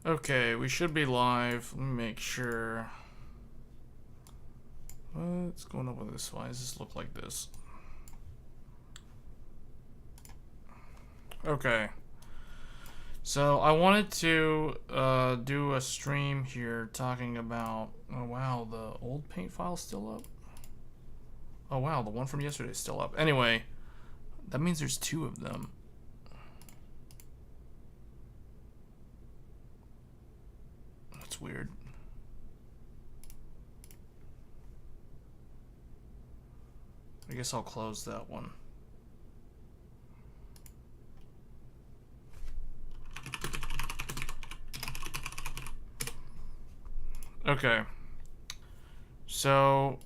Okay, we should be live. Let me make sure. What's going on with this? Why does this look like this? Okay. So I wanted to do a stream here talking about. Oh wow, the old paint file's still up. Oh wow, the one from yesterday is still up. Anyway, that means there's two of them. That's weird. I guess I'll close that one. Okay. So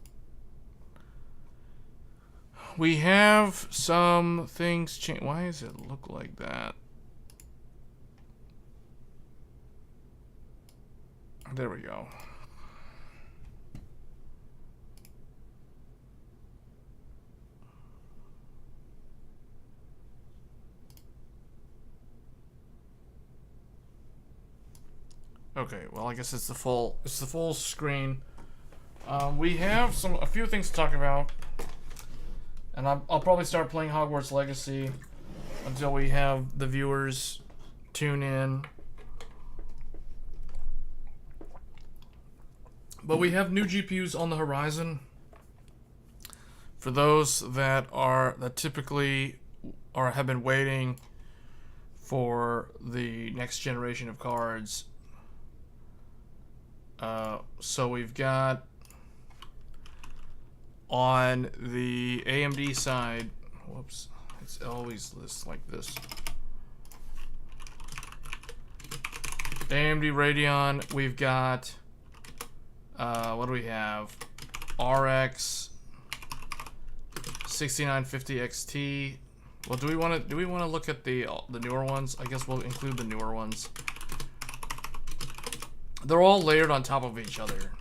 we have some things change. Why does it look like that? There we go. Okay, well I guess it's the full screen. We have a few things to talk about, and I'll probably start playing Hogwarts Legacy until we have the viewers tune in. But we have new GPUs on the horizon. For those that typically have been waiting for the next generation of cards. So we've got on the AMD side, whoops, it's always lists like this. AMD Radeon, we've got what do we have? RX 6950 XT. Well, do we want to look at the newer ones? I guess we'll include the newer ones. They're all layered on top of each other.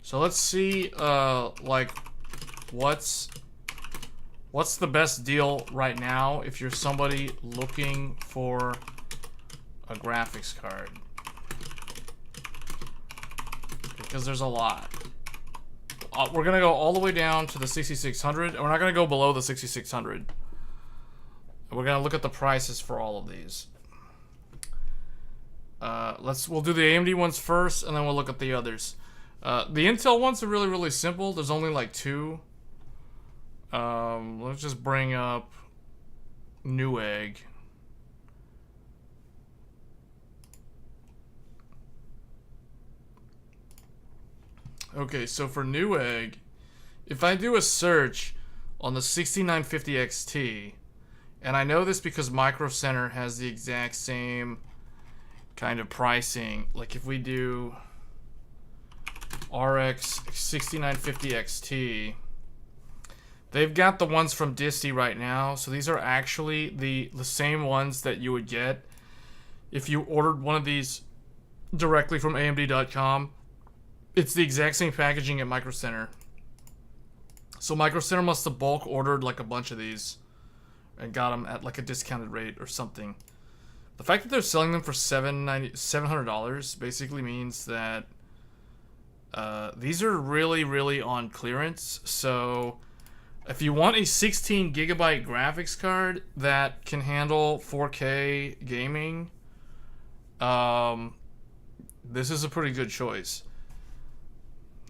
So let's see, like, what's the best deal right now if you're somebody looking for a graphics card? Because there's a lot. We're going to go all the way down to the 6600, and we're not going to go below the 6600. We're going to look at the prices for all of these. We'll do the AMD ones first, and then we'll look at the others. The Intel ones are really, really simple. There's only like two. Let's just bring up Newegg. Okay, so for Newegg, if I do a search on the 6950 XT, and I know this because Micro Center has the exact same kind of pricing. Like if we do RX 6950 XT, they've got the ones from Disty right now. So these are actually the same ones that you would get if you ordered one of these directly from AMD.com. It's the exact same packaging at Micro Center. So Micro Center must have bulk ordered like a bunch of these and got them at like a discounted rate or something. The fact that they're selling them for $700 basically means that these are really, really on clearance. So if you want a 16 gigabyte graphics card that can handle 4K gaming, this is a pretty good choice.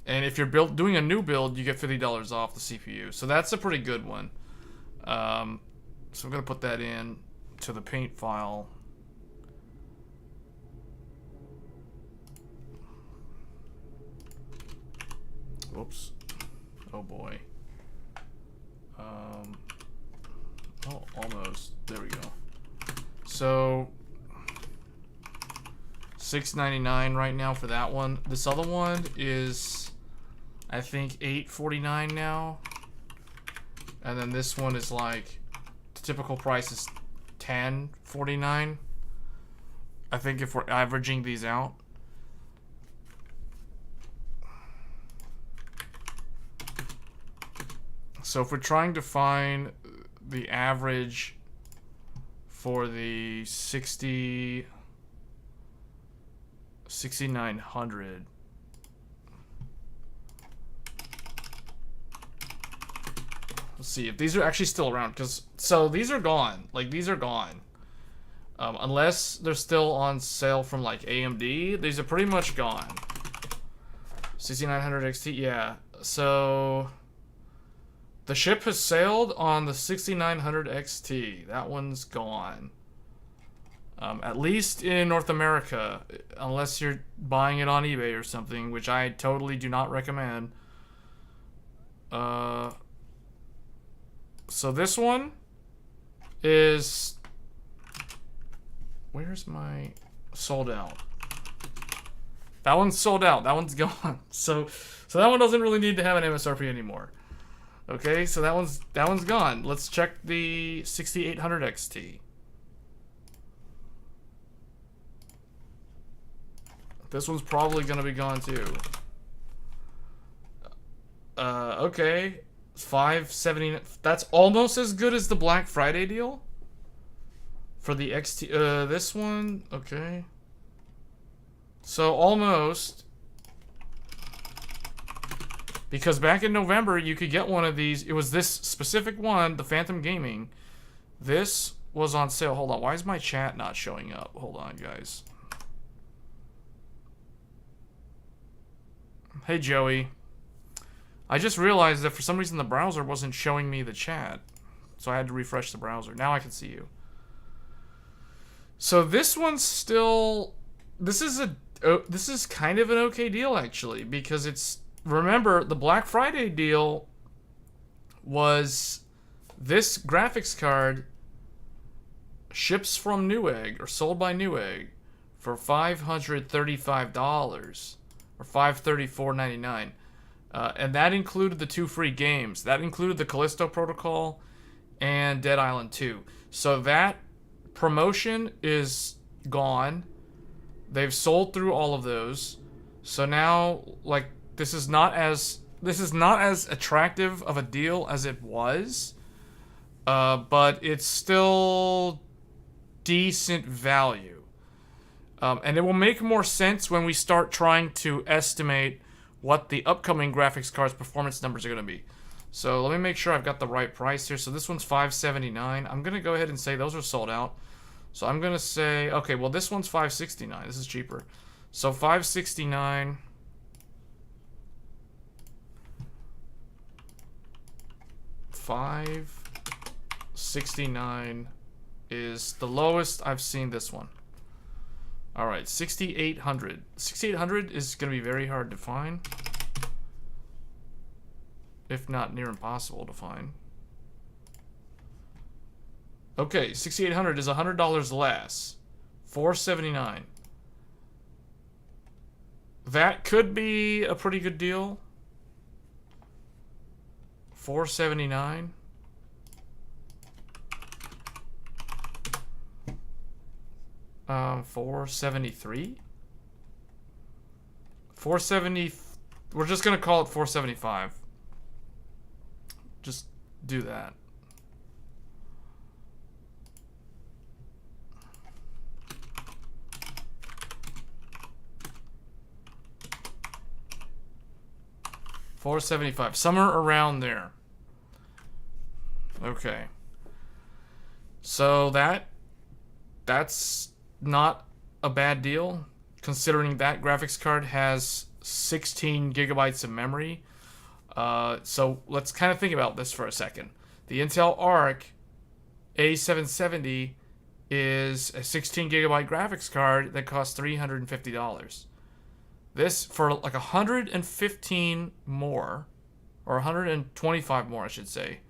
And if you're doing a new build, you get $50 off the CPU. So that's a pretty good one. So I'm going to put that in to the paint file. Whoops. Oh boy. Oh, almost. There we go. So $699 right now for that one. This other one is, I think, $849 now. And then this one is like, the typical price is $1049. I think if we're averaging these out. So if we're trying to find the average for the 6900, let's see if these are actually still around, because so these are gone. Like, these are gone. Unless they're still on sale from like AMD, these are pretty much gone. 6900 XT, yeah. So the ship has sailed on the 6900 XT. That one's gone. At least in North America, unless you're buying it on eBay or something, which I totally do not recommend. So this one is... Where's my sold out? That one's sold out. That one's gone. So that one doesn't really need to have an MSRP anymore. Okay, so that one's gone. Let's check the 6800 XT. This one's probably gonna be gone too. Okay, 570. That's almost as good as the Black Friday deal. For the XT, this one, okay. So almost, because back in November you could get one of these. It was this specific one, the Phantom Gaming. This was on sale. Hold on, why is my chat not showing up? Hold on, guys. Hey, Joey. I just realized that for some reason the browser wasn't showing me the chat, so I had to refresh the browser. Now I can see you. So this one's still, this is kind of an okay deal actually, because it's, remember the Black Friday deal was this graphics card ships from Newegg or sold by Newegg for $535 or $534.99, and that included the 2 free games. That included the Callisto Protocol and Dead Island 2. So that promotion is gone. They've sold through all of those. So now, like, this is not as attractive of a deal as it was, but it's still decent value. And it will make more sense when we start trying to estimate what the upcoming graphics card's performance numbers are going to be. So let me make sure I've got the right price here. So this one's $579. I'm going to go ahead and say those are sold out. So I'm going to say, okay, well, this one's $569. This is cheaper. So $569. $569 is the lowest I've seen this one. All right, 6800. 6800 is going to be very hard to find, if not near impossible to find. Okay, 6800 is $100 less. $479. That could be a pretty good deal. $479. $473. 470. We're just gonna call it 475. Just do that. $475, somewhere around there. Okay. So that's not a bad deal, considering that graphics card has 16 gigabytes of memory. So let's kind of think about this for a second. The Intel Arc A770 is a 16 gigabyte graphics card that costs $350. This, for like 115 more, or 125 more, I should say,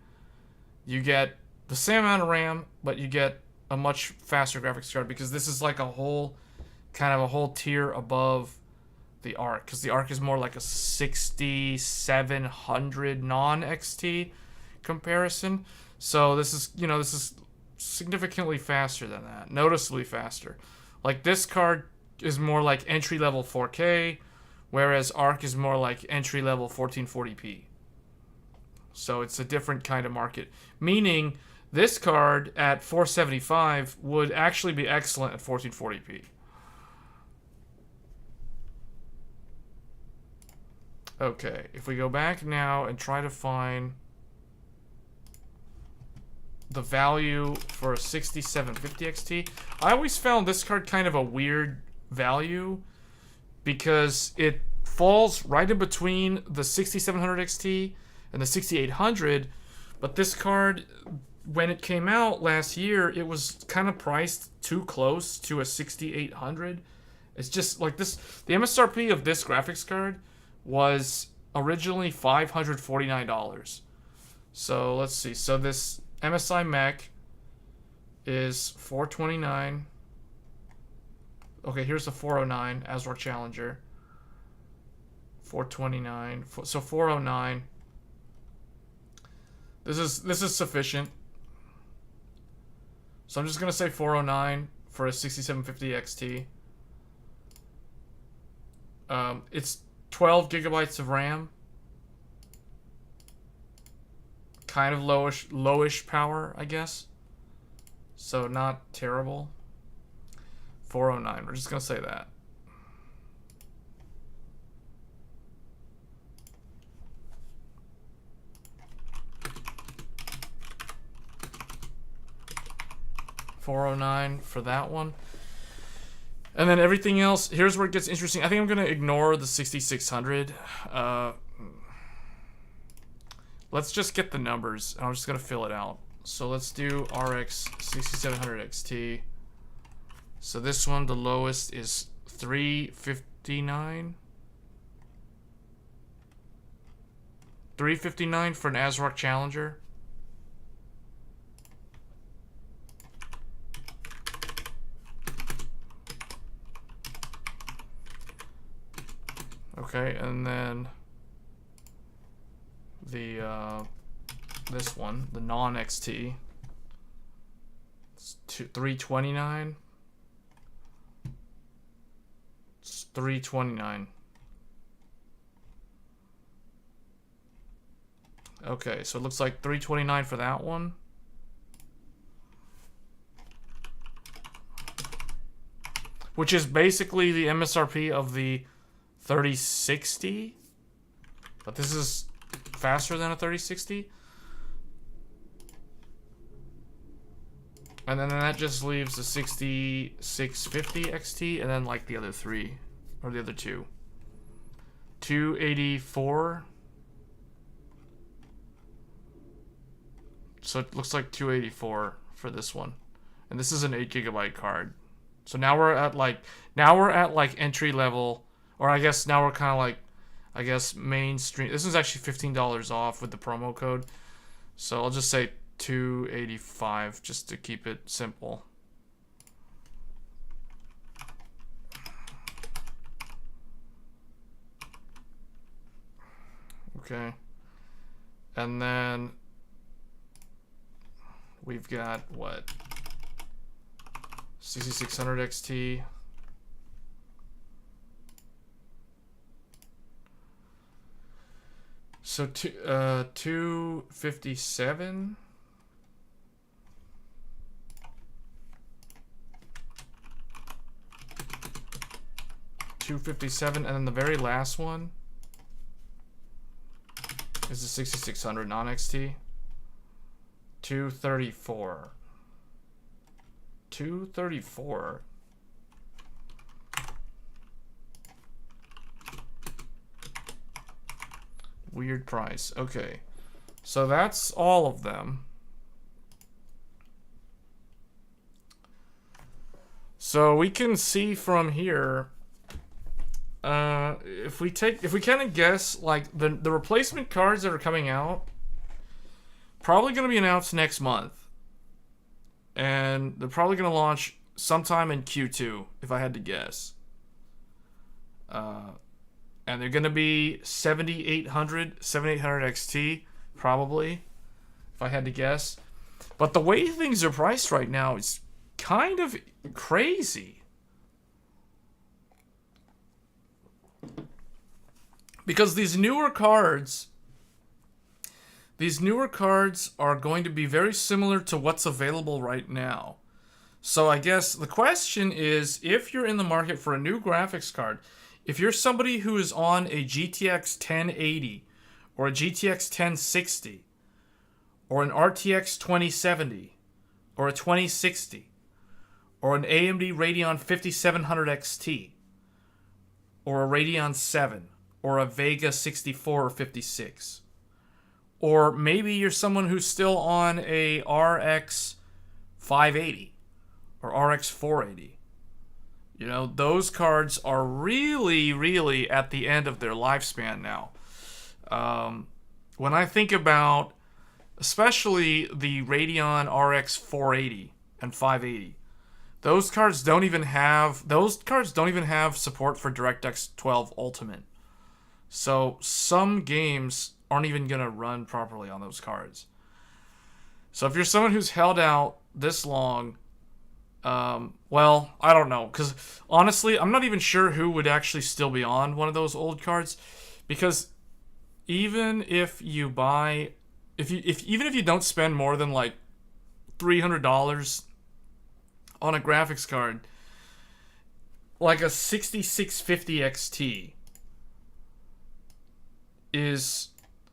you get the same amount of RAM, but you get a much faster graphics card, because this is like a whole tier above the Arc, because the Arc is more like a 6700 non-XT comparison. So this is, this is significantly faster than that, noticeably faster. Like, this card is more like entry-level 4K, whereas Arc is more like entry-level 1440p. So it's a different kind of market. Meaning this card at 475 would actually be excellent at 1440p. Okay, if we go back now and try to find the value for a 6750 XT, I always found this card kind of a weird value because it falls right in between the 6700 XT and the 6800, but this card, when it came out last year, it was kind of priced too close to a 6800. It's just like this, the MSRP of this graphics card was originally $549. So let's see. So this MSI mech is $429. Okay, here's the 409 ASRock Challenger. $429. So $409. This is sufficient. So I'm just gonna say $409 for a 6750 XT. It's 12 gigabytes of RAM. Kind of lowish power, I guess. So not terrible. 409. We're just gonna say that. $409 for that one. And then everything else, here's where it gets interesting. I think I'm going to ignore the 6600. Let's just get the numbers. I'm just going to fill it out. So let's do RX 6700 XT. So this one, the lowest is 359. 359 for an ASRock Challenger. Okay, and then the this one, the non-XT, it's 329. It's 329. Okay, so it looks like 329 for that one. Which is basically the MSRP of the 3060, but this is faster than a 3060. And then that just leaves the 6650 XT and then like the other three, or the other two. 284. So it looks like 284 for this one. And this is an 8 gigabyte card. So now we're at like entry level, or I guess now we're kind of like, I guess mainstream. This is actually $15 off with the promo code. So I'll just say 285 just to keep it simple. Okay. And then we've got what? 6600 XT. So 257. 257, and then the very last one is the 6600 non-XT. 234. 234. Weird price. Okay. So that's all of them. So we can see from here, if we kind of guess, like the replacement cards that are coming out, probably going to be announced next month. And they're probably going to launch sometime in Q2, if I had to guess. And they're going to be 7800 XT, probably, if I had to guess. But the way things are priced right now is kind of crazy. Because these newer cards, these newer cards are going to be very similar to what's available right now. So I guess the question is, if you're in the market for a new graphics card, if you're somebody who is on a GTX 1080 or a GTX 1060 or an RTX 2070 or a 2060 or an AMD Radeon 5700 XT or a Radeon 7 or a Vega 64 or 56, or maybe you're someone who's still on a RX 580 or RX 480. You know, those cards are really, really at the end of their lifespan now. When I think about, especially the Radeon RX 480 and 580, those cards don't even have support for DirectX 12 Ultimate. So some games aren't even going to run properly on those cards. So if you're someone who's held out this long, well, I don't know, because honestly, I'm not even sure who would actually still be on one of those old cards, because even if you buy, even if you don't spend more than like $300 on a graphics card, like a 6650 XT is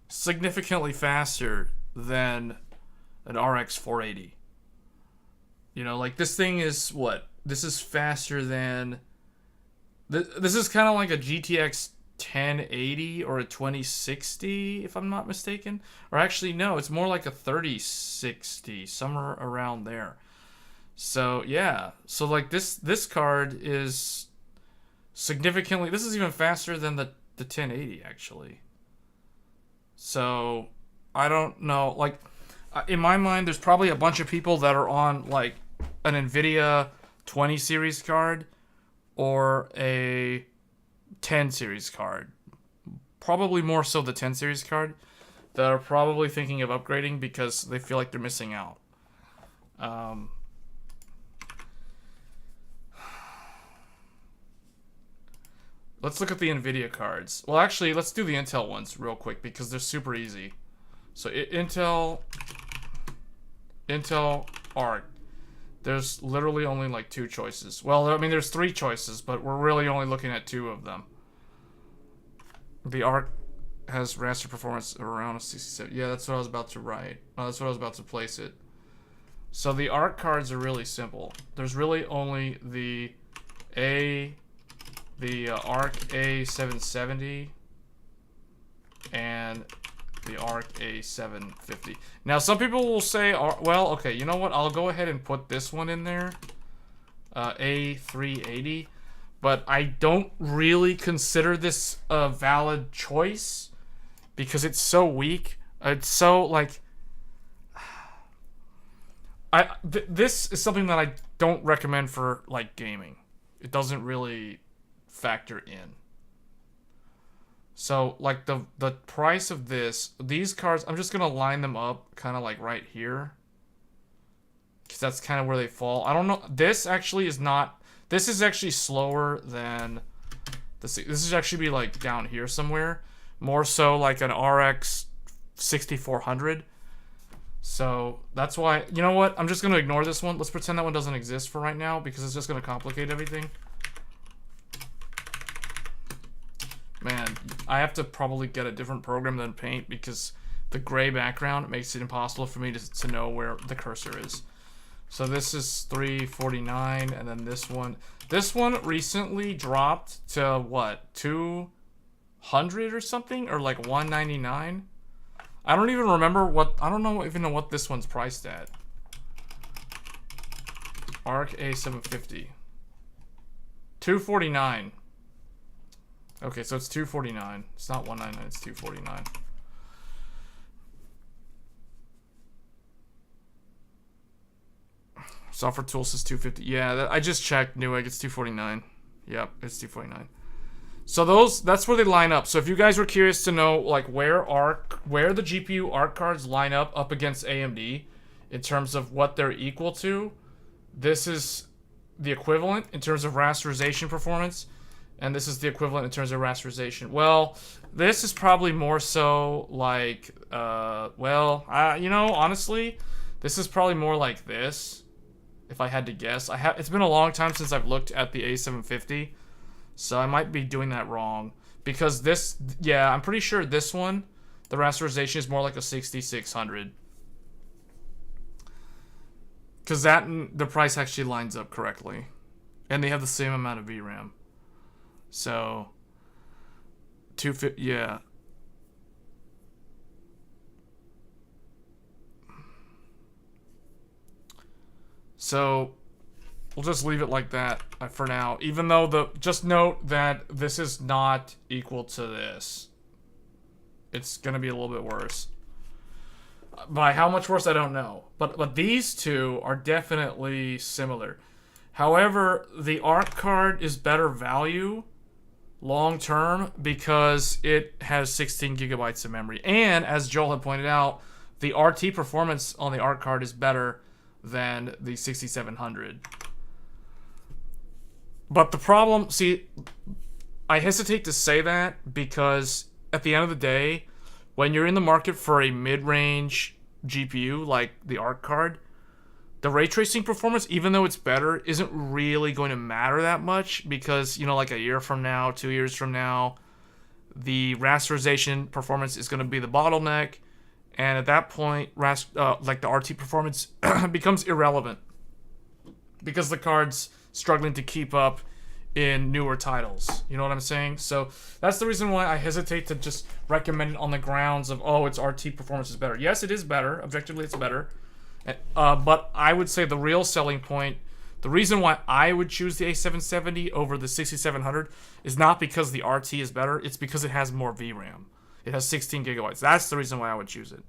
significantly faster than an RX 480. You know, like this thing is what? This is faster than... This is kind of like a GTX 1080 or a 2060, if I'm not mistaken. Or actually, no, it's more like a 3060, somewhere around there. So, yeah. So, like, this card is significantly... This is even faster than the 1080, actually. So, I don't know. Like, in my mind, there's probably a bunch of people that are on, like, an NVIDIA 20 series card or a 10 series card. Probably more so the 10 series card, that are probably thinking of upgrading because they feel like they're missing out. Let's look at the NVIDIA cards. Well, actually, let's do the Intel ones real quick because they're super easy. So Intel Arc. There's literally only like two choices. Well, I mean, there's three choices, but we're really only looking at two of them. The Arc has raster performance around 67. Yeah, that's what I was about to write. That's what I was about to place it. So the Arc cards are really simple. There's really only the Arc A770 and the Arc A750. Now, some people will say, well, okay, you know what? I'll go ahead and put this one in there, A380, but I don't really consider this a valid choice because it's so weak. It's so, like, this is something that I don't recommend for, like, gaming. It doesn't really factor in. So, like, the price of these cards, I'm just going to line them up kind of like right here. Because that's kind of where they fall. I don't know. This actually is not... This is actually slower than... This is actually be, like, down here somewhere. More so like an RX 6400. So, that's why... You know what? I'm just going to ignore this one. Let's pretend that one doesn't exist for right now. Because it's just going to complicate everything. Man, I have to probably get a different program than Paint because the gray background makes it impossible for me to know where the cursor is. So this is 349, and then this one recently dropped to what, 200 or something, or like 199. I don't even remember what. I don't even know what this one's priced at. Arc A750, 249. Okay, so it's 249. It's not 199, it's 249. Software Tool says 250. Yeah, I just checked. Newegg, it's 249. Yep, it's 249. So that's where they line up. So if you guys were curious to know, like, where the GPU Arc cards line up against AMD in terms of what they're equal to, this is the equivalent in terms of rasterization performance. And this is the equivalent in terms of rasterization. Well, this is probably more so like, you know, honestly, this is probably more like this, if I had to guess. It's been a long time since I've looked at the A750, so I might be doing that wrong. Because this, yeah, I'm pretty sure this one, the rasterization is more like a 6600. Because the price actually lines up correctly. And they have the same amount of VRAM. So, 250, yeah. So, we'll just leave it like that for now. Even though just note that this is not equal to this. It's gonna be a little bit worse. By how much worse, I don't know. But these two are definitely similar. However, the ARC card is better value long term because it has 16 gigabytes of memory. And as Joel had pointed out, the RT performance on the ARC card is better than the 6700. But the problem, see, I hesitate to say that because at the end of the day, when you're in the market for a mid-range GPU like the ARC card, the ray tracing performance, even though it's better, isn't really going to matter that much because, you know, like a year from now, 2 years from now, the rasterization performance is going to be the bottleneck, and at that point, like the RT performance becomes irrelevant because the card's struggling to keep up in newer titles. You know what I'm saying? So that's the reason why I hesitate to just recommend it on the grounds of, oh, its RT performance is better. Yes, it is better. Objectively, it's better. But I would say the real selling point, the reason why I would choose the A770 over the 6700 is not because the RT is better. It's because it has more VRAM. It has 16 gigabytes. That's the reason why I would choose it.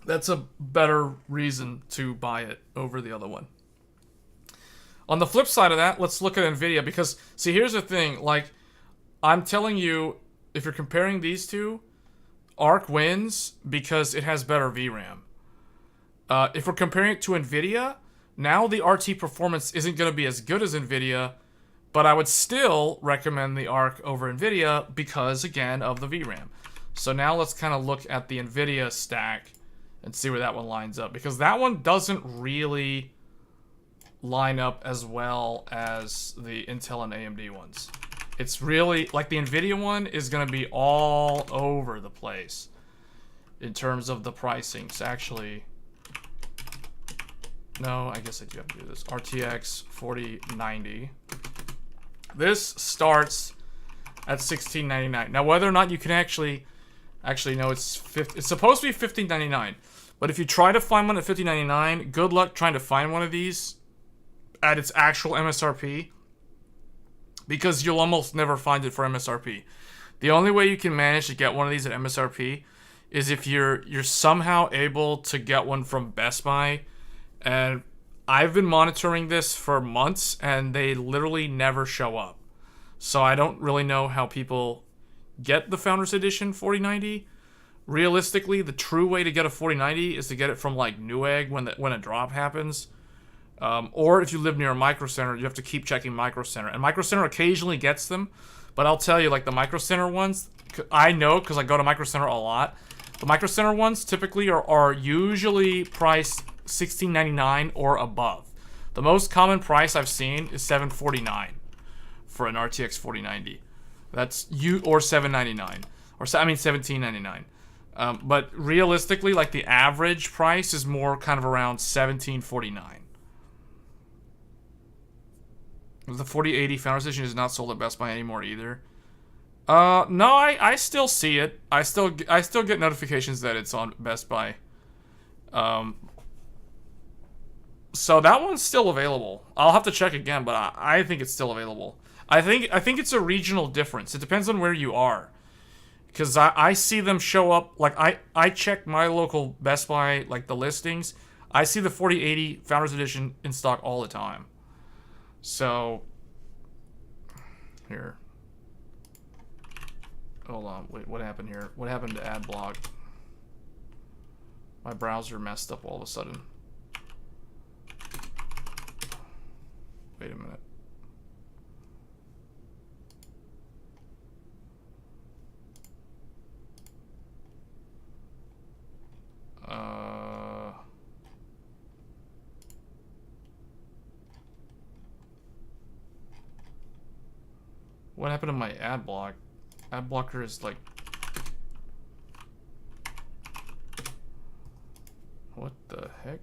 That's a better reason to buy it over the other one. On the flip side of that, let's look at NVIDIA because, see, here's the thing. Like, I'm telling you, if you're comparing these two, ARC wins because it has better VRAM. If we're comparing it to NVIDIA, now the RT performance isn't going to be as good as NVIDIA, but I would still recommend the ARC over NVIDIA because, again, of the VRAM. So now let's kind of look at the NVIDIA stack and see where that one lines up, because that one doesn't really line up as well as the Intel and AMD ones. It's really, like the NVIDIA one is going to be all over the place in terms of the pricing. So actually, no, I guess I do have to do this. RTX 4090. This starts at $1699. Now, whether or not you can actually no, it's supposed to be $1599. But if you try to find one at $1599, good luck trying to find one of these at its actual MSRP, because you'll almost never find it for MSRP. The only way you can manage to get one of these at MSRP is if you're somehow able to get one from Best Buy. And I've been monitoring this for months, and they literally never show up. So I don't really know how people get the Founders Edition 4090. Realistically, the true way to get a 4090 is to get it from like Newegg when a drop happens. Or if you live near a Micro Center, you have to keep checking Micro Center. And Micro Center occasionally gets them, but I'll tell you, like the Micro Center ones, I know because I go to Micro Center a lot. The Micro Center ones typically are usually priced $16.99 or above. The most common price I've seen is $749 for an RTX 4090. That's or $799, or I mean $17.99. But realistically, like the average price is more kind of around $17.49. The 4080 Founders Edition is not sold at Best Buy anymore either. No, I still see it. I still get notifications that it's on Best Buy. So that one's still available. I'll have to check again, but I think it's still available. I think it's a regional difference. It depends on where you are. Because I see them show up, like I check my local Best Buy, like the listings. I see the 4080 Founders Edition in stock all the time. So, here. Hold on, wait, what happened here? What happened to AdBlock? My browser messed up all of a sudden. Wait a minute. What happened to my ad block? Ad blocker is like... What the heck?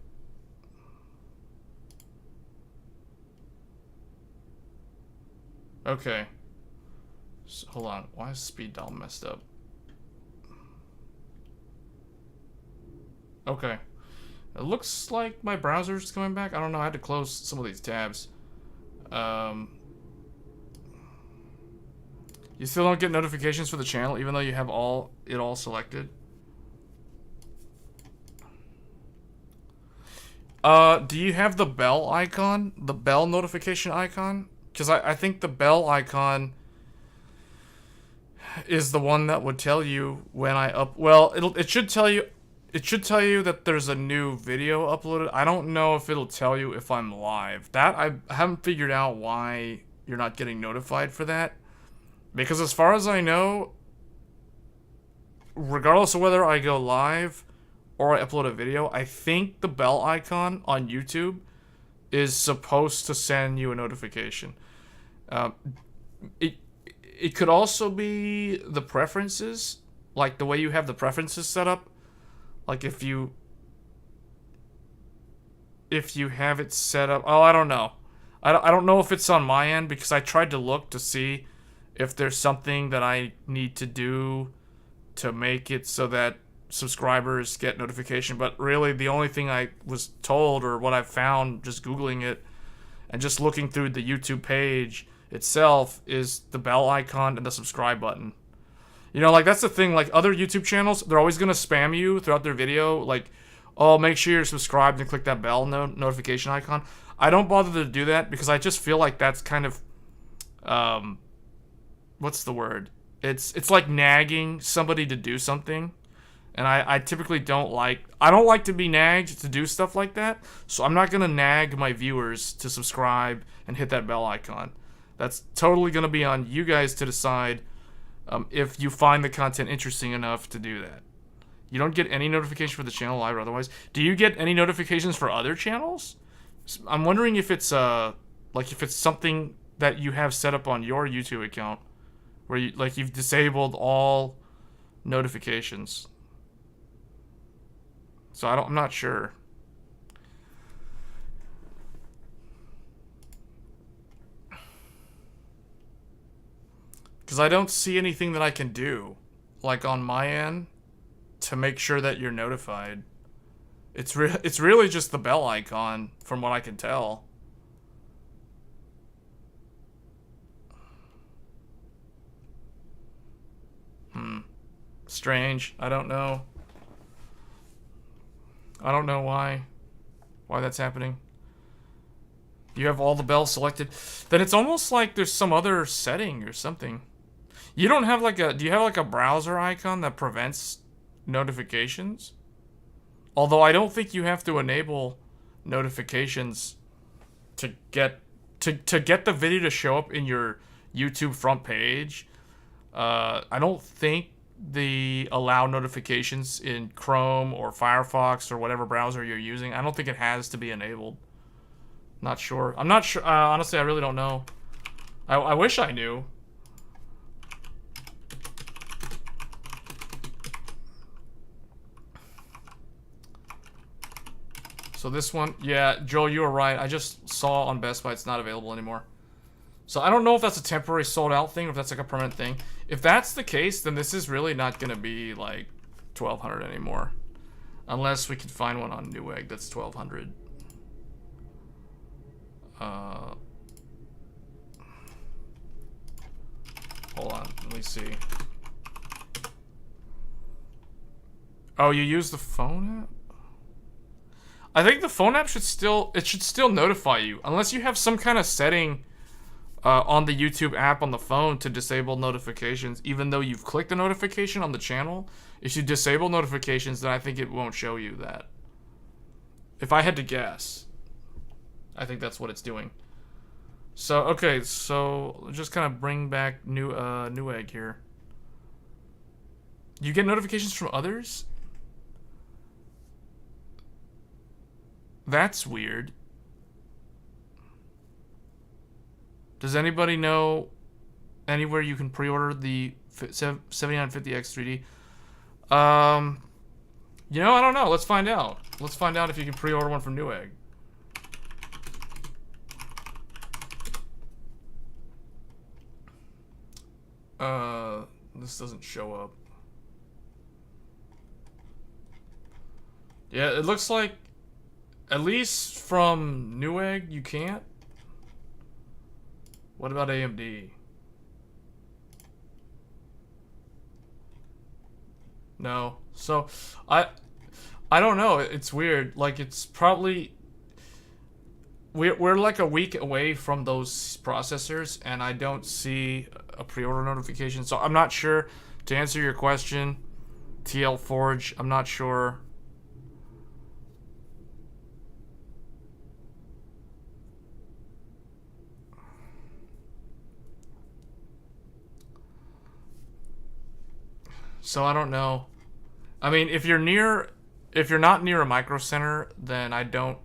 Okay. So, hold on. Why is speed dial messed up? Okay. It looks like my browser's coming back. I don't know. I had to close some of these tabs. You still don't get notifications for the channel, even though you have it all selected? Do you have the bell icon? The bell notification icon? Because I think the bell icon is the one that would tell you when I well, it should tell you that there's a new video uploaded. I don't know if it'll tell you if I'm live. That I haven't figured out why you're not getting notified for that. Because as far as I know, regardless of whether I go live or I upload a video, I think the bell icon on YouTube is supposed to send you a notification. It could also be the preferences, like the way you have the preferences set up. Like if you have it set up, oh, I don't know. I don't know if it's on my end, because I tried to look to see if there's something that I need to do to make it so that subscribers get notification. But really, the only thing I was told, or what I found just Googling it and just looking through the YouTube page itself, is the bell icon and the subscribe button. You know, like, that's the thing. Like, other YouTube channels, they're always going to spam you throughout their video. Like, oh, make sure you're subscribed and click that bell notification icon. I don't bother to do that because I just feel like that's kind of... what's the word? It's like nagging somebody to do something. And I typically don't like... I don't like to be nagged to do stuff like that. So I'm not going to nag my viewers to subscribe and hit that bell icon. That's totally going to be on you guys to decide if you find the content interesting enough to do that. You don't get any notification for the channel live or otherwise. Do you get any notifications for other channels? I'm wondering if it's if it's something that you have set up on your YouTube account, where you've disabled all notifications. So I'm not sure. Because I don't see anything that I can do, like on my end, to make sure that you're notified. It's really just the bell icon, from what I can tell. Strange. I don't know. I don't know why that's happening. You have all the bells selected. Then it's almost like there's some other setting or something. You don't have do you have like a browser icon that prevents notifications? Although I don't think you have to enable notifications to get the video to show up in your YouTube front page. I don't think the allow notifications in Chrome or Firefox or whatever browser you're using, I don't think it has to be enabled. Not sure. I'm not sure. Honestly, I really don't know. I wish I knew. So this one, yeah, Joel, you were right. I just saw on Best Buy it's not available anymore. So I don't know if that's a temporary sold out thing or if that's like a permanent thing. If that's the case, then this is really not going to be like 1200 anymore. Unless we can find one on Newegg that's 1200. Hold on, let me see. Oh, you use the phone app? I think the phone app should still notify you, unless you have some kind of setting on the YouTube app on the phone to disable notifications, even though you've clicked the notification on the channel. If you disable notifications, then I think it won't show you that. If I had to guess, I think that's what it's doing. So okay, so just kind of bring back Newegg here. You get notifications from others? That's weird. Does anybody know anywhere you can pre-order the 7950X3D? I don't know. Let's find out. Let's find out if you can pre-order one from Newegg. This doesn't show up. Yeah, it looks like, at least from Newegg, you can't. What about AMD? No. So, I don't know. It's weird. Like, it's probably... We're like a week away from those processors, and I don't see a pre-order notification. So I'm not sure. To answer your question, TL Forge, I'm not sure. So I don't know. I mean, if you're not near a micro center, then I don't.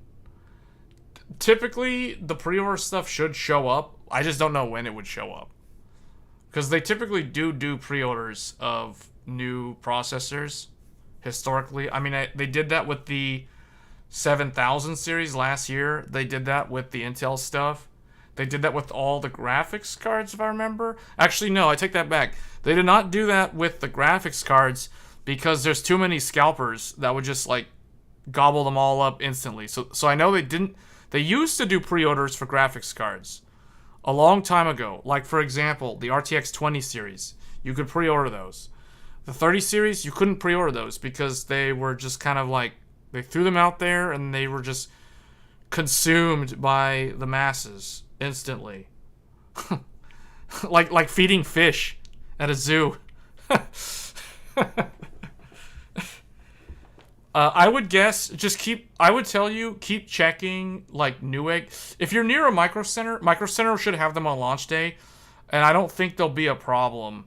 Typically, the pre-order stuff should show up. I just don't know when it would show up. Because they typically do pre-orders of new processors, historically. I mean, they did that with the 7000 series last year. They did that with the Intel stuff. They did that with all the graphics cards, if I remember. Actually, no, I take that back. They did not do that with the graphics cards because there's too many scalpers that would just, like, gobble them all up instantly. So I know they didn't... They used to do pre-orders for graphics cards a long time ago. Like, for example, the RTX 20 series. You could pre-order those. The 30 series, you couldn't pre-order those because they were just kind of like... They threw them out there and they were just consumed by the masses instantly. like feeding fish at a zoo. I would guess, I would tell you, keep checking, like, Newegg. If you're near a Micro Center should have them on launch day, and I don't think there'll be a problem.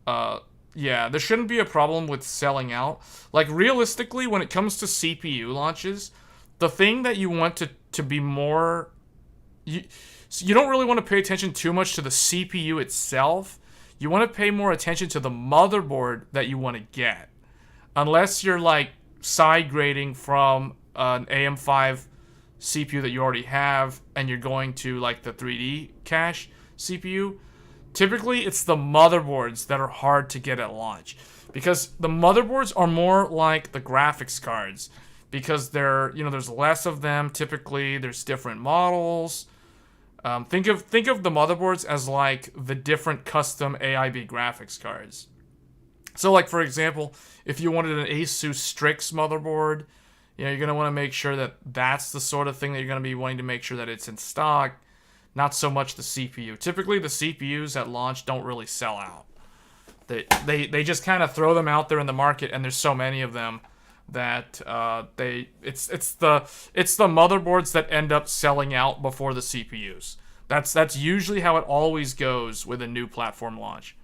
Yeah, there shouldn't be a problem with selling out. Like, realistically, when it comes to CPU launches, the thing that you want to be more... You don't really want to pay attention too much to the CPU itself. You want to pay more attention to the motherboard that you want to get. Unless you're, like, side grading from an AM5 CPU that you already have and you're going to, like, the 3D cache CPU. Typically, it's the motherboards that are hard to get at launch. Because the motherboards are more like the graphics cards. Because there's less of them typically. There's different models. Think of the motherboards as like the different custom AIB graphics cards. So, like, for example, if you wanted an Asus Strix motherboard, you're going to want to make sure that that's the sort of thing that you're going to be wanting to make sure that it's in stock, not so much the CPU. Typically, the CPUs at launch don't really sell out. They just kind of throw them out there in the market, and there's so many of them that it's the motherboards that end up selling out before the CPUs. That's usually how it always goes with a new platform launch.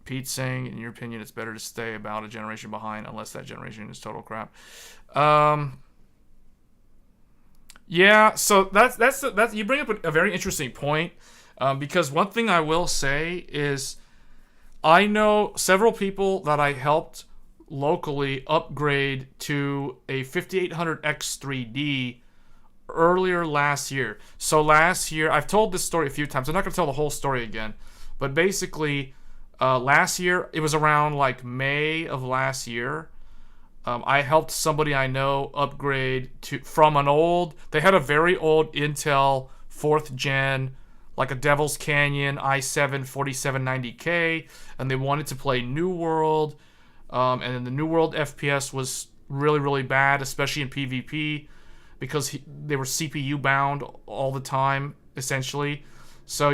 Pete's saying, in your opinion, it's better to stay about a generation behind unless that generation is total crap. Yeah, so that's you bring up a very interesting point, because one thing I will say is I know several people that I helped locally upgrade to a 5800X3D earlier last year. So last year, I've told this story a few times. I'm not going to tell the whole story again, but basically... last year, it was around like May of last year. I helped somebody I know upgrade from an old. They had a very old Intel 4th gen, like a Devil's Canyon i7 4790K, and they wanted to play New World. And then the New World FPS was really, really bad, especially in PvP, because they were CPU bound all the time, essentially. So,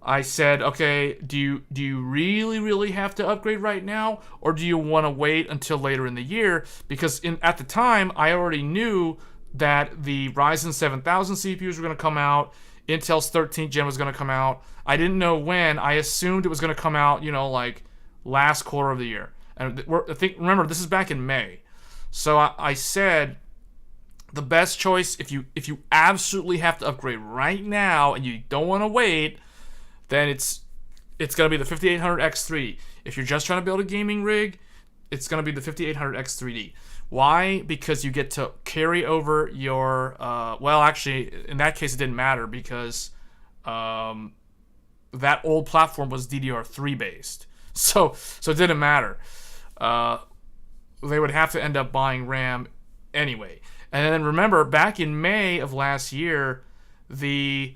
I said, okay, do you really, really have to upgrade right now? Or do you want to wait until later in the year? Because at the time, I already knew that the Ryzen 7000 CPUs were going to come out. Intel's 13th gen was going to come out. I didn't know when. I assumed it was going to come out, like last quarter of the year. And remember, this is back in May. So I said the best choice, if you absolutely have to upgrade right now and you don't want to wait, then it's going to be the 5800X3D. If you're just trying to build a gaming rig, it's going to be the 5800X3D. Why? Because you get to carry over your... well, actually, in that case, it didn't matter because that old platform was DDR3 based. So it didn't matter. They would have to end up buying RAM anyway. And then remember, back in May of last year, the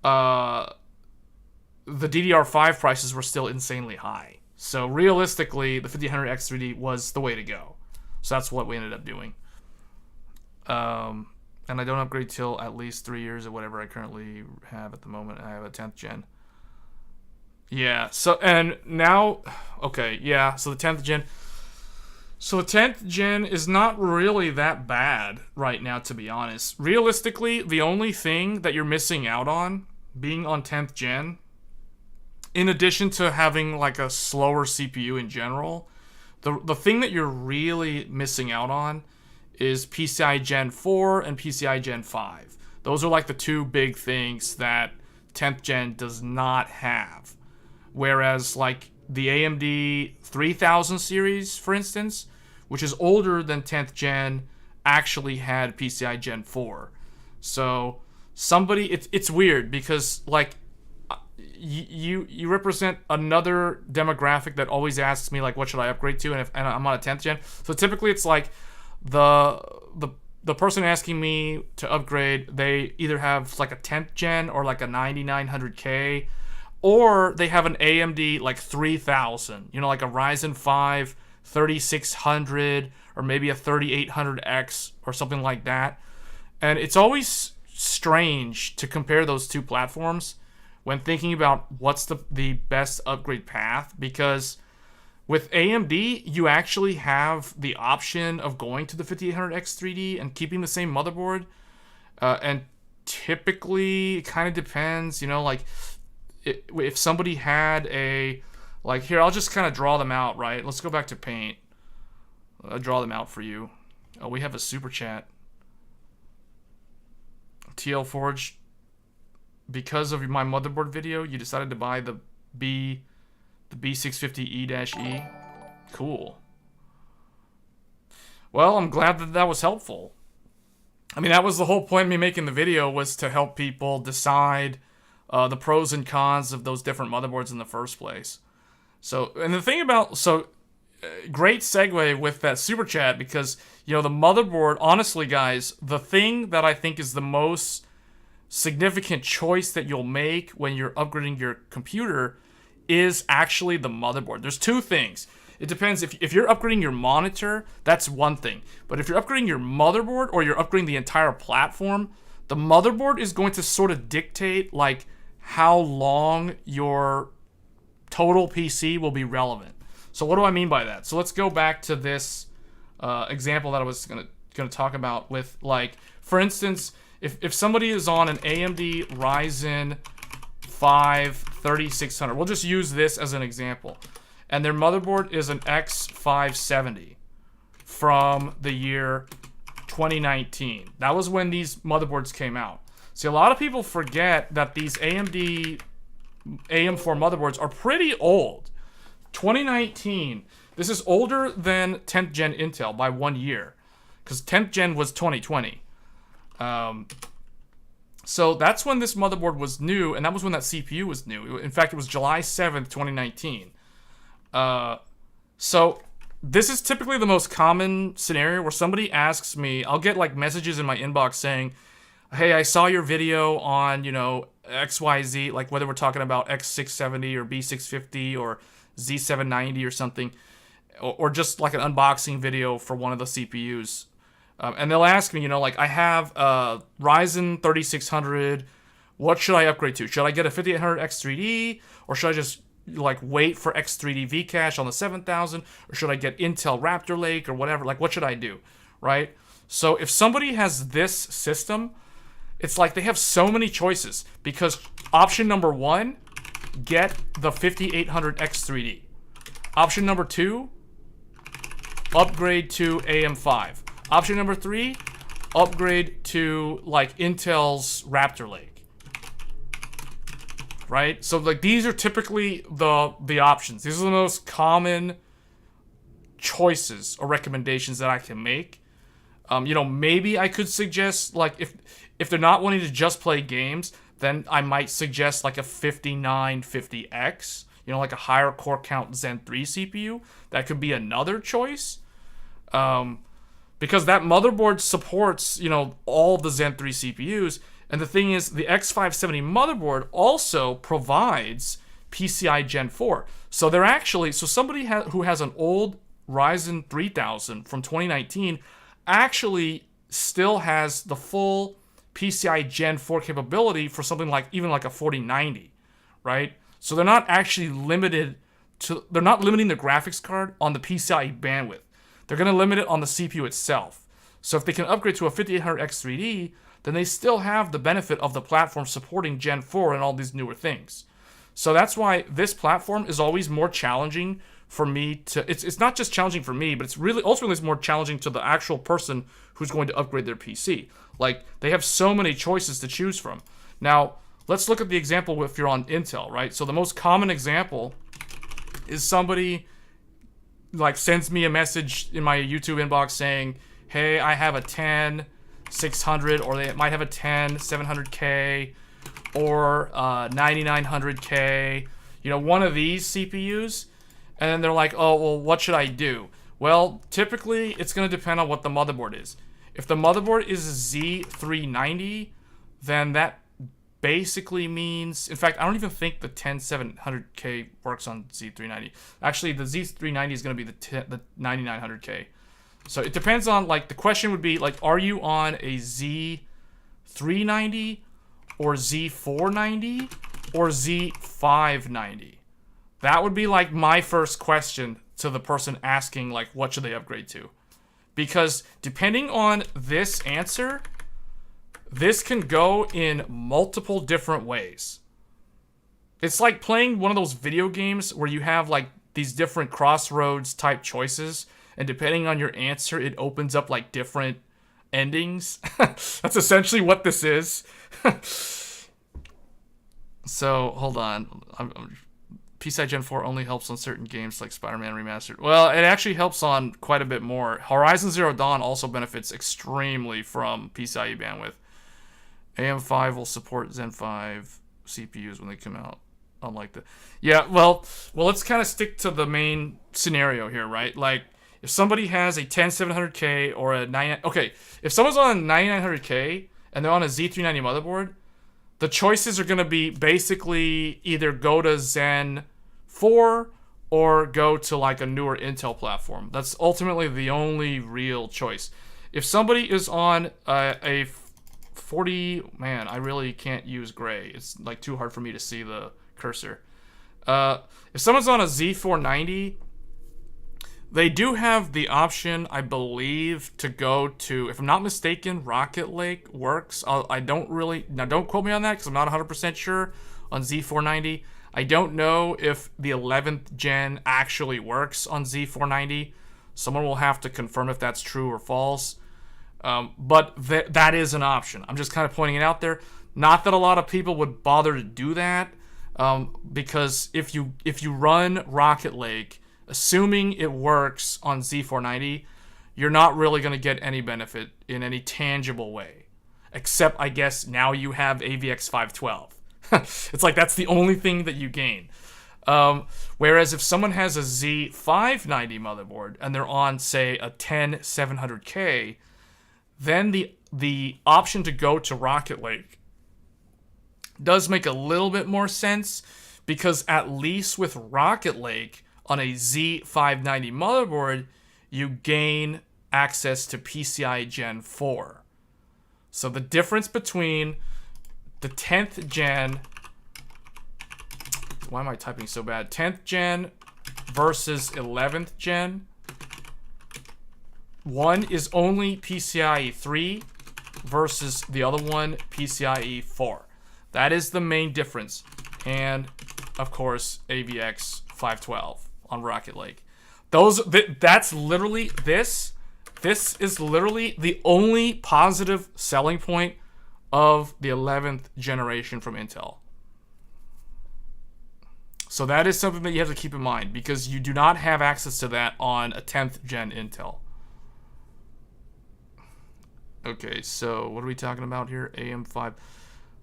DDR5 prices were still insanely high. So realistically, the 5800X3D was the way to go. So that's what we ended up doing. And I don't upgrade till at least 3 years or whatever I currently have at the moment. I have a 10th gen. Yeah, so, and now, okay, yeah, so the 10th gen. So the 10th gen is not really that bad right now, to be honest. Realistically, the only thing that you're missing out on, being on 10th gen, in addition to having like a slower CPU in general, the thing that you're really missing out on is PCI Gen 4 and PCI Gen 5. Those are like the two big things that 10th gen does not have. Whereas like the AMD 3000 series, for instance, which is older than 10th gen, actually had PCI Gen 4. So it's weird because like you represent another demographic that always asks me like what should I upgrade to, and I'm on a 10th gen. So typically it's like the person asking me to upgrade, they either have like a 10th gen or like a 9900K, or they have an AMD like 3000, like a Ryzen 5 3600 or maybe a 3800X or something like that. And it's always strange to compare those two platforms when thinking about what's the best upgrade path, because with AMD, you actually have the option of going to the 5800X3D and keeping the same motherboard. And typically, it kind of depends, like if somebody had a, like here, I'll just kind of draw them out, right? Let's go back to Paint. I'll draw them out for you. Oh, we have a super chat. TL Forge, because of my motherboard video, you decided to buy the B650E-E. Cool. Well, I'm glad that was helpful. I mean, that was the whole point of me making the video, was to help people decide the pros and cons of those different motherboards in the first place. So, and the thing about, great segue with that super chat, because, the motherboard, honestly, guys, the thing that I think is the most significant choice that you'll make when you're upgrading your computer is actually the motherboard. There's two things. It depends. If you're upgrading your monitor, that's one thing. But if you're upgrading your motherboard or you're upgrading the entire platform, the motherboard is going to sort of dictate like how long your total PC will be relevant. So what do I mean by that? So let's go back to this example that I was gonna talk about with, like, for instance, if somebody is on an AMD Ryzen 5 3600, we'll just use this as an example, and their motherboard is an X570 from the year 2019. That was when these motherboards came out. See, a lot of people forget that these AMD AM4 motherboards are pretty old. 2019. This is older than 10th gen Intel by 1 year, because 10th gen was 2020. So that's when this motherboard was new, and that was when that CPU was new. In fact, it was July 7th, 2019. So this is typically the most common scenario where somebody asks me, I'll get like messages in my inbox saying, hey, I saw your video on, XYZ, like whether we're talking about X670 or B650 or Z790 or something, or just like an unboxing video for one of the CPUs. And they'll ask me, like, I have a Ryzen 3600, what should I upgrade to? Should I get a 5800X3D, or should I just like wait for X3D V-Cache on the 7000, or should I get Intel Raptor Lake or whatever? Like, what should I do, right? So if somebody has this system, it's like they have so many choices because option number 1, get the 5800X3D. Option number 2, upgrade to AM5. Option number 3, upgrade to like Intel's Raptor Lake. Right? So like these are typically the options. These are the most common choices or recommendations that I can make. You know, maybe I could suggest like if they're not wanting to just play games, then I might suggest like a 5950X, you know, like a higher core count Zen 3 CPU. That could be another choice. Because that motherboard supports, you know, all the Zen 3 CPUs. And the thing is, the X570 motherboard also provides PCI Gen 4. So they're actually, so somebody who has an old Ryzen 3000 from 2019 actually still has the full PCI Gen 4 capability for something like, even like a 4090, right? So they're not actually limited to, they're not limiting the graphics card on the PCI bandwidth. They're going to limit it on the CPU itself. So if they can upgrade to a 5800X3D, then they still have the benefit of the platform supporting Gen 4 and all these newer things. So that's why this platform is always more challenging for me to, it's not just challenging for me, but it's really, ultimately it's more challenging to the actual person who's going to upgrade their PC. Like, they have so many choices to choose from. Now, let's look at the example if you're on Intel, right? So the most common example is somebody like sends me a message in my YouTube inbox saying, hey, I have a 10600, or they might have a 10700K, or 9900K, you know, one of these CPUs, and then they're like, oh, well, what should I do? Well, typically, it's going to depend on what the motherboard is. If the motherboard is a Z390, then that basically means, in fact, I don't even think the 10700K works on Z390. Actually, the Z390 is going to be the 9900K. So it depends on, like, the question would be, like, are you on a Z390 or Z490 or Z590? That would be, like, my first question to the person asking, like, what should they upgrade to? Because depending on this answer, this can go in multiple different ways. It's like playing one of those video games where you have like these different crossroads type choices, and depending on your answer, it opens up like different endings. That's essentially what this is. So, hold on. PCI Gen 4 only helps on certain games like Spider-Man Remastered. Well, it actually helps on quite a bit more. Horizon Zero Dawn also benefits extremely from PCIe bandwidth. AM5 will support Zen 5 CPUs when they come out. Unlike the... Yeah, well, let's kind of stick to the main scenario here, right? Like, if somebody has a 10700K or a 9... Okay, if someone's on a 9900K and they're on a Z390 motherboard, the choices are going to be basically either go to Zen 4 or go to like a newer Intel platform. That's ultimately the only real choice. If somebody is on a 40... Man, I really can't use gray. It's like too hard for me to see the cursor. If someone's on a Z490, they do have the option, I believe, to go to, if I'm not mistaken, Rocket Lake works. I don't really, now don't quote me on that because I'm not 100% sure on Z490. I don't know if the 11th gen actually works on Z490. Someone will have to confirm if that's true or false. But that is an option. I'm just kind of pointing it out there. Not that a lot of people would bother to do that, because if you run Rocket Lake, assuming it works on Z490, you're not really going to get any benefit in any tangible way. Except, I guess, now you have AVX512. It's like that's the only thing that you gain. Whereas if someone has a Z590 motherboard and they're on, say, a 10700K, then the option to go to Rocket Lake does make a little bit more sense, because at least with Rocket Lake on a Z590 motherboard, you gain access to PCI Gen 4. So the difference between the 10th gen... Why am I typing so bad? 10th gen versus 11th gen one is only PCIe 3 versus the other one PCIe 4. That is the main difference. And of course, AVX 512 on Rocket Lake. That's literally this. This is literally the only positive selling point of the 11th generation from Intel. So that is something that you have to keep in mind, because you do not have access to that on a 10th gen Intel. Okay, so what are we talking about here? AM5,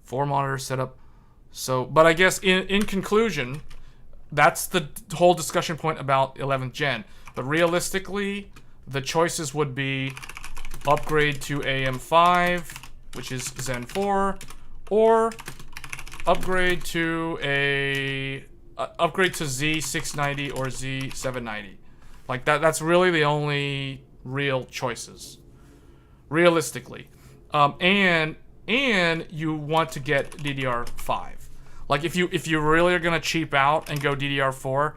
4 monitor setup. So, but I guess in conclusion, that's the whole discussion point about 11th gen. But realistically, the choices would be upgrade to AM5, which is Zen 4, or upgrade to Z690 or Z790. Like that's really the only real choices, realistically. And you want to get DDR5. Like if you really are gonna cheap out and go DDR4,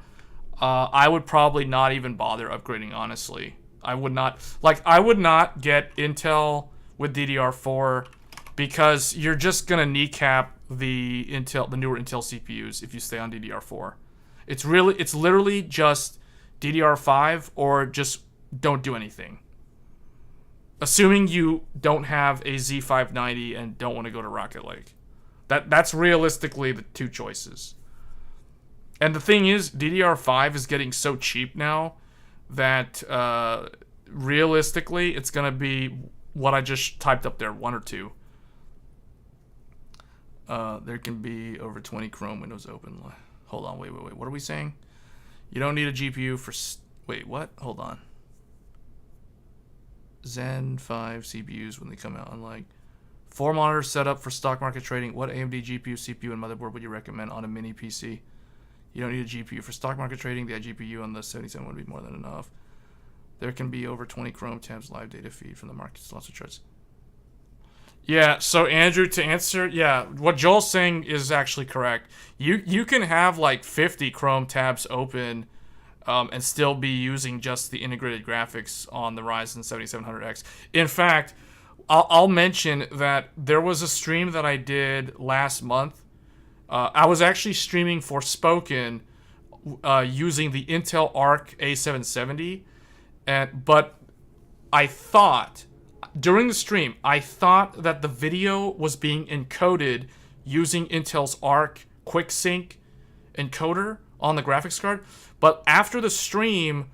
I would probably not even bother upgrading, honestly. I would not get Intel with DDR4, because you're just gonna kneecap the newer Intel CPUs if you stay on DDR4. It's literally just DDR5 or just don't do anything. Assuming you don't have a Z590 and don't want to go to Rocket Lake. That's realistically the two choices. And the thing is, DDR5 is getting so cheap now that realistically it's going to be what I just typed up there, 1 or 2. There can be over 20 Chrome windows open. Hold on, wait. What are we saying? You don't need a GPU for... Wait, what? Hold on. Zen 5 CPUs when they come out, unlike 4 monitor setup for stock market trading. What AMD GPU, CPU, and motherboard would you recommend on a mini PC? You don't need a GPU for stock market trading. The GPU on the 77 would be more than enough. There can be over 20 Chrome tabs live data feed from the market's lots of charts. Yeah, so Andrew, to answer, yeah, what Joel's saying is actually correct. You can have like 50 Chrome tabs open and still be using just the integrated graphics on the Ryzen 7700X. In fact, I'll mention that there was a stream that I did last month. I was actually streaming Forspoken using the Intel Arc A770, but I thought... During the stream, I thought that the video was being encoded using Intel's Arc QuickSync encoder on the graphics card. But after the stream,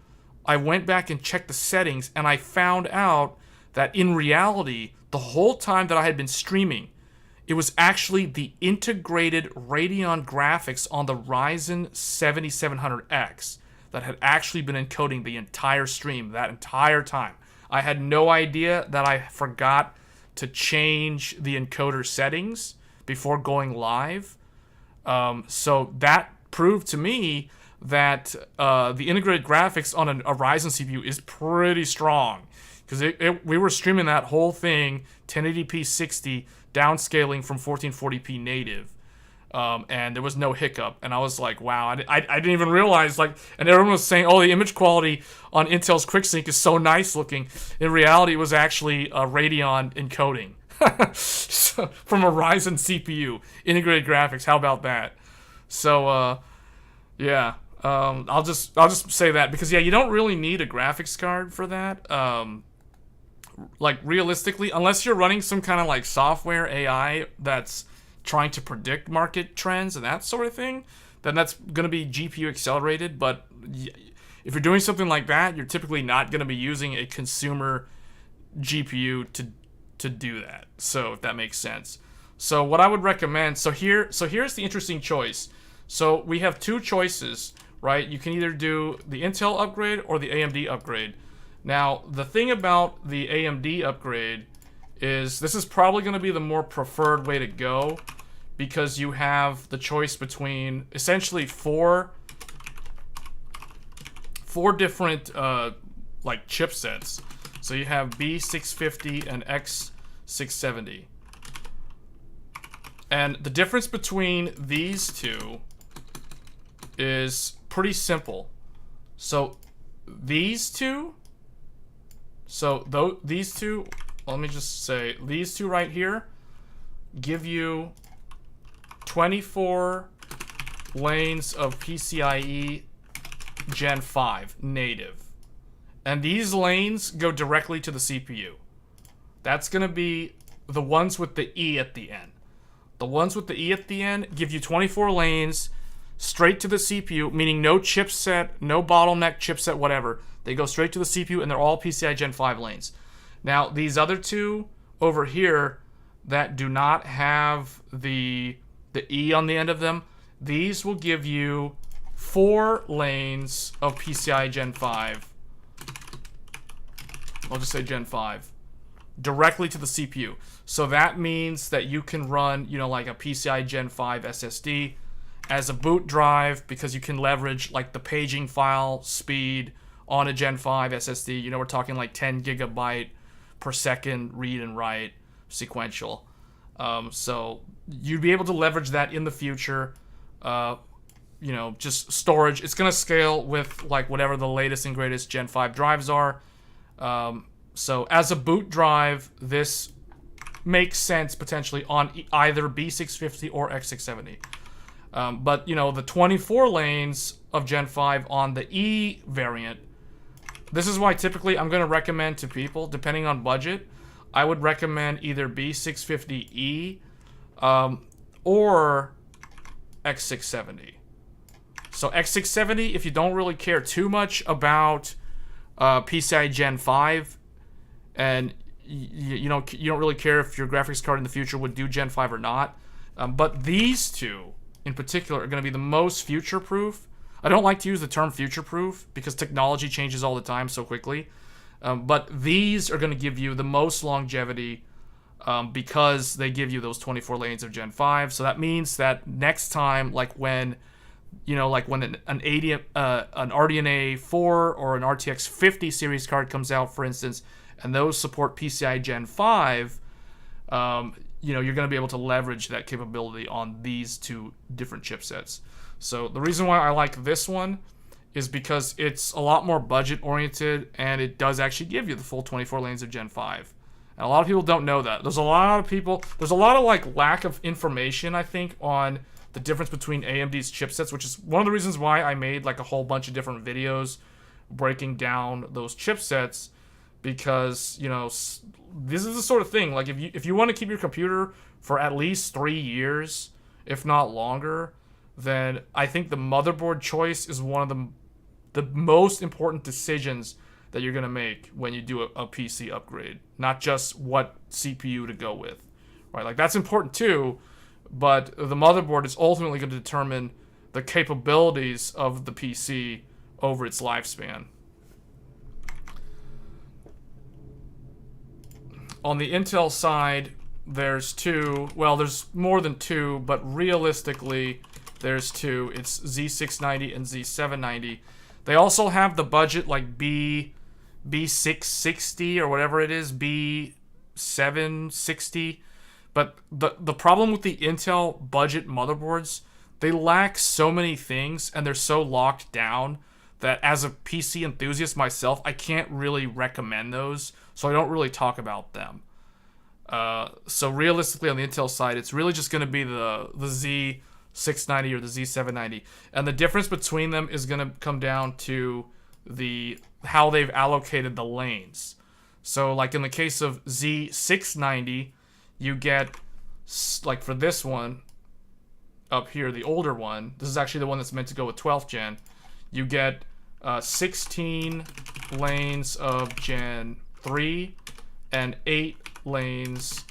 I went back and checked the settings, and I found out that in reality, the whole time that I had been streaming, it was actually the integrated Radeon graphics on the Ryzen 7700X that had actually been encoding the entire stream that entire time. I had no idea that I forgot to change the encoder settings before going live. So that proved to me that the integrated graphics on a Ryzen CPU is pretty strong. Because we were streaming that whole thing 1080p 60, downscaling from 1440p native. And there was no hiccup, and I was like, wow, I didn't even realize, like, and everyone was saying, oh, the image quality on Intel's QuickSync is so nice looking. In reality, it was actually a Radeon encoding so, from a Ryzen CPU, integrated graphics. How about that? So, yeah, I'll just say that, because yeah, you don't really need a graphics card for that. Like, realistically, unless you're running some kind of like software AI that's trying to predict market trends and that sort of thing, then that's going to be GPU accelerated. But if you're doing something like that, you're typically not going to be using a consumer GPU to do that. So if that makes sense. So what I would recommend, so here's the interesting choice. So we have two choices, right? You can either do the Intel upgrade or the AMD upgrade. Now, the thing about the AMD upgrade is this is probably going to be the more preferred way to go, because you have the choice between essentially four different like chipsets. So you have B650 and X670. And the difference between these two is pretty simple. So these two So these two, let me just say, these two right here give you 24 lanes of PCIe Gen 5 native. And these lanes go directly to the CPU. That's going to be the ones with the E at the end. The ones with the E at the end give you 24 lanes straight to the CPU, meaning no chipset, no bottleneck chipset, whatever. They go straight to the CPU, and they're all PCI Gen 5 lanes. Now, these other two over here that do not have the E on the end of them, these will give you 4 lanes of PCI Gen 5. I'll just say Gen 5. Directly to the CPU. So that means that you can run, you know, like a PCI Gen 5 SSD as a boot drive, because you can leverage like the paging file speed on a Gen 5 SSD. You know, we're talking like 10 gigabyte per second read and write sequential. So you'd be able to leverage that in the future. You know, just storage. It's going to scale with like whatever the latest and greatest Gen 5 drives are. So as a boot drive, this makes sense potentially on either B650 or X670. But, you know, the 24 lanes of Gen 5 on the E variant, this is why typically I'm going to recommend to people, depending on budget, I would recommend either B650E or X670. So X670, if you don't really care too much about PCI Gen 5, and you don't really care if your graphics card in the future would do Gen 5 or not, but these two in particular are going to be the most future-proof. I don't like to use the term future-proof because technology changes all the time so quickly, but these are going to give you the most longevity because they give you those 24 lanes of Gen 5. So that means that next time, like when an RDNA 4 or an RTX 50 series card comes out, for instance, and those support PCI Gen 5, you're going to be able to leverage that capability on these two different chipsets. So the reason why I like this one is because it's a lot more budget oriented, and it does actually give you the full 24 lanes of Gen 5. And a lot of people don't know that. There's a lot of like lack of information, I think, on the difference between AMD's chipsets, which is one of the reasons why I made like a whole bunch of different videos breaking down those chipsets, because, you know, this is the sort of thing, like if you want to keep your computer for at least 3 years, if not longer, then I think the motherboard choice is one of the most important decisions that you're going to make when you do a PC upgrade, not just what CPU to go with, right? Like that's important too, but the motherboard is ultimately going to determine the capabilities of the PC over its lifespan. On the Intel side, there's more than two, but realistically, there's two. It's Z690 and Z790. They also have the budget like B660 or whatever it is, B760. But the problem with the Intel budget motherboards, they lack so many things, and they're so locked down that as a PC enthusiast myself, I can't really recommend those, so I don't really talk about them. So realistically, on the Intel side, it's really just going to be the Z690 or the Z790, and the difference between them is going to come down to how they've allocated the lanes. So, like in the case of Z690, you get, like for this one up here, the older one, this is actually the one that's meant to go with 12th gen, you get 16 lanes of Gen 3 and 8 lanes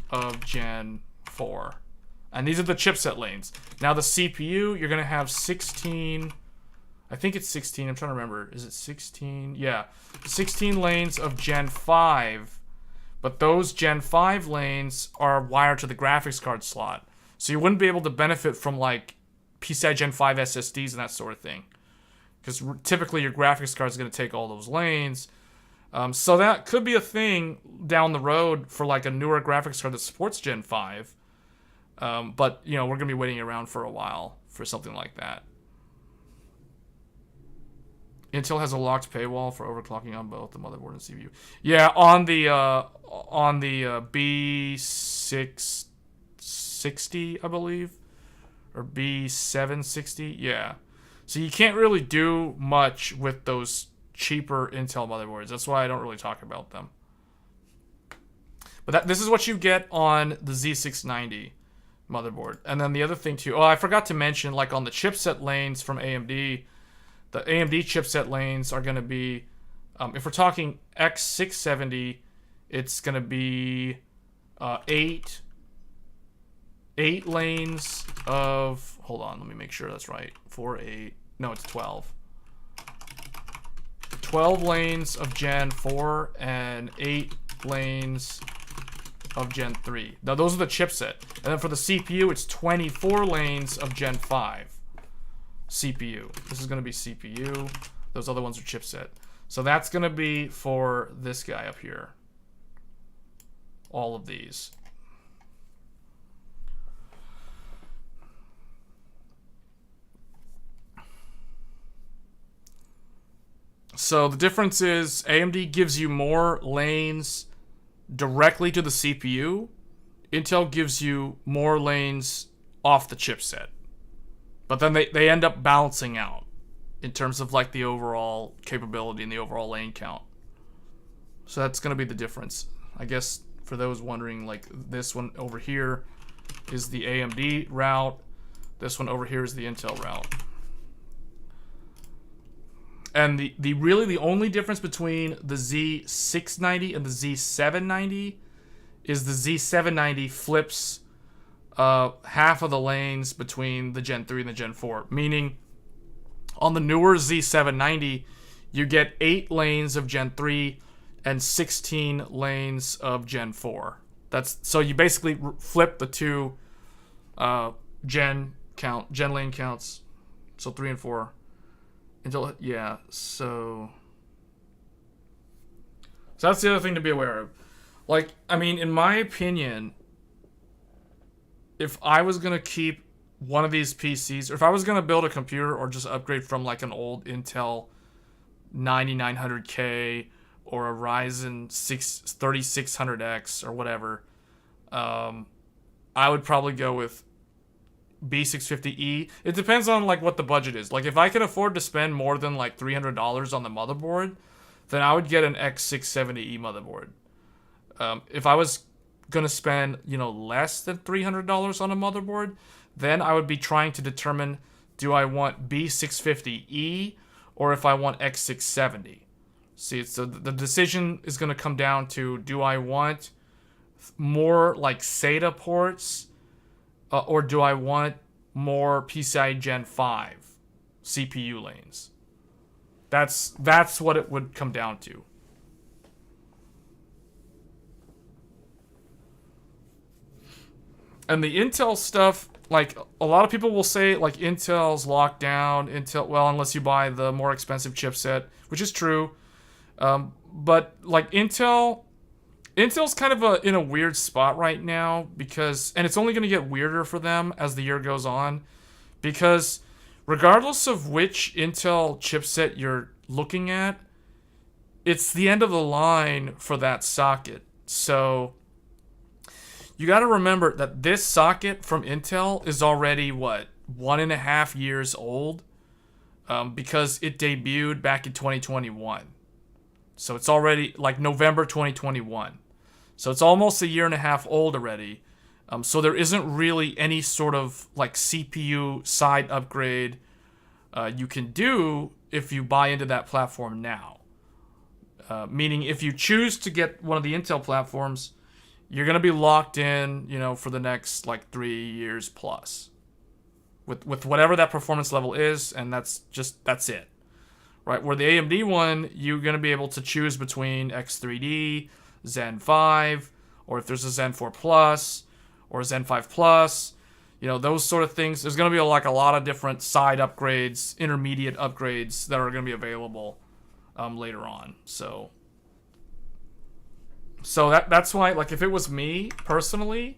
of Gen 4. And these are the chipset lanes. Now the CPU, you're going to have 16, I think it's 16, I'm trying to remember. Is it 16? Yeah. 16 lanes of Gen 5, but those Gen 5 lanes are wired to the graphics card slot. So you wouldn't be able to benefit from like PCI Gen 5 SSDs and that sort of thing, because typically your graphics card is going to take all those lanes. So that could be a thing down the road for like a newer graphics card that supports Gen 5. But, you know, we're going to be waiting around for a while for something like that. Intel has a locked paywall for overclocking on both the motherboard and CPU. Yeah, on the B660, I believe, or B760. Yeah, so you can't really do much with those cheaper Intel motherboards. That's why I don't really talk about them. But this is what you get on the Z690 motherboard. And then the other thing too, I forgot to mention, like on the chipset lanes from AMD, the AMD chipset lanes are going to be, if we're talking X670, it's going to be 8 lanes of, hold on, let me make sure that's right. 4, 8, no, it's 12. 12 lanes of Gen 4 and 8 lanes of Gen 3. Now, those are the chipset. And then for the CPU, it's 24 lanes of Gen 5 CPU. This is going to be CPU. Those other ones are chipset. So that's going to be for this guy up here. All of these. So the difference is AMD gives you more lanes directly to the CPU. Intel gives you more lanes off the chipset. But then they end up balancing out in terms of like the overall capability and the overall lane count. So that's going to be the difference. I guess for those wondering, like this one over here is the AMD route. This one over here is the Intel route. And the only difference between the Z690 and the Z790 is the Z790 flips half of the lanes between the Gen 3 and the Gen 4. Meaning, on the newer Z790, you get 8 lanes of Gen 3 and 16 lanes of Gen 4. So you basically flip the two gen lane counts. So 3 and 4. Yeah, so that's the other thing to be aware of. Like, I mean, in my opinion, if I was going to keep one of these PCs, or if I was going to build a computer or just upgrade from like an old Intel 9900K or a Ryzen 3600X or whatever, I would probably go with B650E. It depends on like what the budget is. Like if I can afford to spend more than like $300 on the motherboard, then I would get an X670E motherboard. If I was gonna spend, less than $300 on a motherboard, then I would be trying to determine, do I want B650E or if I want X670. See, so the decision is gonna come down to, do I want more like SATA ports, or do I want more PCIe Gen 5 CPU lanes? That's what it would come down to. And the Intel stuff, like a lot of people will say like Intel's locked down, unless you buy the more expensive chipset, which is true. But like Intel's kind of in a weird spot right now because, and it's only going to get weirder for them as the year goes on, because regardless of which Intel chipset you're looking at, it's the end of the line for that socket. So you got to remember that this socket from Intel is already 1.5 years old, because it debuted back in 2021. So it's already like November 2021. So it's almost a 1.5 years old already. So there isn't really any sort of like CPU side upgrade you can do if you buy into that platform now. Meaning if you choose to get one of the Intel platforms, you're going to be locked in, for the next like 3 years plus. With whatever that performance level is, and that's it. Right? Where the AMD one, you're going to be able to choose between X3D, Zen 5, or if there's a Zen 4 Plus, or a Zen 5 Plus, those sort of things. There's going to be a lot of different side upgrades, intermediate upgrades that are going to be available later on. So that's why, like, if it was me personally,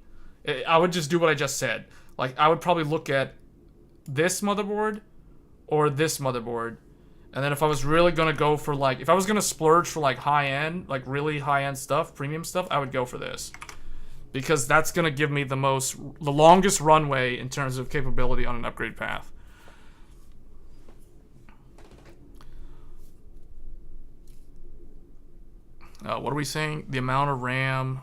I would just do what I just said. Like, I would probably look at this motherboard or this motherboard, And then if I was really gonna go for like, if I was gonna splurge for like high end, like really high end stuff, premium stuff, I would go for this. Because that's gonna give me the longest runway in terms of capability on an upgrade path. What are we saying? The amount of RAM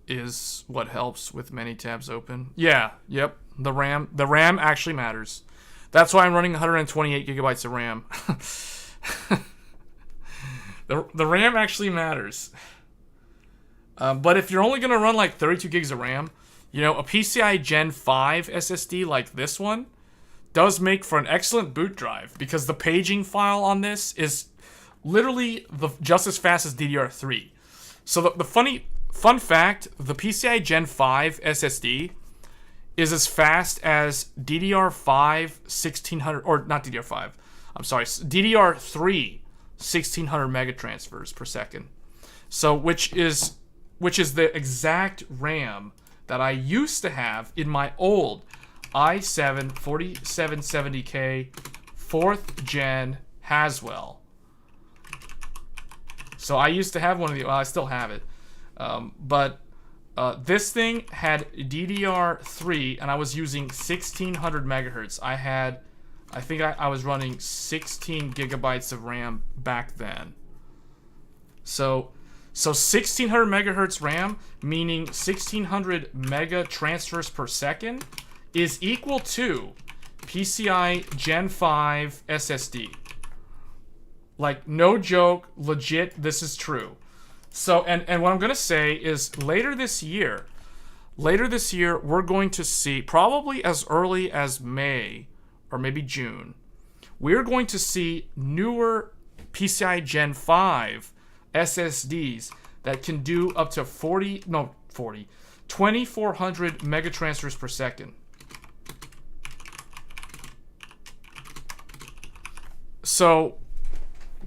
is what helps with many tabs open. Yeah, yep. The RAM actually matters. That's why I'm running 128 gigabytes of RAM. the RAM actually matters. But if you're only gonna run like 32 gigs of RAM, you know, a PCI Gen 5 SSD like this one does make for an excellent boot drive, because the paging file on this is literally just as fast as DDR3. So the fun fact, the PCI Gen 5 SSD is as fast as DDR5 1600, or not DDR5, I'm sorry, DDR3 1600 megatransfers per second. So which is the exact RAM that I used to have in my old i7 4770K 4th gen Haswell. So I used to have one of the, well, I still have it. But this thing had DDR3, and I was using 1600 megahertz. I think I was running 16 gigabytes of RAM back then. So 1600 megahertz RAM, meaning 1600 mega transfers per second, is equal to PCI Gen 5 SSD. Like, no joke, legit, this is true. So, and what I'm going to say is later this year, we're going to see, probably as early as May or maybe June, we're going to see newer PCI Gen 5 SSDs that can do up to 2400 megatransfers per second. So,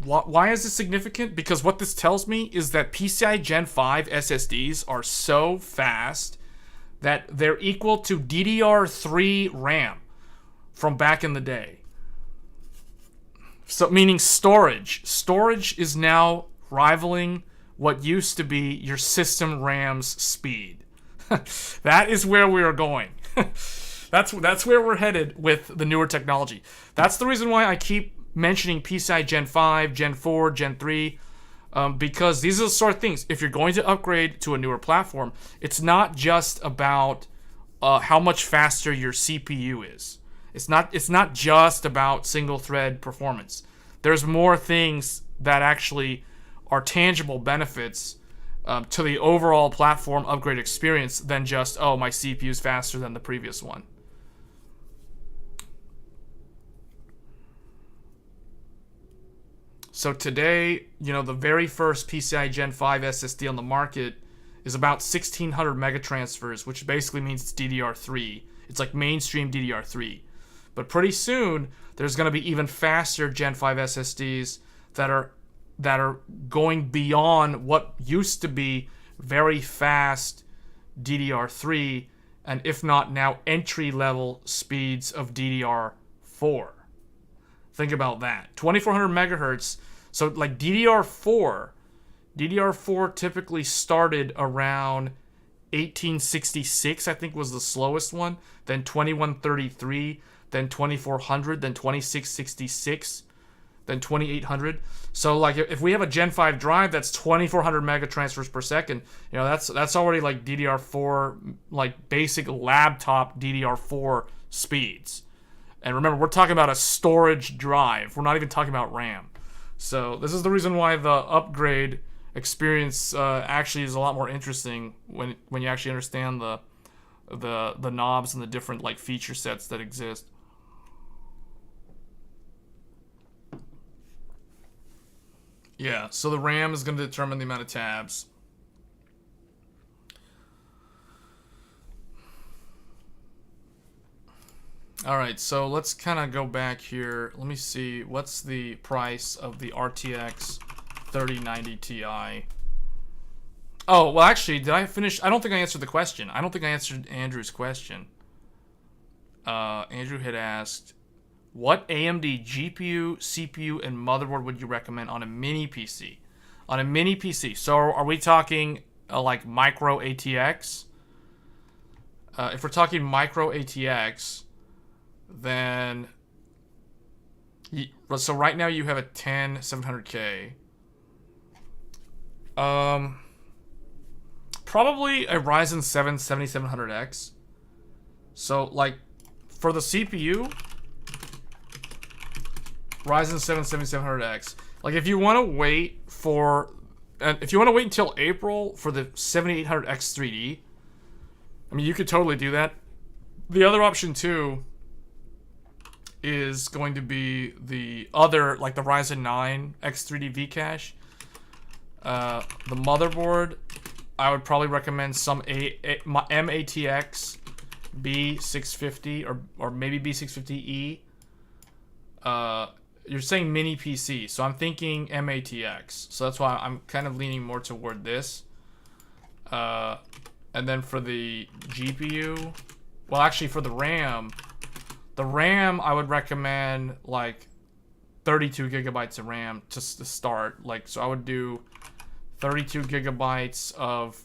why is this significant? Because what this tells me is that PCI Gen 5 SSDs are so fast that they're equal to DDR3 RAM from back in the day. So, meaning storage. Storage is now rivaling what used to be your system RAM's speed. That is where we are going. That's where we're headed with the newer technology. That's the reason why I keep mentioning PCI Gen 5, Gen 4, Gen 3, because these are the sort of things, if you're going to upgrade to a newer platform, it's not just about how much faster your CPU is. It's not just about single thread performance. There's more things that actually are tangible benefits to the overall platform upgrade experience than just, oh, my CPU is faster than the previous one. So today, you know, the very first PCI Gen 5 SSD on the market is about 1600 megatransfers, which basically means it's DDR3. It's like mainstream DDR3. But pretty soon, there's going to be even faster Gen 5 SSDs that are going beyond what used to be very fast DDR3, and if not now entry-level speeds of DDR4. Think about that. 2400 megahertz. So like DDR4 typically started around 1866, I think was the slowest one. Then 2133, then 2400, then 2666, then 2800. So like if we have a Gen 5 drive that's 2400 mega transfers per second, you know, that's already like DDR4, like basic laptop DDR4 speeds. And remember, we're talking about a storage drive. We're not even talking about RAM. So this is the reason why the upgrade experience actually is a lot more interesting when you actually understand the knobs and the different like feature sets that exist. Yeah, so the RAM is going to determine the amount of tabs. Alright, so let's kind of go back here. Let me see, what's the price of the RTX 3090 Ti? Oh, well actually, did I finish? I don't think I answered the question. I don't think I answered Andrew's question. Andrew had asked, what AMD GPU, CPU, and motherboard would you recommend on a mini PC? On a mini PC. So are we talking like micro ATX? If we're talking micro ATX, then... So right now you have a 10 700K. Probably a Ryzen 7 7700X. So like for the CPU, Ryzen 7 7700X. Like if you want to wait for, if you want to wait until April for the 7800X 3D, I mean you could totally do that. The other option too is going to be the other, like the Ryzen 9 X3D V-Cache. The motherboard, I would probably recommend some MATX B650 or maybe B650E. You're saying mini PC, so I'm thinking MATX. So that's why I'm kind of leaning more toward this. And then for the GPU, well, actually for the RAM I would recommend like 32 gigabytes of RAM just to start. Like, so I would do 32 gigabytes of,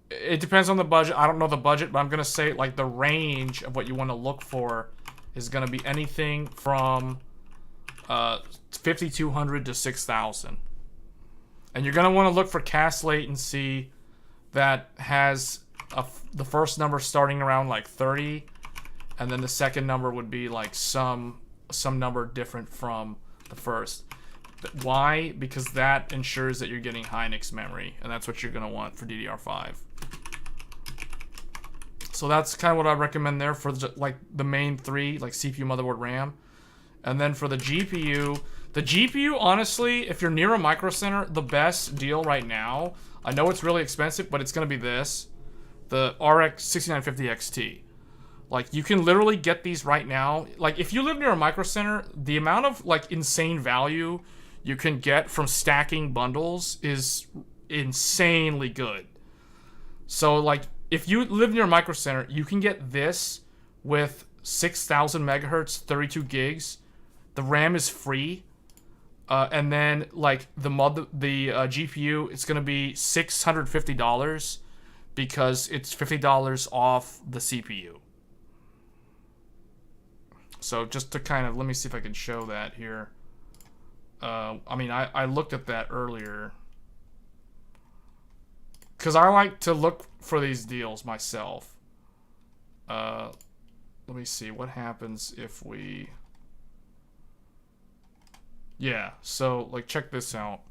it depends on the budget. I don't know the budget, but I'm going to say like the range of what you want to look for is going to be anything from 5,200 to 6,000. And you're going to want to look for cache latency that has the first number starting around like 30, and then the second number would be like some number different from the first. Why? Because that ensures that you're getting Hynix memory, and that's what you're going to want for DDR5. So that's kind of what I recommend there for like the main three, like CPU, motherboard, RAM. And then for the GPU, honestly, if you're near a Micro Center, the best deal right now, I know it's really expensive, but it's going to be this, the RX 6950 XT. Like, you can literally get these right now. Like, if you live near a Micro Center, the amount of, like, insane value you can get from stacking bundles is insanely good. So, like, if you live near a Micro Center, you can get this with 6,000 megahertz, 32 gigs. The RAM is free. And then, like, the GPU, it's going to be $650 because it's $50 off the CPU. So just to kind of, let me see if I can show that here. I mean, I looked at that earlier, because I like to look for these deals myself. Let me see what happens if we... Yeah, so, like, check this out.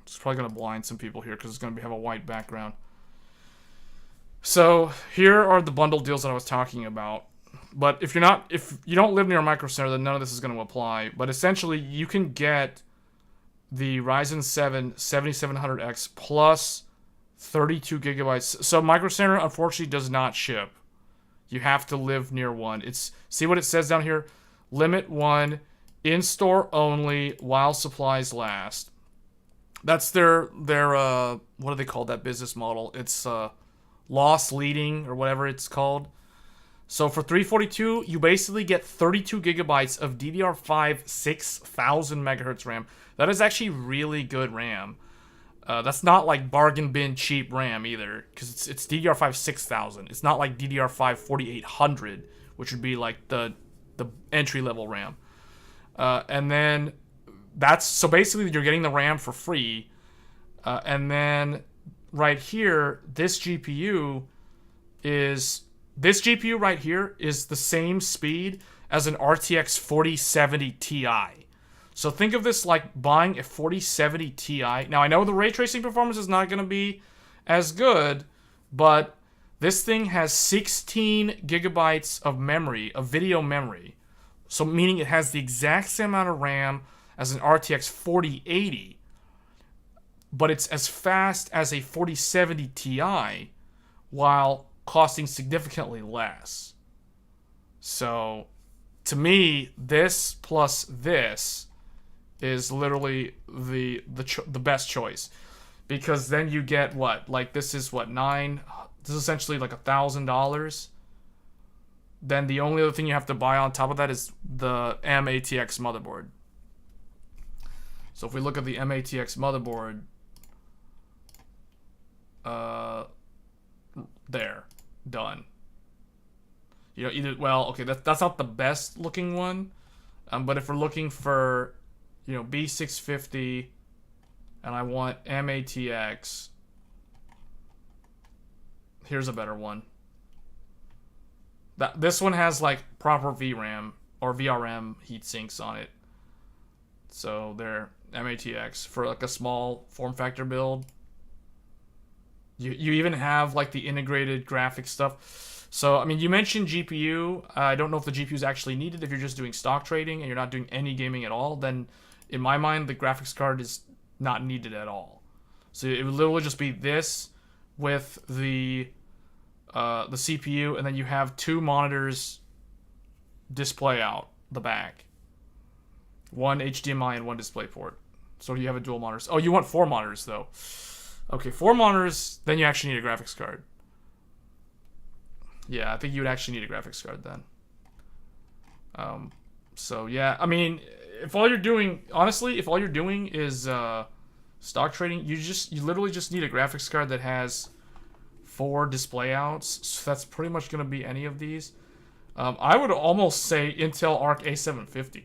It's probably going to blind some people here because it's going to have a white background. So, here are the bundle deals that I was talking about. But if you don't live near a Micro Center, then none of this is going to apply. But essentially, you can get the Ryzen 7 7700X plus 32 gigabytes. So Micro Center, unfortunately, does not ship. You have to live near one. See what it says down here? Limit 1, in-store only, while supplies last. That's their what do they call that business model? It's loss leading, or whatever it's called. So for 342, you basically get 32 gigabytes of DDR5 6,000 megahertz RAM. That is actually really good RAM. That's not like bargain bin cheap RAM either, because it's DDR5 6000. It's not like DDR5 4800, which would be like the entry level RAM. And then so basically you're getting the RAM for free. And then right here, this GPU right here is the same speed as an RTX 4070 Ti. So think of this like buying a 4070 Ti. Now, I know the ray tracing performance is not going to be as good, but this thing has 16 gigabytes of memory, of video memory. So meaning it has the exact same amount of RAM as an RTX 4080, but it's as fast as a 4070 Ti while costing significantly less. So to me, this plus this is literally the best choice, because then you get what, like, this is what, this is essentially like $1,000. then the only other thing you have to buy on top of that is the M-ATX motherboard. So if we look at the M-ATX motherboard, there, done. You know, either, well, okay, that's not the best looking one, but if we're looking for, you know, B650, and I want M-ATX, here's a better one. This one has like proper VRAM or VRM heat sinks on it. So they're M-ATX for like a small form factor build. You even have like the integrated graphics stuff. So I mean, you mentioned GPU. I don't know if the GPU is actually needed if you're just doing stock trading and you're not doing any gaming at all. Then in my mind, the graphics card is not needed at all. So it would literally just be this with the CPU, and then you have two monitors display out the back. One HDMI and one DisplayPort. So you have a dual monitors. Oh, you want 4 monitors though. Okay, 4 monitors, then you actually need a graphics card. Yeah, I think you would actually need a graphics card then. So yeah, I mean, if all you're doing, honestly, if all you're doing is stock trading, you literally just need a graphics card that has 4 display outs. So that's pretty much going to be any of these. I would almost say Intel Arc A750.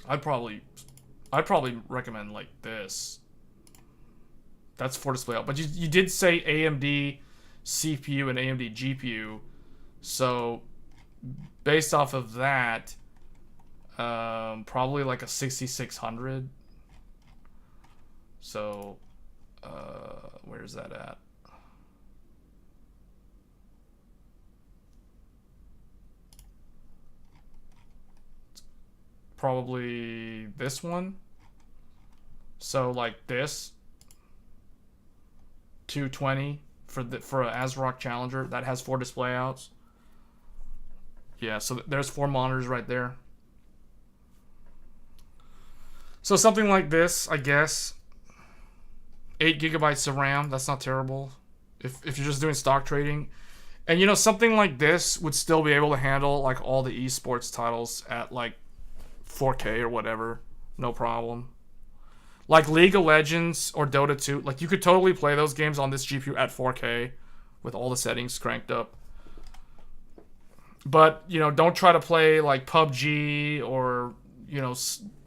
I'd probably recommend like this. That's 4 display out. But you did say AMD CPU and AMD GPU. So based off of that, probably like a 6600. So where's that at? It's probably this one. So like this 220 for a ASRock Challenger that has 4 display outs. Yeah, so there's 4 monitors right there. So something like this, I guess. 8 gigabytes of RAM, that's not terrible. If you're just doing stock trading. And you know, something like this would still be able to handle like all the esports titles at like 4K or whatever. No problem. Like League of Legends or Dota 2, like you could totally play those games on this GPU at 4K with all the settings cranked up. But, you know, don't try to play like PUBG or, you know,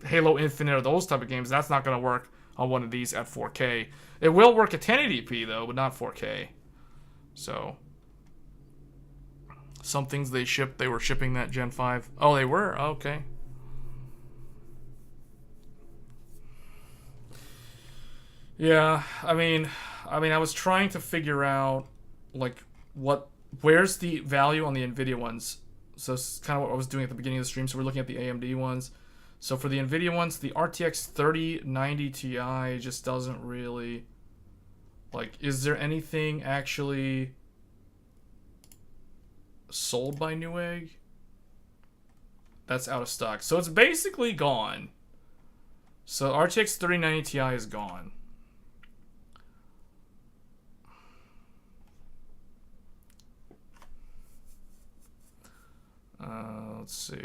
Halo Infinite or those type of games. That's not going to work on one of these at 4K. It will work at 1080p though, but not 4K. So some things they were shipping that Gen 5. Oh, they were? Okay. Yeah, I mean, I was trying to figure out like where's the value on the Nvidia ones. So it's kind of what I was doing at the beginning of the stream. So we're looking at the AMD ones. So for the Nvidia ones, the RTX 3090 Ti just doesn't really like. Is there anything actually sold by Newegg? That's out of stock. So it's basically gone. So RTX 3090 Ti is gone. Let's see.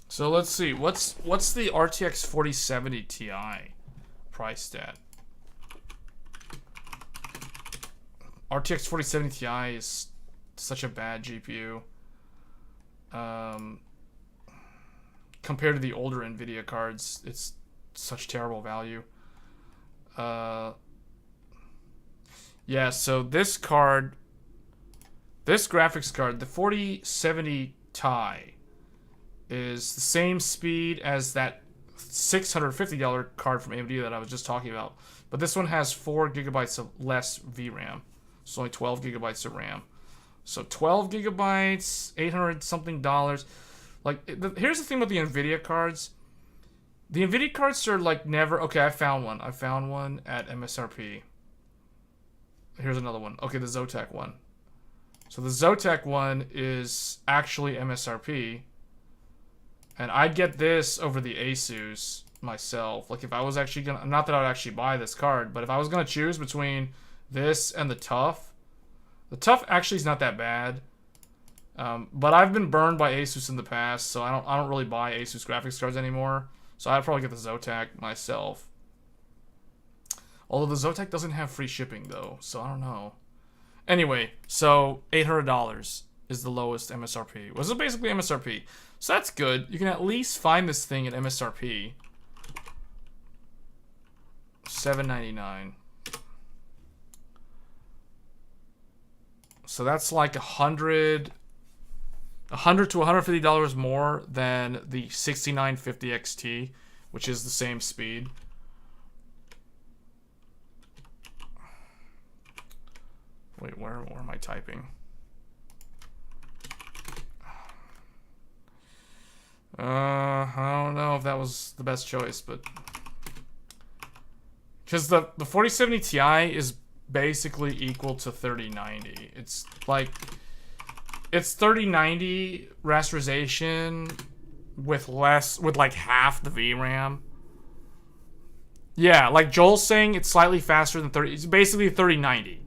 So let's see. What's the RTX 4070 Ti priced at? RTX 4070 Ti is such a bad GPU. Compared to the older Nvidia cards, it's such terrible value. Yeah, so this graphics card, the 4070 Ti, is the same speed as that $650 card from AMD that I was just talking about. But this one has 4 gigabytes of less VRAM. It's only 12 gigabytes of RAM. So 12 gigabytes, $800 something dollars. Like, here's the thing with the Nvidia cards. The NVIDIA cards are like never... Okay, I found one. I found one at MSRP. Here's another one. Okay, the Zotac one. So the Zotac one is actually MSRP. And I'd get this over the Asus myself. Like if I was actually gonna... Not that I would actually buy this card, but if I was gonna choose between this and the Tough... The Tough actually is not that bad. But I've been burned by Asus in the past, so I don't really buy Asus graphics cards anymore. So I'd probably get the Zotac myself. Although the Zotac doesn't have free shipping though, so I don't know. Anyway, so $800 is the lowest MSRP. Well, this is basically MSRP. So that's good. You can at least find this thing at MSRP. $799. So that's like $100 to $150 more than the 6950 XT, which is the same speed. Wait, where am I typing? I don't know if that was the best choice, but because the 4070 Ti is basically equal to 3090. It's like it's 3090 rasterization with like half the VRAM. Yeah, like Joel's saying, it's slightly faster than 30. It's basically 3090.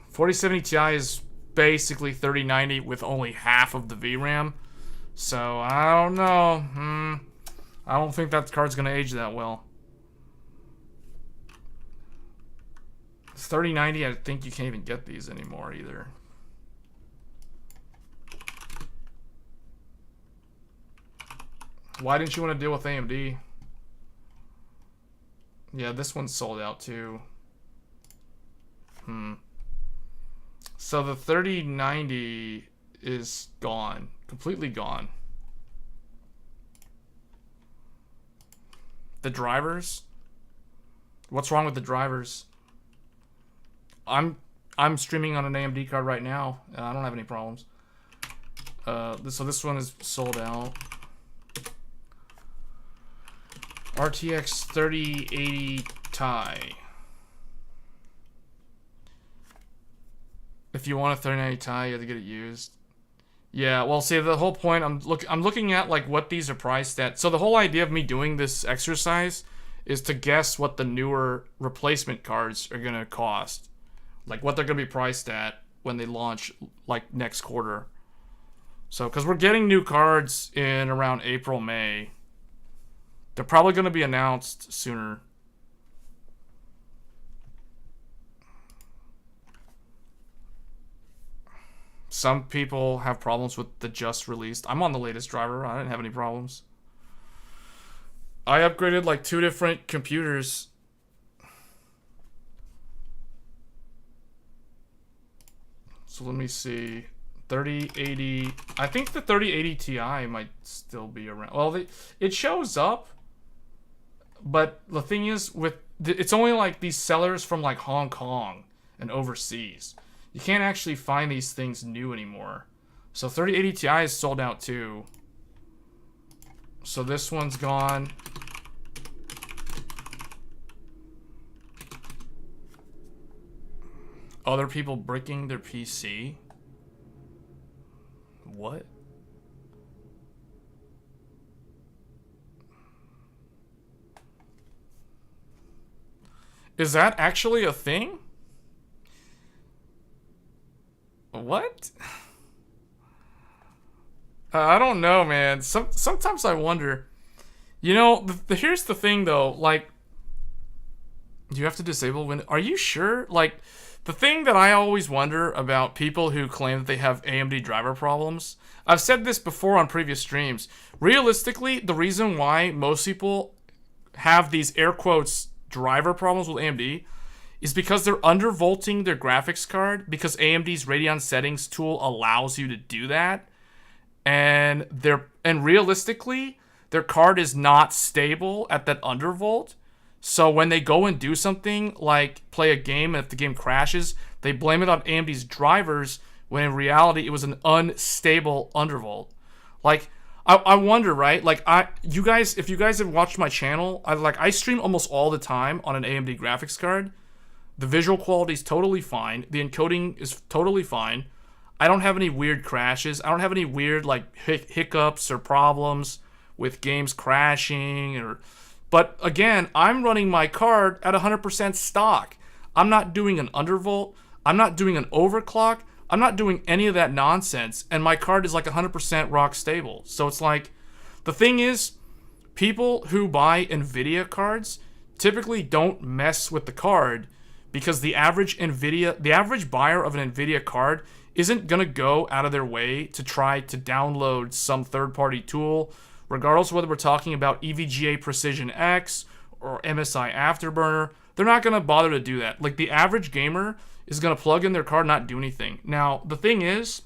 4070 Ti is basically 3090 with only half of the VRAM. So I don't know. I don't think that card's gonna age that well. 3090, I think you can't even get these anymore either. Why didn't you want to deal with AMD? Yeah, this one's sold out too. So the 3090 is gone. Completely gone. The drivers? What's wrong with the drivers? I'm streaming on an AMD card right now, and I don't have any problems. So this one is sold out. RTX 3080 Ti. If you want a 3090 Ti, you have to get it used. Yeah, well, see, the whole point, I'm looking at like what these are priced at. So the whole idea of me doing this exercise is to guess what the newer replacement cards are gonna cost. Like what they're gonna be priced at when they launch like next quarter. So because we're getting new cards in around April, May. They're probably gonna be announced sooner. Some people have problems with the just released. I'm on the latest driver. I didn't have any problems. I upgraded like 2 different computers. So let me see. 3080. I think the 3080 Ti might still be around. Well, it shows up. But the thing is, it's only like these sellers from like Hong Kong and overseas. You can't actually find these things new anymore. So 3080 Ti is sold out too. So this one's gone. Other people bricking their PC? What? Is that actually a thing? What? I don't know, man. Sometimes I wonder. You know, here's the thing, though. Like, do you have to disable Windows? Are you sure? Like, the thing that I always wonder about people who claim that they have AMD driver problems, I've said this before on previous streams. Realistically, the reason why most people have these air quotes driver problems with AMD is because they're undervolting their graphics card, because AMD's Radeon settings tool allows you to do that. And realistically, their card is not stable at that undervolt. So when they go and do something like play a game, and if the game crashes, they blame it on AMD's drivers, when in reality it was an unstable undervolt. Like, I wonder, right? Like you guys, if you guys have watched my channel, I stream almost all the time on an AMD graphics card. The visual quality is totally fine. The encoding is totally fine. I don't have any weird crashes. I don't have any weird like hiccups or problems with games crashing or. But again, I'm running my card at 100% stock. I'm not doing an undervolt. I'm not doing an overclock. I'm not doing any of that nonsense. And my card is like 100% rock stable. So it's like, the thing is, people who buy NVIDIA cards typically don't mess with the card because the average buyer of an NVIDIA card isn't going to go out of their way to try to download some third-party tool, regardless of whether we're talking about EVGA Precision X or MSI Afterburner. They're not going to bother to do that. Like, the average gamer is going to plug in their card and not do anything. Now, the thing is,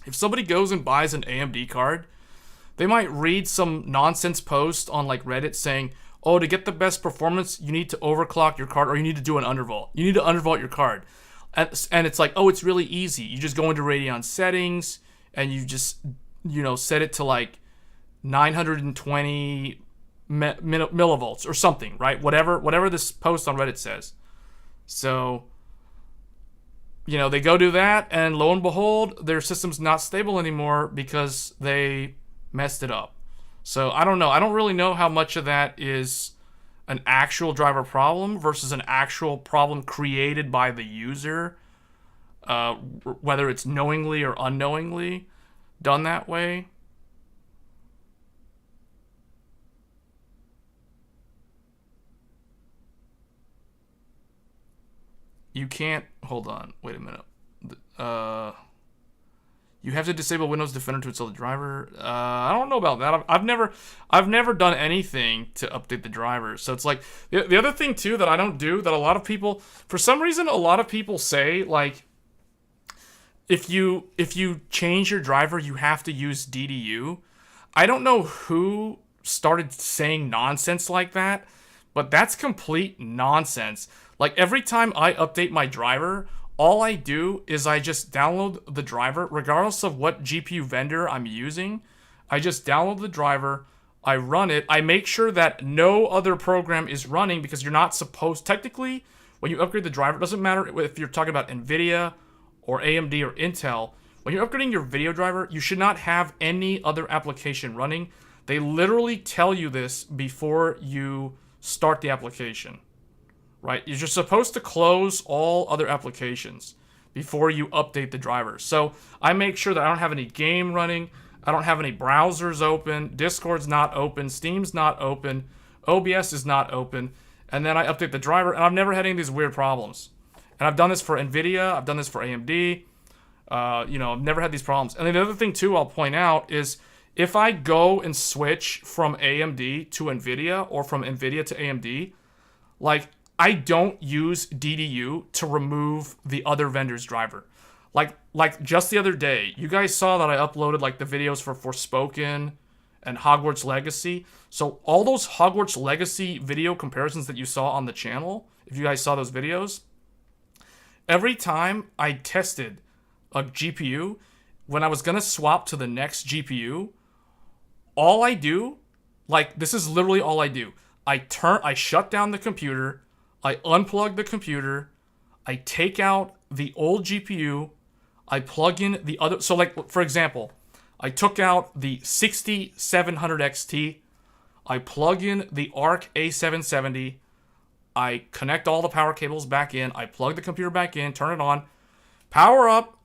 if somebody goes and buys an AMD card, they might read some nonsense post on like Reddit saying, oh, to get the best performance, you need to overclock your card or you need to do an undervolt. You need to undervolt your card. And it's like, oh, it's really easy. You just go into Radeon settings and you just, set it to like 920 millivolts or something, right? Whatever this post on Reddit says. So, they go do that, and lo and behold, their system's not stable anymore because they messed it up. So I don't know. I don't really know how much of that is an actual driver problem versus an actual problem created by the user, whether it's knowingly or unknowingly done that way. You can't, hold on, wait a minute. You have to disable Windows Defender to install the driver. I don't know about that. I've never done anything to update the driver. So it's like, the other thing too that I don't do, that a lot of people, for some reason, a lot of people say, like, if you change your driver, you have to use DDU. I don't know who started saying nonsense like that, but that's complete nonsense. Like, every time I update my driver, all I do is I just download the driver, regardless of what GPU vendor I'm using. I just download the driver, I run it, I make sure that no other program is running, because you're not supposed, technically, when you upgrade the driver, it doesn't matter if you're talking about NVIDIA or AMD or Intel, when you're upgrading your video driver, you should not have any other application running. They literally tell you this before you start the application. Right? You're just supposed to close all other applications before you update the driver. So I make sure that I don't have any game running, I don't have any browsers open, Discord's not open, Steam's not open, OBS is not open, and then I update the driver, and I've never had any of these weird problems. And I've done this for NVIDIA, I've done this for AMD, I've never had these problems. And then the other thing too I'll point out is, if I go and switch from AMD to NVIDIA or from NVIDIA to AMD, like, I don't use DDU to remove the other vendor's driver. Like just the other day, you guys saw that I uploaded like the videos for Forspoken and Hogwarts Legacy. So all those Hogwarts Legacy video comparisons that you saw on the channel, if you guys saw those videos, every time I tested a GPU, when I was going to swap to the next GPU, all I do, like, this is literally all I do. I shut down the computer, I unplug the computer, I take out the old GPU, I plug in the other. So, like, for example, I took out the 6700 XT, I plug in the ARC A770, I connect all the power cables back in, I plug the computer back in, turn it on, power up,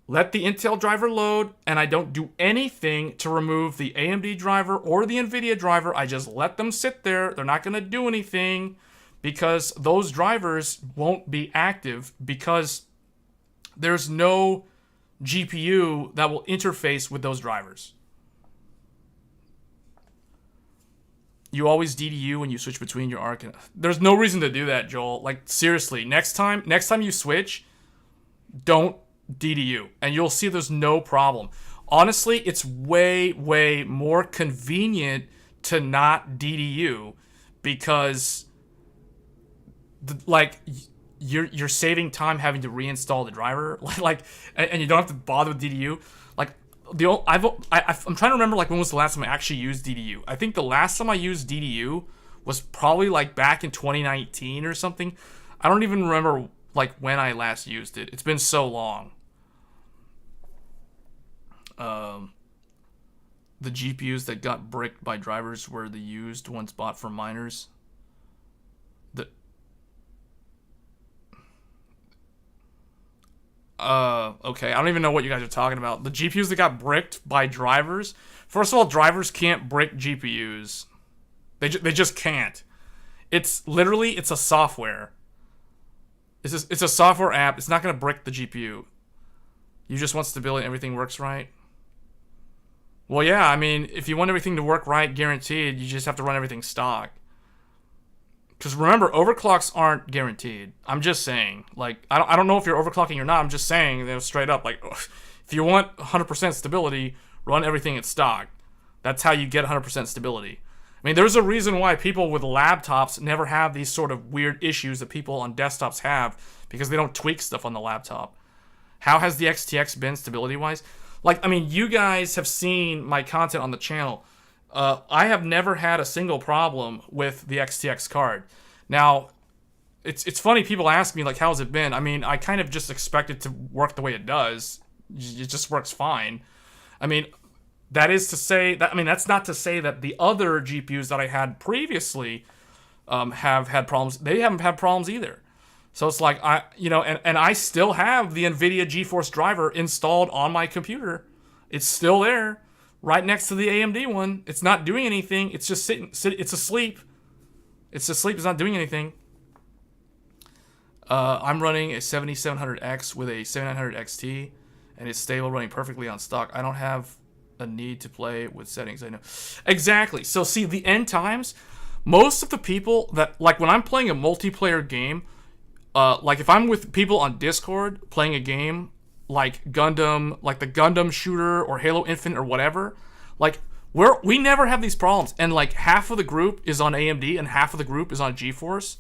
let the Intel driver load, and I don't do anything to remove the AMD driver or the NVIDIA driver. I just let them sit there. They're not going to do anything, because those drivers won't be active, because there's no GPU that will interface with those drivers. You always DDU when you switch between your ARC. There's no reason to do that, Joel. Like, seriously, next time you switch, don't DDU, and you'll see there's no problem. Honestly, it's way, way more convenient to not DDU, because you're saving time having to reinstall the driver, and you don't have to bother with DDU. Like, I'm trying to remember like when was the last time I actually used DDU. I think the last time I used DDU was probably like back in 2019 or something. I don't even remember like when I last used it. It's been so long. The GPUs that got bricked by drivers were the used ones bought from miners. Okay, I don't even know what you guys are talking about. The GPUs that got bricked by drivers. First of all, drivers can't brick GPUs. They just can't. It's a software. It's a software app. It's not going to brick the GPU. You just want stability and everything works right. Well, yeah, I mean, if you want everything to work right, guaranteed, you just have to run everything stock. Because remember, overclocks aren't guaranteed. I'm just saying. Like, I don't know if you're overclocking or not. I'm just saying, you know, straight up, like, if you want 100% stability, run everything at stock. That's how you get 100% stability. I mean, there's a reason why people with laptops never have these sort of weird issues that people on desktops have, because they don't tweak stuff on the laptop. How has the XTX been stability-wise? Like, I mean, you guys have seen my content on the channel. I have never had a single problem with the XTX card. Now, it's funny, people ask me, like, how's it been? I mean, I kind of just expect it to work the way it does. It just works fine. I mean, that's not to say that the other GPUs that I had previously have had problems. They haven't had problems either. So it's like, and I still have the NVIDIA GeForce driver installed on my computer. It's still there, right next to the AMD one. It's not doing anything. It's just sitting. It's asleep. It's asleep. It's not doing anything. I'm running a 7700X with a 7900 XT, and it's stable, running perfectly on stock. I don't have a need to play with settings. I know. Exactly. So see, the end times, most of the people that, like when I'm playing a multiplayer game, like if I'm with people on Discord playing a game like Gundam, like the Gundam shooter or Halo Infinite or whatever, like we never have these problems. And like half of the group is on AMD and half of the group is on GeForce.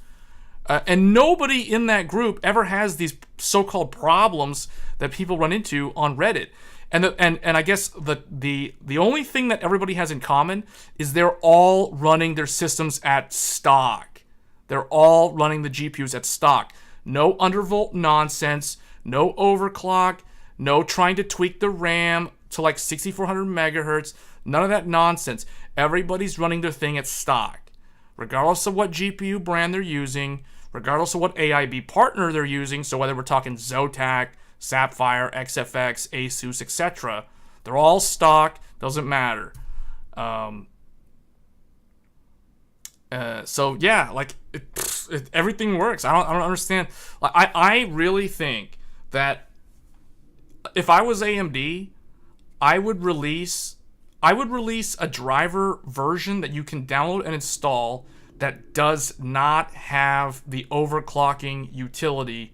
And nobody in that group ever has these so-called problems that people run into on Reddit. And I guess the only thing that everybody has in common is they're all running their systems at stock. They're all running the GPUs at stock. No undervolt nonsense, no overclock, no trying to tweak the RAM to like 6400 megahertz, none of that nonsense. Everybody's running their thing at stock. Regardless of what GPU brand they're using, regardless of what AIB partner they're using, so whether we're talking Zotac, Sapphire, XFX, Asus, etc., they're all stock, doesn't matter. So yeah, like everything works. I don't understand. I really think that if I was AMD, I would release a driver version that you can download and install that does not have the overclocking utility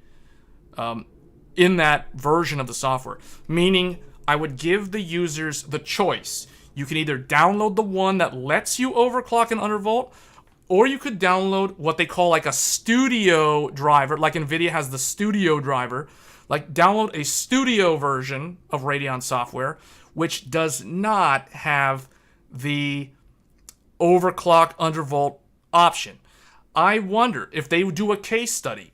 in that version of the software. Meaning, I would give the users the choice. You can either download the one that lets you overclock and undervolt, or you could download what they call like a studio driver, like NVIDIA has the studio driver. Like download a studio version of Radeon software, which does not have the overclock undervolt option. I wonder if they would do a case study,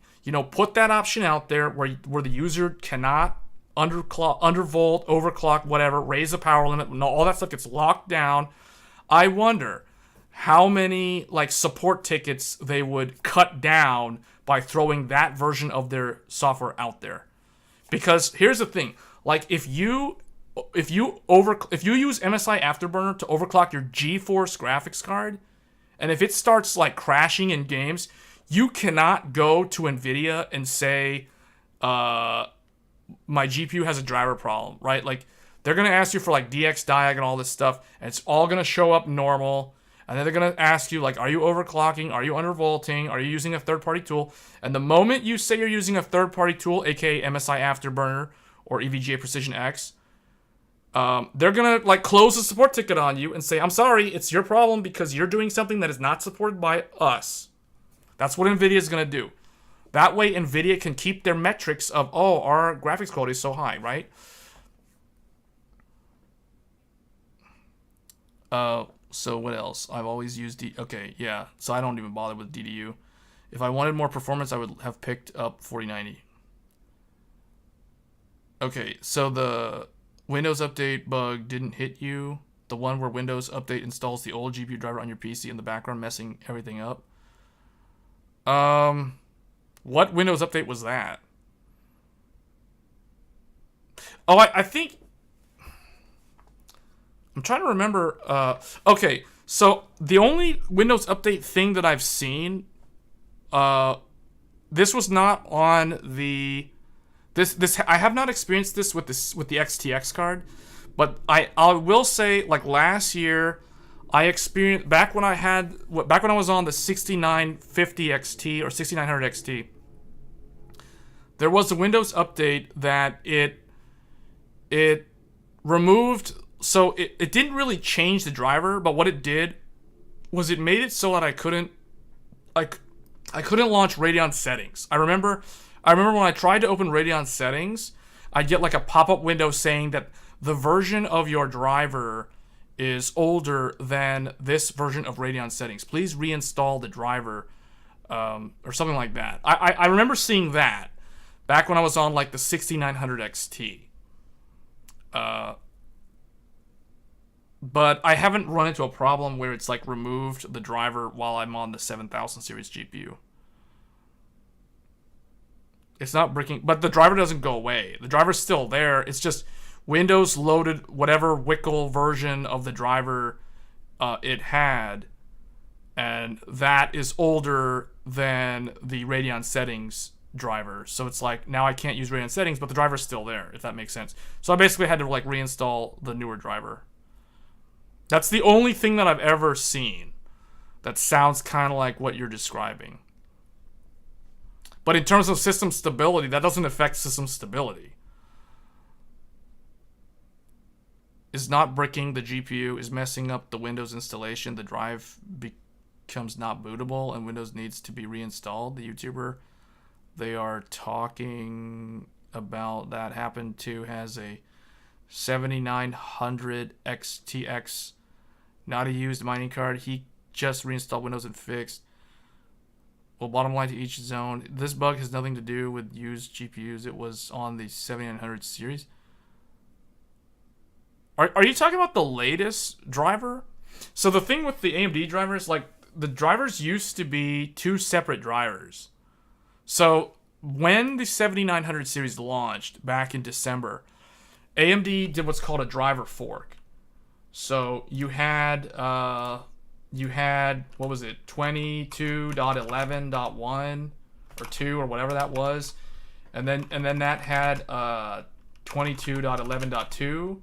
put that option out there where the user cannot undervolt, overclock, whatever, raise the power limit, all that stuff gets locked down. I wonder how many like support tickets they would cut down by throwing that version of their software out there. Because here's the thing, like if you use MSI Afterburner to overclock your GeForce graphics card, and if it starts like crashing in games, you cannot go to NVIDIA and say, my GPU has a driver problem, right? Like they're gonna ask you for like DXDiag and all this stuff, and it's all gonna show up normal. And then they're going to ask you, like, are you overclocking? Are you undervolting? Are you using a third-party tool? And the moment you say you're using a third-party tool, aka MSI Afterburner or EVGA Precision X, they're going to, like, close the support ticket on you and say, I'm sorry, it's your problem because you're doing something that is not supported by us. That's what NVIDIA is going to do. That way, NVIDIA can keep their metrics of, our graphics quality is so high, right? So what else? I've always used okay, yeah. So I don't even bother with DDU. If I wanted more performance, I would have picked up 4090. Okay, so the Windows Update bug didn't hit you. The one where Windows Update installs the old GPU driver on your PC in the background, messing everything up. What Windows Update was that? Oh, I think... I'm trying to remember. Okay, so the only Windows Update thing that I've seen, this was not on the... This I have not experienced this with the XTX card, but I will say, like last year, I experienced back when I was on the 6950 XT or 6900 XT. There was a Windows update that it removed, so it didn't really change the driver, but what it did was it made it so that I couldn't launch Radeon settings. I remember when I tried to open Radeon settings, I'd get like a pop-up window saying that the version of your driver is older than this version of Radeon settings. Please reinstall the driver, or something like that. I remember seeing that back when I was on like the 6900 XT. But I haven't run into a problem where it's like removed the driver while I'm on the 7000 series GPU. It's not breaking, but the driver doesn't go away. The driver's still there. It's just Windows loaded whatever Wickle version of the driver it had, and that is older than the Radeon settings driver. So it's like, now I can't use Radeon settings, but the driver's still there, if that makes sense. So I basically had to like reinstall the newer driver. That's the only thing that I've ever seen that sounds kind of like what you're describing. But in terms of system stability, that doesn't affect system stability. Is not bricking the GPU, is messing up the Windows installation. The drive becomes not bootable and Windows needs to be reinstalled. The YouTuber they are talking about that happened to has a 7900 XTX, not a used mining card. He just reinstalled Windows and fixed. Well, bottom line to each zone. This bug has nothing to do with used GPUs. It was on the 7900 series. Are you talking about the latest driver? So the thing with the AMD drivers, like the drivers used to be two separate drivers. So when the 7900 series launched back in December, AMD did what's called a driver fork. So you had what was it, 22.11.1 or 2 or whatever that was, and then that had 22.11.2.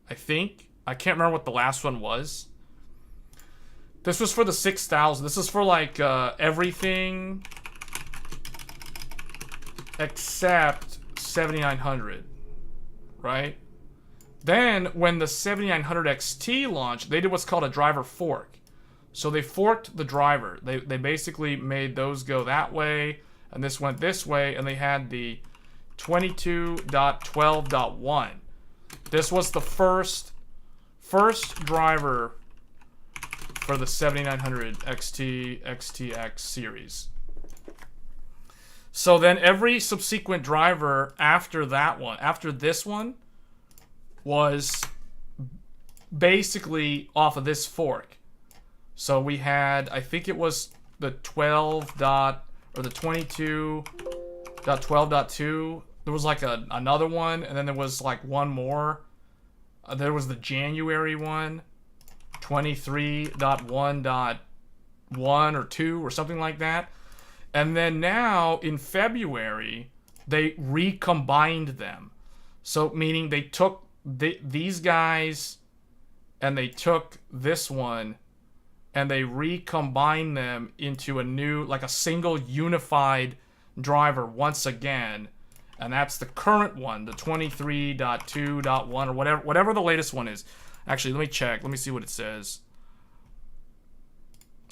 I think. I can't remember what the last one was. This was for the 6000. This is for like everything except 7900, right? Then when the 7900 XT launched, they did what's called a driver fork. So they forked the driver. They basically made those go that way, and this went this way, and they had the 22.12.1. This was the first driver for the 7900 XT XTX series. So then every subsequent driver after that one, after this one, was basically off of this fork. So we had, I think it was the 22.12.2. There was like another one, and then there was like one more. There was the January one, 23.1.1 or 2 or something like that. And then now in February, they recombined them. So meaning they took these guys and they took this one and they recombined them into a new, like a single unified driver once again. And that's the current one, the 23.2.1 or whatever the latest one is. Actually, let me check. Let me see what it says.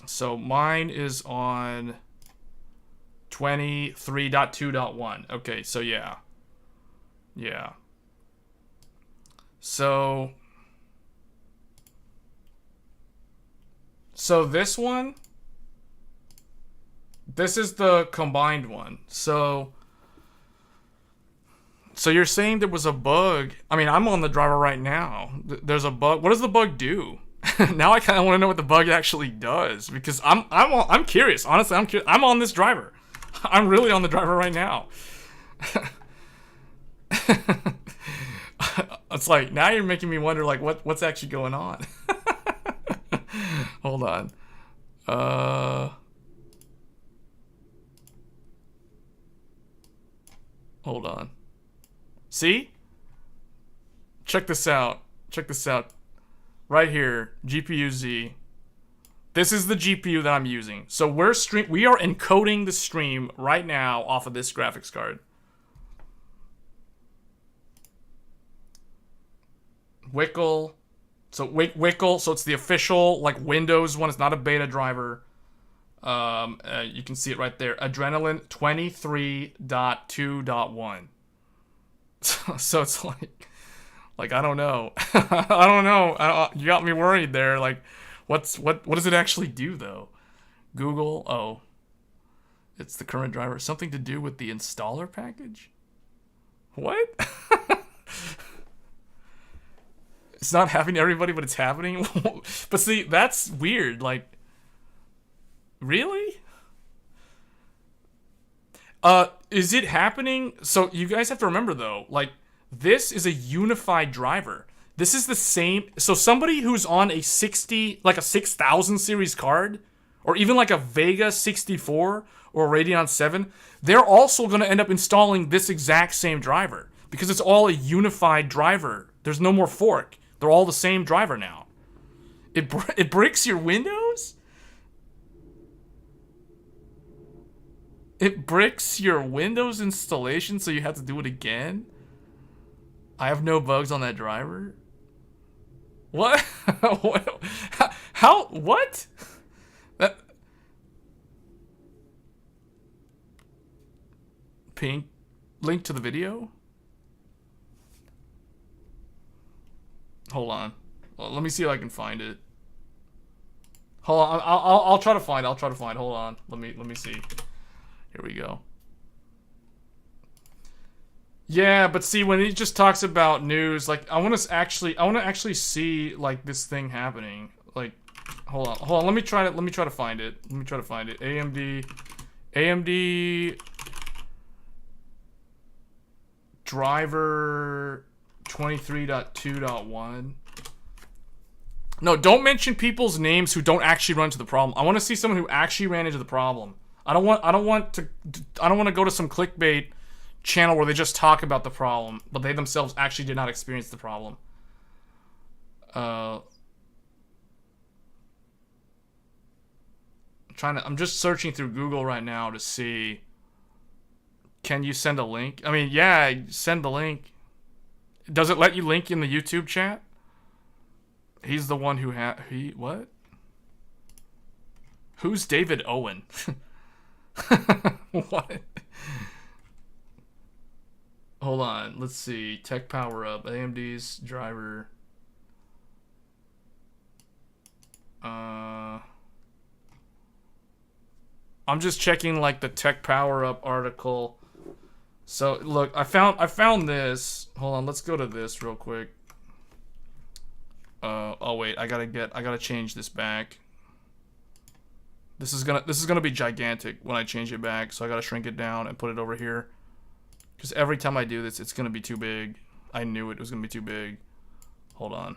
So mine is on 23.2.1. Okay, so yeah. Yeah. So So this one, this is the combined one. So you're saying there was a bug. I mean, I'm on the driver right now. There's a bug. What does the bug do? Now I kind of want to know what the bug actually does, because I'm curious. Honestly, I'm curious. I'm on this driver. I'm really on the driver right now. It's like, now you're making me wonder, like, what's actually going on. Hold on. Hold on. See? Check this out. Check this out. Right here, GPU Z. This is the GPU that I'm using. So we are encoding the stream right now off of this graphics card. Wickle. So Wickle, so it's the official like Windows one. It's not a beta driver. You can see it right there. Adrenaline 23.2.1. So it's like I don't know. I don't know. You got me worried there. Like, what does it actually do though? Google. Oh, it's the current driver. Something to do with the installer package? What? It's not happening to everybody, but it's happening. But see, that's weird. Like, really? Is it happening? So you guys have to remember though, like, this is a unified driver. This is the same. So somebody who's on a 6000 series card, or even like a Vega 64 or a Radeon 7, they're also going to end up installing this exact same driver, because it's all a unified driver. There's no more fork. They're all the same driver now. It bricks your Windows? It bricks your Windows installation, so you have to do it again? I have no bugs on that driver? What? How? What? That... Pink. Link to the video? Hold on. Well, let me see if I can find it. Hold on. I'll try to find. Hold on. Let me see. Here we go. Yeah, but see, when he just talks about news, like, I want to actually see like this thing happening. Like, hold on. Let me try to find it. AMD driver 23.2.1. No, don't mention people's names who don't actually run into the problem. I want to see someone who actually ran into the problem. I don't want to go to some clickbait channel where they just talk about the problem, but they themselves actually did not experience the problem. I'm just searching through Google right now to see. Can you send a link? I mean, yeah, send the link. Does it let you link in the YouTube chat? He's the one who what? Who's David Owen? What? Hold on, let's see. Tech power up. AMD's driver. I'm just checking like the tech power up article. So look, I found this. Hold on, let's go to this real quick. Oh wait, I gotta change this back. This is gonna be gigantic when I change it back, so I gotta shrink it down and put it over here. Because every time I do this, it's gonna be too big. I knew it was gonna be too big. Hold on.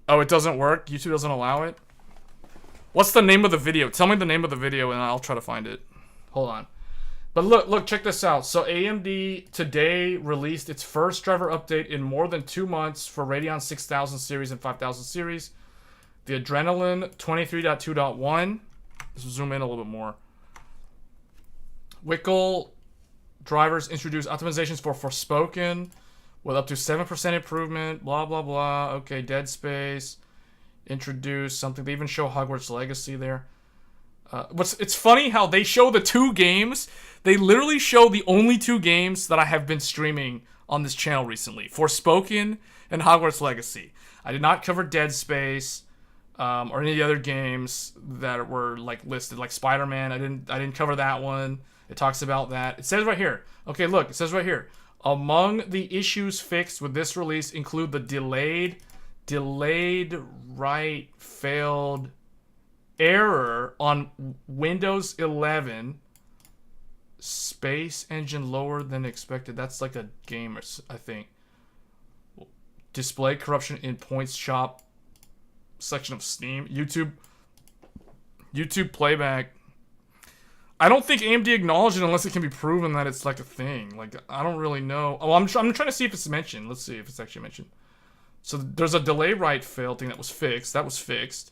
Oh, it doesn't work? YouTube doesn't allow it? What's the name of the video? Tell me the name of the video and I'll try to find it. Hold on. But look, check this out. So AMD today released its first driver update in more than 2 months for Radeon 6000 series and 5000 series. The Adrenaline 23.2.1. Let's zoom in a little bit more. Wickle drivers introduce optimizations for Forspoken with up to 7% improvement, blah, blah, blah. Okay, Dead Space. Introduce something. They even show Hogwarts Legacy there. It's funny how they show the two games. They literally show the only two games that I have been streaming on this channel recently: Forspoken and Hogwarts Legacy. I did not cover Dead Space or any of the other games that were like listed, like Spider-Man. I didn't cover that one. It talks about that. It says right here. Okay, look. It says right here. Among the issues fixed with this release include the delayed write failed error on Windows 11. Space engine lower than expected. That's like a game, I think. Display corruption in points shop section of Steam. YouTube playback. I don't think AMD acknowledged it unless it can be proven that it's like a thing. Like, I don't really know. Oh, I'm trying to see if it's mentioned. Let's see if it's actually mentioned. So there's a delay write fail thing that was fixed. That was fixed.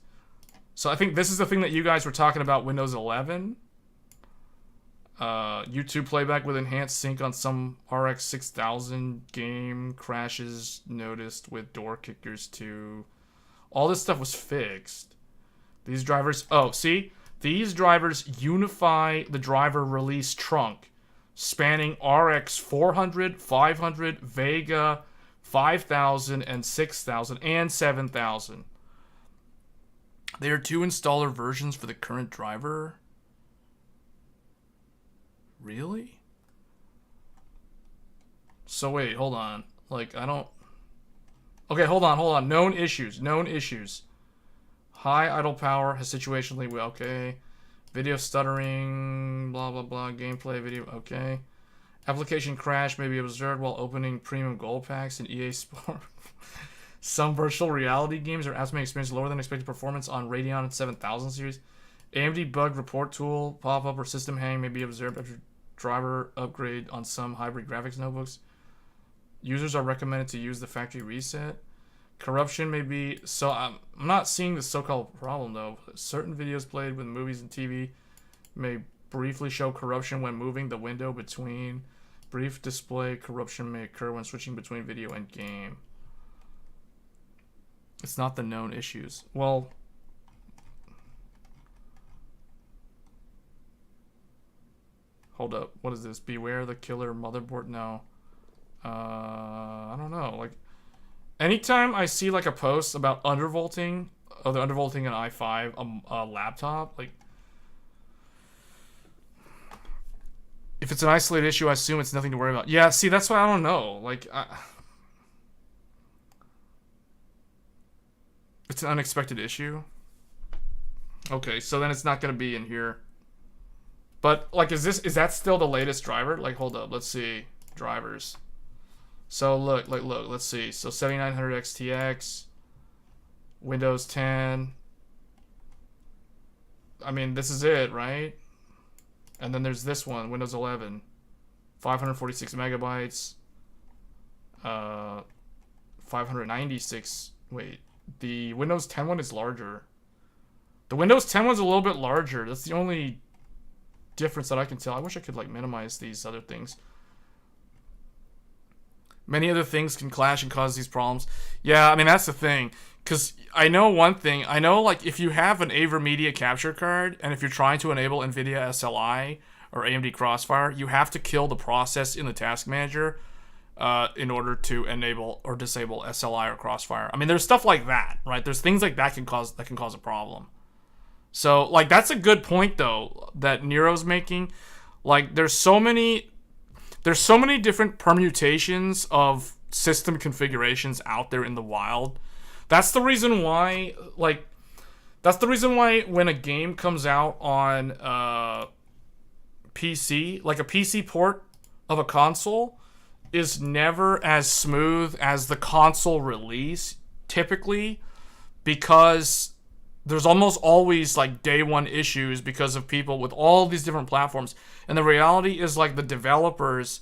So I think this is the thing that you guys were talking about, Windows 11. YouTube playback with enhanced sync on some RX 6000 game crashes noticed with door kickers too. All this stuff was fixed. These drivers, oh, see? These drivers unify the driver release trunk, spanning RX 400, 500, Vega, 5000, and 6000, and 7000. There are two installer versions for the current driver. Really? So wait, hold on. Like, I don't... Okay, hold on. Known issues. High idle power has situationally... Okay. Video stuttering, blah, blah, blah. Gameplay video, okay. Application crash may be observed while opening premium gold packs in EA Sport. Some virtual reality games are apps may experience lower than expected performance on Radeon 7000 series. AMD bug report tool, pop-up, or system hang may be observed after driver upgrade on some hybrid graphics notebooks. Users are recommended to use the factory reset. Corruption may be... So, I'm not seeing the so-called problem, though. Certain videos played with movies and TV may briefly show corruption when moving the window between. Brief display corruption may occur when switching between video and game. It's not the known issues. Well... Hold up. What is this? Beware the killer motherboard? No. I don't know. Like, anytime I see like a post about undervolting, the undervolting an i5, a laptop, like, if it's an isolated issue, I assume it's nothing to worry about. Yeah, see, that's why I don't know. Like, it's an unexpected issue. Okay, so then it's not going to be in here. But, like, is that still the latest driver? Like, hold up, let's see. Drivers. So, look, let's see. So, 7900 XTX, Windows 10. I mean, this is it, right? And then there's this one, Windows 11. 546 megabytes. 596. Wait, the Windows 10 one is larger. The Windows 10 one's a little bit larger. That's the only difference that I can tell. I wish I could like minimize these other things. Many other things can clash and cause these problems. Yeah, I mean, that's the thing. Because I know one thing. I know, like, if you have an AverMedia capture card, and if you're trying to enable NVIDIA SLI or AMD Crossfire, you have to kill the process in the task manager in order to enable or disable SLI or Crossfire. I mean, there's stuff like that, right? There's things like that can cause a problem. So, like, that's a good point, though, that Nero's making. Like, there's so many different permutations of system configurations out there in the wild. That's the reason why, like, when a game comes out on PC, like a PC port of a console is never as smooth as the console release, typically, because there's almost always like day one issues because of people with all these different platforms. And the reality is, like, the developers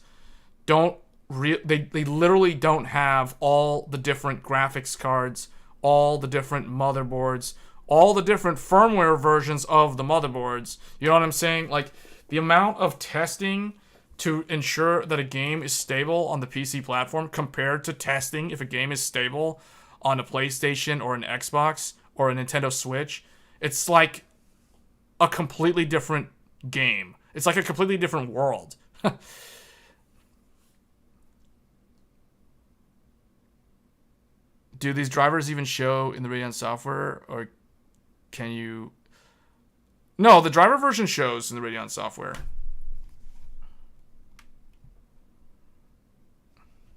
don't they literally don't have all the different graphics cards, all the different motherboards, all the different firmware versions of the motherboards. You know what I'm saying? Like, the amount of testing to ensure that a game is stable on the PC platform compared to testing if a game is stable on a PlayStation or an Xbox or a Nintendo Switch, it's like a completely different game. It's like a completely different world. Do these drivers even show in the Radeon software, or can you... No, the driver version shows in the Radeon software.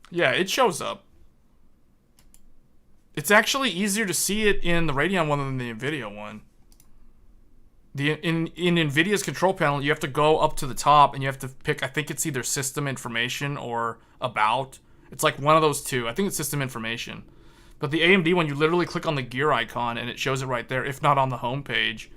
Yeah, it shows up. It's actually easier to see it in the Radeon one than the NVIDIA one. In NVIDIA's control panel, you have to go up to the top and you have to pick, I think it's either system information or about. It's like one of those two. I think it's system information. But the AMD one, you literally click on the gear icon and it shows it right there, if not on the home page.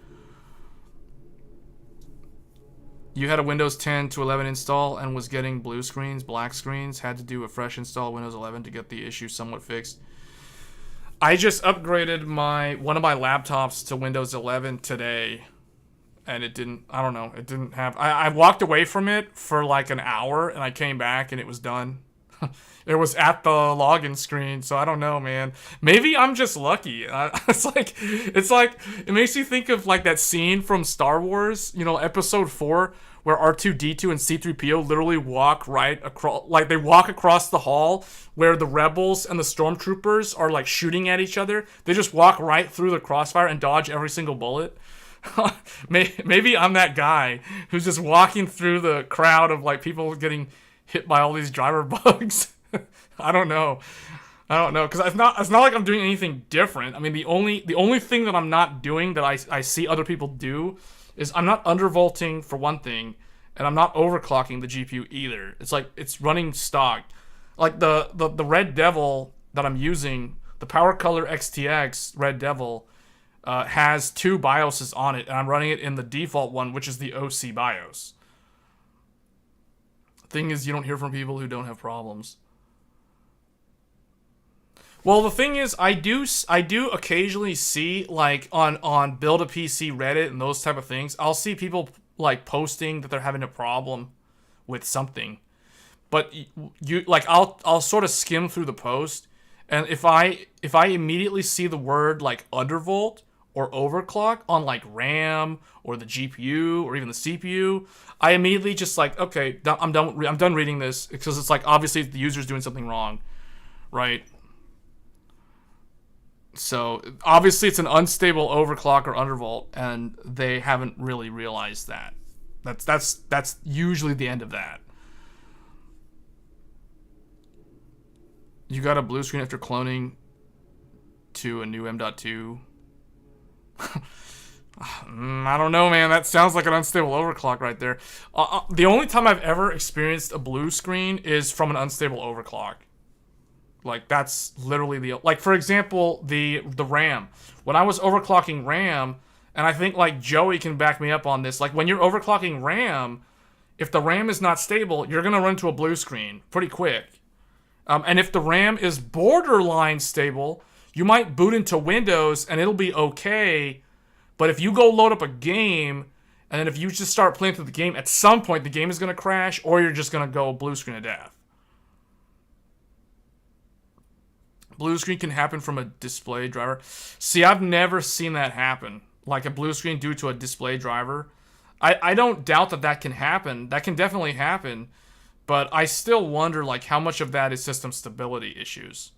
You had a Windows 10 to 11 install and was getting blue screens, black screens, had to do a fresh install of Windows 11 to get the issue somewhat fixed. I just upgraded one of my laptops to Windows 11 today, and it didn't, I don't know, it didn't have, I walked away from it for like an hour, and I came back, and it was done. It was at the login screen, so I don't know, man. Maybe I'm just lucky. It's like, it makes you think of like that scene from Star Wars, you know, Episode 4, where R2-D2 and C-3PO literally walk right across, like they walk across the hall where the rebels and the stormtroopers are like shooting at each other. They just walk right through the crossfire and dodge every single bullet. Maybe I'm that guy who's just walking through the crowd of like people getting hit by all these driver bugs. I don't know, because it's not like I'm doing anything different. I mean, the only thing that I'm not doing that I see other people do is I'm not undervolting for one thing, and I'm not overclocking the GPU either. It's like it's running stock. Like the Red Devil that I'm using, the Power Color XTX Red Devil, has two BIOSes on it, and I'm running it in the default one, which is the OC BIOS. Thing is, you don't hear from people who don't have problems. Well, the thing is, I do occasionally see, like, on Build a PC Reddit and those type of things, I'll see people, like, posting that they're having a problem with something. But you like, I'll sort of skim through the post, and if I immediately see the word, like, undervolt or overclock on, like, RAM or the GPU or even the CPU, I immediately just, like, okay, I'm done reading this, because it's like, obviously the user's doing something wrong, right? So, obviously it's an unstable overclock or undervolt, and they haven't really realized that. That's usually the end of that. You got a blue screen after cloning to a new M.2. I don't know, man. That sounds like an unstable overclock right there. The only time I've ever experienced a blue screen is from an unstable overclock. Like, that's literally like, for example, the RAM. When I was overclocking RAM, and I think, like, Joey can back me up on this, like, when you're overclocking RAM, if the RAM is not stable, you're going to run into a blue screen pretty quick. And if the RAM is borderline stable, you might boot into Windows, and it'll be okay. But if you go load up a game, and then if you just start playing through the game, at some point the game is going to crash, or you're just going to go blue screen of death. Blue screen can happen from a display driver. See, I've never seen that happen. Like a blue screen due to a display driver. I don't doubt that can happen. That can definitely happen. But I still wonder, like, how much of that is system stability issues.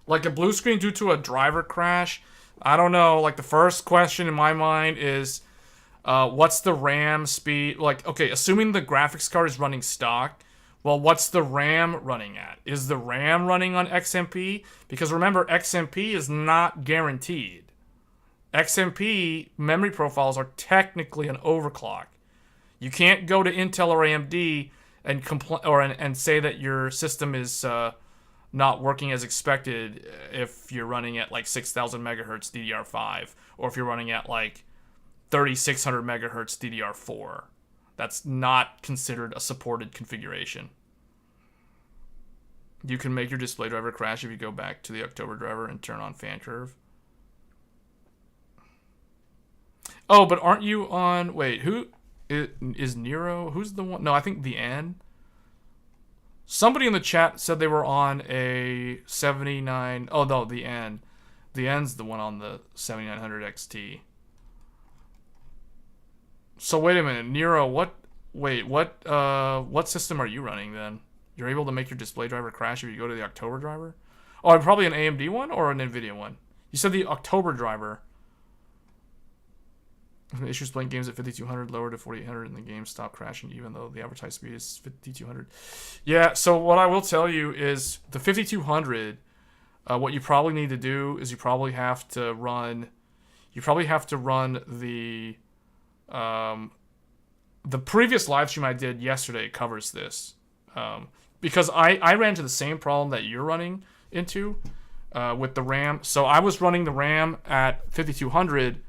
Like a blue screen due to a driver crash, I don't know. Like, the first question in my mind is, what's the RAM speed? Like, okay, assuming the graphics card is running stock, well, what's the RAM running at? Is the RAM running on XMP? Because remember, XMP is not guaranteed. XMP memory profiles are technically an overclock. You can't go to Intel or AMD and say that your system is not working as expected if you're running at like 6,000 megahertz DDR5, or if you're running at like 3,600 megahertz DDR4. That's not considered a supported configuration. You can make your display driver crash if you go back to the October driver and turn on fan curve. Oh, but aren't you on... Wait, who... Is Nero? Who's the one? No, I think the N. Somebody in the chat said they were on a 79... Oh, no, the N. The N's the one on the 7900 XT. So wait a minute, Nero, what system are you running then? You're able to make your display driver crash if you go to the October driver? Oh, probably an AMD one or an NVIDIA one? You said the October driver. Issues playing games at 5200, lower to 4800, and the game stopped crashing even though the advertised speed is 5200. Yeah, so what I will tell you is the 5200, what you probably need to do is you probably have to run the previous live stream I did yesterday covers this. Because I ran into the same problem that you're running into with the RAM. So I was running the RAM at 5200,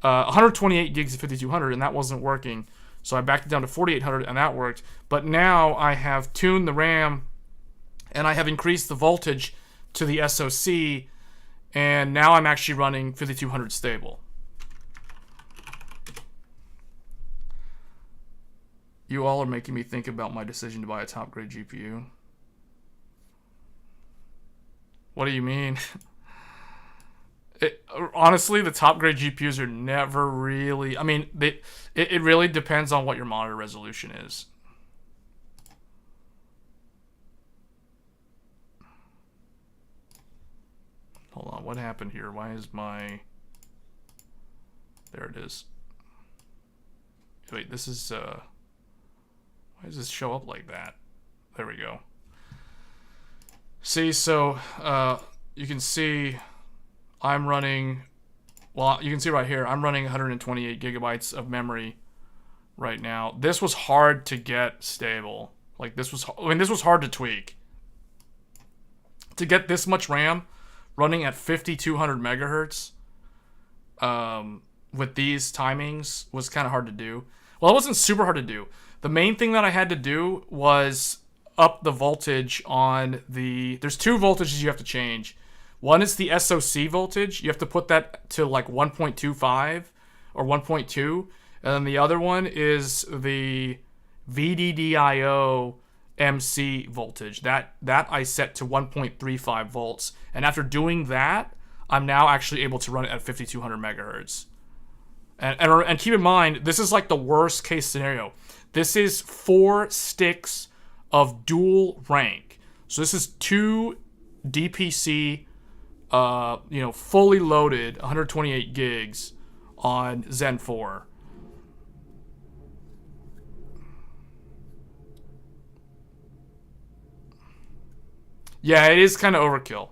128 gigs of 5200, and that wasn't working. So I backed it down to 4800, and that worked. But now I have tuned the RAM, and I have increased the voltage to the SoC, and now I'm actually running 5200 stable. You all are making me think about my decision to buy a top-grade GPU. What do you mean? Honestly, the top-grade GPUs are never really... I mean, it really depends on what your monitor resolution is. Hold on, what happened here? Why is my... There it is. Wait, this is... Why does this show up like that? There we go. See, so you can see I'm running, well, you can see right here, I'm running 128 gigabytes of memory right now. This was hard to get stable. Like this was hard to tweak. To get this much RAM running at 5200 megahertz with these timings was kind of hard to do. Well, it wasn't super hard to do. The main thing that I had to do was up the voltage on the... There's two voltages you have to change. One is the SoC voltage. You have to put that to like 1.25 or 1.2. And then the other one is the VDDIO MC voltage. That I set to 1.35 volts. And after doing that, I'm now actually able to run it at 5200 megahertz. And keep in mind, this is like the worst case scenario. This is 4 sticks of dual rank. So this is 2 DPC, fully loaded 128 gigs on Zen 4. Yeah, it is kind of overkill.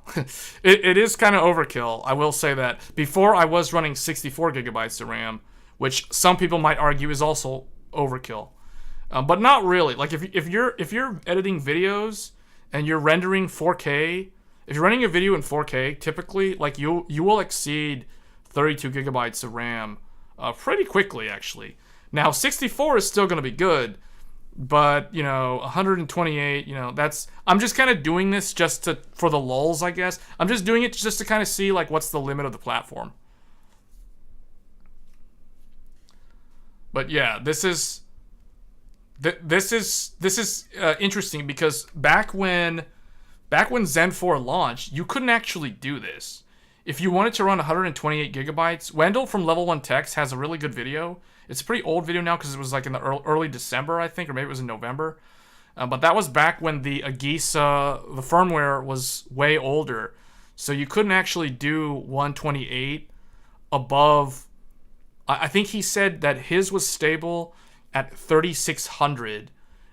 It is kind of overkill, I will say that. Before, I was running 64 gigabytes of RAM, which some people might argue is also overkill. But not really. Like if you're editing videos and you're rendering 4K, if you're running a video in 4K, typically like you will exceed 32 gigabytes of RAM pretty quickly actually. Now 64 is still going to be good, but 128, that's I'm just kind of doing this just for the lulz, I guess. I'm just doing it just to kind of see like what's the limit of the platform. But yeah, this is interesting because back when Zen 4 launched, you couldn't actually do this. If you wanted to run 128 gigabytes, Wendell from Level 1 Text has a really good video. It's a pretty old video now because it was like in the early December, I think, or maybe it was in November. But that was back when the Agisa, the firmware was way older. So you couldn't actually do 128 above. I think he said that his was stable at 3600,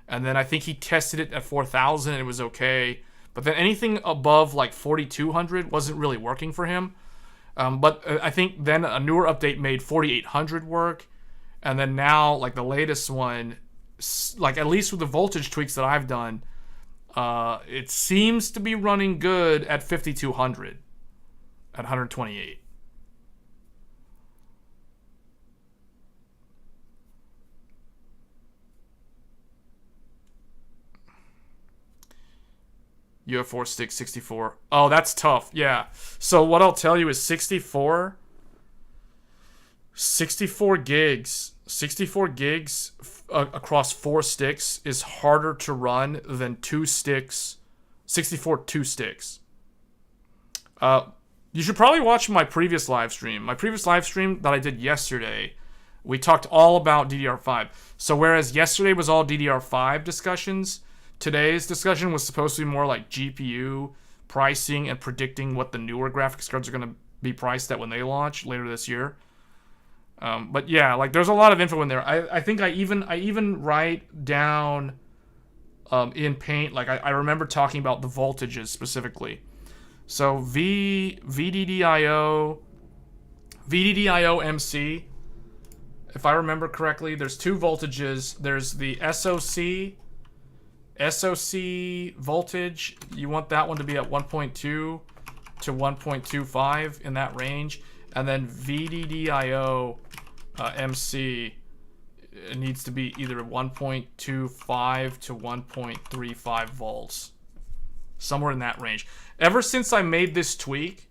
and then I think he tested it at 4000 and it was okay. But then anything above like 4200 wasn't really working for him. But I think then a newer update made 4800 work, and then now like the latest one, like at least with the voltage tweaks that I've done, it seems to be running good at 5200 at 128. You have 4 sticks, 64. Oh, that's tough. Yeah. So what I'll tell you is 64 gigs across 4 sticks is harder to run than 2 sticks, 64 2 sticks. You should probably watch my previous live stream. My previous live stream that I did yesterday, we talked all about DDR5. So whereas yesterday was all DDR5 discussions, today's discussion was supposed to be more like GPU pricing and predicting what the newer graphics cards are going to be priced at when they launch later this year. But yeah, like there's a lot of info in there. I think I even write down in Paint, like I remember talking about the voltages specifically. So VDDIO MC, if I remember correctly, there's two voltages. There's the SoC voltage. You want that one to be at 1.2 to 1.25 in that range. And then VDDIO MC, it needs to be either 1.25 to 1.35 volts. Somewhere in that range. Ever since I made this tweak,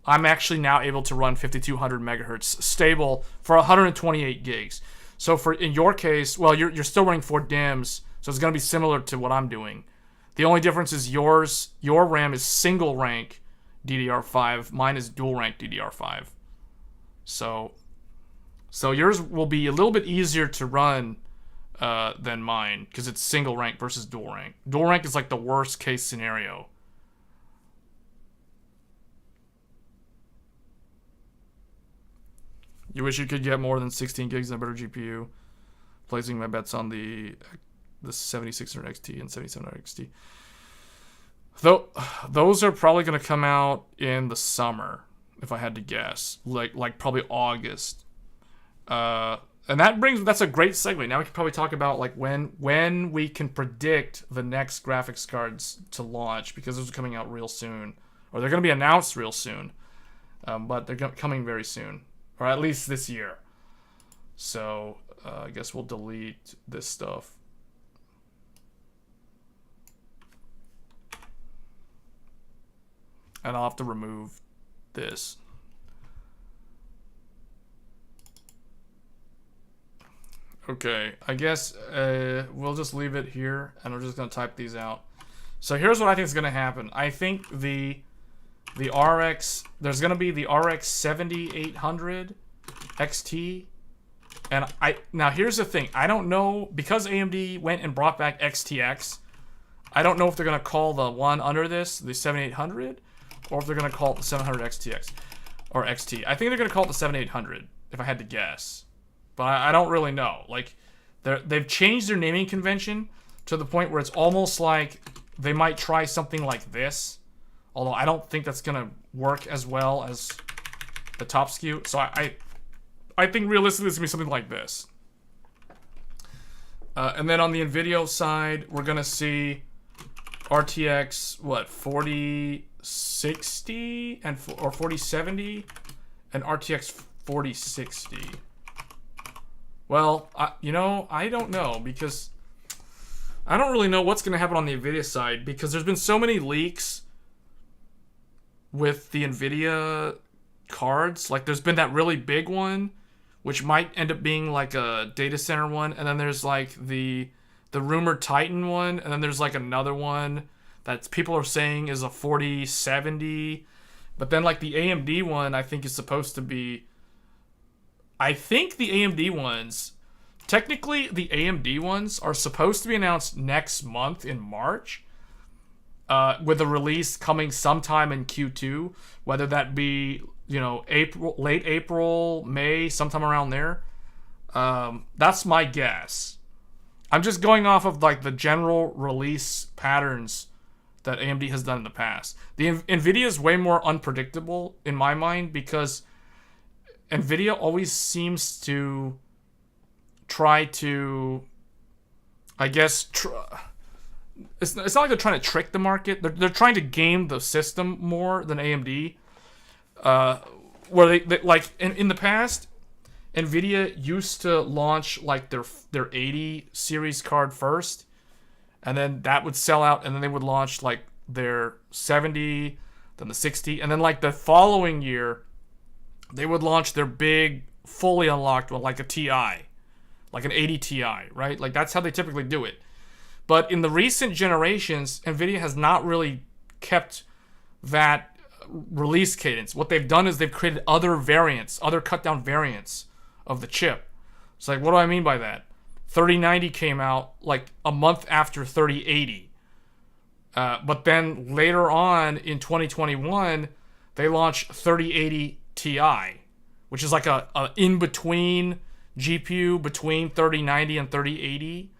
I'm actually now able to run 5200 megahertz stable for 128 gigs. So for in your case, well, you're still running 4 DIMMs, so it's going to be similar to what I'm doing. The only difference is your RAM is single rank DDR5, mine is dual rank DDR5. So yours will be a little bit easier to run than mine, because it's single rank versus dual rank. Dual rank is like the worst case scenario. You wish you could get more than 16 gigs and a better GPU. Placing my bets on the 7600 XT and 7700 XT. Though those are probably going to come out in the summer, if I had to guess, like probably August. And that's a great segue. Now we can probably talk about like when we can predict the next graphics cards to launch, because those are coming out real soon, or they're going to be announced real soon, but they're coming very soon, or at least this year. So I guess we'll delete this stuff. And I'll have to remove this. Okay, I guess we'll just leave it here, and we're just going to type these out. So here's what I think is going to happen. I think the RX, there's going to be the RX 7800 XT, and now here's the thing. I don't know, because AMD went and brought back XTX, I don't know if they're going to call the one under this the 7800, or if they're going to call it the 700 XTX, or XT. I think they're going to call it the 7800, if I had to guess. But I don't really know. Like, they've changed their naming convention to the point where it's almost like they might try something like this. Although I don't think that's going to work as well as the top SKU. So I think realistically it's going to be something like this. And then on the NVIDIA side, we're going to see RTX, 4060 or 4070, and RTX 4060. Well, I don't know, because I don't really know what's going to happen on the NVIDIA side, because there's been so many leaks with the NVIDIA cards. Like, there's been that really big one, which might end up being like a data center one, and then there's like the rumored Titan one, and then there's like another one that people are saying is a 4070, but then like the AMD one I think is supposed to be, I think the AMD ones, technically the AMD ones are supposed to be announced next month in March, with a release coming sometime in Q2, whether that be, late April, May, sometime around there. That's my guess. I'm just going off of like the general release patterns that AMD has done in the past. The NVIDIA is way more unpredictable in my mind, because NVIDIA always seems to try to, I guess, it's not like they're trying to trick the market. They're trying to game the system more than AMD. Where they like in the past, NVIDIA used to launch like their 80 series card first, and then that would sell out, and then they would launch like their 70, then the 60, and then like the following year, they would launch their big, fully unlocked one, like a TI, like an 80 Ti, right? Like, that's how they typically do it. But in the recent generations, NVIDIA has not really kept that release cadence. What they've done is they've created other variants, other cut down variants of the chip. It's like, what do I mean by that? 3090 came out like a month after 3080. But then later on in 2021, they launched 3080 Ti, which is like a in-between GPU between 3090 and 3080.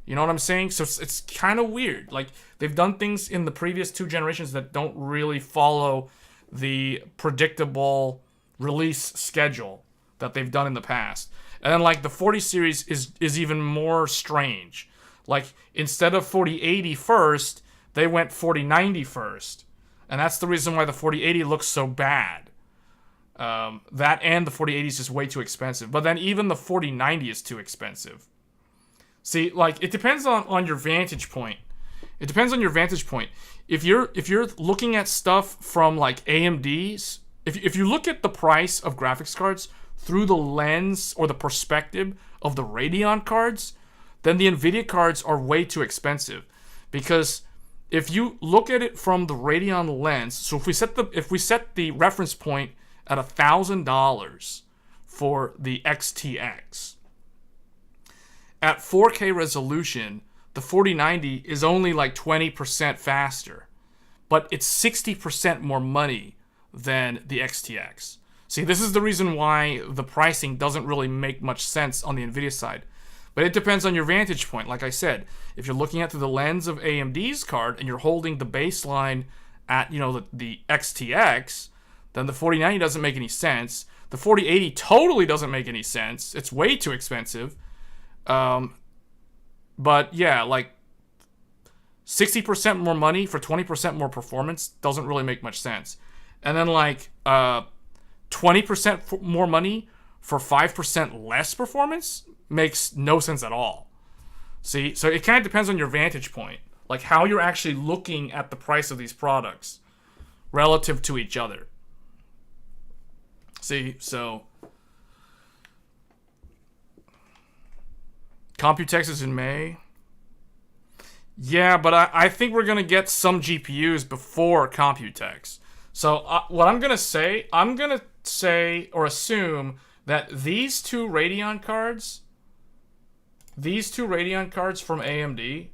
You know what I'm saying? So it's kind of weird. Like, they've done things in the previous 2 generations that don't really follow the predictable release schedule that they've done in the past. And then, like, the 40 series is even more strange. Like, instead of 4080 first, they went 4090 first. And that's the reason why the 4080 looks so bad. That and the 4080 is just way too expensive. But then even the 4090 is too expensive. See, like, it depends on your vantage point. It depends on your vantage point. If you're looking at stuff from like AMD's, if you look at the price of graphics cards through the lens or the perspective of the Radeon cards, then the Nvidia cards are way too expensive. Because if you look at it from the Radeon lens, so if we set the reference point at $1,000 for the XTX, at 4K resolution, the 4090 is only like 20% faster, but it's 60% more money than the XTX. See, this is the reason why the pricing doesn't really make much sense on the Nvidia side. But it depends on your vantage point. Like I said, if you're looking at through the lens of AMD's card and you're holding the baseline at, you know, the XTX, then the 4090 doesn't make any sense. The 4080 totally doesn't make any sense. It's way too expensive. But yeah, like 60% more money for 20% more performance doesn't really make much sense. And then like 20% more money for 5% less performance makes no sense at all. See, so it kind of depends on your vantage point, like how you're actually looking at the price of these products relative to each other. See, so Computex is in May. Yeah, but I think we're going to get some GPUs before Computex. So what I'm going to say or assume that these two Radeon cards from AMD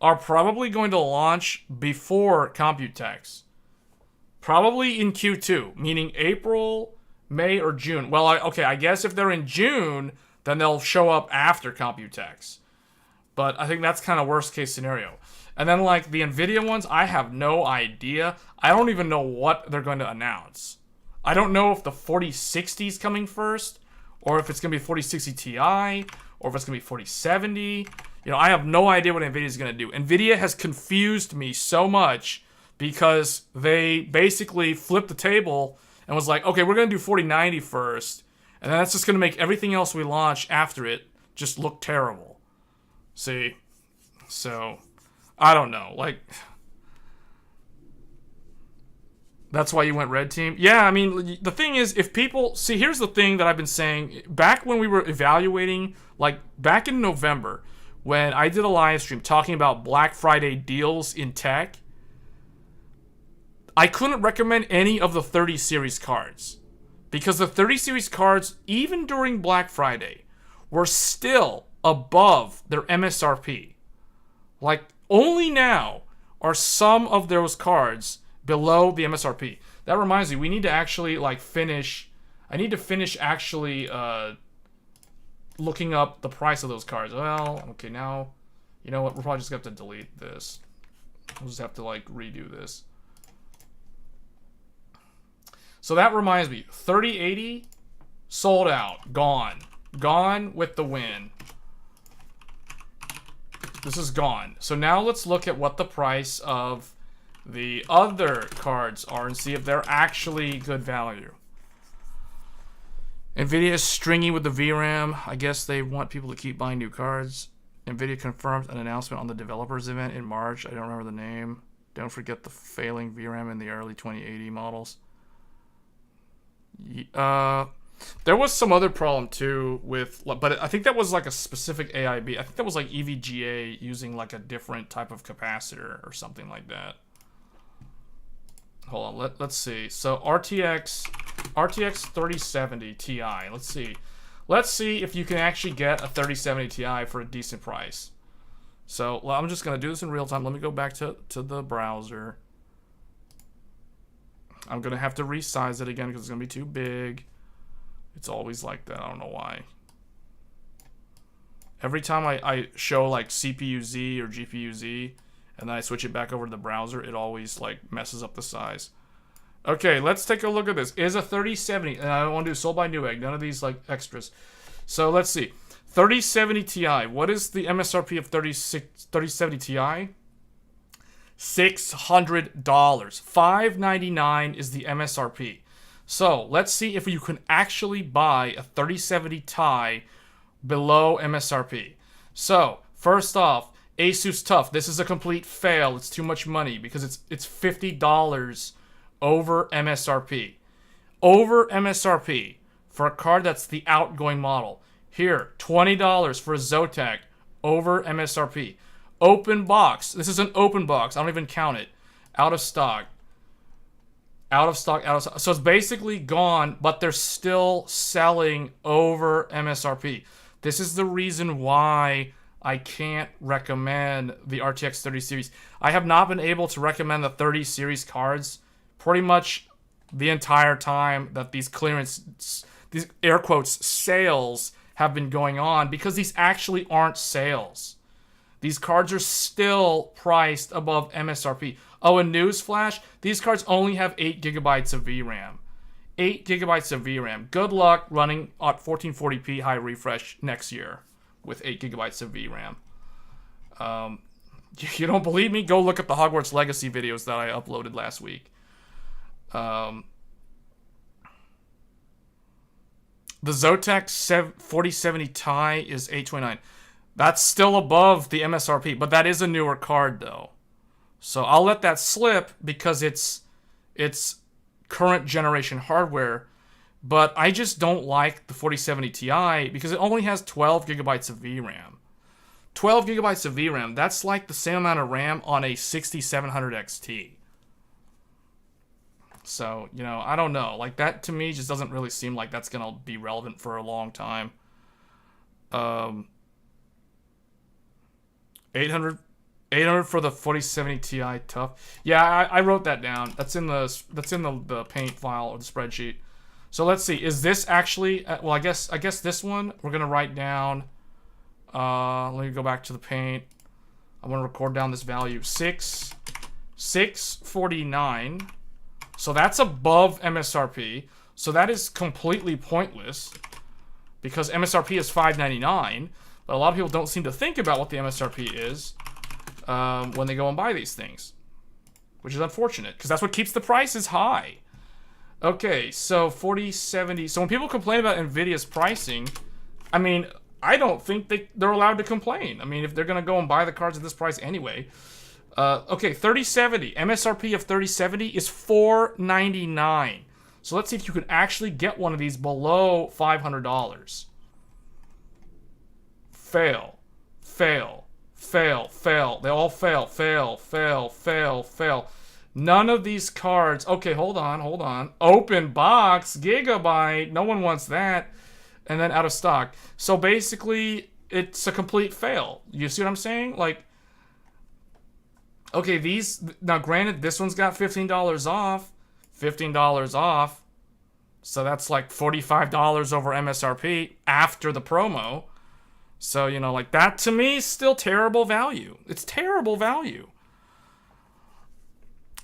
are probably going to launch before Computex. Probably in Q2, meaning April, May, or June. Well, I guess if they're in June, then they'll show up after Computex. But I think that's kind of worst case scenario. And then like the Nvidia ones, I have no idea. I don't even know what they're going to announce. I don't know if the 4060 is coming first, or if it's going to be 4060 Ti, or if it's going to be 4070. You know, I have no idea what Nvidia is going to do. Nvidia has confused me so much because they basically flipped the table and was like, okay, we're going to do 4090 first, and then that's just going to make everything else we launch after it just look terrible. See? So, I don't know. Like, that's why you went red team? Yeah, I mean, the thing is, if people... See, here's the thing that I've been saying. Back when we were evaluating, like, back in November, when I did a live stream talking about Black Friday deals in tech, I couldn't recommend any of the 30 series cards. Because the 30 series cards, even during Black Friday, were still above their MSRP. Like, only now are some of those cards below the MSRP. That reminds me, we need to actually, like, finish... I need to finish actually looking up the price of those cards. Well, okay, now... You know what? We're probably just going to have to delete this. We'll just have to, like, redo this. So that reminds me, 3080 sold out, gone. Gone with the win. This is gone. So now let's look at what the price of the other cards are and see if they're actually good value. Nvidia is stringy with the VRAM. I guess they want people to keep buying new cards. Nvidia confirmed an announcement on the developers event in March. I don't remember the name. Don't forget the failing VRAM in the early 2080 models. There was some other problem too with, but I think that was like a specific AIB. I think that was like EVGA using like a different type of capacitor or something like that. hold on, let's see. So RTX 3070 Ti. Let's see if you can actually get a 3070 Ti for a decent price. So I'm just gonna do this in real time. Let me go back to the browser. I'm gonna have to resize it again because it's gonna be too big. It's always like that. I don't know why. Every time I show like CPU Z or GPU Z, and then I switch it back over to the browser, it always like messes up the size. Okay, let's take a look at this. Is a 3070, and I don't want to do sold by Newegg, none of these like extras. So let's see. 3070 Ti. What is the MSRP of 3070 Ti? $600. $599 is the MSRP. So let's see if you can actually buy a 3070 Ti below MSRP. So first off, Asus TUF. This is a complete fail. It's too much money because it's $50 over MSRP. Over MSRP for a card that's the outgoing model. Here, $20 for a Zotac over MSRP. Open box. This is an open box. I don't even count it. Out of stock. Out of stock, out of stock. So it's basically gone, but they're still selling over MSRP. This is the reason why I can't recommend the RTX 30 series. I have not been able to recommend the 30 series cards pretty much the entire time that these clearance, these air quotes, sales have been going on, because these actually aren't sales. These cards are still priced above MSRP. Oh, and newsflash, these cards only have 8 gigabytes of VRAM. 8 gigabytes of VRAM. Good luck running at 1440p high refresh next year with 8 gigabytes of VRAM. You don't believe me? Go look at the Hogwarts Legacy videos that I uploaded last week. The Zotac 4070 Ti is $829. That's still above the MSRP, but that is a newer card though. So I'll let that slip because it's current generation hardware, but I just don't like the 4070 Ti because it only has 12 gigabytes of VRAM. 12 gigabytes of VRAM, that's like the same amount of RAM on a 6700 XT. So, you know, I don't know. Like, that to me just doesn't really seem like that's going to be relevant for a long time. 800 for the 4070 Ti tough. Yeah, I wrote that down. That's in the paint file or the spreadsheet. So let's see. Is this actually well, I guess this one we're going to write down. Let me go back to the paint. I'm going to record down this value. 649. So that's above MSRP. So that is completely pointless because MSRP is $599. But a lot of people don't seem to think about what the MSRP is when they go and buy these things, which is unfortunate because that's what keeps the prices high. Okay, so 4070. So when people complain about Nvidia's pricing, I mean, I don't think they're allowed to complain. I mean, if they're going to go and buy the cards at this price anyway. Okay, 3070. MSRP of 3070 is $499. So let's see if you can actually get one of these below $500. Fail. Fail. Fail. Fail. They all fail. Fail. Fail. Fail. Fail. None of these cards. Okay, hold on. Open box. Gigabyte. No one wants that. And then out of stock. So basically, it's a complete fail. You see what I'm saying? Like, okay, these... Now, granted, this one's got $15 off. $15 off. So that's like $45 over MSRP after the promo. So, you know, like, that to me is still terrible value. It's terrible value.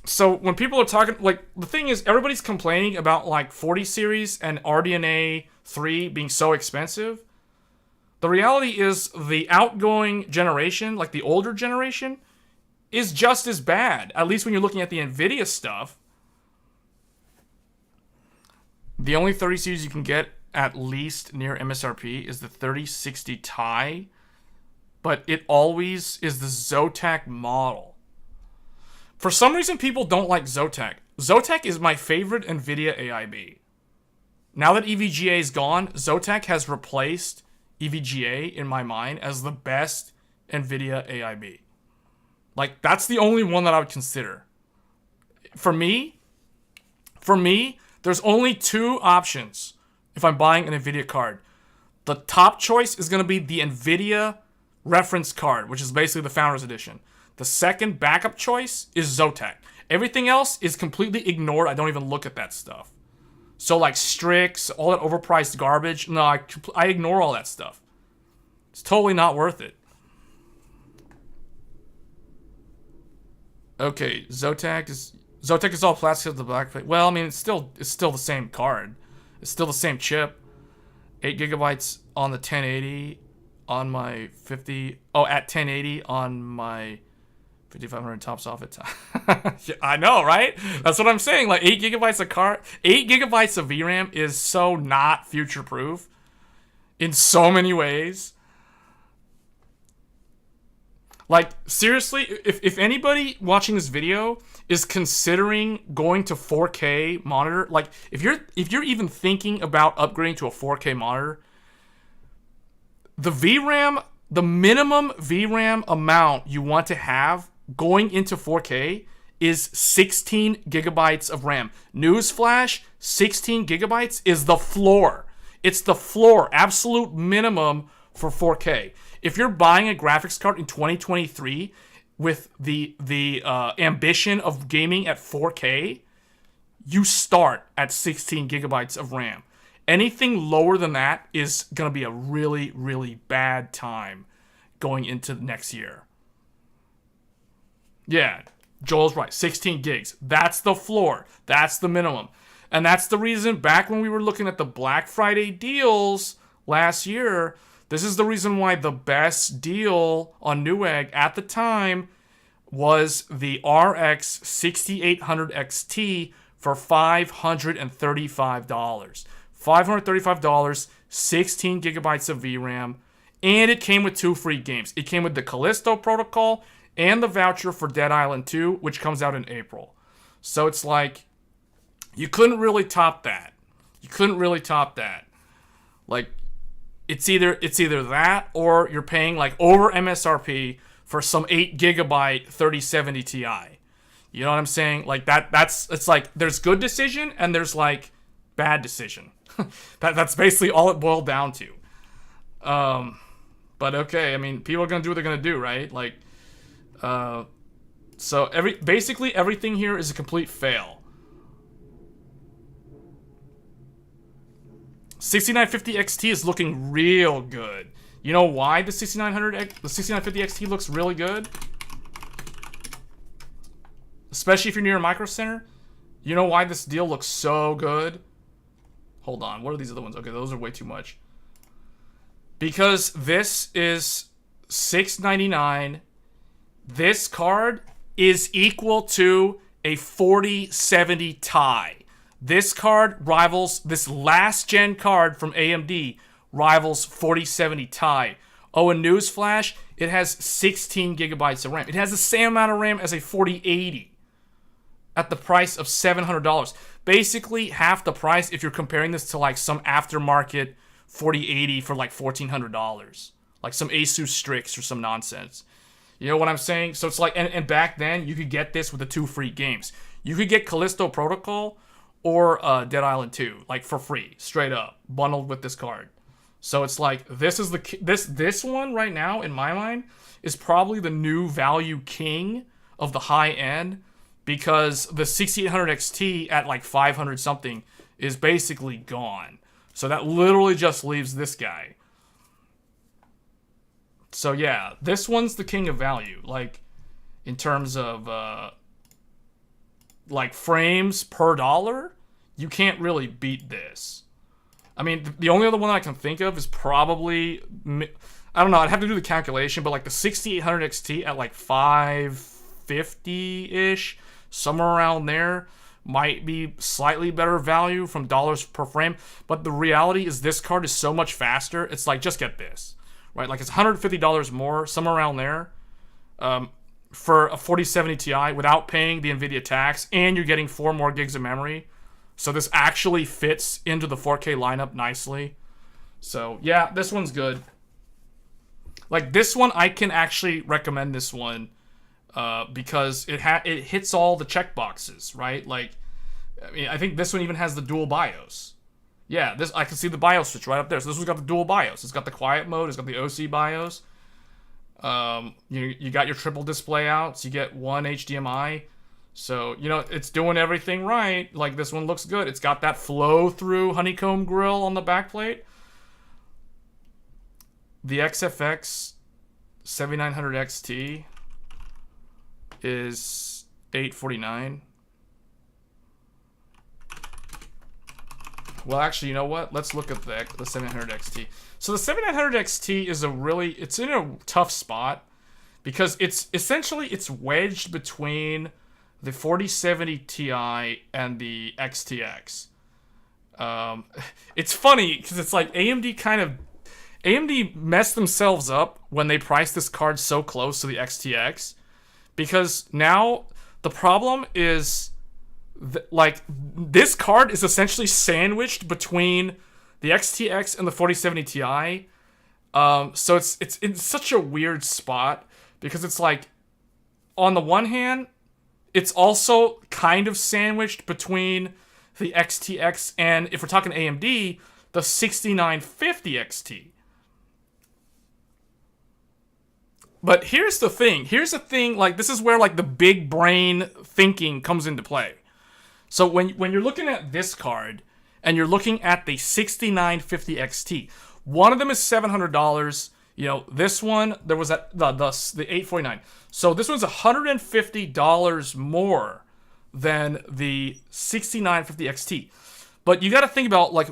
So when people are talking, like, the thing is, everybody's complaining about, like, 40 series and RDNA 3 being so expensive. The reality is the outgoing generation, like the older generation, is just as bad. At least when you're looking at the Nvidia stuff. The only 30 series you can get at least near MSRP is the 3060 Ti. But it always is the Zotac model. For some reason, people don't like Zotac. Zotac is my favorite NVIDIA AIB. Now that EVGA is gone, Zotac has replaced EVGA in my mind as the best NVIDIA AIB. Like, that's the only one that I would consider. For me, For me, there's only two options if I'm buying an NVIDIA card. The top choice is going to be the NVIDIA reference card, which is basically the Founders Edition. The second backup choice is Zotac. Everything else is completely ignored. I don't even look at that stuff. So like Strix, all that overpriced garbage, no, I ignore all that stuff. It's totally not worth it. Okay, Zotac is all plastic with the black plate. Well, I mean, it's still the same card. It's still the same chip. 8 gigabytes on the 1080 on my 50. Oh, at 1080 on my 5500 tops off at yeah, I know, right? That's what I'm saying. Like 8 gigabytes of 8 gigabytes of VRAM is so not future proof in so many ways. Like, seriously, if anybody watching this video is considering going to 4K monitor, like, if you're even thinking about upgrading to a 4K monitor, the VRAM, the minimum VRAM amount you want to have going into 4K is 16 gigabytes of RAM. Newsflash, 16 gigabytes is the floor. It's the floor, absolute minimum for 4K. If you're buying a graphics card in 2023 with the ambition of gaming at 4K, you start at 16 gigabytes of RAM. Anything lower than that is going to be a really, really bad time going into next year. Yeah, Joel's right. 16 gigs. That's the floor. That's the minimum. And that's the reason back when we were looking at the Black Friday deals last year, this is the reason why the best deal on Newegg at the time was the RX 6800 XT for $535. $535, 16 gigabytes of VRAM, and it came with 2 free games. It came with the Callisto Protocol and the voucher for Dead Island 2, which comes out in April. So it's like, you couldn't really top that. You couldn't really top that. Like, it's either that or you're paying like over MSRP for some 8 gigabyte 3070 Ti. You know what I'm saying? Like it's like there's good decision and there's like bad decision. That's basically all it boiled down to. But okay, I mean, people are gonna do what they're gonna do, right? Like, so basically everything here is a complete fail. 6950 XT is looking real good. You know why the 6950 XT looks really good? Especially if you're near a Micro Center. You know why this deal looks so good? Hold on, what are these other ones? Okay, those are way too much. Because this is $699. This card is equal to a 4070 Ti. This card rivals, this last gen card from AMD rivals 4070 Ti. Oh, and newsflash, it has 16 gigabytes of RAM. It has the same amount of RAM as a 4080 at the price of $700. Basically half the price if you're comparing this to like some aftermarket 4080 for like $1,400. Like some Asus Strix or some nonsense. You know what I'm saying? So it's like, and back then you could get this with the 2 free games. You could get Callisto Protocol or Dead Island 2, like for free, straight up, bundled with this card. So it's like, this is this one right now, in my mind, is probably the new value king of the high end, because the 6800 XT at like 500 something is basically gone. So that literally just leaves this guy. So yeah, this one's the king of value, like in terms of like frames per dollar. You can't really beat this. I mean, the only other one I can think of is probably, I don't know, I'd have to do the calculation, but like the 6800 XT at like 550-ish, somewhere around there, might be slightly better value from dollars per frame. But the reality is this card is so much faster, it's like, just get this, right? Like it's $150 more, somewhere around there, for a 4070 Ti without paying the NVIDIA tax, and you're getting 4 more gigs of memory. So this actually fits into the 4K lineup nicely. So yeah, this one's good. Like this one, I can actually recommend this one because it hits all the check boxes, right? Like I mean, I think this one even has the dual BIOS. Yeah, this I can see the BIOS switch right up there. So this one's got the dual BIOS. It's got the quiet mode. It's got the OC BIOS. You got your triple display outs. You get one HDMI. So, you know, it's doing everything right. Like, this one looks good. It's got that flow-through honeycomb grill on the backplate. The XFX 7900 XT is $849. Well, actually, you know what? Let's look at the 7900 XT. So the 7900 XT is it's in a tough spot because it's wedged between the 4070 Ti and the XTX. It's funny because it's like AMD messed themselves up when they priced this card so close to the XTX, because now the problem is like this card is essentially sandwiched between the XTX and the 4070 Ti. So it's in such a weird spot because it's like, on the one hand, it's also kind of sandwiched between the XTX and, if we're talking AMD, the 6950 XT. But here's the thing. Like, this is where, like, the big brain thinking comes into play. So when you're looking at this card and you're looking at the 6950 XT, one of them is $700. You know, this one, there was the $849. So this one's $150 more than the 6950 XT. But you got to think about, like,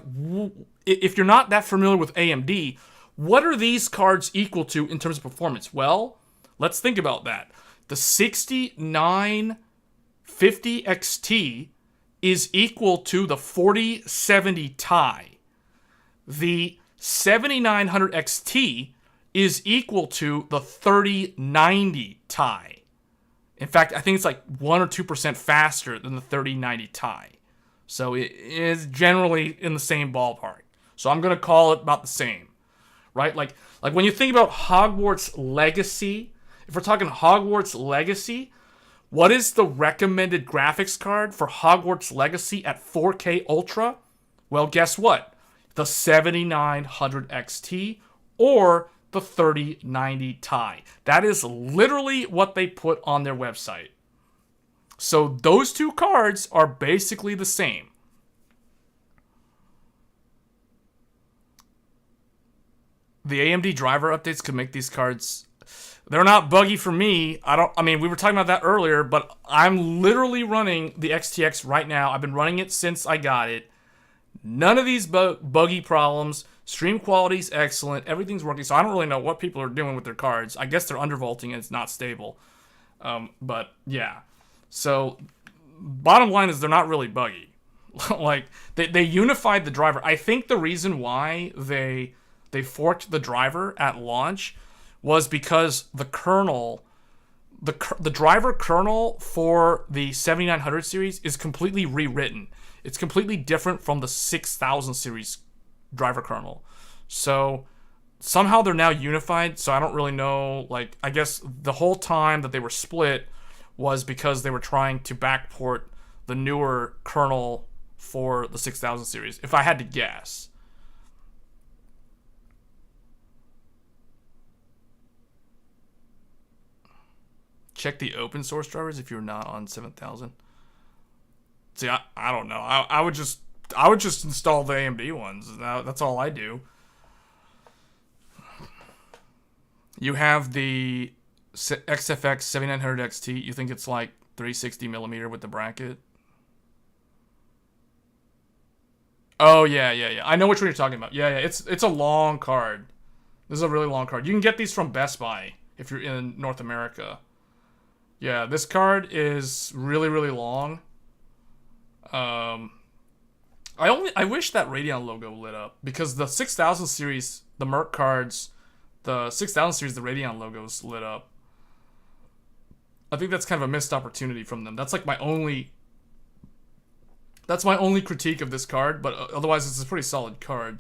if you're not that familiar with AMD, what are these cards equal to in terms of performance? Well, let's think about that. The 6950 XT is equal to the 4070 Ti. The 7900 XT is equal to the 3090 Ti. In fact, I think it's like 1 or 2% faster than the 3090 Ti. So it is generally in the same ballpark. So I'm going to call it about the same. Right? Like when you think about Hogwarts Legacy, if we're talking Hogwarts Legacy, what is the recommended graphics card for Hogwarts Legacy at 4K Ultra? Well, guess what? The 7900 XT or the 3090 Ti. That is literally what they put on their website. So those two cards are basically the same. The AMD driver updates could make these cards, they're not buggy for me. I mean, we were talking about that earlier, but I'm literally running the XTX right now. I've been running it since I got it. None of these buggy problems. Stream quality is excellent. Everything's working. So I don't really know what people are doing with their cards. I guess they're undervolting and it's not stable. But yeah. So bottom line is they're not really buggy. Like they unified the driver. I think the reason why they forked the driver at launch was because the kernel, the driver kernel for the 7900 series is completely rewritten. It's completely different from the 6000 series driver kernel. So somehow they're now unified. So I don't really know. Like, I guess the whole time that they were split was because they were trying to backport the newer kernel for the 6000 series, if I had to guess. Check the open source drivers if you're not on 7000. See, I don't know. I would just install the AMD ones. That's all I do. You have the XFX 7900 XT. You think it's like 360 millimeter with the bracket? Oh yeah. I know which one you're talking about. Yeah. It's a long card. This is a really long card. You can get these from Best Buy if you're in North America. Yeah, this card is really, really long. I wish that Radeon logo lit up, because the 6000 series, the Merc cards, the 6000 series, the Radeon logos lit up. I think that's kind of a missed opportunity from them. That's like my only critique of this card, but otherwise it's a pretty solid card.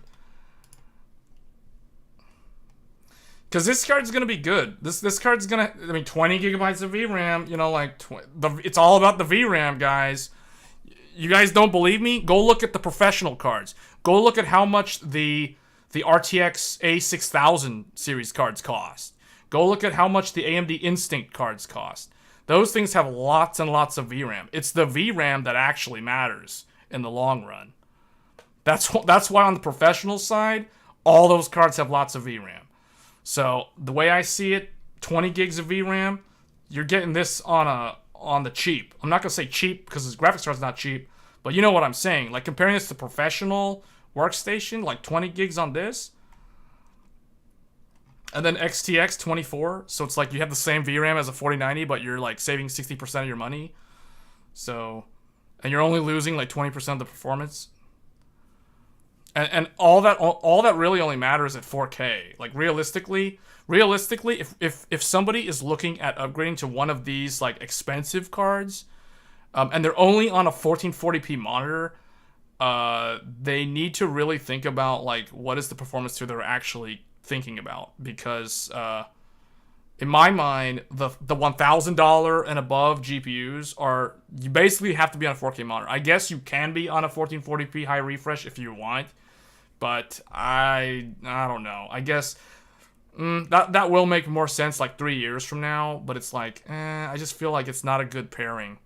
Because this card's going to be good. This card's going to, I mean, 20 gigabytes of VRAM, you know, like, it's all about the VRAM, guys. You guys don't believe me? Go look at the professional cards. Go look at how much the RTX A6000 series cards cost. Go look at how much the AMD Instinct cards cost. Those things have lots and lots of VRAM. It's the VRAM that actually matters in the long run. That's why on the professional side, all those cards have lots of VRAM. So the way I see it, 20 gigs of VRAM, you're getting this on the cheap. I'm not gonna say cheap because this graphics card's not cheap, but you know what I'm saying. Like comparing this to professional workstation, like 20 gigs on this, and then XTX 24. So it's like you have the same VRAM as a 4090, but you're like saving 60% of your money. So, and you're only losing like 20% of the performance. And all that really only matters at 4K. Like realistically, if somebody is looking at upgrading to one of these like expensive cards, and they're only on a 1440p monitor, they need to really think about like what is the performance tier they're actually thinking about, because in my mind, the $1,000 and above GPUs are, you basically have to be on a 4K monitor. I guess you can be on a 1440p high refresh if you want. But I don't know. I guess that will make more sense like 3 years from now. But it's like, I just feel like it's not a good pairing.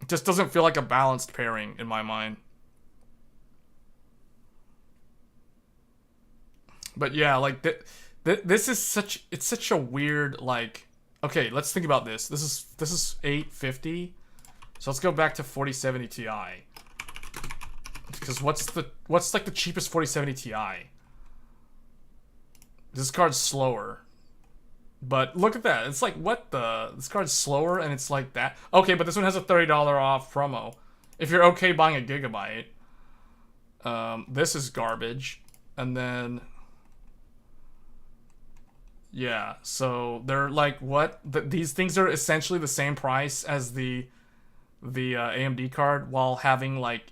It just doesn't feel like a balanced pairing in my mind. But yeah, like this is such a weird like. Okay, let's think about this. This is 850. So let's go back to 4070 Ti. Because what's like the cheapest 4070 Ti? This card's slower. But look at that. It's like, this card's slower and it's like that. Okay, but this one has a $30 off promo. If you're okay buying a gigabyte. This is garbage. And then, yeah, so they're like, what? These things are essentially the same price as the AMD card while having like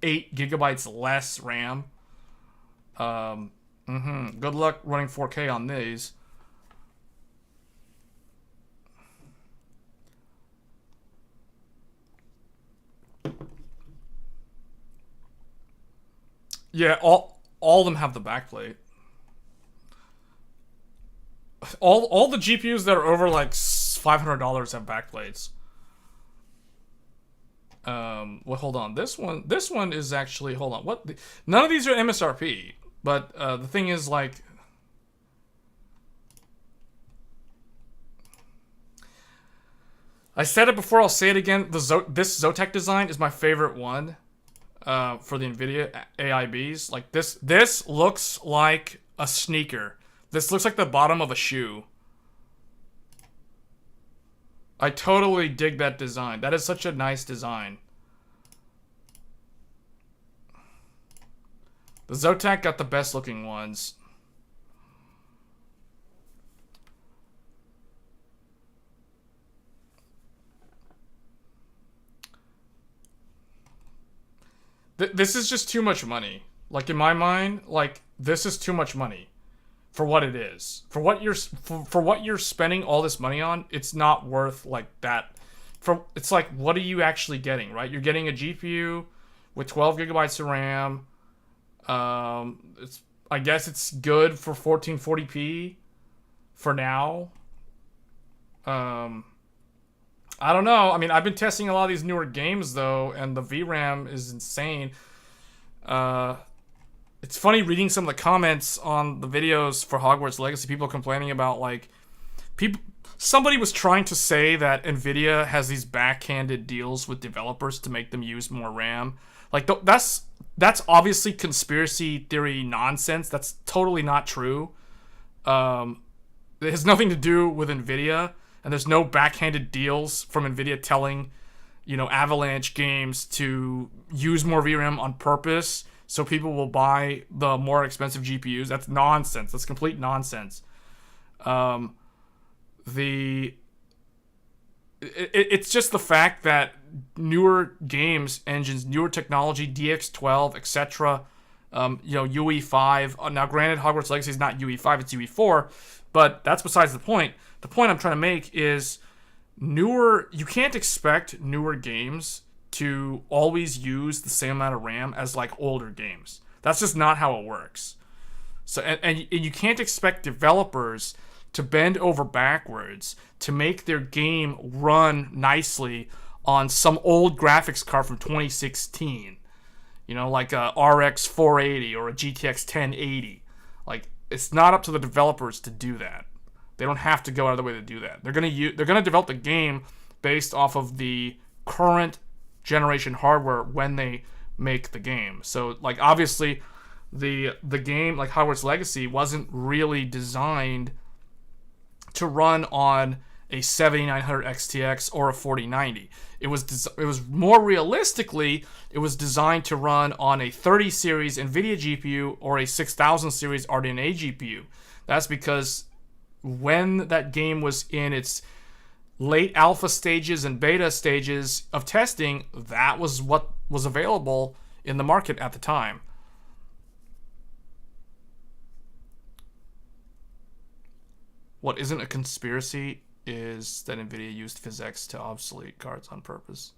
8 gigabytes less RAM. Good luck running 4K on these. Yeah, all of them have the backplate. All the GPUs that are over like $500 have backplates. Well, hold on. This one is actually, hold on. None of these are MSRP, but the thing is, like, I said it before, I'll say it again. This Zotac design is my favorite one for the NVIDIA AIBs. Like, this looks like a sneaker. This looks like the bottom of a shoe. I totally dig that design. That is such a nice design. The Zotac got the best looking ones. This is just too much money. Like, in my mind, like, this is too much money for what it is. For what you're spending all this money on, it's not worth like that. It's like, what are you actually getting, right? You're getting a GPU with 12 gigabytes of RAM. I guess it's good for 1440p for now. I don't know. I mean, I've been testing a lot of these newer games though, and the VRAM is insane. It's funny reading some of the comments on the videos for Hogwarts Legacy. People complaining about like, somebody was trying to say that NVIDIA has these backhanded deals with developers to make them use more RAM. Like, that's obviously conspiracy theory nonsense. That's totally not true. It has nothing to do with NVIDIA, and there's no backhanded deals from NVIDIA telling, Avalanche Games to use more VRAM on purpose so people will buy the more expensive GPUs. That's nonsense. That's complete nonsense. It's just the fact that newer games engines, newer technology, DX12, etc., UE5. Now, granted, Hogwarts Legacy is not UE5, it's UE4, but that's besides the point. The point I'm trying to make is you can't expect newer games to always use the same amount of RAM as like older games. That's just not how it works. So and you can't expect developers to bend over backwards to make their game run nicely on some old graphics card from 2016. You know, like a RX 480 or a GTX 1080. Like, it's not up to the developers to do that. They don't have to go out of the way to do that. They're gonna develop the game based off of the current generation hardware when they make the game. So, like, obviously, the game, like Hogwarts Legacy, wasn't really designed to run on a 7900 XTX or a 4090. It was more realistically, it was designed to run on a 30 series NVIDIA GPU or a 6000 series RDNA GPU. That's because when that game was in its late alpha stages and beta stages of testing, that was what was available in the market at the time. What isn't a conspiracy is that NVIDIA used PhysX to obsolete cards on purpose.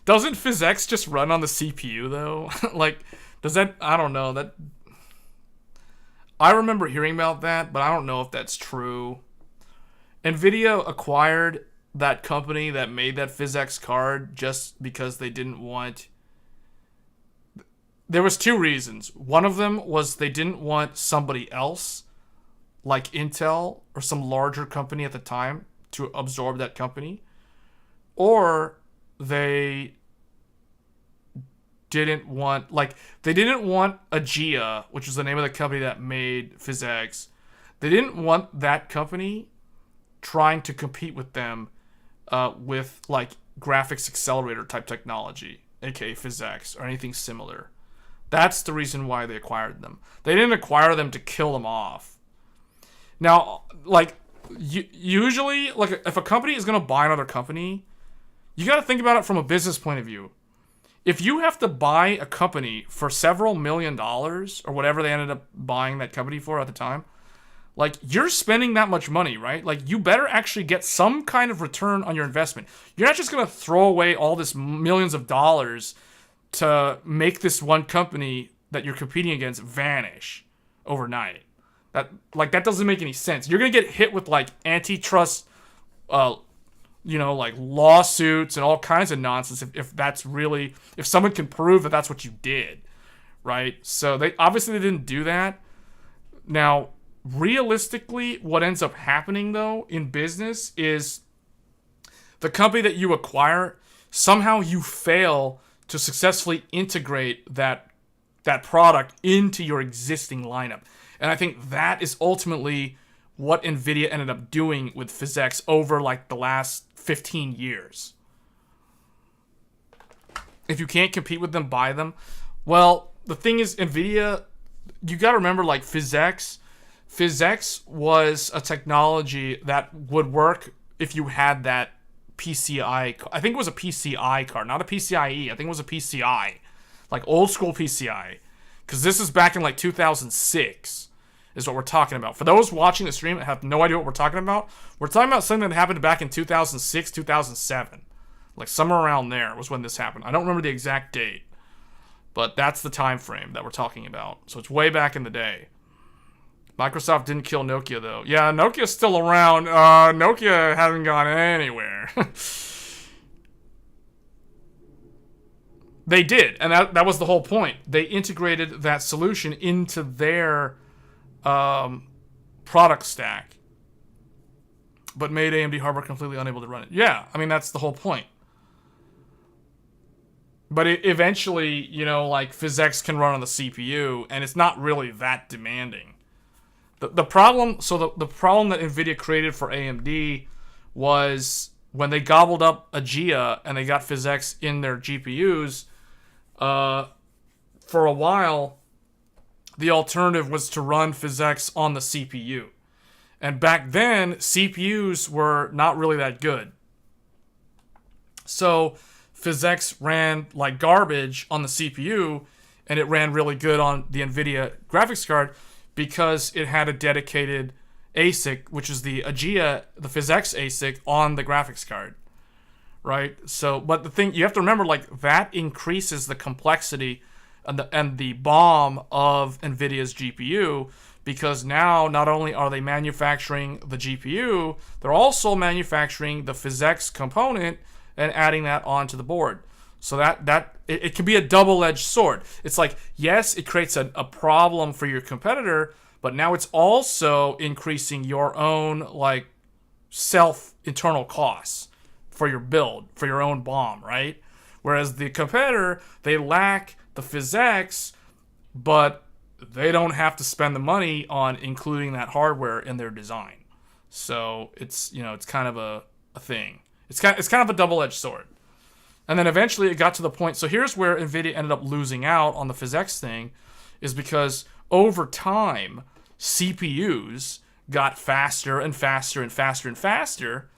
Doesn't PhysX just run on the CPU, though? Like, does that... I don't know. That... I remember hearing about that, but I don't know if that's true. NVIDIA acquired that company that made that PhysX card just because they didn't want... There was two reasons. One of them was they didn't want somebody else, like Intel or some larger company at the time, to absorb that company. Or they didn't want, they didn't want Aegea, which was the name of the company that made PhysX. They didn't want that company trying to compete with them with, like, graphics accelerator type technology, aka PhysX, or anything similar. That's the reason why they acquired them. They didn't acquire them to kill them off. Now, like, usually, like, if a company is going to buy another company, you got to think about it from a business point of view. If you have to buy a company for several $1 million, or whatever they ended up buying that company for at the time, like, you're spending that much money, right? Like, you better actually get some kind of return on your investment. You're not just going to throw away all this millions of dollars to make this one company that you're competing against vanish overnight. That doesn't make any sense. You're gonna get hit with, like, antitrust, like, lawsuits and all kinds of nonsense if someone can prove that that's what you did, right? So they didn't do that. Now, realistically, what ends up happening though in business is the company that you acquire, somehow you fail to successfully integrate that product into your existing lineup. And I think that is ultimately what NVIDIA ended up doing with PhysX over, like, the last 15 years. If you can't compete with them, buy them. Well, the thing is, NVIDIA, you gotta remember, like, PhysX was a technology that would work if you had that PCI, I think it was a PCI card, not a PCIe. I think it was a PCI, like old school PCI, because this is back in, like, 2006 is what we're talking about. For those watching the stream that have no idea what we're talking about something that happened back in 2006, 2007, like somewhere around there was when this happened. I don't remember the exact date, but that's the time frame that we're talking about. So it's way back in the day. Microsoft didn't kill Nokia, though. Yeah, Nokia's still around. Nokia hasn't gone anywhere. They did, and that was the whole point. They integrated that solution into their product stack, but made AMD hardware completely unable to run it. Yeah, I mean, that's the whole point. But eventually, like, PhysX can run on the CPU, and it's not really that demanding. The problem that NVIDIA created for AMD was when they gobbled up Aegea and they got PhysX in their GPUs, for a while, the alternative was to run PhysX on the CPU. And back then, CPUs were not really that good. So PhysX ran like garbage on the CPU, and it ran really good on the NVIDIA graphics card, because it had a dedicated ASIC, which is the Aegea, the PhysX ASIC, on the graphics card, right? So, but the thing you have to remember, like, that increases the complexity and the BOM of NVIDIA's GPU, because now not only are they manufacturing the GPU, they're also manufacturing the PhysX component and adding that onto the board. So it can be a double-edged sword. It's like, yes, it creates a problem for your competitor, but now it's also increasing your own, like, internal costs for your build, for your own BOM, right? Whereas the competitor, they lack the PhysX, but they don't have to spend the money on including that hardware in their design. So it's, it's kind of a thing. It's kind of a double-edged sword. And then eventually it got to the point, so here's where NVIDIA ended up losing out on the PhysX thing, is because over time, CPUs got faster and faster and faster and faster,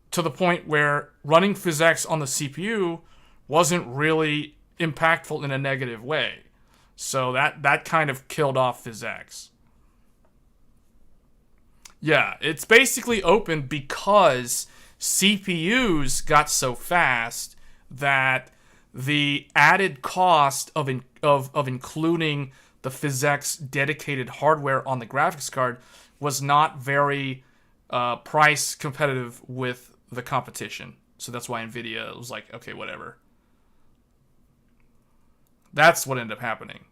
to the point where running PhysX on the CPU wasn't really impactful in a negative way. So that kind of killed off PhysX. Yeah, it's basically open because CPUs got so fast that the added cost of including the PhysX dedicated hardware on the graphics card was not very price competitive with the competition. So that's why NVIDIA was like, okay, whatever. That's what ended up happening.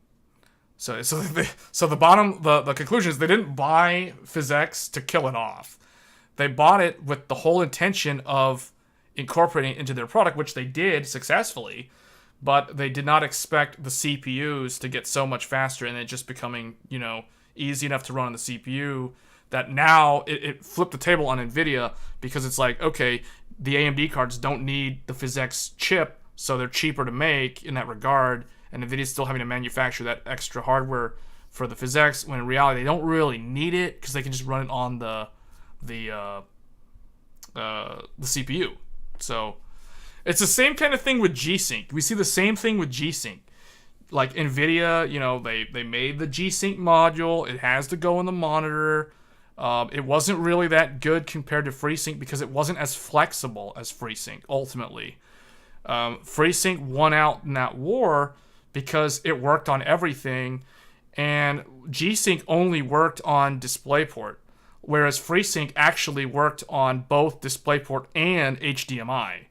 So the conclusion is they didn't buy PhysX to kill it off. They bought it with the whole intention of incorporating it into their product, which they did successfully, but they did not expect the CPUs to get so much faster and it just becoming, easy enough to run on the CPU that now it flipped the table on NVIDIA, because it's like, okay, the AMD cards don't need the PhysX chip, so they're cheaper to make in that regard, and NVIDIA's still having to manufacture that extra hardware for the PhysX, when in reality they don't really need it because they can just run it on the CPU. So it's the same kind of thing with G-Sync. We see the same thing with G-Sync. Like NVIDIA, they made the G-Sync module. It has to go in the monitor. It wasn't really that good compared to FreeSync because it wasn't as flexible as FreeSync, ultimately. FreeSync won out in that war because it worked on everything, and G-Sync only worked on DisplayPort, whereas FreeSync actually worked on both DisplayPort and HDMI.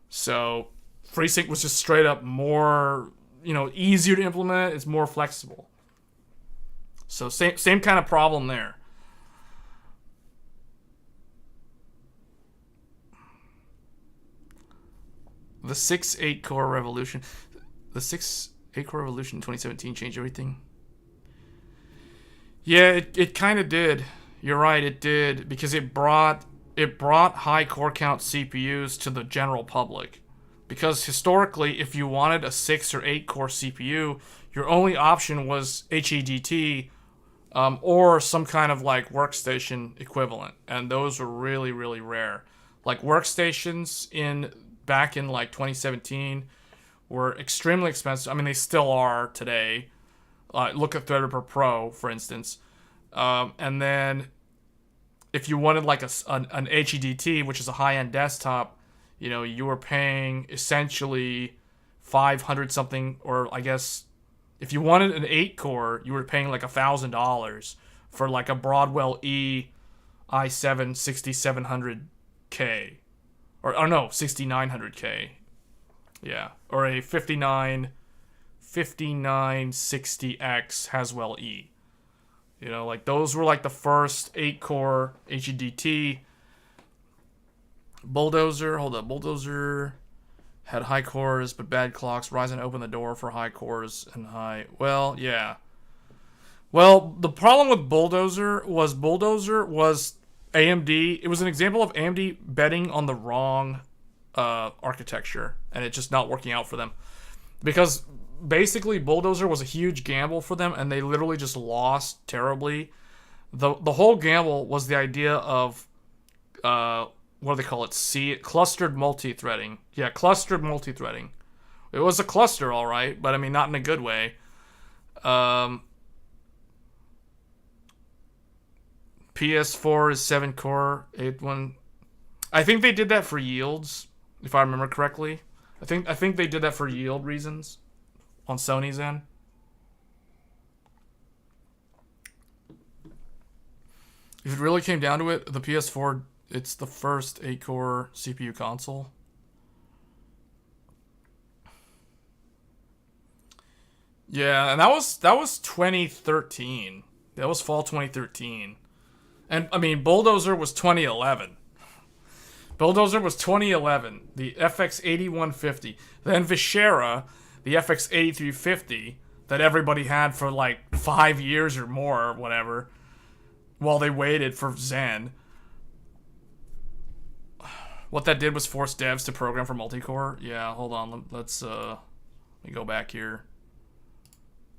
So FreeSync was just straight up more, easier to implement. It's more flexible. So same kind of problem there. The 6-8-core revolution. The 6-8-core revolution in 2017 changed everything. Yeah, it kind of did. You're right, it did, because it brought high core count CPUs to the general public. Because historically, if you wanted a 6 or 8 core CPU, your only option was HEDT or some kind of like workstation equivalent, and those were really, really rare. Like workstations back in like 2017 were extremely expensive. I mean, they still are today. Look at Threadripper Pro, for instance. And then if you wanted like an HEDT, which is a high-end desktop, you were paying essentially 500 something, or I guess if you wanted an 8-core, you were paying like $1,000 for like a Broadwell E i7 6700K. Or no, 6900K. Yeah. Or a 5960X Haswell E. Like those were like the first 8-core HEDT. Bulldozer had high cores but bad clocks. Ryzen opened the door for high cores and high. Well, yeah. Well, the problem with Bulldozer was AMD. It was an example of AMD betting on the wrong architecture and it just not working out for them. Because basically Bulldozer was a huge gamble for them and they literally just lost terribly. The whole gamble was the idea of what do they call it? Clustered multi-threading. Yeah, clustered multi-threading. It was a cluster, all right, but I mean, not in a good way. PS4 is 7-core, 8-1. I think they did that for yields. if I remember correctly. I think they did that for yield reasons on Sony's end. If it really came down to it, the PS4, it's the first 8-core CPU console. Yeah, and that was 2013. That was fall 2013. And I mean, Bulldozer was 2011. Bulldozer was 2011. The FX8150. Then Vishera, the FX8350 that everybody had for like 5 years or more or whatever while they waited for Zen. What that did was force devs to program for multi-core. Yeah, hold on. Let's let me go back here.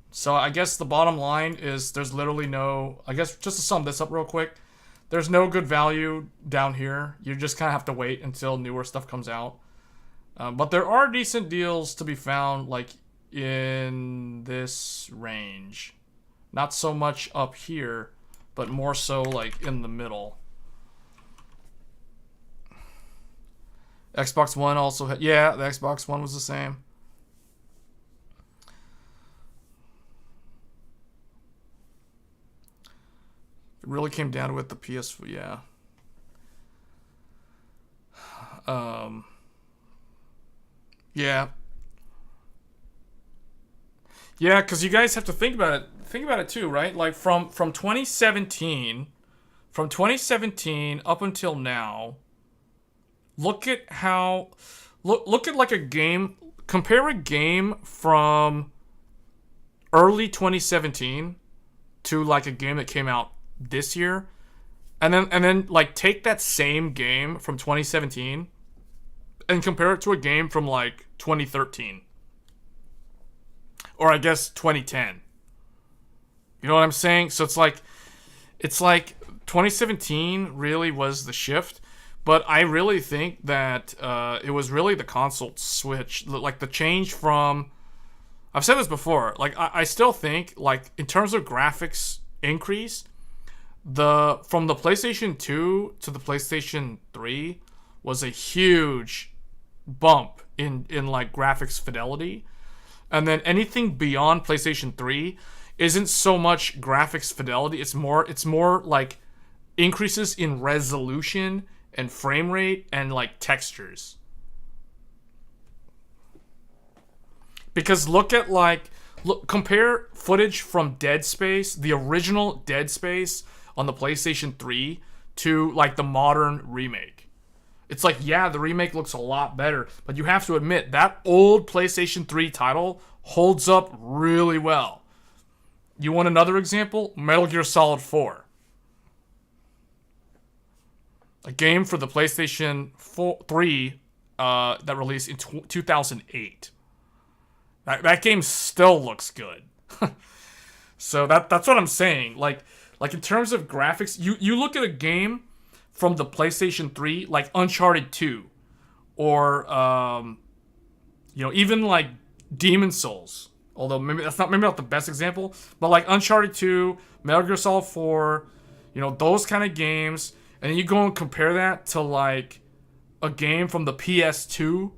So I guess the bottom line is there's literally no... I guess just to sum this up real quick, there's no good value down here. You just kind of have to wait until newer stuff comes out. But there are decent deals to be found, like, in this range. Not so much up here, but more so, like, in the middle. Xbox One also had... Yeah, the Xbox One was the same. It really came down to it, the PS... Yeah. Yeah. Yeah, because you guys have to think about it. Think about it too, right? Like from 2017, up until now, look at how, look at like a game. Compare a game from early 2017 to like a game that came out this year, and then like take that same game from 2017 and compare it to a game from like 2013. Or I guess 2010. You know what I'm saying? So it's like 2017 really was the shift, but I really think that it was really the console switch, like the change from... I've said this before, like I still think, like in terms of graphics increase, from the PlayStation 2 to the PlayStation 3 was a huge bump in like graphics fidelity. And then anything beyond PlayStation 3 isn't so much graphics fidelity. It's more like increases in resolution and frame rate and like textures. Because compare footage from Dead Space, the original Dead Space on the PlayStation 3 to like the modern remake. It's like, yeah, the remake looks a lot better, but you have to admit that old PlayStation 3 title holds up really well. You want another example? Metal Gear Solid 4. A game for the PlayStation 3 that released in 2008. That game still looks good. So that's what I'm saying. Like in terms of graphics, you look at a game from the PlayStation 3, like Uncharted 2, or even like Demon's Souls. Although maybe not the best example, but like Uncharted 2, Metal Gear Solid 4, those kind of games, and then you go and compare that to like a game from the PS2.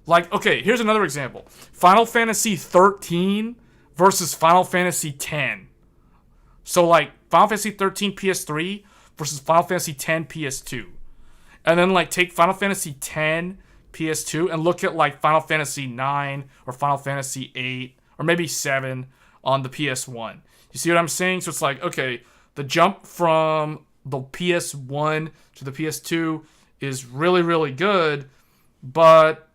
Like, okay, here's another example: Final Fantasy 13 versus Final Fantasy 10. So like Final Fantasy 13 PS3 versus Final Fantasy X PS2. And then like take Final Fantasy X PS2 and look at like Final Fantasy 9 or Final Fantasy 8 or maybe 7 on the PS1. You see what I'm saying? So it's like, okay, the jump from the PS1 to the PS2 is really, really good, but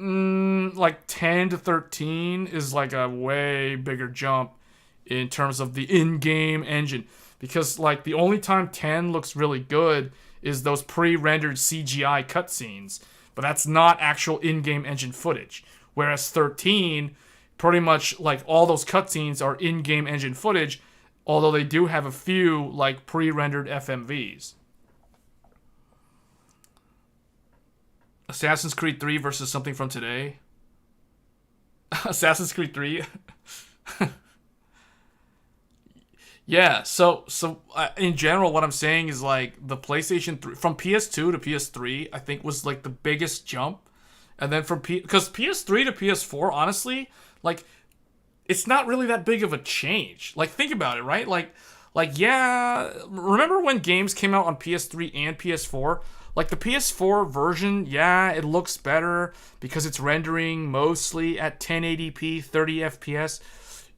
like 10 to 13 is like a way bigger jump in terms of the in-game engine. Because, like, the only time 10 looks really good is those pre-rendered CGI cutscenes. But that's not actual in-game engine footage. Whereas 13, pretty much, like, all those cutscenes are in-game engine footage. Although they do have a few, like, pre-rendered FMVs. Assassin's Creed 3 versus something from today. Assassin's Creed 3? Yeah, so in general, what I'm saying is like the PlayStation 3 from PS2 to PS3, I think was like the biggest jump, and then from because PS3 to PS4, honestly, like it's not really that big of a change. Like think about it, right? Like yeah, remember when games came out on PS3 and PS4? Like the PS4 version, yeah, it looks better because it's rendering mostly at 1080p, 30 FPS.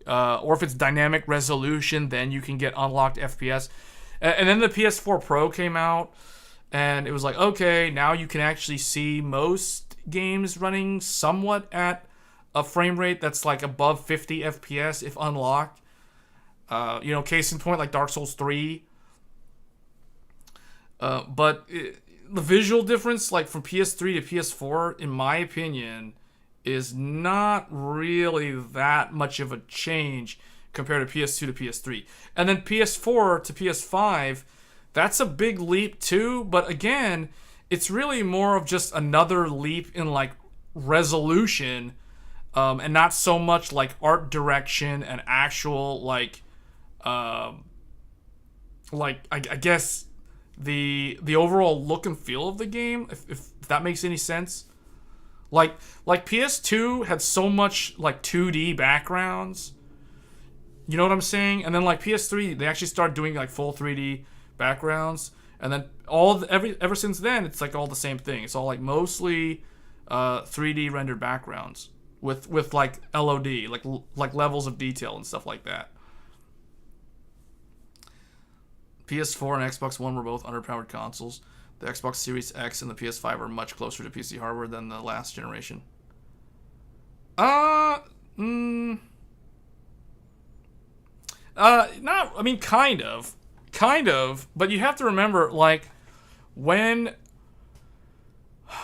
Or if it's dynamic resolution, then you can get unlocked FPS. And then the PS4 Pro came out, and it was like, okay, now you can actually see most games running somewhat at a frame rate that's like above 50 FPS if unlocked. Case in point, like Dark Souls 3. The visual difference, like from PS3 to PS4, in my opinion, is not really that much of a change compared to PS2 to PS3. And then PS4 to PS5, that's a big leap too, but again, it's really more of just another leap in like resolution, and not so much like art direction and actual I guess the overall look and feel of the game, if that makes any sense. Like PS2 had so much like 2D backgrounds. You know what I'm saying? And then like PS3, they actually started doing like full 3D backgrounds. And then ever since then, it's like all the same thing. It's all like mostly 3D rendered backgrounds with like LOD, like levels of detail and stuff like that. PS4 and Xbox One were both underpowered consoles. The Xbox Series X and the PS5 are much closer to PC hardware than the last generation. Not, I mean, kind of, but you have to remember, like, when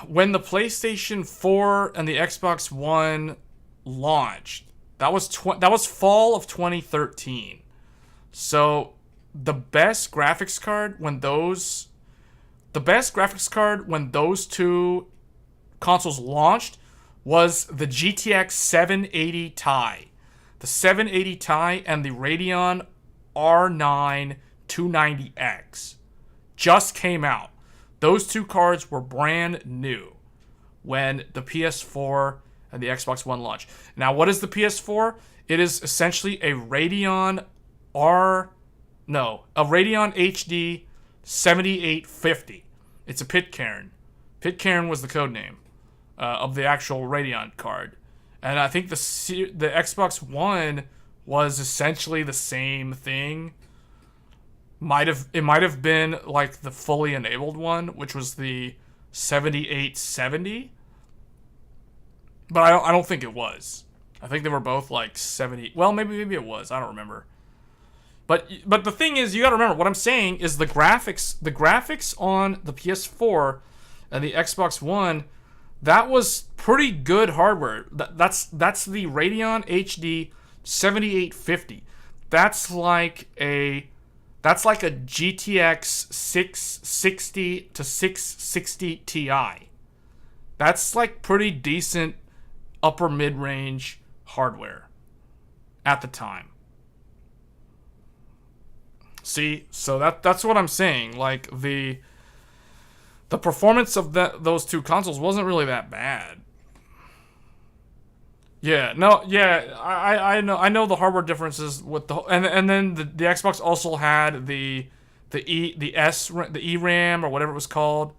the PlayStation 4 and the Xbox One launched, that was fall of 2013. So the best graphics card when those two consoles launched was the GTX 780 Ti. The 780 Ti and the Radeon R9 290X just came out. Those two cards were brand new when the PS4 and the Xbox One launched. Now, what is the PS4? It is essentially a Radeon HD 7850. It's a Pitcairn. Pitcairn was the code name of the actual Radeon card. And I think the Xbox One was essentially the same thing. It might have been like the fully enabled one, which was the 7870. But I don't think it was. I think they were both like 70. Well, maybe it was. I don't remember. But the thing is, you got to remember what I'm saying is the graphics on the PS4 and the Xbox One, that was pretty good hardware. That's the Radeon HD 7850. That's like a GTX 660 to 660 Ti. That's like pretty decent upper mid-range hardware at the time. See, so that's what I'm saying. Like the performance of those two consoles wasn't really that bad. Yeah, no, yeah, I know the hardware differences with and then the Xbox also had the ERAM or whatever it was called.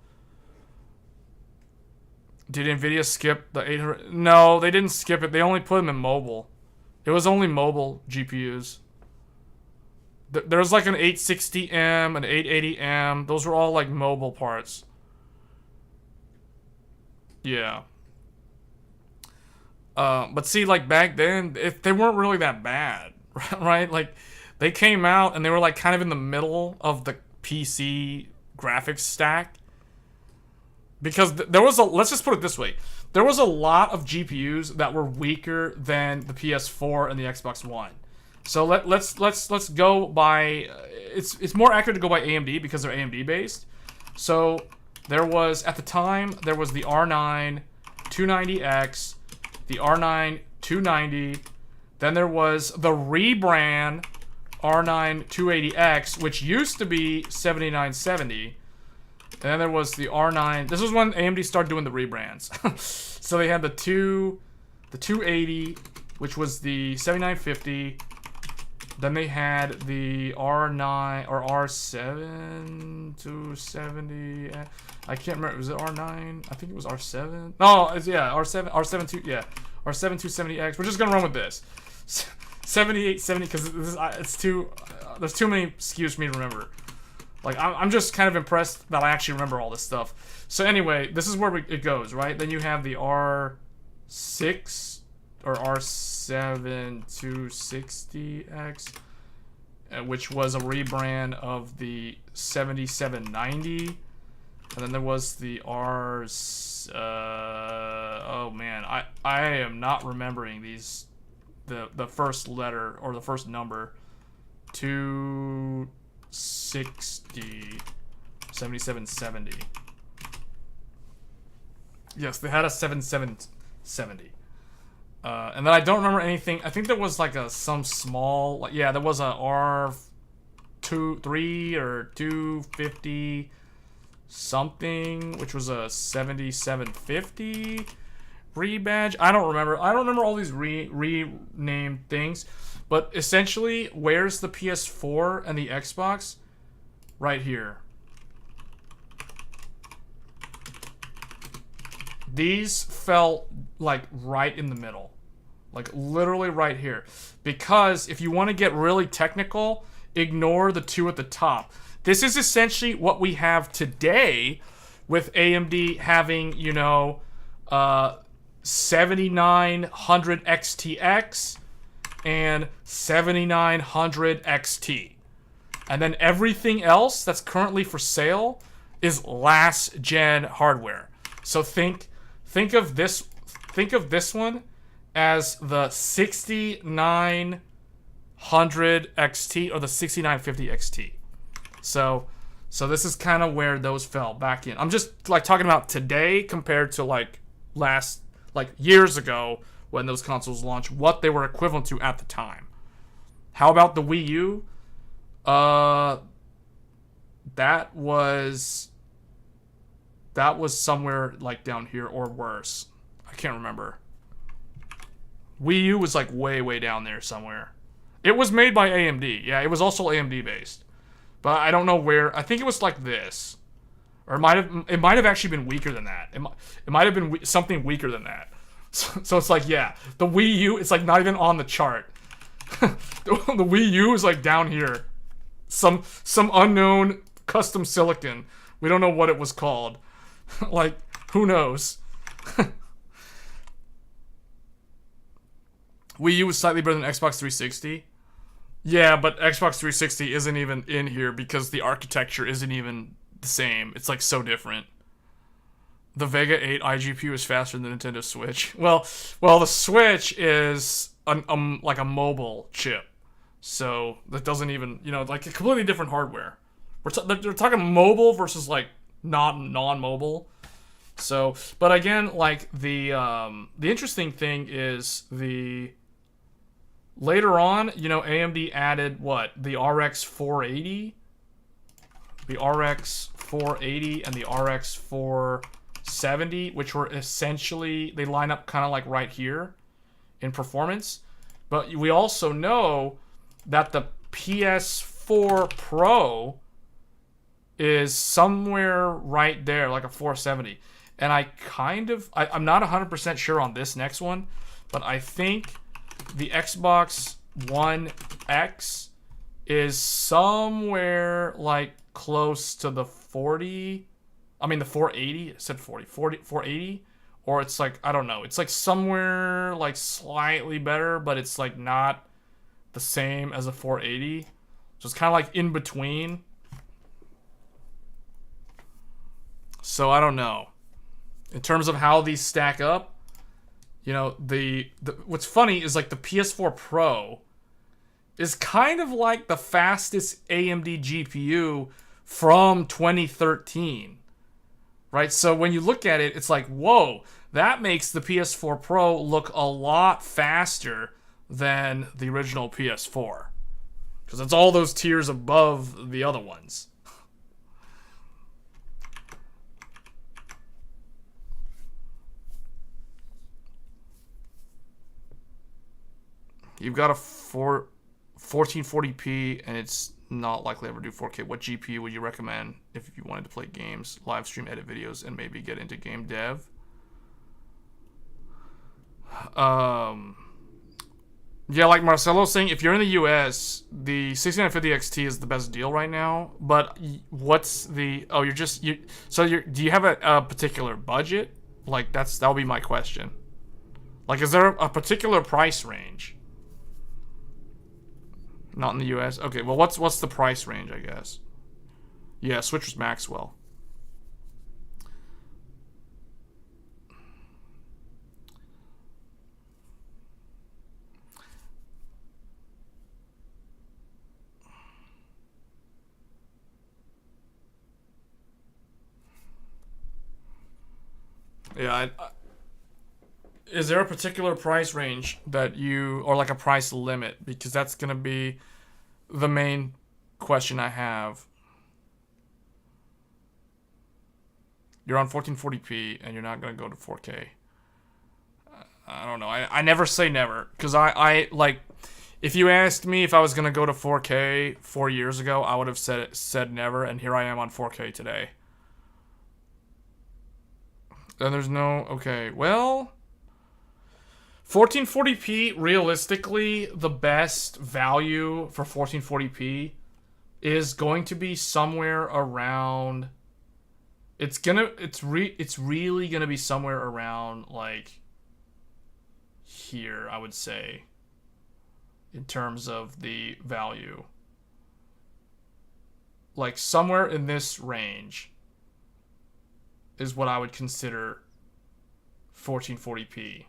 Did Nvidia skip the 800? No, they didn't skip it. They only put them in mobile. It was only mobile GPUs. There was like an 860M, an 880M. Those were all like mobile parts. Yeah. But see, like back then, they weren't really that bad, right? Like they came out and they were like kind of in the middle of the PC graphics stack. Because let's just put it this way. There was a lot of GPUs that were weaker than the PS4 and the Xbox One. So let's go by it's more accurate to go by AMD because they're AMD based. So at the time there was the R9 290X, the R9 290, then there was the rebrand R9 280X, which used to be 7970. And then there was the R9. This was when AMD started doing the rebrands. So they had the 280, which was the 7950. Then they had the R9 or R7 270. I can't remember. Was it R9? I think it was R7. No, it's, yeah, R7, R7 2, yeah, R7 270X. We're just gonna run with this. 7870 because it's too. There's too many SKUs for me to remember. Like I'm just kind of impressed that I actually remember all this stuff. So anyway, this is where it goes, right? Then you have the R6 or R7 260X, which was a rebrand of the 7790. And then there was the oh man, I am not remembering these, the first letter or the first number. 260 7770. Yes, they had a 7770. And then I don't remember anything. I think there was like some small, like, yeah, there was a R3 or 250 something, which was a 7750 rebadge. I don't remember. I don't remember all these renamed things. But essentially, where's the PS4 and the Xbox? Right here. These fell like right in the middle. Like literally right here. Because if you want to get really technical, ignore the two at the top. This is essentially what we have today with AMD having, you know, 7900 XTX and 7900 XT. And then everything else that's currently for sale is last gen hardware. So think of this one as the 6900 XT or the 6950 XT. So this is kind of where those fell back in. I'm just like talking about today compared to like years ago when those consoles launched, what they were equivalent to at the time. How about the Wii U? That was somewhere like down here or worse. I can't remember. Wii U was like way down there somewhere. It was made by AMD. Yeah, it was also AMD based. But I don't know where. I think it was like this. Or it might have actually been weaker than that. It might have been something weaker than that. So it's like, yeah, the Wii U, it's like not even on the chart. The Wii U is like down here. Some unknown custom silicon. We don't know what it was called. Like, who knows? Wii U was slightly better than Xbox 360. Yeah, but Xbox 360 isn't even in here because the architecture isn't even the same. It's like so different. The Vega 8 iGPU is faster than the Nintendo Switch. Well, the Switch is like a mobile chip, so that doesn't even, you know, like a completely different hardware. They're talking mobile versus like non-mobile. So, but again, like the interesting thing is later on, you know, AMD added what? The RX 480, the RX 480, and the RX 470, which were essentially, they line up kind of like right here in performance. But we also know that the PS4 Pro is somewhere right there, like a 470. And I'm not 100% sure on this next one, but I think the Xbox One X is somewhere like close to the 40. I mean, the 480. It said 480. Or it's like, I don't know. It's like somewhere like slightly better, but it's like not the same as a 480. So it's kind of like in between. So I don't know. In terms of how these stack up, you know, what's funny is like the PS4 Pro is kind of like the fastest AMD GPU from 2013, right? So when you look at it, it's like, whoa, that makes the PS4 Pro look a lot faster than the original PS4. Because it's all those tiers above the other ones. You've got a 1440p, and it's not likely to ever do 4K. What GPU would you recommend if you wanted to play games, live stream, edit videos, and maybe get into game dev? Yeah, like Marcelo's saying, if you're in the US, the 6950 XT is the best deal right now. But what's the... Oh, do you have a particular budget? Like, that'll be my question. Like, is there a particular price range? Not in the US? Okay, well, what's the price range, I guess? Yeah, switch was Maxwell. Yeah, is there a particular price range that you, or like a price limit? Because that's going to be the main question I have. You're on 1440p and you're not going to go to 4K. I don't know. I never say never. Because I like, if you asked me if I was going to go to 4K 4 years ago, I would have said never. And here I am on 4K today. And there's no... Okay, well... 1440p, realistically, the best value for 1440p is going to be somewhere around... It's really gonna be somewhere around, like... here, I would say. In terms of the value. Like, somewhere in this range is what I would consider 1440p.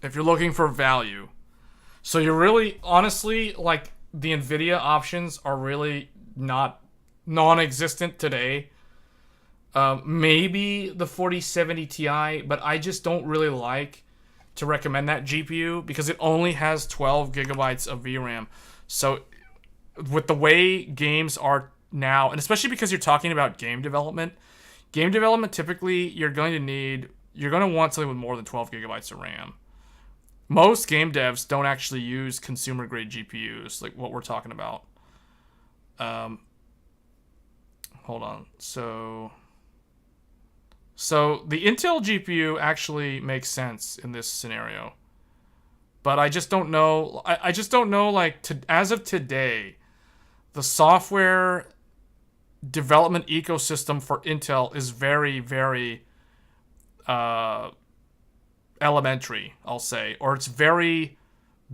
If you're looking for value. So you're really, honestly, like, the NVIDIA options are really not non-existent today. Maybe the 4070 Ti, but I just don't really like to recommend that GPU because it only has 12 gigabytes of VRAM. So with the way games are now, and especially because you're talking about game development typically you're going to want something with more than 12 gigabytes of RAM. Most game devs don't actually use consumer grade GPUs like what we're talking about. Hold on. So the Intel GPU actually makes sense in this scenario. But I just don't know. I just don't know, like, as of today, the software development ecosystem for Intel is very, very elementary, I'll say. Or it's very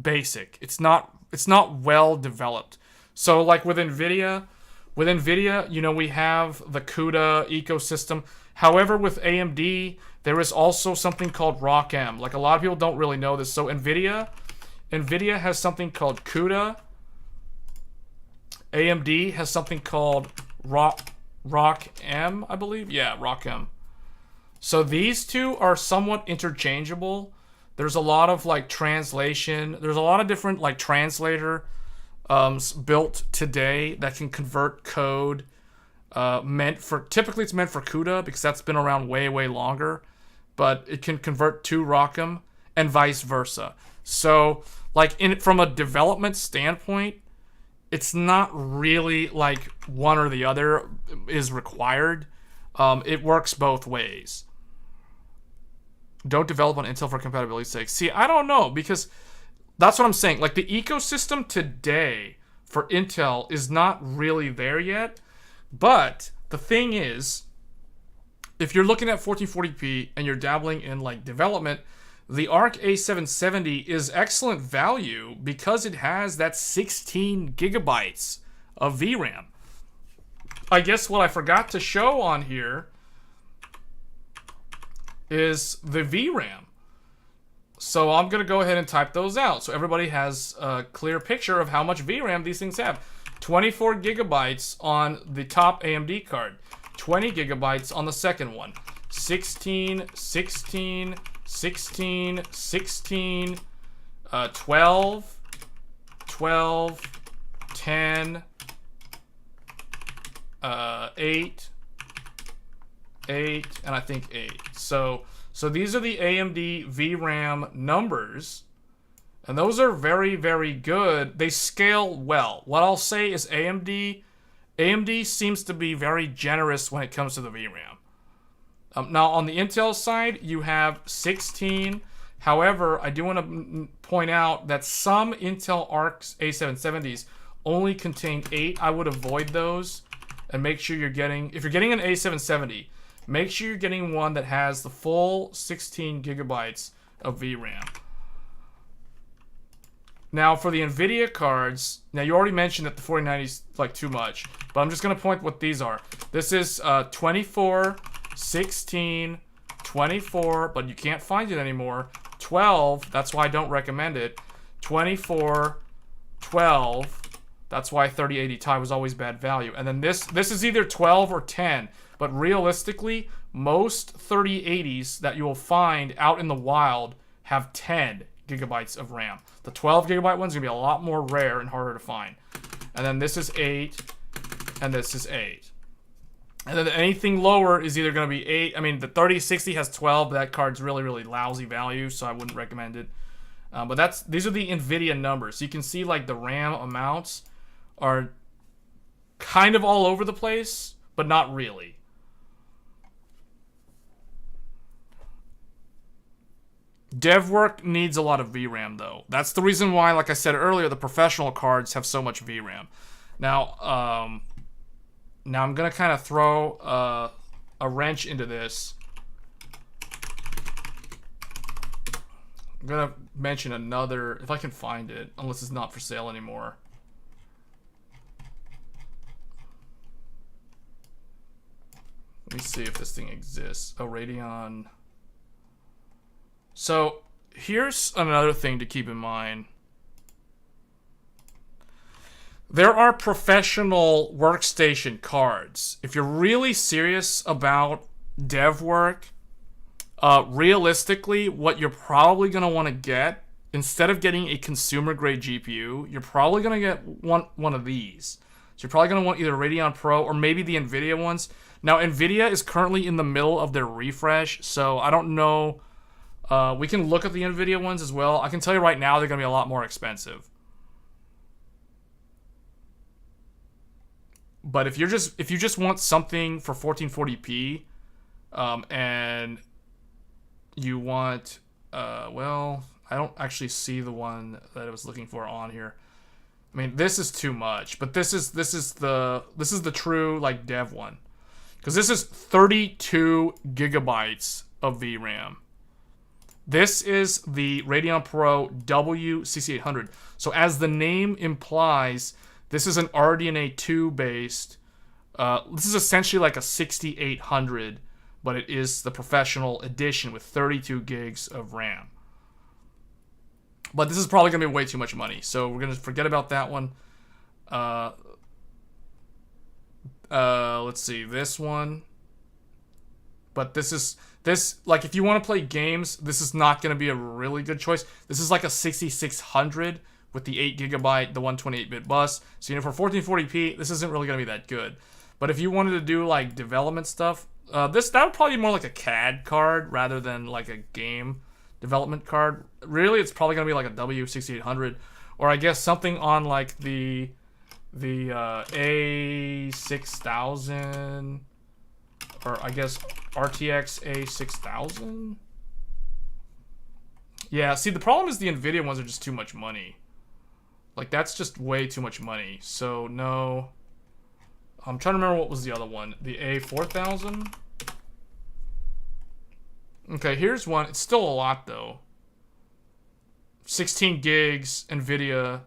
basic. It's not well developed. So, like, with NVIDIA, you know, we have the CUDA ecosystem. However, with AMD, there is also something called ROCm. Like, a lot of people don't really know this. So NVIDIA has something called CUDA. AMD has something called ROCm, I believe. Yeah, ROCm. So these two are somewhat interchangeable. There's a lot of, like, translation. There's a lot of different, like, translator built today that can convert code. Typically it's meant for CUDA because that's been around way, way longer, but it can convert to ROCm and vice versa. So, like, from a development standpoint, it's not really like one or the other is required. It works both ways. Don't develop on Intel for compatibility's sake. See, I don't know, because that's what I'm saying. Like, the ecosystem today for Intel is not really there yet. But the thing is, if you're looking at 1440p and you're dabbling in, like, development, the Arc A770 is excellent value because it has that 16 gigabytes of VRAM. I guess what I forgot to show on here is the VRAM. So I'm going to go ahead and type those out so everybody has a clear picture of how much VRAM these things have. 24 gigabytes on the top AMD card. 20 gigabytes on the second one. 16, 16, 16, 16, 12, 10, 8, 8, and I think 8. So these are the AMD VRAM numbers, and those are very, very good. They scale well. What I'll say is AMD seems to be very generous when it comes to the VRAM. Now, on the Intel side, you have 16. However, I do want to point out that some Intel Arc A770s only contain 8. I would avoid those and make sure you're getting, if you're getting an A770, make sure you're getting one that has the full 16 gigabytes of VRAM. Now, for the NVIDIA cards, now you already mentioned that the 4090 is like too much, but I'm just going to point what these are. This is 24, 16, 24, but you can't find it anymore. 12, that's why I don't recommend it. 24, 12, that's why 3080 Ti was always bad value. And then this is either 12 or 10, but realistically, most 3080s that you will find out in the wild have 10 gigabytes of RAM. The 12 gigabyte one's gonna be a lot more rare and harder to find. And then this is 8, and this is 8. And then anything lower is either gonna be 8. I mean, the 3060 has 12, but that card's really, really lousy value, so I wouldn't recommend it. But these are the NVIDIA numbers. So you can see like the RAM amounts are kind of all over the place, but not really. Dev work needs a lot of VRAM though. That's the reason why, like I said earlier, the professional cards have so much VRAM. Now I'm gonna kind of throw a wrench into this. I'm gonna mention another, if I can find it, unless it's not for sale anymore. Let me see if this thing exists. Oh, Radeon. So here's another thing to keep in mind. There are professional workstation cards. If you're really serious about dev work, realistically, what you're probably going to want to get, instead of getting a consumer grade GPU, you're probably going to get one of these. So you're probably going to want either Radeon Pro or maybe the NVIDIA ones. Now, NVIDIA is currently in the middle of their refresh, so I don't know. We can look at the NVIDIA ones as well. I can tell you right now they're going to be a lot more expensive. But if you just want something for 1440p, and you want, well, I don't actually see the one that I was looking for on here. I mean, this is too much, but this is the true like dev one, because this is 32 gigabytes of VRAM. This is the Radeon Pro WCC800. So as the name implies, this is an RDNA 2 based. This is essentially like a 6800, but it is the professional edition with 32 gigs of RAM. But this is probably going to be way too much money, so we're going to forget about that one. Let's see, this one. But this, like, if you want to play games, this is not going to be a really good choice. This is like a 6600 with the 8 gigabyte, the 128-bit bus. So, you know, for 1440p, this isn't really going to be that good. But if you wanted to do, like, development stuff, that would probably be more like a CAD card rather than, like, a game development card. Really, it's probably going to be like a W6800, or I guess something on, like, the A6000, or I guess RTX A6000. Yeah, see, the problem is the NVIDIA ones are just too much money. Like, that's just way too much money. So, no. I'm trying to remember what was the other one. The A4000? Okay, here's one. It's still a lot, though. 16 gigs, NVIDIA.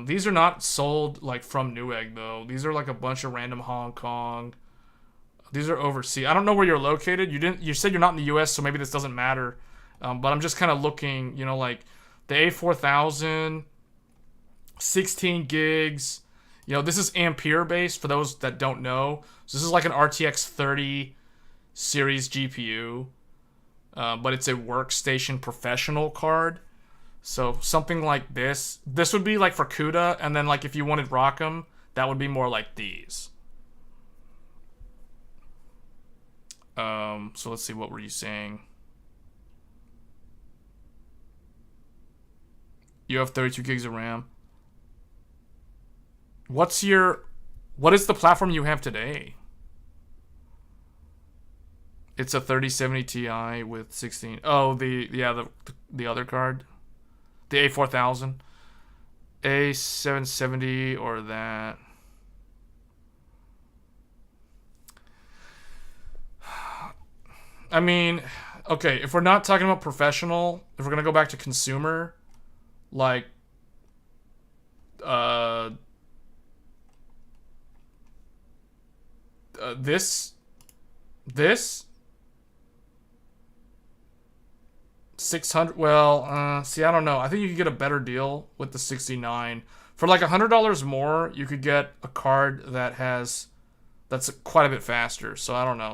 These are not sold, like, from Newegg, though. These are, like, a bunch of random Hong Kong. These are overseas. I don't know where you're located. You said you're not in the US, so maybe this doesn't matter. But I'm just kind of looking, you know, like the A4000, 16 gigs. You know, this is Ampere based for those that don't know. So this is like an RTX 30 series GPU, but it's a workstation professional card. So something like this. This would be like for CUDA, and then like if you wanted ROCm, that would be more like these. So let's see, what were you saying? You have 32 gigs of RAM. What is the platform you have today? It's a 3070 Ti with 16. Oh, the other card. The A4000. A770 or that. I mean, okay, if we're not talking about professional, if we're going to go back to consumer, like this 600, well, see, I don't know. I think you could get a better deal with the 69. For like $100 more, you could get a card that's quite a bit faster. So I don't know,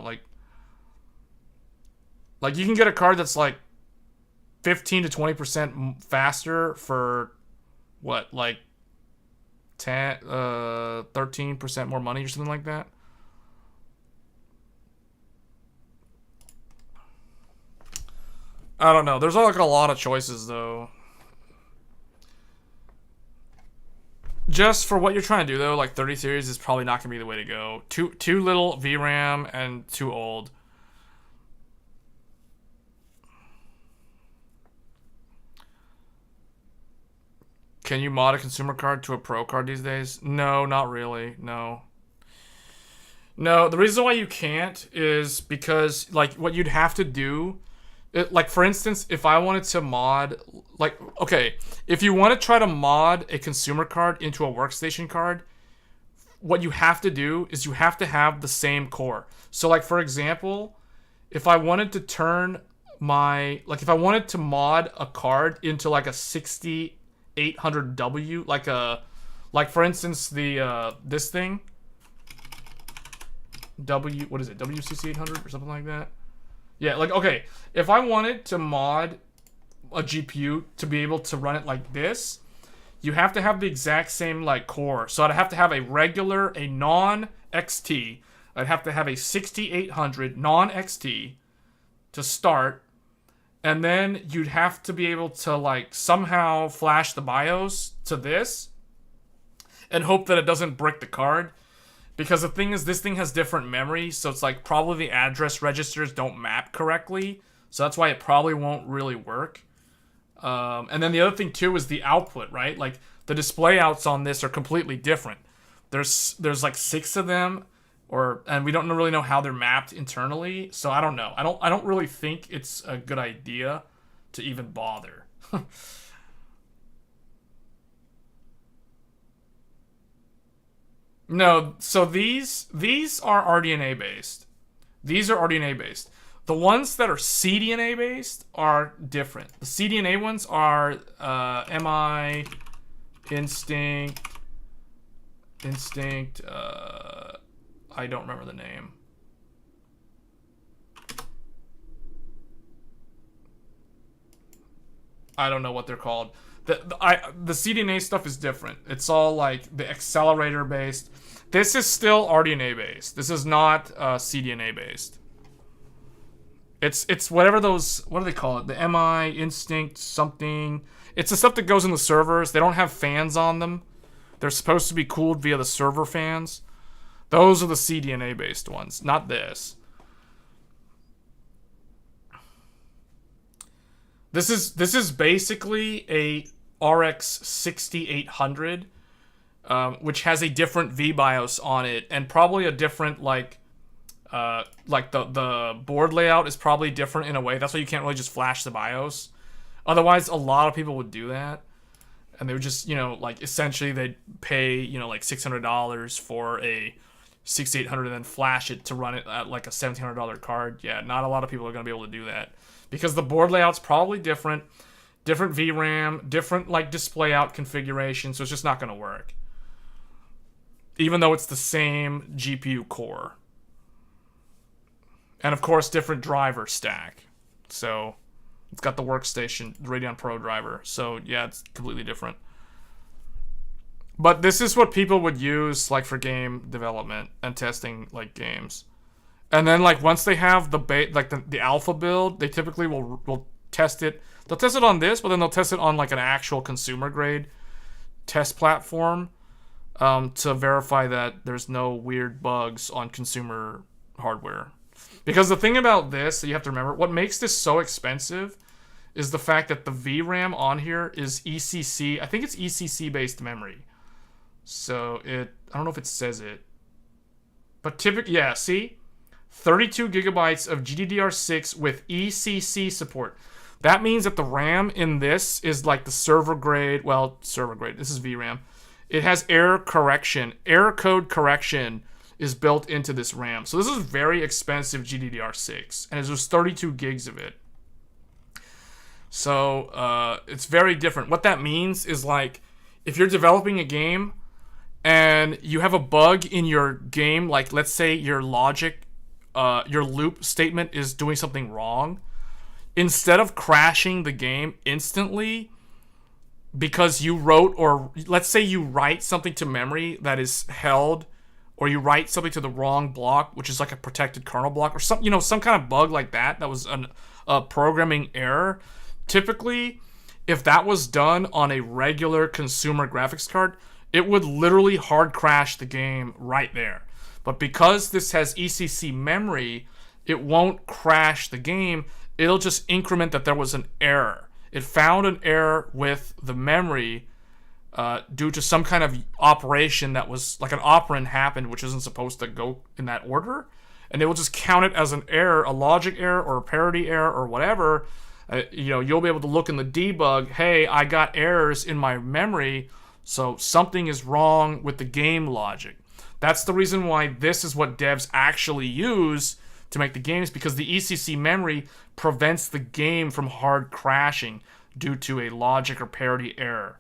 like you can get a card that's like 15 to 20% faster for what, like 13% more money or something like that. I don't know. There's like a lot of choices though. Just for what you're trying to do though, like 30 series is probably not gonna be the way to go. Too little VRAM and too old. Can you mod a consumer card to a pro card these days? No, not really. No. No, the reason why you can't is because, like, what you'd have to do, like, for instance, if I wanted to mod, like, okay, if you want to try to mod a consumer card into a workstation card, what you have to do is you have to have the same core. So, like, for example, if I wanted to turn if I wanted to mod a card into, like, a 6800W, like for instance this thing, what is it, WCC 800 or something like that? Yeah, like, okay, if I wanted to mod a GPU to be able to run it like this, you have to have the exact same like core. So I'd have to have a non-XT. I'd have to have a 6800 non-XT to start. And then you'd have to be able to, like, somehow flash the BIOS to this and hope that it doesn't brick the card. Because the thing is, this thing has different memory, so it's like probably the address registers don't map correctly. So that's why it probably won't really work. And then the other thing, too, is the output, right? Like, the display outs on this are completely different. There's like 6 of them. And we don't really know how they're mapped internally, so I don't know. I don't really think it's a good idea to even bother. No, so these are RDNA based. These are RDNA based. The ones that are CDNA based are different. The CDNA ones are MI, Instinct. I don't remember the name. I don't know what they're called. The CDNA stuff is different. It's all like the accelerator based. This is still RDNA based. This is not CDNA based. It's whatever those, what do they call it? The MI, Instinct, something. It's the stuff that goes in the servers. They don't have fans on them. They're supposed to be cooled via the server fans. Those are the CDNA based ones, not this. This is basically a RX 6800, which has a different VBIOS on it, and probably a different like the board layout is probably different in a way. That's why you can't really just flash the BIOS. Otherwise, a lot of people would do that, and they would just, like, essentially they'd pay, like $600 for a 6800 and then flash it to run it at like a $1,700 card. Yeah, not a lot of people are going to be able to do that because the board layout's probably different VRAM, different like display out configuration, so it's just not going to work. Even though it's the same GPU core. And of course, different driver stack. So, It's got the workstation, the Radeon Pro driver. So yeah, it's completely different. But this is what people would use like for game development and testing like games. And then like once they have the alpha build, they typically will test it. They'll test it on this, but then they'll test it on like an actual consumer grade test platform to verify that there's no weird bugs on consumer hardware. Because the thing about this that you have to remember, what makes this so expensive is the fact that the VRAM on here is ECC. I think it's ECC based memory. So I don't know if it says it. But typically, yeah, see? 32 gigabytes of GDDR6 with ECC support. That means that the RAM in this is like the server grade. Well, server grade. This is VRAM. It has error correction. Error code correction is built into this RAM. So this is very expensive GDDR6. And there's 32 gigs of it. So it's very different. What that means is like if you're developing a game and you have a bug in your game, like let's say your loop statement is doing something wrong, instead of crashing the game instantly because you wrote, or let's say you write something to memory that is held, or you write something to the wrong block, which is like a protected kernel block, or some kind of bug like that was a programming error. Typically, if that was done on a regular consumer graphics card, it would literally hard crash the game right there. But because this has ECC memory, it won't crash the game. It'll just increment that there was an error. It found an error with the memory due to some kind of operation that was like an operand happened, which isn't supposed to go in that order. And it will just count it as an error, a logic error or a parity error or whatever. You'll be able to look in the debug, hey, I got errors in my memory, so something is wrong with the game logic. That's the reason why this is what devs actually use to make the games, because the ECC memory prevents the game from hard crashing due to a logic or parity error.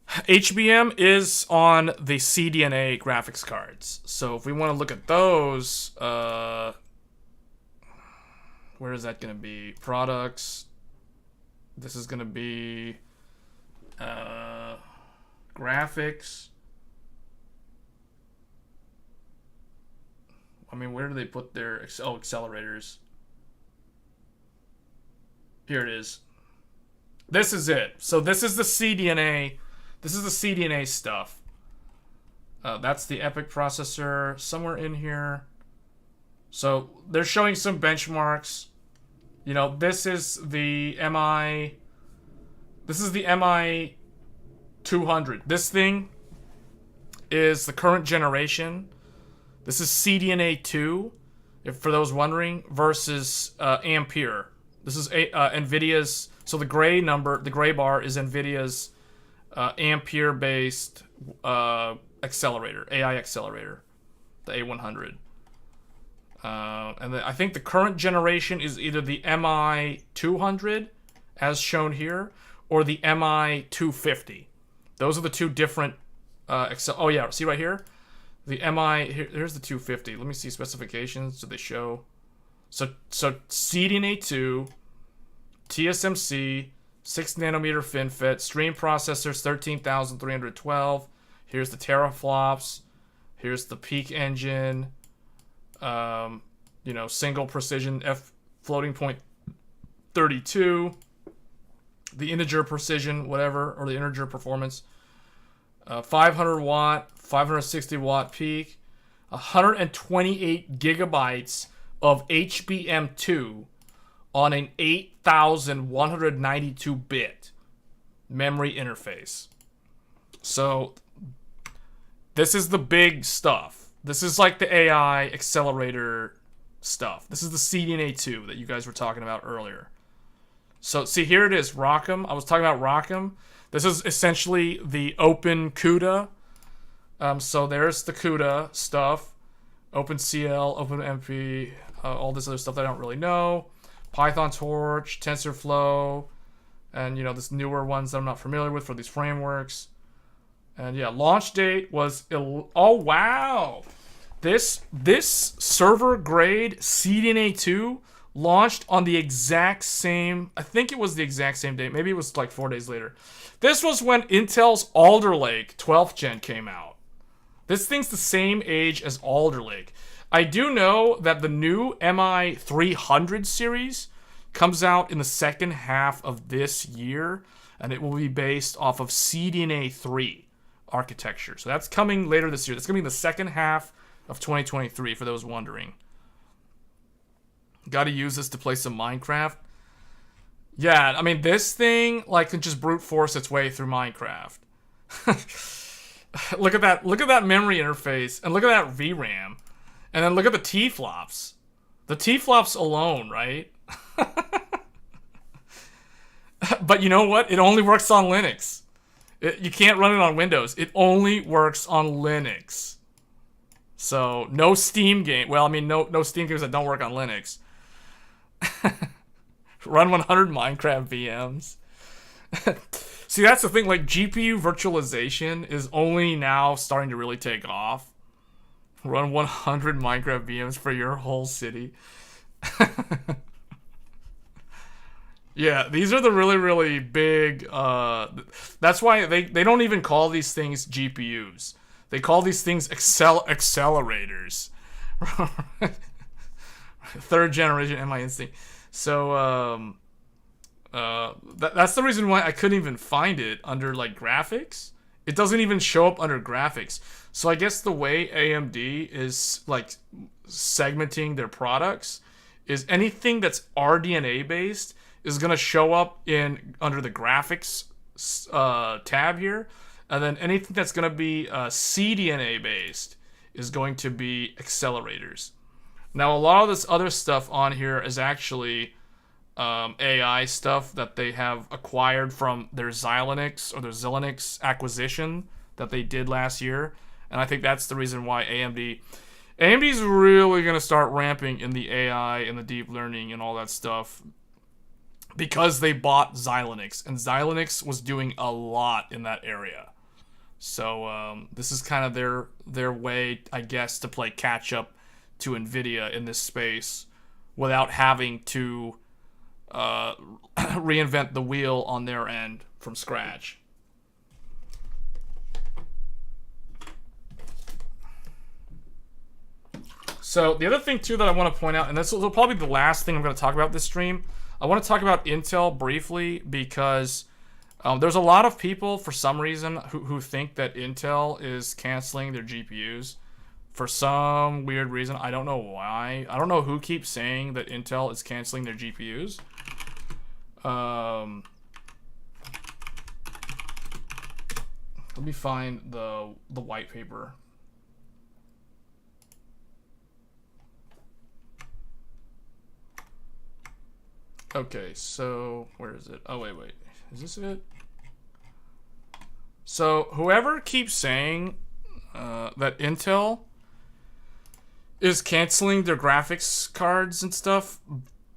HBM is on the CDNA graphics cards. So if we want to look at those, where is that going to be? Products. This is going to be graphics. I mean, where do they put their accelerators? Here it is. This is it. So this is the CDNA. This is the CDNA stuff. That's the EPYC processor somewhere in here. So they're showing some benchmarks. You know, this is the MI. This is the MI 200. This thing is the current generation. This is CDNA 2, if for those wondering, versus Ampere. This is NVIDIA's. So the gray bar is NVIDIA's Ampere-based accelerator, AI accelerator, the A100. And I think the current generation is either the MI 200, as shown here, or the MI 250. Those are the two different. Oh yeah, see right here, the MI. Here's the 250. Let me see specifications. Do they show? So CDNA 2, TSMC, 6 nanometer FinFET, stream processors 13,312. Here's the teraflops. Here's the peak engine. Single precision F floating point 32. The integer precision, whatever, or the integer performance. 500 watt, 560 watt peak. 128 gigabytes of HBM2 on an 8,192 bit memory interface. So this is the big stuff. This is like the AI accelerator stuff. This is the CDNA 2 that you guys were talking about earlier. So see, here it is, ROCm. I was talking about ROCm. This is essentially the open CUDA. So there's the CUDA stuff. OpenCL, OpenMP, all this other stuff that I don't really know. Python Torch, TensorFlow, and this newer ones that I'm not familiar with for these frameworks. And yeah, launch date was oh wow. This server grade CDNA2 launched on the exact same, I think it was the exact same day. Maybe it was like 4 days later. This was when Intel's Alder Lake 12th gen came out. This thing's the same age as Alder Lake. I do know that the new MI300 series comes out in the second half of this year, and it will be based off of CDNA 3 architecture. So that's coming later this year. That's going to be in the second half of 2023, for those wondering. Got to use this to play some Minecraft. Yeah, I mean, this thing like can just brute force its way through Minecraft. Look at that memory interface, and look at that VRAM. And then look at the T-flops. The T-flops alone, right? But you know what? It only works on Linux. You can't run it on Windows. It only works on Linux. So, no Steam game. Well, I mean, no Steam games that don't work on Linux. Run 100 Minecraft VMs. See, that's the thing. Like, GPU virtualization is only now starting to really take off. Run 100 Minecraft VMs for your whole city. Yeah, these are the really, really big... that's why they don't even call these things GPUs. They call these things accelerators. Third generation MI Instinct. So, that's the reason why I couldn't even find it under, like, graphics. It doesn't even show up under graphics. So I guess the way AMD is, like, segmenting their products is anything that's RDNA based is going to show up under the graphics tab here. And then anything that's going to be CDNA based is going to be accelerators. Now, a lot of this other stuff on here is actually AI stuff that they have acquired from their Xilinx or their Xilinx acquisition that they did last year. And I think that's the reason why AMD's really going to start ramping in the AI and the deep learning and all that stuff, because they bought Xilinx, and Xilinx was doing a lot in that area. So this is kind of their way, I guess, to play catch up to NVIDIA in this space without having to reinvent the wheel on their end from scratch. So the other thing too that I want to point out, and this will probably be the last thing I'm going to talk about this stream, I want to talk about Intel briefly, because there's a lot of people for some reason who think that Intel is canceling their GPUs for some weird reason. I don't know why. I don't know who keeps saying that Intel is canceling their GPUs. Let me find the white paper. Okay, so where is it? Oh, wait. Is this it? So whoever keeps saying that Intel is canceling their graphics cards and stuff,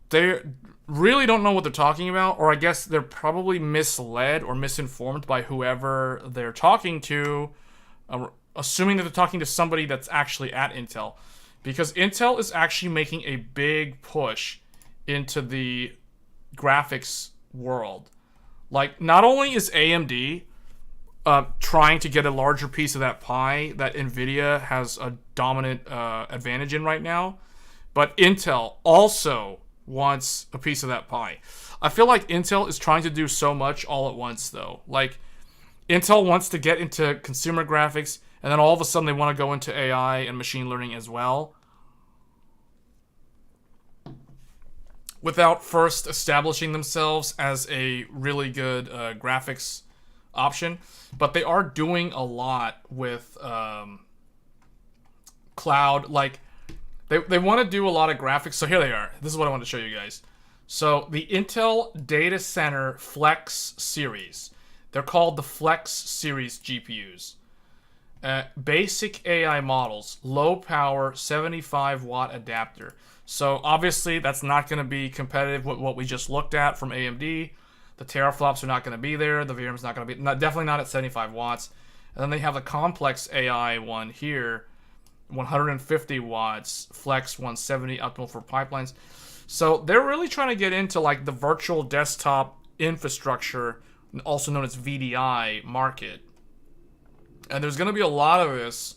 they really don't know what they're talking about, or I guess they're probably misled or misinformed by whoever they're talking to, assuming that they're talking to somebody that's actually at Intel, because Intel is actually making a big push into the graphics world. Like, not only is AMD trying to get a larger piece of that pie that NVIDIA has a dominant advantage in right now, but Intel also wants a piece of that pie. I feel like Intel is trying to do so much all at once, though. Like, Intel wants to get into consumer graphics, and then all of a sudden they want to go into AI and machine learning as well, without first establishing themselves as a really good graphics option. But they are doing a lot with cloud. Like, they want to do a lot of graphics. So here they are. This is what I want to show you guys. So the Intel Datacenter Flex series. They're called the Flex series GPUs. Basic AI models, low power, 75 watt adapter. So obviously that's not going to be competitive with what we just looked at from AMD. The teraflops are not going to be there. The VRAM's not going to be, definitely not at 75 watts. And then they have the complex AI one here, 150 watts, flex 170, optimal for pipelines. So they're really trying to get into like the virtual desktop infrastructure, also known as VDI market. And there's going to be a lot of this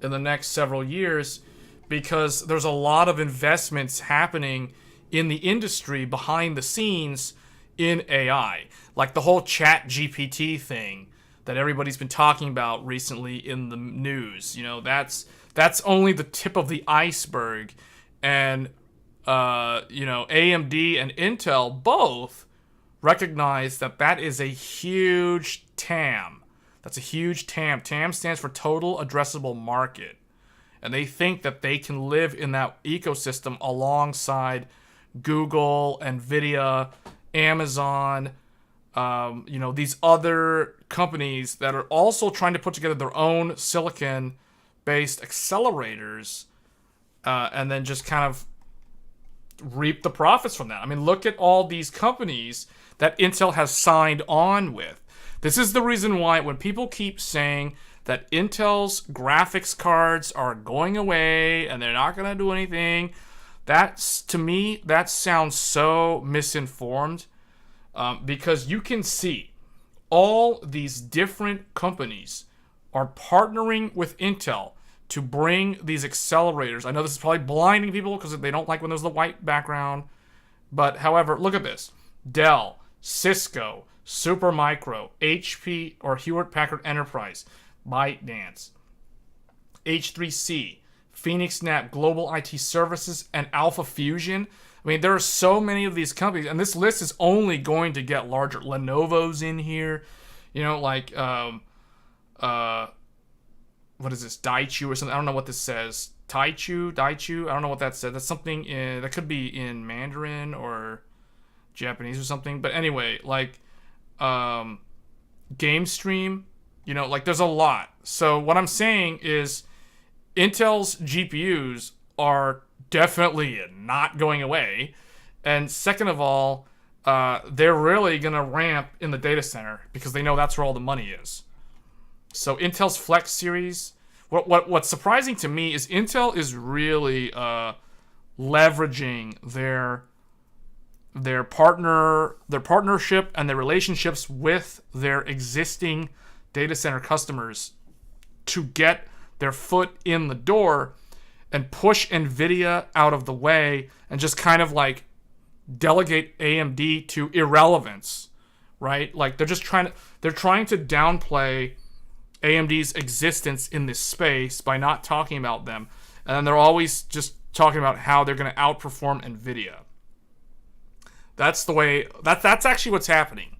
in the next several years because there's a lot of investments happening in the industry behind the scenes in AI. Like the whole Chat GPT thing that everybody's been talking about recently in the news. You know, that's only the tip of the iceberg. And, you know, AMD and Intel both recognize that that is a huge TAM. That's a huge TAM. TAM stands for Total Addressable Market. And they think that they can live in that ecosystem alongside Google, NVIDIA, Amazon, you know, these other companies that are also trying to put together their own silicon-based accelerators and then just kind of reap the profits from that. I mean, look at all these companies that Intel has signed on with. This is the reason why when people keep saying that Intel's graphics cards are going away and they're not going to do anything, that's, to me, that sounds so misinformed. Because you can see all these different companies are partnering with Intel to bring these accelerators. I know this is probably blinding people because they don't like when there's the white background. But however, look at this. Dell, Cisco, Supermicro, HP or Hewlett-Packard Enterprise, ByteDance, H3C, PhoenixNet, Global IT Services, and Alpha Fusion. I mean, there are so many of these companies, and this list is only going to get larger. Lenovo's in here, you know, like, what is this, Daichu or something? I don't know what this says. Daichu? I don't know what that says. That's something that could be in Mandarin or Japanese or something. But anyway, like, GameStream, you know, like, there's a lot. So what I'm saying is Intel's GPUs are definitely not going away. And second of all, they're really going to ramp in the data center because they know that's where all the money is. So Intel's Flex series, what's surprising to me is Intel is really leveraging their partnership and their relationships with their existing data center customers to get their foot in the door and push NVIDIA out of the way and just kind of like delegate AMD to irrelevance, right? Like they're trying to downplay AMD's existence in this space by not talking about them. And then they're always just talking about how they're going to outperform NVIDIA. That's the way, that's actually what's happening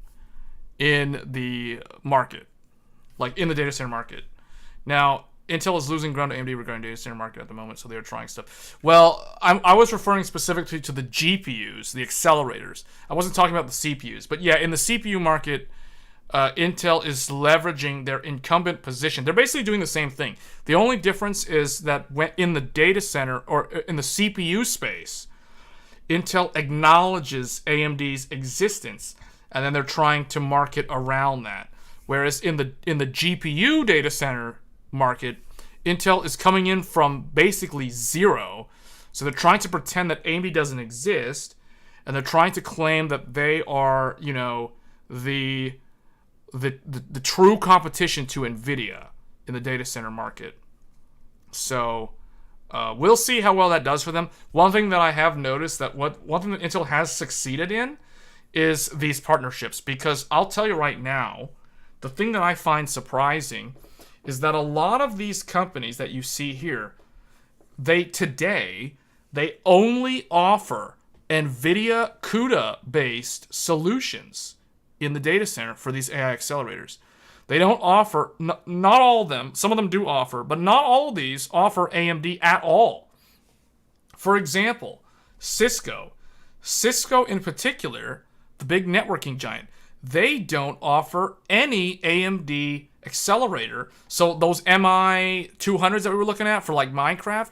in the market, like in the data center market. Now, Intel is losing ground to AMD regarding data center market at the moment, so they're trying stuff. Well, I was referring specifically to the GPUs, the accelerators. I wasn't talking about the CPUs. But yeah, in the CPU market, Intel is leveraging their incumbent position. They're basically doing the same thing. The only difference is that when in the data center or in the CPU space, Intel acknowledges AMD's existence, and then they're trying to market around that. Whereas in the GPU data center market, Intel is coming in from basically zero. So they're trying to pretend that AMD doesn't exist, and they're trying to claim that they are, you know, the true competition to NVIDIA in the data center market. So we'll see how well that does for them. One thing that I have noticed one thing that Intel has succeeded in is these partnerships, because I'll tell you right now, the thing that I find surprising is that a lot of these companies that you see here, they only offer NVIDIA CUDA-based solutions in the data center for these AI accelerators. They don't offer, not all of them, some of them do offer, but not all of these offer AMD at all. For example, Cisco in particular, the big networking giant, they don't offer any AMD accelerator. So those MI200s that we were looking at for like Minecraft,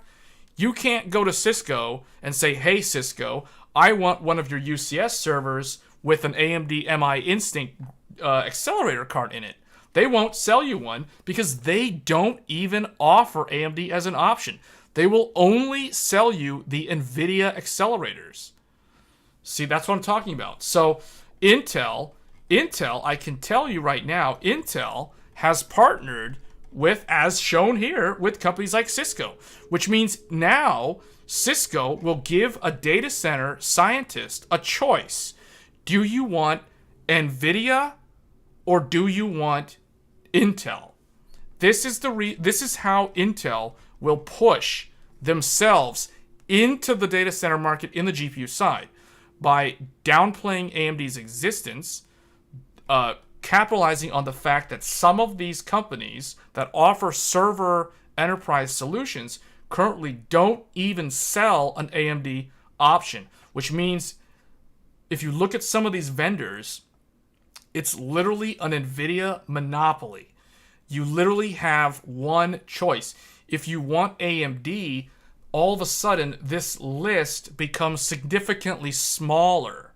you can't go to Cisco and say, hey Cisco, I want one of your UCS servers with an AMD MI Instinct accelerator card in it. They won't sell you one because they don't even offer AMD as an option. They will only sell you the NVIDIA accelerators. See, that's what I'm talking about. So Intel, I can tell you right now, Intel has partnered with, as shown here, with companies like Cisco, which means now Cisco will give a data center scientist a choice. Do you want NVIDIA or do you want Intel? This is how Intel will push themselves into the data center market in the GPU side by downplaying AMD's existence, capitalizing on the fact that some of these companies that offer server enterprise solutions currently don't even sell an AMD option, which means if you look at some of these vendors, it's literally an NVIDIA monopoly. You literally have one choice. If you want AMD, all of a sudden this list becomes significantly smaller.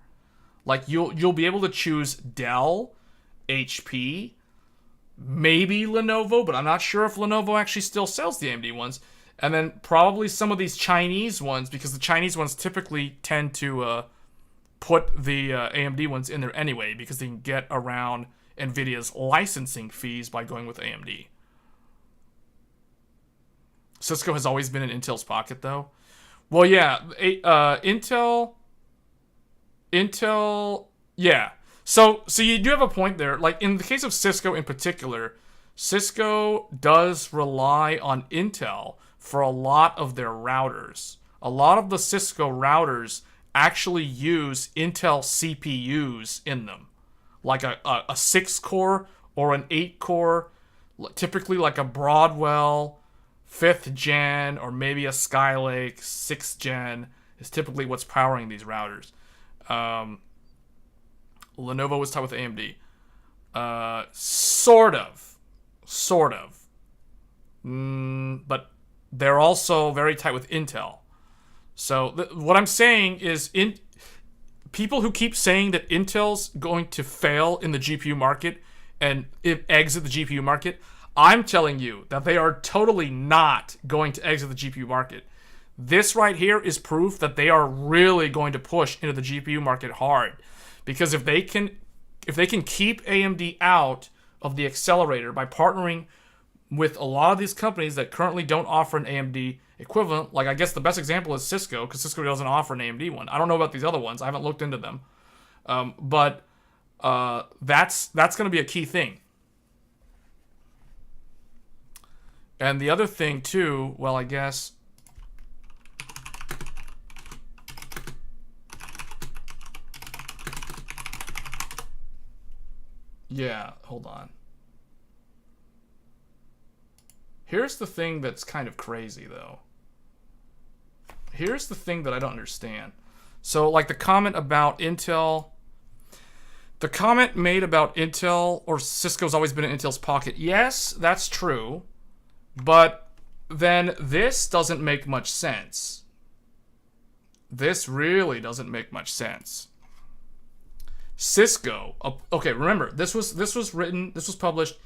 Like you'll be able to choose Dell, HP, maybe Lenovo, but I'm not sure if Lenovo actually still sells the AMD ones. And then probably some of these Chinese ones, because the Chinese ones typically tend to put the AMD ones in there anyway, because they can get around NVIDIA's licensing fees by going with AMD. Cisco has always been in Intel's pocket, though. Well, yeah, Intel, yeah. So you do have a point there. Like, in the case of Cisco in particular, Cisco does rely on Intel for a lot of their routers. A lot of the Cisco routers actually use Intel CPUs in them. Like a 6-core or an 8-core, typically like a Broadwell 5th gen or maybe a Skylake 6th gen is typically what's powering these routers. Lenovo was tied with AMD. Sort of. But they're also very tight with Intel. So what I'm saying is, people who keep saying that Intel's going to fail in the GPU market and exit the GPU market, I'm telling you that they are totally not going to exit the GPU market. This right here is proof that they are really going to push into the GPU market hard. Because if they can keep AMD out of the accelerator by partnering with a lot of these companies that currently don't offer an AMD equivalent, like I guess the best example is Cisco, because Cisco doesn't offer an AMD one. I don't know about these other ones. I haven't looked into them. But that's going to be a key thing. And the other thing too, well, I guess, yeah, hold on. Here's the thing that's kind of crazy, though. Here's the thing that I don't understand. So, like the comment about Intel, the comment made about Intel, or Cisco's always been in Intel's pocket. Yes, that's true. But then this doesn't make much sense. This really doesn't make much sense. Cisco, okay, remember, this was published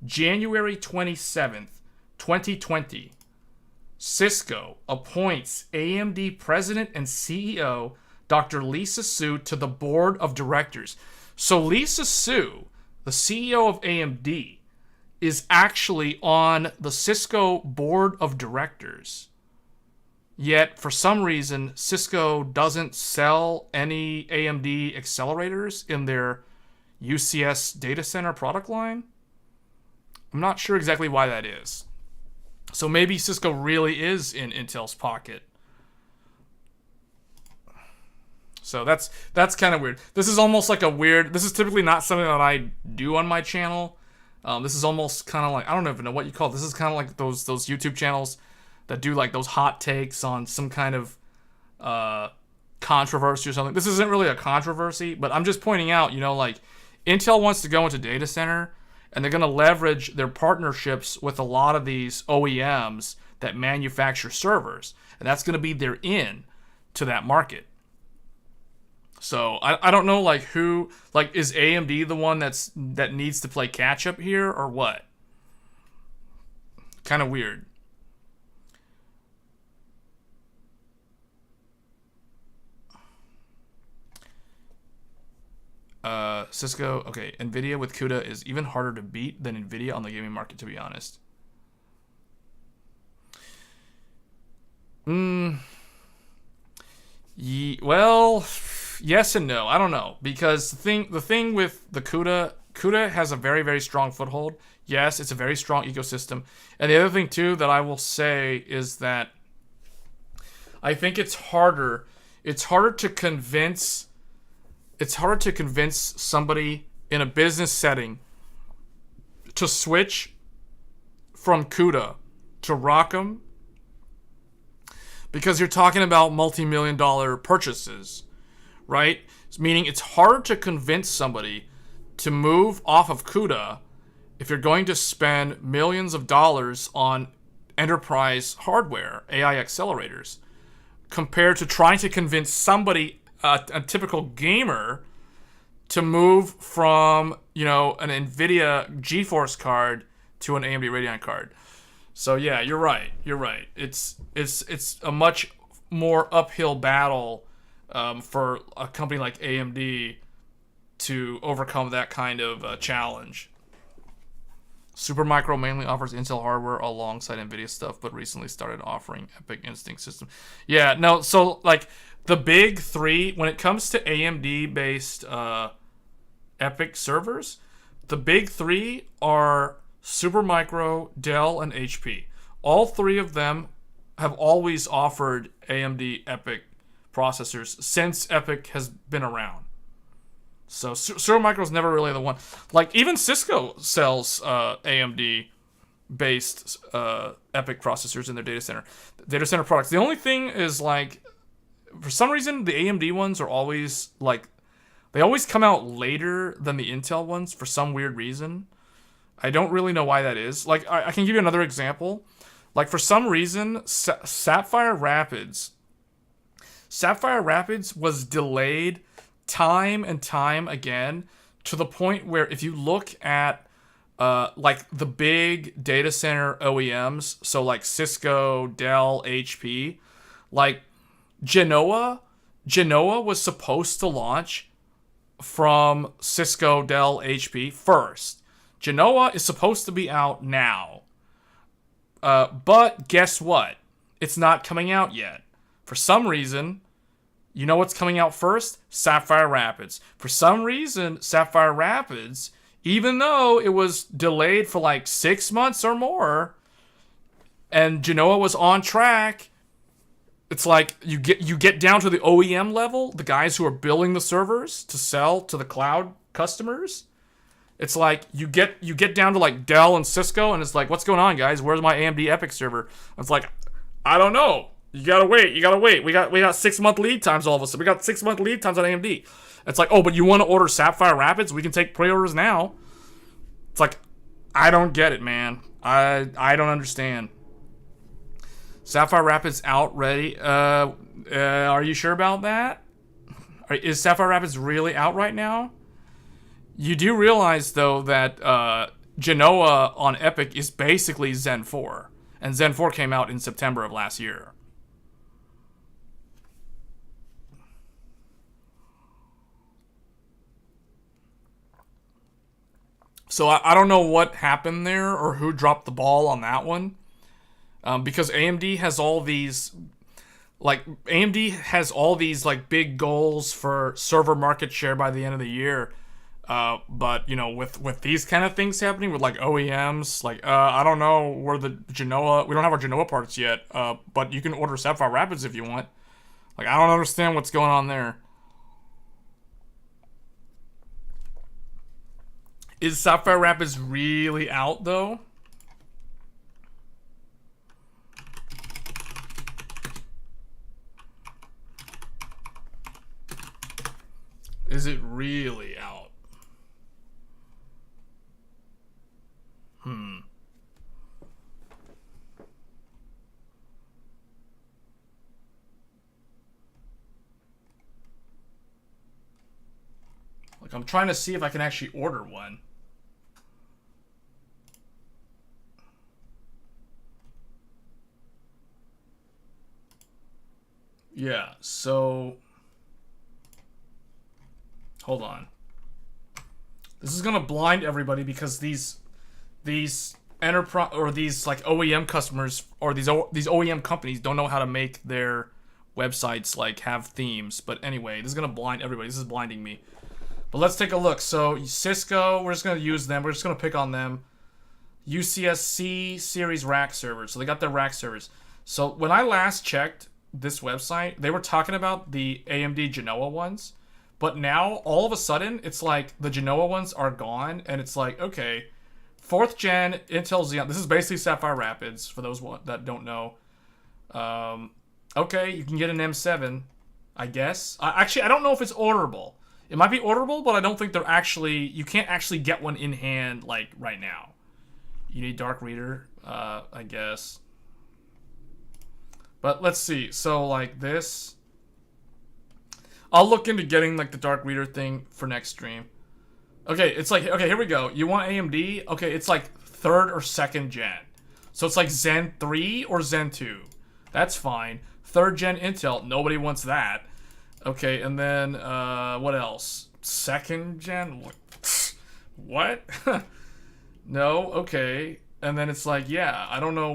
January 27th, 2020. Cisco appoints AMD president and CEO Dr. Lisa Su to the board of directors. So Lisa Su, the CEO of AMD, is actually on the Cisco board of directors. Yet, for some reason, Cisco doesn't sell any AMD accelerators in their UCS data center product line. I'm not sure exactly why that is. So maybe Cisco really is in Intel's pocket. So that's kind of weird. This is almost like this is typically not something that I do on my channel. This is almost kind of like, I don't even know what you call it. This is kind of like those YouTube channels that do like those hot takes on some kind of controversy or something. This isn't really a controversy, but I'm just pointing out, like Intel wants to go into data center, and they're going to leverage their partnerships with a lot of these OEMs that manufacture servers, and that's going to be their in to that market. So I don't know like who, like, is AMD the one that needs to play catch up here or what? Kind of weird. Cisco, okay, Nvidia with CUDA is even harder to beat than Nvidia on the gaming market, to be honest. Well, yes and no. I don't know, because the thing with the CUDA has a very, very strong foothold. Yes, it's a very strong ecosystem. And the other thing too that I will say is that I think it's harder to convince somebody in a business setting to switch from CUDA to ROCm, because you're talking about multi-million-dollar purchases, right? Meaning it's hard to convince somebody to move off of CUDA if you're going to spend millions of dollars on enterprise hardware, AI accelerators, compared to trying to convince somebody, a typical gamer, to move from, you know, an NVIDIA GeForce card to an AMD Radeon card. So yeah, you're right. It's a much more uphill battle for a company like AMD to overcome that kind of challenge. Supermicro mainly offers Intel hardware alongside NVIDIA stuff, but recently started offering EPYC Instinct system. Yeah, no, so like the big three, when it comes to AMD-based EPYC servers, the big three are Supermicro, Dell, and HP. All three of them have always offered AMD EPYC processors since EPYC has been around. So Supermicro's never really the one. Like, even Cisco sells AMD-based EPYC processors in their data center products. The only thing is, like, for some reason, the AMD ones are always, like, they always come out later than the Intel ones for some weird reason. I don't really know why that is. Like, I can give you another example. Like, for some reason, Sapphire Rapids was delayed time and time again, to the point where if you look at like the big data center OEMs, so like Cisco, Dell, HP, like Genoa was supposed to launch from Cisco, Dell, HP first. Genoa is supposed to be out now. But guess what? It's not coming out yet. For some reason, you know what's coming out first? Sapphire Rapids. For some reason, Sapphire Rapids, even though it was delayed for like 6 months or more, and Genoa was on track, it's like you get down to the OEM level, the guys who are building the servers to sell to the cloud customers. It's like you get down to like Dell and Cisco, and it's like, what's going on, guys? Where's my AMD EPYC server? It's like, I don't know. You gotta wait. We got 6-month lead times all of a sudden. We got 6-month lead times on AMD. It's like, oh, but you want to order Sapphire Rapids? We can take pre-orders now. It's like, I don't get it, man. I don't understand. Sapphire Rapids out ready. Are you sure about that? Is Sapphire Rapids really out right now? You do realize, though, that Genoa on EPYC is basically Zen 4. And Zen 4 came out in September of last year. So I don't know what happened there or who dropped the ball on that one. Because AMD has all these like big goals for server market share by the end of the year. But you know, with these kind of things happening with like OEMs, like I don't know where the Genoa, we don't have our Genoa parts yet. But you can order Sapphire Rapids if you want. Like, I don't understand what's going on there. Is Sapphire Rapids really out though? Is it really out? Like, I'm trying to see if I can actually order one. Yeah, so hold on. This is gonna blind everybody because these enterprise or these like OEM customers or these OEM companies don't know how to make their websites like have themes. But anyway, this is gonna blind everybody. This is blinding me. But let's take a look. So Cisco, we're just gonna use them. We're just gonna pick on them. UCSC series rack servers. So they got their rack servers. So when I last checked this website, they were talking about the AMD Genoa ones. But now, all of a sudden, it's like the Genoa ones are gone. And it's like, okay, 4th gen Intel Xeon. This is basically Sapphire Rapids, for those that don't know. Okay, you can get an M7, I guess. Actually, I don't know if it's orderable. It might be orderable, but I don't think they're actually... You can't actually get one in hand, like, right now. You need Dark Reader, I guess. But let's see. So, like, this... I'll look into getting, like, the Dark Reader thing for next stream. Okay, it's like... Okay, here we go. You want AMD? Okay, it's like 3rd or 2nd gen. So it's like Zen 3 or Zen 2. That's fine. 3rd gen Intel. Nobody wants that. Okay, and then, what else? 2nd gen? What? No, okay. And then it's like, yeah, I don't know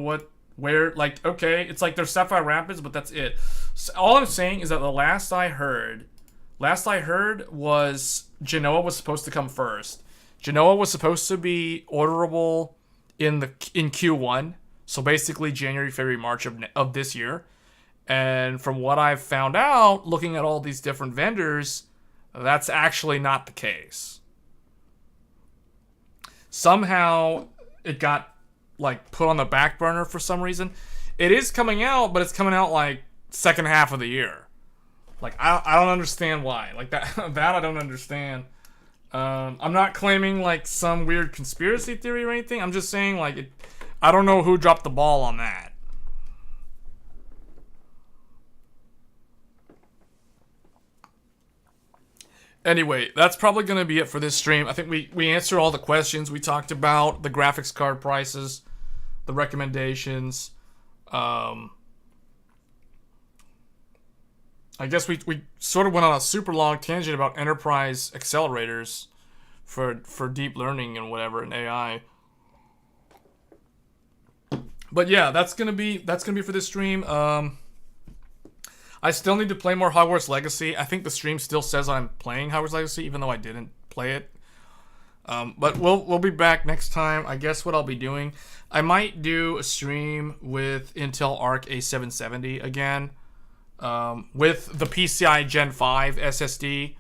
where, like, okay, it's like there's Sapphire Rapids, but that's it. So all I'm saying is that the last I heard was Genoa was supposed to come first. Genoa was supposed to be orderable in Q1, so basically January, February, March of this year. And from what I've found out, looking at all these different vendors, that's actually not the case. Somehow it got like put on the back burner for some reason. It is coming out, but it's coming out like second half of the year. Like I don't understand why. Like that I don't understand. I'm not claiming like some weird conspiracy theory or anything. I'm just saying like I don't know who dropped the ball on that. Anyway, that's probably going to be it for this stream. I think we answered all the questions. We talked about the graphics card prices, the recommendations. I guess we sort of went on a super long tangent about enterprise accelerators for deep learning and whatever and AI. But yeah, that's gonna be for this stream. I still need to play more Hogwarts Legacy. I think the stream still says I'm playing Hogwarts Legacy, even though I didn't play it. But we'll be back next time. I guess what I'll be doing, I might do a stream with Intel Arc A770 again, with the PCI Gen 5 SSD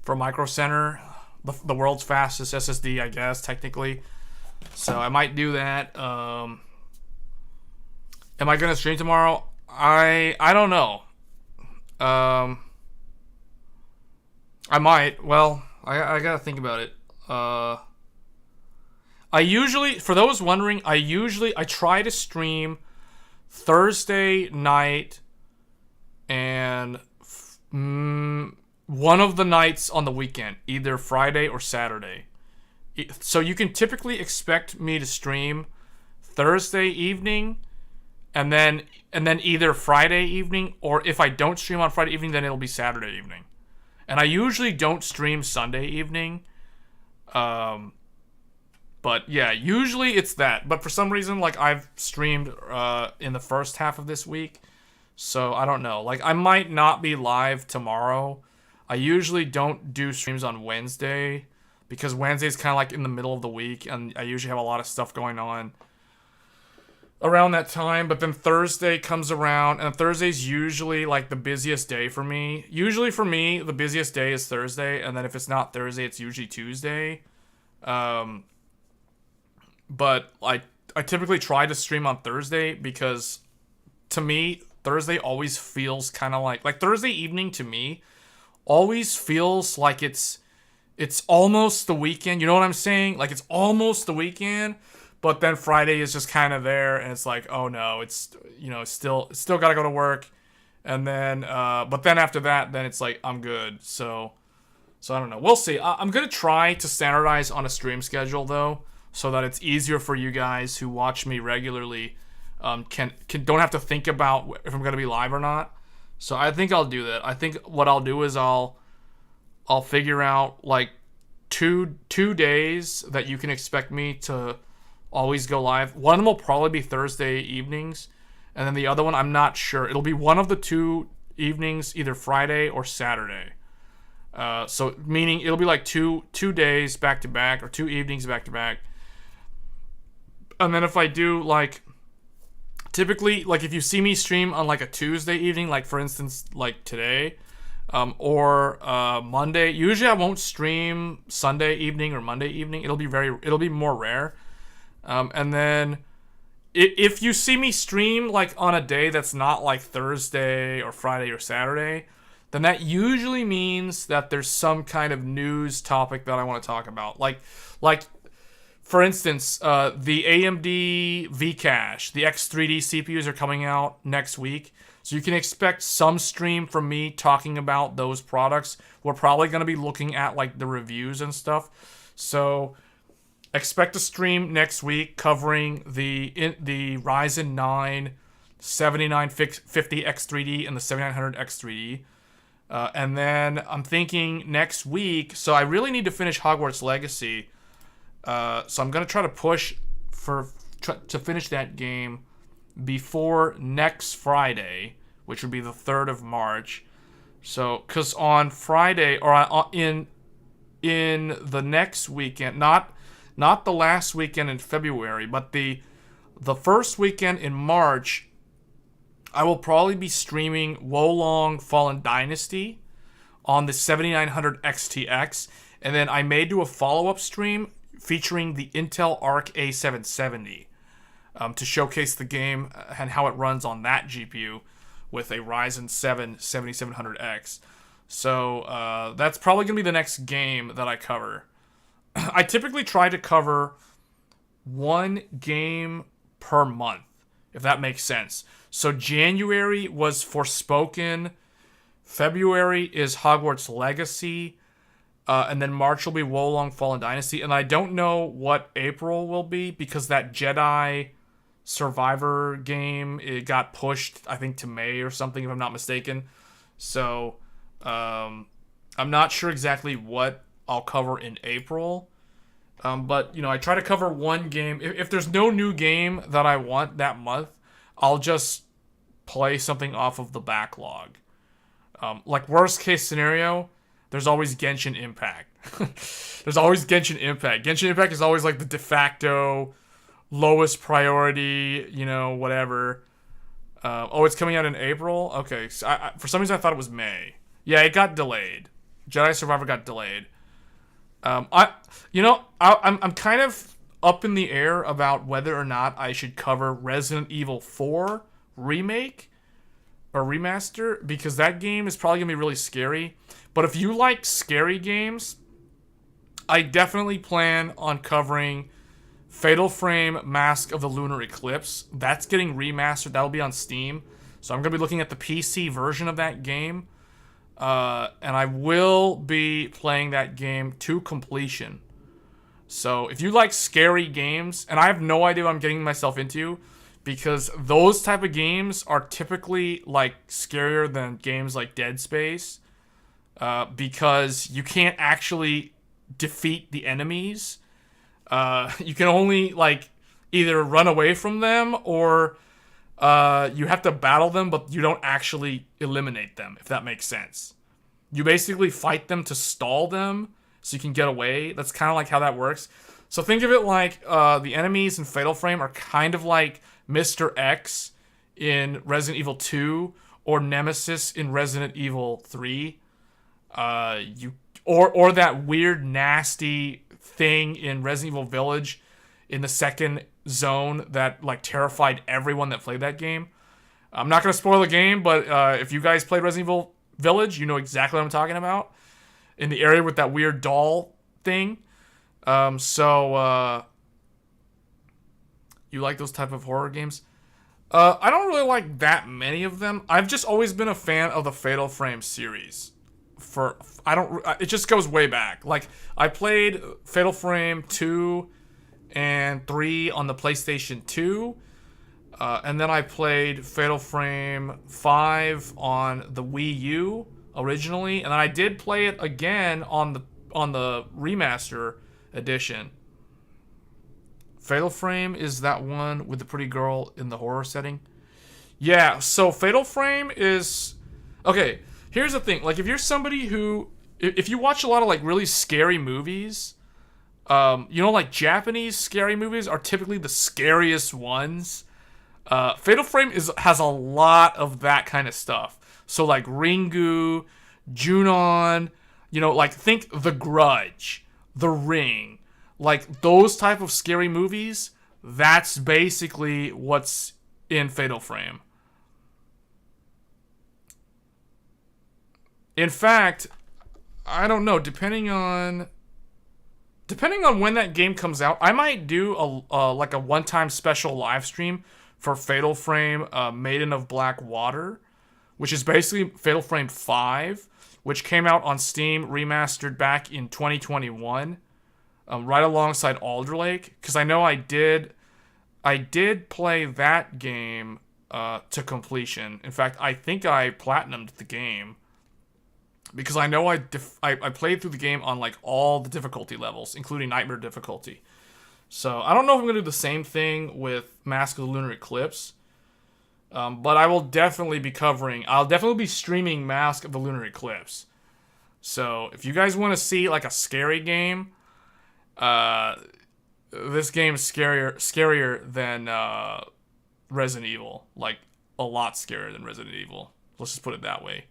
for Micro Center, the world's fastest SSD, I guess technically. So I might do that. Am I gonna stream tomorrow? I don't know. I might. Well, I gotta think about it. I usually, for those wondering, I try to stream Thursday night and one of the nights on the weekend, either Friday or Saturday. So you can typically expect me to stream Thursday evening and then either Friday evening, or if I don't stream on Friday evening, then it'll be Saturday evening. And I usually don't stream Sunday evening. But yeah, usually it's that. But for some reason, like I've streamed in the first half of this week, so I don't know. Like I might not be live tomorrow. I usually don't do streams on Wednesday because Wednesday's kind of like in the middle of the week, and I usually have a lot of stuff going on around that time. But then Thursday comes around, and Thursday's usually like the busiest day for me. Usually for me, the busiest day is Thursday, and then if it's not Thursday, it's usually Tuesday. But I typically try to stream on Thursday because to me, Thursday always feels kind of like Thursday evening to me always feels like it's almost the weekend. You know what I'm saying? Like it's almost the weekend, but then Friday is just kind of there, and it's like, oh no, it's, you know, still got to go to work. And then, but then after that, then it's like, I'm good. So So I don't know. We'll see. I'm going to try to standardize on a stream schedule, though, so that it's easier for you guys who watch me regularly, can don't have to think about if I'm going to be live or not. So I think I'll do that. I think what I'll do is I'll figure out like two days that you can expect me to always go live. One of them will probably be Thursday evenings, and then the other one I'm not sure. It'll be one of the 2 evenings, either Friday or Saturday. So meaning it'll be like two days back to back, or 2 evenings back to back. And then if I do like, typically, like if you see me stream on like a Tuesday evening, like for instance like today, or Monday, usually I won't stream Sunday evening or Monday evening. It'll be more rare. And then if you see me stream like on a day that's not like Thursday or Friday or Saturday, then that usually means that there's some kind of news topic that I want to talk about. Like for instance, the AMD Vcache, the X3D CPUs are coming out next week. So you can expect some stream from me talking about those products. We're probably going to be looking at like the reviews and stuff. So expect a stream next week covering the Ryzen 9 7950 X3D and the 7900 X3D. And then I'm thinking next week, so I really need to finish Hogwarts Legacy. So I'm going to try to push to finish that game before next Friday, which would be the 3rd of March. So, because on Friday, or in the next weekend, not the last weekend in February, but the first weekend in March, I will probably be streaming Wolong Fallen Dynasty on the 7900 XTX, and then I may do a follow-up stream featuring the Intel Arc A770 to showcase the game and how it runs on that GPU with a Ryzen 7 7700X. So that's probably going to be the next game that I cover. I typically try to cover 1 game per month, if that makes sense. So January was Forspoken, February is Hogwarts Legacy, and then March will be Wolong Fallen Dynasty. And I don't know what April will be because that Jedi Survivor game, it got pushed, I think, to May or something, if I'm not mistaken. So I'm not sure exactly what I'll cover in April. But, I try to cover 1 game. If there's no new game that I want that month, I'll just play something off of the backlog. Like, worst case scenario, there's always Genshin Impact. There's always Genshin Impact. Genshin Impact is always like the de facto lowest priority, whatever. It's coming out in April? Okay. So for some reason I thought it was May. Yeah, it got delayed. Jedi Survivor got delayed. I'm kind of up in the air about whether or not I should cover Resident Evil 4 remake or remaster, because that game is probably gonna be really scary. But if you like scary games, I definitely plan on covering Fatal Frame Mask of the Lunar Eclipse. That's getting remastered. That'll be on Steam. So I'm gonna be looking at the PC version of that game. And I will be playing that game to completion. So if you like scary games, and I have no idea what I'm getting myself into, because those type of games are typically like scarier than games like Dead Space, because you can't actually defeat the enemies. You can only like either run away from them, or you have to battle them, but you don't actually eliminate them, if that makes sense. You basically fight them to stall them so you can get away. That's kind of like how that works. So think of it like the enemies in Fatal Frame are kind of like Mr. X in Resident Evil 2 or Nemesis in Resident Evil 3. Or that weird, nasty thing in Resident Evil Village in the second zone that like terrified everyone that played that game. I'm not going to spoil the game, but if you guys played Resident Evil Village, you know exactly what I'm talking about. In the area with that weird doll thing. You like those type of horror games? I don't really like that many of them. I've just always been a fan of the Fatal Frame series. for I don't. It just goes way back. Like I played Fatal Frame 2 and 3 on the PlayStation 2. And then I played Fatal Frame 5 on the Wii U originally, and then I did play it again on the remaster edition. Fatal Frame is that one with the pretty girl in the horror setting. Yeah, so Fatal Frame is okay. Here's the thing: like, if you're somebody who, if you watch a lot of like really scary movies, like Japanese scary movies are typically the scariest ones. Fatal Frame has a lot of that kind of stuff. So like Ringu, Junon, like think The Grudge, The Ring, like those type of scary movies. That's basically what's in Fatal Frame. In fact, I don't know. Depending on when that game comes out, I might do a one-time special live stream for Fatal Frame Maiden of Black Water, which is basically Fatal Frame 5, which came out on Steam remastered back in 2021, right alongside Alder Lake, because I know I did play that game to completion. In fact, I think I platinumed the game, because I know I played through the game on like all the difficulty levels, including Nightmare difficulty. So I don't know if I'm going to do the same thing with Mask of the Lunar Eclipse. But I will definitely be I'll definitely be streaming Mask of the Lunar Eclipse. So if you guys want to see like a scary game, this game is scarier than Resident Evil. Like a lot scarier than Resident Evil. Let's just put it that way.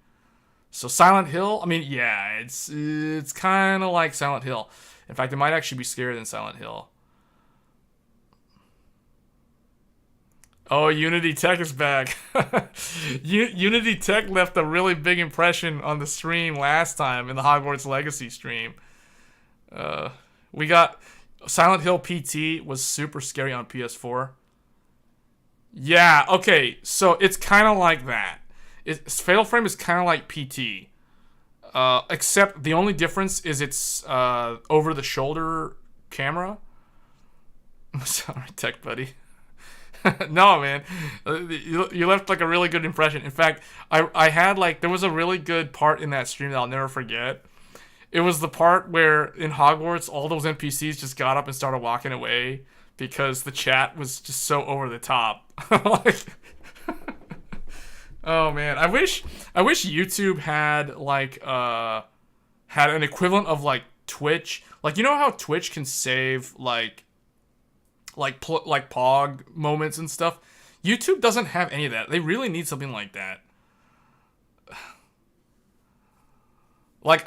So Silent Hill, I mean, yeah, it's kind of like Silent Hill. In fact, it might actually be scarier than Silent Hill. Oh, Unity Tech is back. Unity Tech left a really big impression on the stream last time in the Hogwarts Legacy stream. We got Silent Hill PT was super scary on PS4. Yeah, okay, so it's kind of like that. Fatal Frame is kind of like PT. Except the only difference is it's over-the-shoulder camera. Sorry, Tech Buddy. No, man. You left like a really good impression. In fact, I had like, there was a really good part in that stream that I'll never forget. It was the part where in Hogwarts, all those NPCs just got up and started walking away because the chat was just so over the top. Like, oh man, I wish YouTube had like had an equivalent of like Twitch. Like, you know how Twitch can save like Pog moments and stuff? YouTube doesn't have any of that. They really need something like that. Like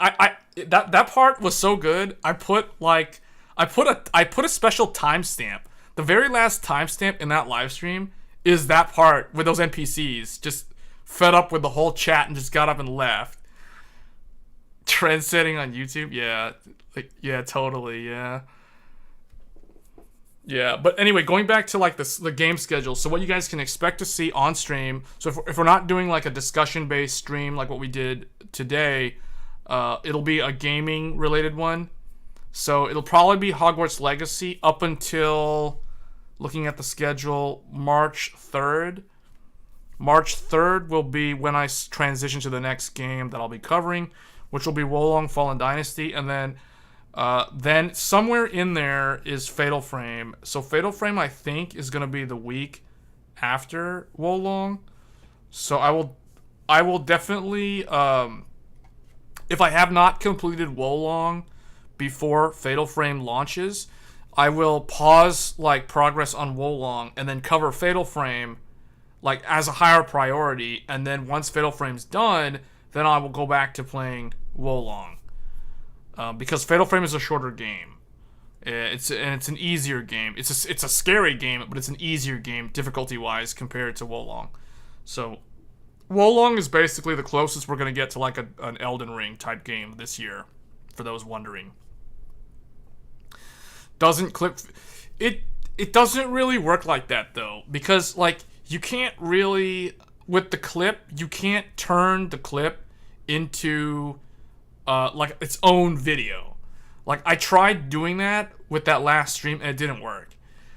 that part was so good. I put a special timestamp. The very last timestamp in that live stream is that part with those NPCs just fed up with the whole chat and just got up and left. Trend setting on YouTube, yeah, like yeah, totally, yeah. Yeah, but anyway, going back to like the game schedule. So what you guys can expect to see on stream. So if we're not doing like a discussion-based stream like what we did today, it'll be a gaming-related one. So it'll probably be Hogwarts Legacy up until, looking at the schedule, March 3rd. March 3rd will be when I transition to the next game that I'll be covering, which will be Wolong Fallen Dynasty, and then somewhere in there is Fatal Frame. So Fatal Frame, I think, is going to be the week after Wolong. So I will definitely, if I have not completed Wolong before Fatal Frame launches, I will pause like progress on Wolong and then cover Fatal Frame like as a higher priority. And then once Fatal Frame's done, then I will go back to playing Wolong. Because Fatal Frame is a shorter game. It's an easier game. It's a scary game, but it's an easier game difficulty-wise compared to Wolong. So Wolong is basically the closest we're going to get to like an Elden Ring type game this year, for those wondering. It doesn't really work like that though, because like you can't really, with the clip, you can't turn the clip into like its own video. Like I tried doing that with that last stream and it didn't work.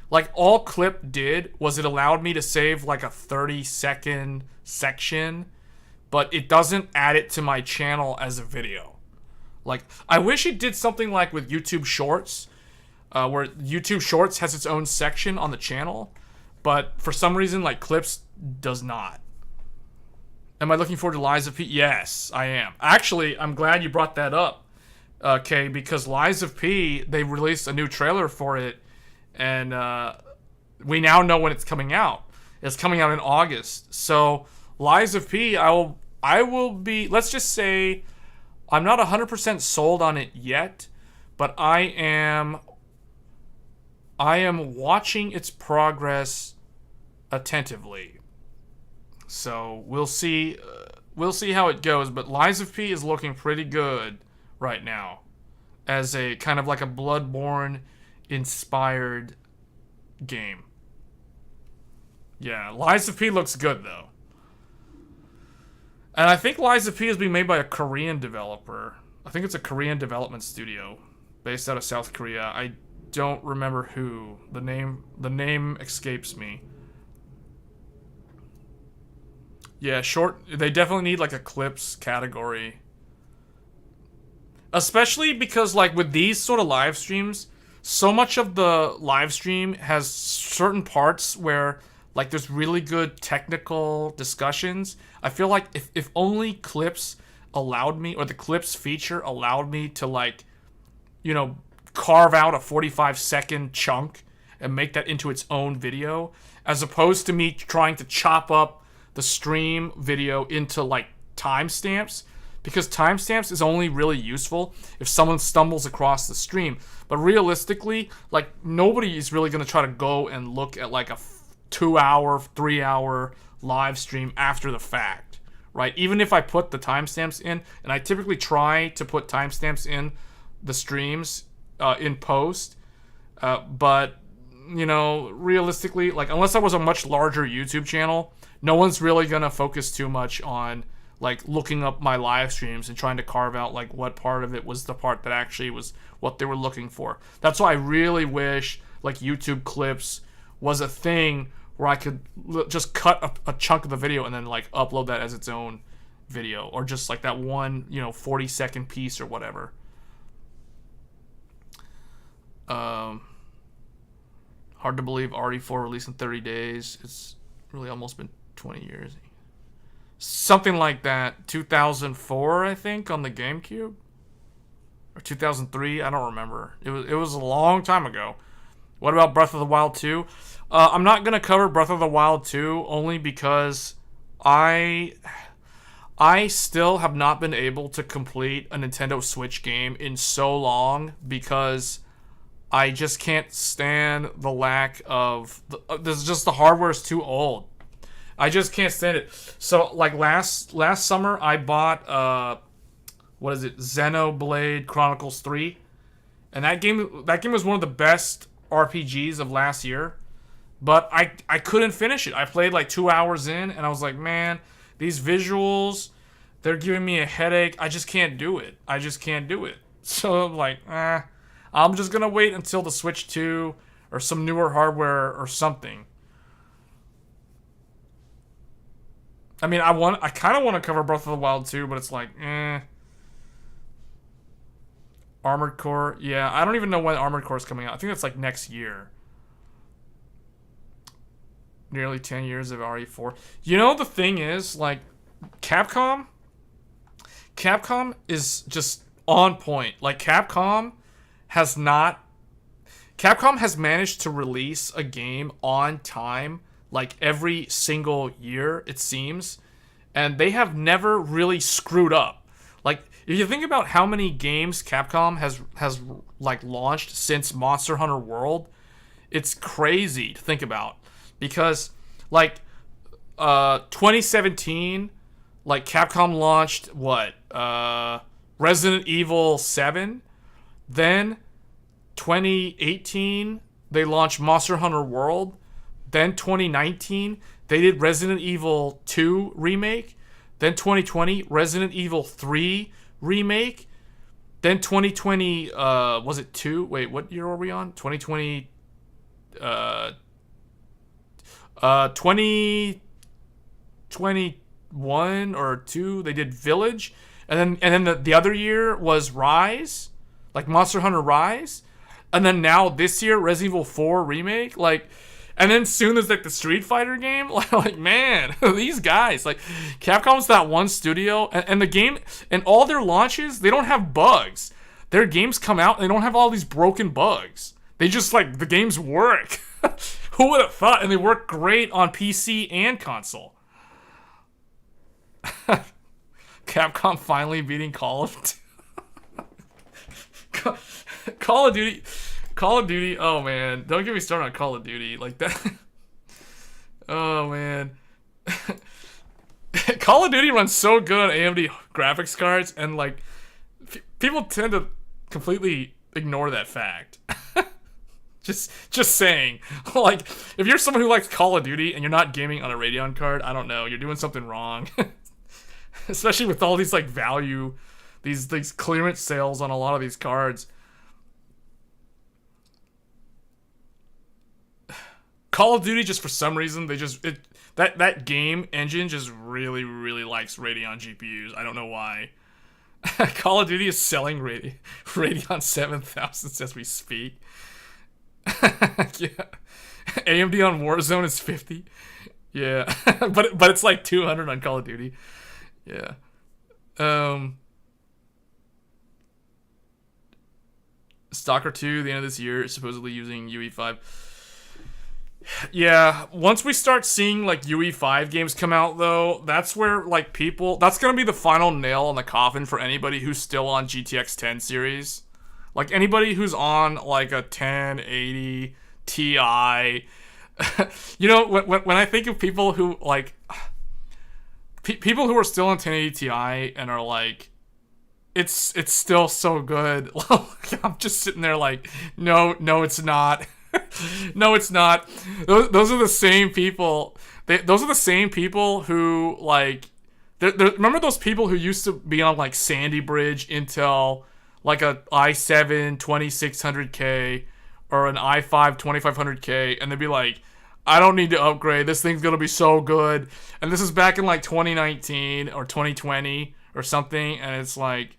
Like all Clip did was it allowed me to save like a 30-second section, but it doesn't add it to my channel as a video. Like I wish it did something like with YouTube Shorts, where YouTube Shorts has its own section on the channel, but for some reason like Clips does not. Am I looking forward to Lies of P? Yes, I am. Actually, I'm glad you brought that up, Kay, because Lies of P, they released a new trailer for it, and we now know when it's coming out. It's coming out in August. So, Lies of P, I will be, let's just say, I'm not 100% sold on it yet, but I am watching its progress attentively. So we'll see how it goes, but Lies of P is looking pretty good right now as a kind of like a Bloodborne inspired game. Yeah, Lies of P looks good though. And I think Lies of P is being made by a Korean developer. I think it's a Korean development studio based out of South Korea. I don't remember who. The name escapes me. Yeah, they definitely need like a Clips category. Especially because like with these sort of live streams, so much of the live stream has certain parts where like there's really good technical discussions. I feel like if only Clips allowed me, or the Clips feature allowed me to like, you know, carve out a 45-second chunk and make that into its own video, as opposed to me trying to chop up the stream video into like timestamps, because timestamps is only really useful if someone stumbles across the stream. But realistically, like nobody is really going to try to go and look at like a 2-hour, 3-hour live stream after the fact, right? Even if I put the timestamps in, and I typically try to put timestamps in the streams in post, but you know, realistically, like unless I was a much larger YouTube channel, no one's really gonna focus too much on like looking up my live streams and trying to carve out like what part of it was the part that actually was what they were looking for. That's why I really wish like YouTube Clips was a thing where I could just cut a chunk of the video and then like upload that as its own video, or just like that one, you know, 40-second piece or whatever. Hard to believe RE4 released in 30 days. It's really almost been 20 years. Something like that. 2004, I think, on the GameCube. Or 2003, I don't remember. It was a long time ago. What about Breath of the Wild 2? I'm not going to cover Breath of the Wild 2 only because I still have not been able to complete a Nintendo Switch game in so long, because I just can't stand the lack of... There's just the hardware is too old. I just can't stand it. So, like, last summer, I bought, what is it? Xenoblade Chronicles 3. And that game was one of the best RPGs of last year. But I couldn't finish it. I played, like, 2 hours in, and I was like, man, these visuals, they're giving me a headache. I just can't do it. I just can't do it. So, I'm like, I'm just going to wait until the Switch 2 or some newer hardware or something. I mean, I kind of want to cover Breath of the Wild 2, but it's like, Armored Core. Yeah, I don't even know when Armored Core is coming out. I think that's like next year. Nearly 10 years of RE4. You know, the thing is, like, Capcom is just on point. Like, Capcom has managed to release a game on time, like every single year, it seems, and they have never really screwed up. Like, if you think about how many games Capcom has like launched since Monster Hunter World, it's crazy to think about, because like 2017, like Capcom launched what, Resident Evil 7, then 2018 they launched Monster Hunter World. Then 2019, they did Resident Evil 2 remake. Then 2020, Resident Evil 3 remake. Then 2020, was it 2? Wait, what year are we on? 2020, 2021 or 2, they did Village. And then the other year was Rise, like Monster Hunter Rise. And then now this year, Resident Evil 4 Remake. Like, and then soon there's like the Street Fighter game. Like man, these guys, like Capcom's that one studio, and the game and all their launches, they don't have bugs. Their games come out and they don't have all these broken bugs. They just like the games work. Who would have thought? And they work great on PC and console. Capcom finally beating Call of Call of Duty. Call of Duty. Oh man, don't get me started on Call of Duty like that. Oh man. Call of Duty runs so good on AMD graphics cards, and like people tend to completely ignore that fact. Just saying. Like, if you're someone who likes Call of Duty and you're not gaming on a Radeon card, I don't know, you're doing something wrong. Especially with all these like value, these clearance sales on a lot of these cards. Call of Duty, just for some reason, that game engine just really, really likes Radeon GPUs. I don't know why. Call of Duty is selling Radeon 7000s as we speak. Yeah. AMD on Warzone is 50. Yeah. but it's like 200 on Call of Duty. Yeah. Stalker 2, the end of this year, is supposedly using UE5. Yeah, once we start seeing like UE5 games come out though, that's where like that's gonna be the final nail on the coffin for anybody who's still on GTX 10 series. Like anybody who's on like a 1080 Ti. You know, when I think of people who like people who are still on 1080 Ti and are like, it's still so good. I'm just sitting there like, no, it's not. No, it's not. Those are the same people. Those are the same people who like. Remember those people who used to be on like Sandy Bridge Intel, like a i7 2600K or an i5 2500K, and they'd be like, I don't need to upgrade. This thing's gonna be so good. And this is back in like 2019 or 2020 or something, and it's like,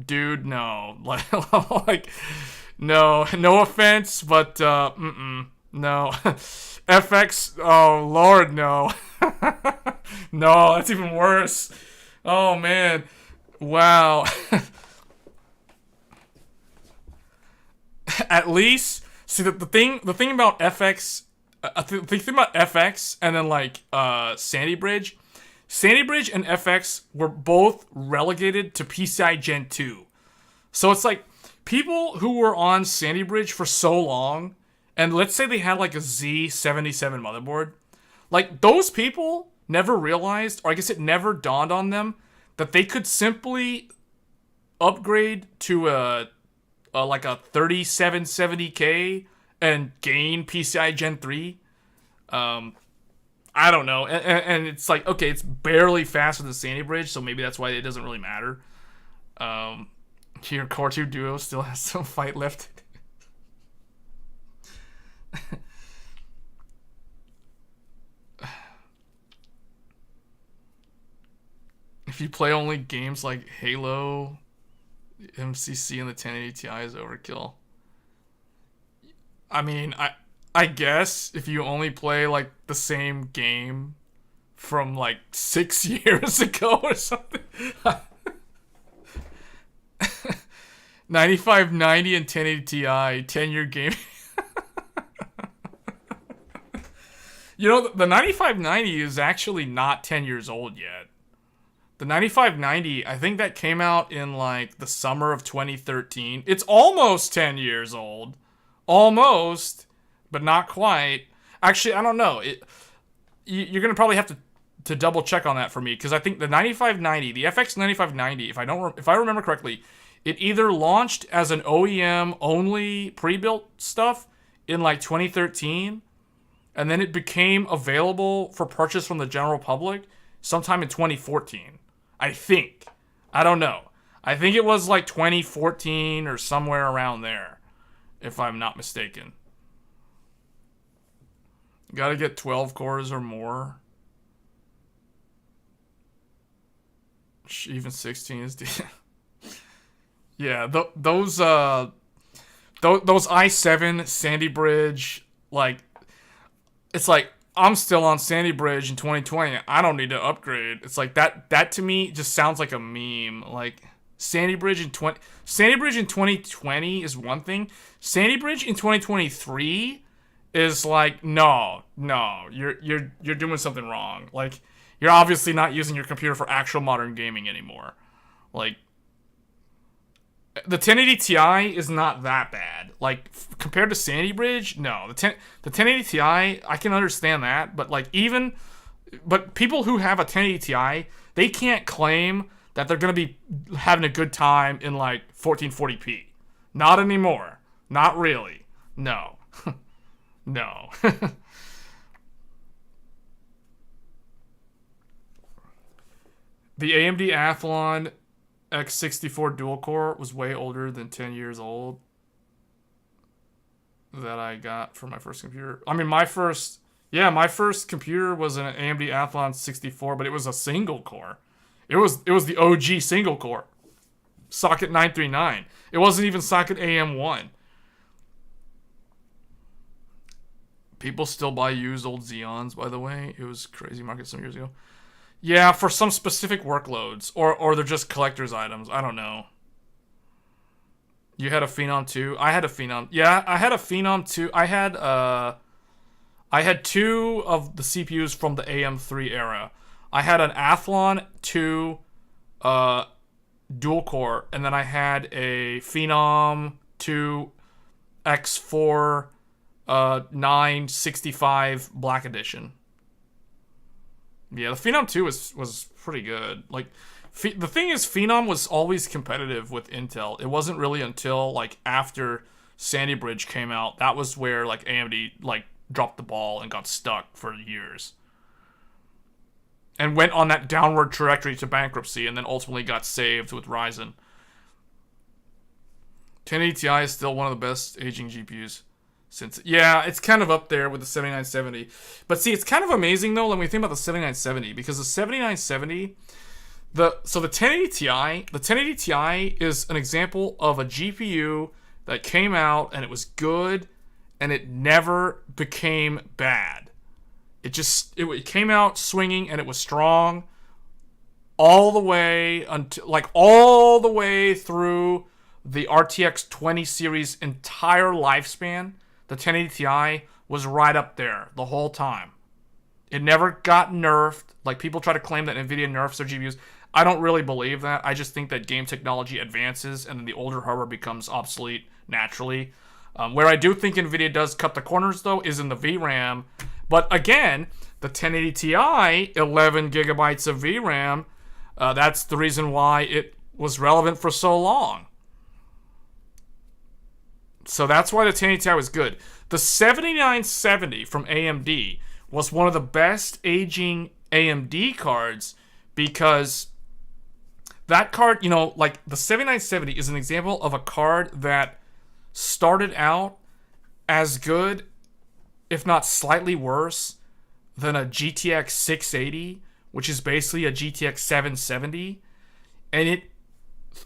dude, no, like. No offense, but no. FX, oh lord, no. No, that's even worse. Oh man, wow. At least, see the thing about FX, the thing about FX and then like Sandy Bridge and FX were both relegated to PCI Gen 2, so it's like. People who were on Sandy Bridge for so long, and let's say they had like a Z77 motherboard, like those people never realized, or I guess it never dawned on them, that they could simply upgrade to like a 3770K and gain PCI Gen 3. I don't know, and it's like, okay, it's barely faster than Sandy Bridge, so maybe that's why it doesn't really matter. Your Core 2 Duo still has some fight left. If you play only games like Halo, MCC and the 1080 Ti is overkill. I mean, I guess if you only play like the same game from like 6 years ago or something. 9590 and 1080 Ti, 10-year game. You know, the 9590 is actually not 10 years old yet. The 9590, I think that came out in like the summer of 2013. It's almost 10 years old. Almost, but not quite. Actually, I don't know. You're going to probably have to double check on that for me, because I think the 9590, the FX 9590, if I remember correctly, it either launched as an OEM only pre-built stuff in like 2013, and then it became available for purchase from the general public sometime in 2014. I think. I don't know. I think it was like 2014 or somewhere around there, if I'm not mistaken. Gotta get 12 cores or more. Even 16 is yeah, those i7 Sandy Bridge, like, it's like, I'm still on Sandy Bridge in 2020. I don't need to upgrade. It's like that to me just sounds like a meme. Like, Sandy Bridge in 2020 is one thing. Sandy Bridge in 2023 is like, no, you're doing something wrong. Like, you're obviously not using your computer for actual modern gaming anymore. Like, the 1080 Ti is not that bad. Like, compared to Sandy Bridge, no. The 1080 Ti, I can understand that, but like, but people who have a 1080 Ti, they can't claim that they're gonna be having a good time in like 1440p. Not anymore. Not really. No. No. The AMD Athlon X64 dual core was way older than 10 years old that I got for my first computer. I mean, my first computer was an AMD Athlon 64, but it was a single core. It was the OG single core. Socket 939. It wasn't even socket AM1. People still buy used old Xeons, by the way. It was crazy market some years ago. Yeah, for some specific workloads. Or they're just collector's items. I don't know. You had a Phenom 2? I had a Phenom. Yeah, I had a Phenom 2. I had two of the CPUs from the AM3 era. I had an Athlon 2 dual core, and then I had a Phenom 2 X4 965 Black Edition. Yeah, the Phenom 2 was pretty good. Like, the thing is, Phenom was always competitive with Intel. It wasn't really until, like, after Sandy Bridge came out, that was where, like, AMD, like, dropped the ball and got stuck for years. And went on that downward trajectory to bankruptcy, and then ultimately got saved with Ryzen. 1080 Ti is still one of the best aging GPUs. Yeah, it's kind of up there with the 7970. But see, it's kind of amazing, though, when we think about the 7970, because the 7970, the 1080 Ti is an example of a GPU that came out, and it was good, and it never became bad. It came out swinging, and it was strong all the way through the RTX 20 series entire lifespan. The 1080 Ti was right up there the whole time. It never got nerfed. Like, people try to claim that NVIDIA nerfs their GPUs. I don't really believe that. I just think that game technology advances and then the older hardware becomes obsolete naturally. Where I do think NVIDIA does cut the corners, though, is in the VRAM. But again, the 1080 Ti, 11 gigabytes of VRAM, that's the reason why it was relevant for so long. So that's why the 1080 Ti was good. The 7970 from AMD was one of the best aging AMD cards because that card, like the 7970 is an example of a card that started out as good, if not slightly worse, than a GTX 680, which is basically a GTX 770. And it,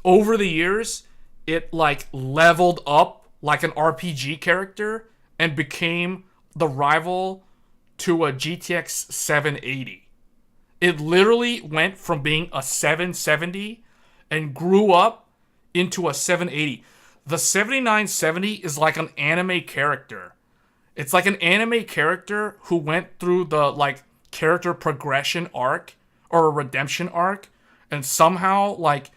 over the years, it like leveled up like an RPG character and became the rival to a GTX 780. It literally went from being a 770 and grew up into a 780. The 7970 is like an anime character. It's like an anime character who went through the like character progression arc or a redemption arc, and somehow, like,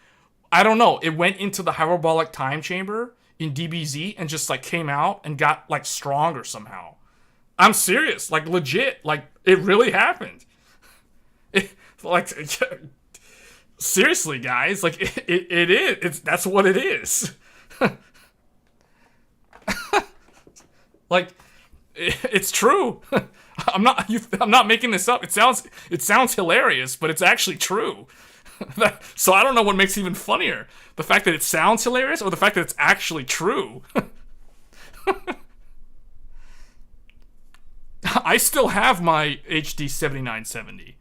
I don't know, it went into the hyperbolic time chamber in DBZ and just like came out and got like stronger somehow. I'm serious, like legit, like it really happened. Seriously, guys, like it is. That's what it is. Like, it's true. I'm not making this up. It sounds hilarious, but it's actually true. So I don't know what makes it even funnier. The fact that it sounds hilarious or the fact that it's actually true. I still have my HD 7970.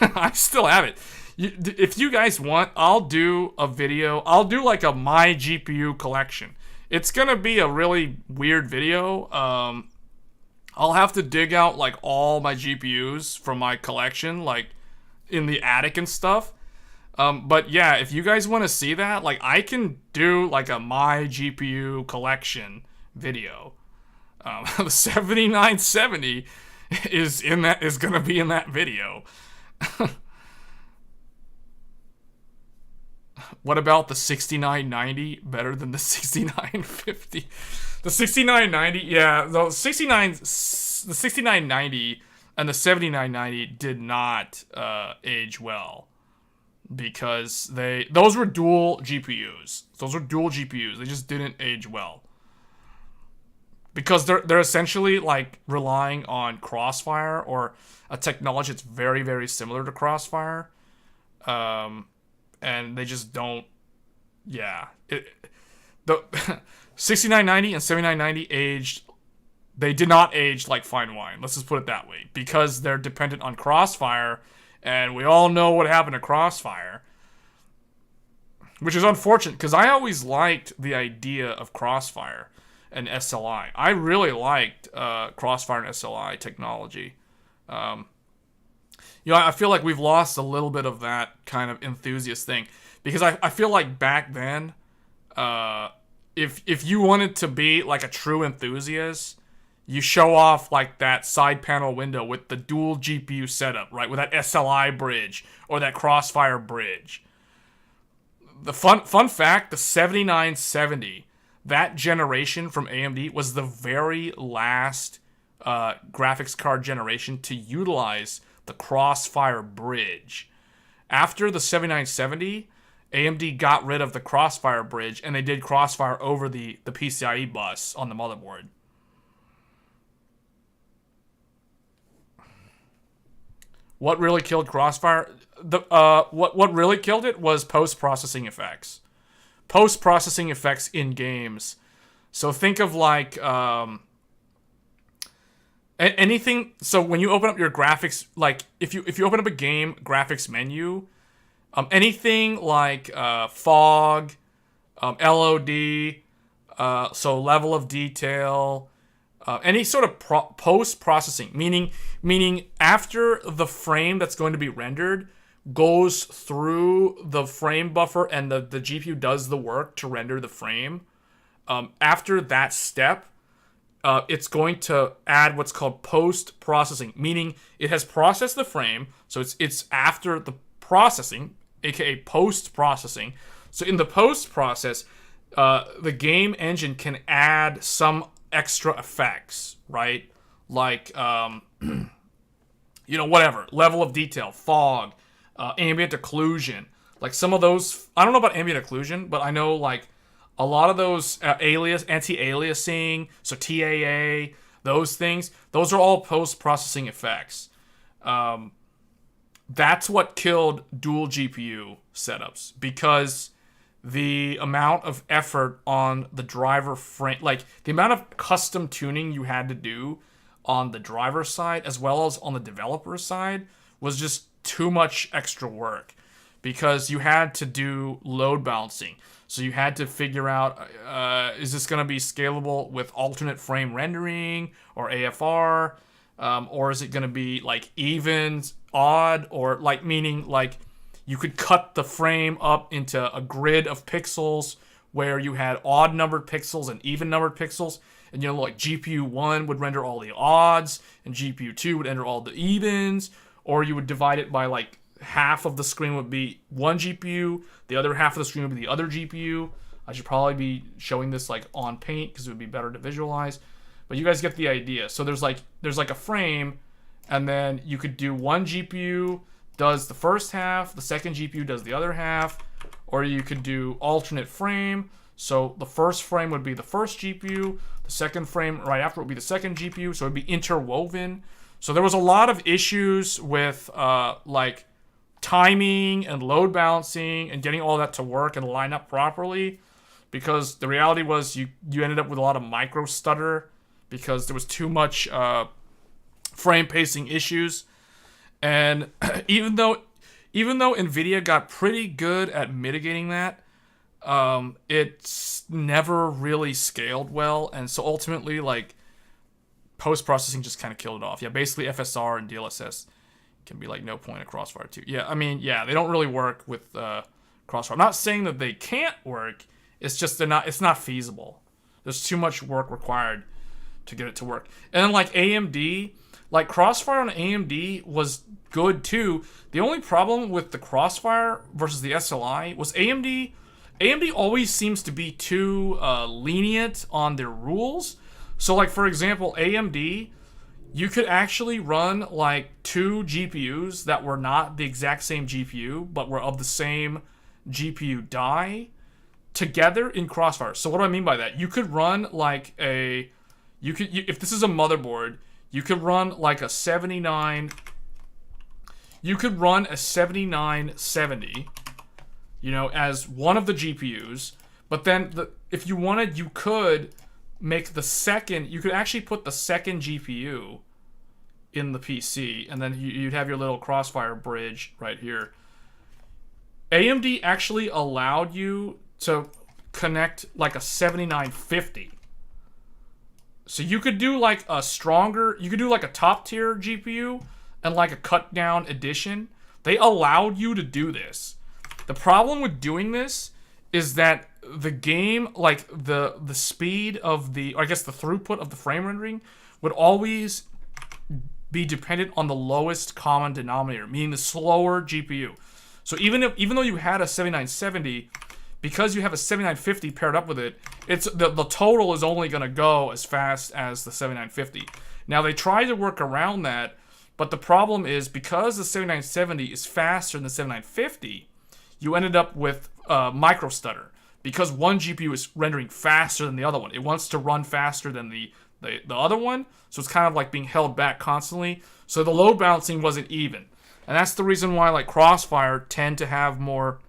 I still have it. If you guys want, I'll do a video. I'll do like a my GPU collection. It's gonna be a really weird video. I'll have to dig out like all my GPUs from my collection, like in the attic and stuff. But yeah, if you guys want to see that, like I can do like a my GPU collection video. The 7970 is gonna be in that video. What about the 6990 better than the 6950? The 6990, yeah, the 6990 and the 7990 did not age well because those were dual GPUs. Those were dual GPUs. They just didn't age well. Because they're essentially like relying on Crossfire or a technology that's very, very similar to Crossfire. And they just don't. Yeah, the 6990 and 7990 aged. They did not age like fine wine. Let's just put it that way, because they're dependent on Crossfire, and we all know what happened to Crossfire, which is unfortunate because I always liked the idea of Crossfire and SLI. I really liked Crossfire and SLI technology. I feel like we've lost a little bit of that kind of enthusiast thing. Because I feel like back then, if you wanted to be like a true enthusiast, you show off like that side panel window with the dual GPU setup, right? With that SLI bridge or that Crossfire bridge. The fun fact, the 7970, that generation from AMD was the very last graphics card generation to utilize the Crossfire bridge. After the 7970, AMD got rid of the Crossfire bridge and they did Crossfire over the PCIe bus on the motherboard. What really killed Crossfire? What really killed it was post-processing effects. Post-processing effects in games. So think of like anything. So when you open up your graphics, like if you open up a game graphics menu, anything like fog, LOD, so level of detail, any sort of post-processing, meaning after the frame that's going to be rendered goes through the frame buffer and the GPU does the work to render the frame. After that step, it's going to add what's called post-processing, meaning it has processed the frame, so it's after the processing, aka post-processing. So in the post-process, the game engine can add some extra effects, right? Like, whatever. Level of detail, fog, ambient occlusion. Like some of those, I don't know about ambient occlusion, but I know like a lot of those anti-aliasing, so TAA, those things, those are all post-processing effects. That's what killed dual GPU setups, because the amount of effort on the driver frame, like the amount of custom tuning you had to do on the driver side as well as on the developer side was just too much extra work, because you had to do load balancing. So you had to figure out, is this going to be scalable with alternate frame rendering or AFR? Or is it going to be like even, odd, or like meaning like you could cut the frame up into a grid of pixels where you had odd numbered pixels and even numbered pixels. And like GPU 1 would render all the odds and GPU 2 would render all the evens. Or you would divide it by like half of the screen would be one GPU, the other half of the screen would be the other GPU. I should probably be showing this like on Paint because it would be better to visualize. But you guys get the idea. So there's like a frame, and then you could do one GPU does the first half, the second GPU does the other half, or you could do alternate frame. So the first frame would be the first GPU, the second frame right after would be the second GPU, so it would be interwoven. So there was a lot of issues with like timing and load balancing and getting all that to work and line up properly, because the reality was you ended up with a lot of micro stutter because there was too much frame pacing issues. And even though Nvidia got pretty good at mitigating that, it's never really scaled well, and so ultimately, like, post-processing just kind of killed it off. Yeah, basically FSR and DLSS can be like no point at Crossfire 2. Yeah, I mean, yeah, they don't really work with Crossfire. I'm not saying that they can't work. It's just it's not feasible. There's too much work required to get it to work. And then like AMD, like Crossfire on AMD was good too. The only problem with the Crossfire versus the SLI was AMD always seems to be too lenient on their rules. So like, for example, AMD, you could actually run like two GPUs that were not the exact same GPU, but were of the same GPU die together in Crossfire. So what do I mean by that? You could run like if this is a motherboard, you could run like a 7970, you know, as one of the GPUs. But then if you wanted, you could make you could actually put the second GPU in the PC, and then you'd have your little Crossfire bridge right here. AMD actually allowed you to connect like a 7950. So you could do like a top tier GPU and like a cut down edition. They allowed you to do this. The problem with doing this is that the game, like the speed of the throughput of the frame rendering would always be dependent on the lowest common denominator, meaning the slower GPU. So even though you had a 7970, because you have a 7950 paired up with it, it's the total is only going to go as fast as the 7950. Now they try to work around that, but the problem is because the 7970 is faster than the 7950, you ended up with micro stutter, because one GPU is rendering faster than the other one. It wants to run faster than the other one, so it's kind of like being held back constantly. So the load balancing wasn't even. And that's the reason why like Crossfire tend to have more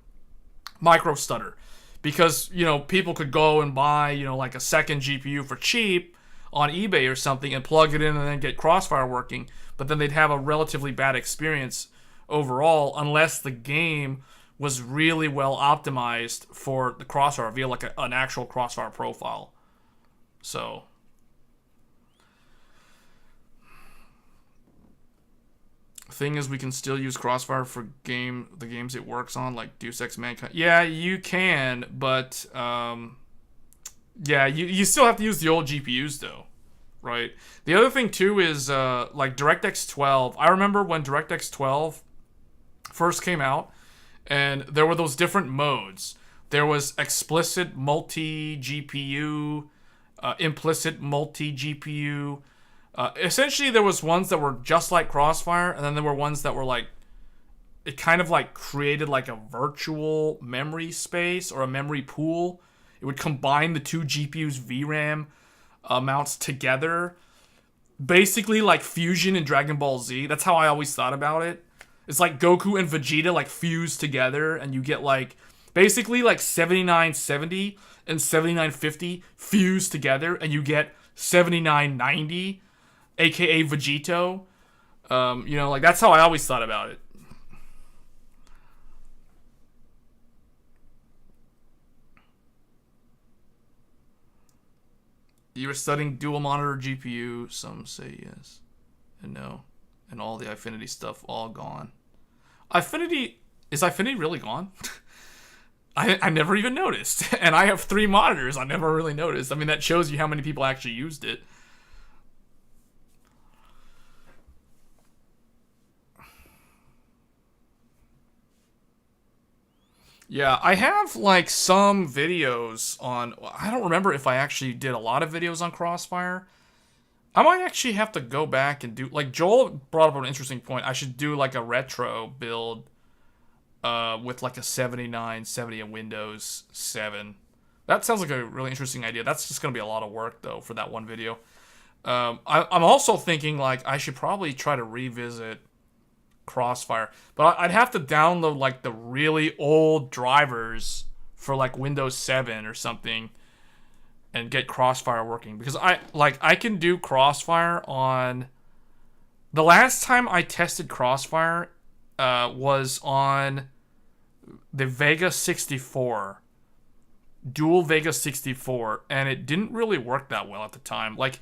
micro stutter, because, you know, people could go and buy, you know, like a second GPU for cheap on eBay or something and plug it in and then get Crossfire working, but then they'd have a relatively bad experience overall unless the game was really well optimized for the Crossfire via like an actual Crossfire profile. So thing is, we can still use Crossfire for the games it works on, like Deus Ex Mankind. Yeah, you can, but yeah, you still have to use the old GPUs though, right? The other thing too is like DirectX 12. I remember when DirectX 12 first came out, and there were those different modes. There was explicit multi-GPU, implicit multi-GPU. Essentially, there was ones that were just like Crossfire, and then there were ones that were like, it kind of like created like a virtual memory space or a memory pool. It would combine the two GPUs VRAM amounts together. Basically like Fusion in Dragon Ball Z. That's how I always thought about it. It's like Goku and Vegeta like fused together, and you get like basically like 7970 and 7950 fused together, and you get 7990, aka Vegito. You know, like that's how I always thought about it. You were studying dual monitor GPU. Some say yes and no, and all the Affinity stuff all gone. Is Affinity really gone? I never even noticed. And I have 3 monitors. I never really noticed. I mean, that shows you how many people actually used it. Yeah, I have like some videos on, I don't remember if I actually did a lot of videos on Crossfire. I might actually have to go back and do, like Joel brought up an interesting point. I should do like a retro build with like a 7970 and Windows 7. That sounds like a really interesting idea. That's just going to be a lot of work though for that one video. I'm also thinking like I should probably try to revisit Crossfire. But I'd have to download like the really old drivers for like Windows 7 or something and get Crossfire working, because I can do Crossfire on... The last time I tested Crossfire was on the Vega 64, dual Vega 64, and it didn't really work that well at the time. Like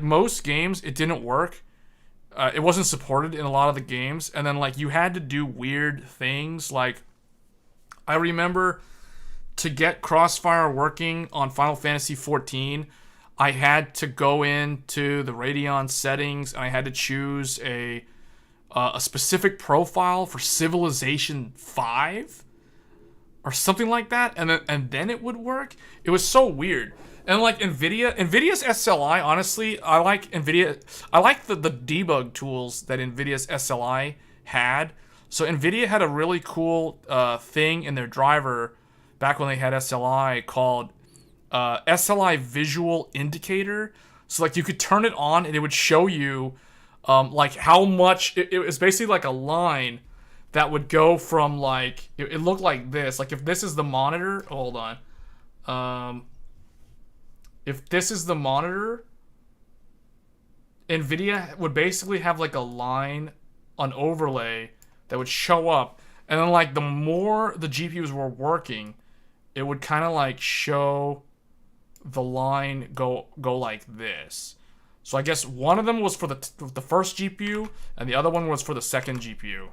most games, it didn't work. It wasn't supported in a lot of the games, and then like you had to do weird things. Like I remember, to get Crossfire working on Final Fantasy XIV, I had to go into the Radeon settings and I had to choose a specific profile for Civilization 5 or something like that, and then it would work. It was so weird. And like NVIDIA's SLI, honestly, I like NVIDIA. I like the debug tools that NVIDIA's SLI had. So NVIDIA had a really cool thing in their driver back when they had SLI called SLI Visual Indicator. So like you could turn it on and it would show you like how much, it was basically like a line that would go from like, it looked like this. Like if this is the monitor, hold on. If this is the monitor, NVIDIA would basically have like a line on overlay that would show up. And then like the more the GPUs were working, it would kind of like show the line go like this. So I guess one of them was for the first GPU, and the other one was for the second GPU.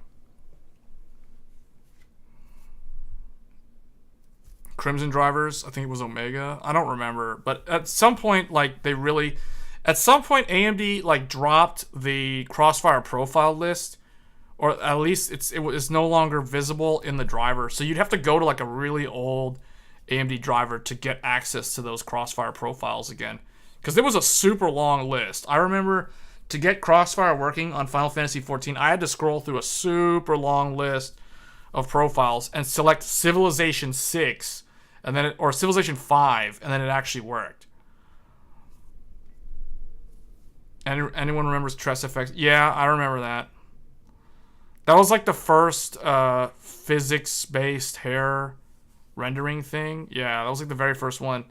Crimson drivers, I think it was Omega. I don't remember, but at some point, like at some point AMD like dropped the Crossfire profile list, or at least it was no longer visible in the driver. So you'd have to go to like a really old AMD driver to get access to those Crossfire profiles again, because it was a super long list. I remember, to get Crossfire working on Final Fantasy XIV, I had to scroll through a super long list of profiles and select Civilization 6 and then or Civilization 5, and then it actually worked. Anyone remembers Tress FX? Yeah, I remember that. That was like the first physics-based hair rendering thing. Yeah, that was like the very first one.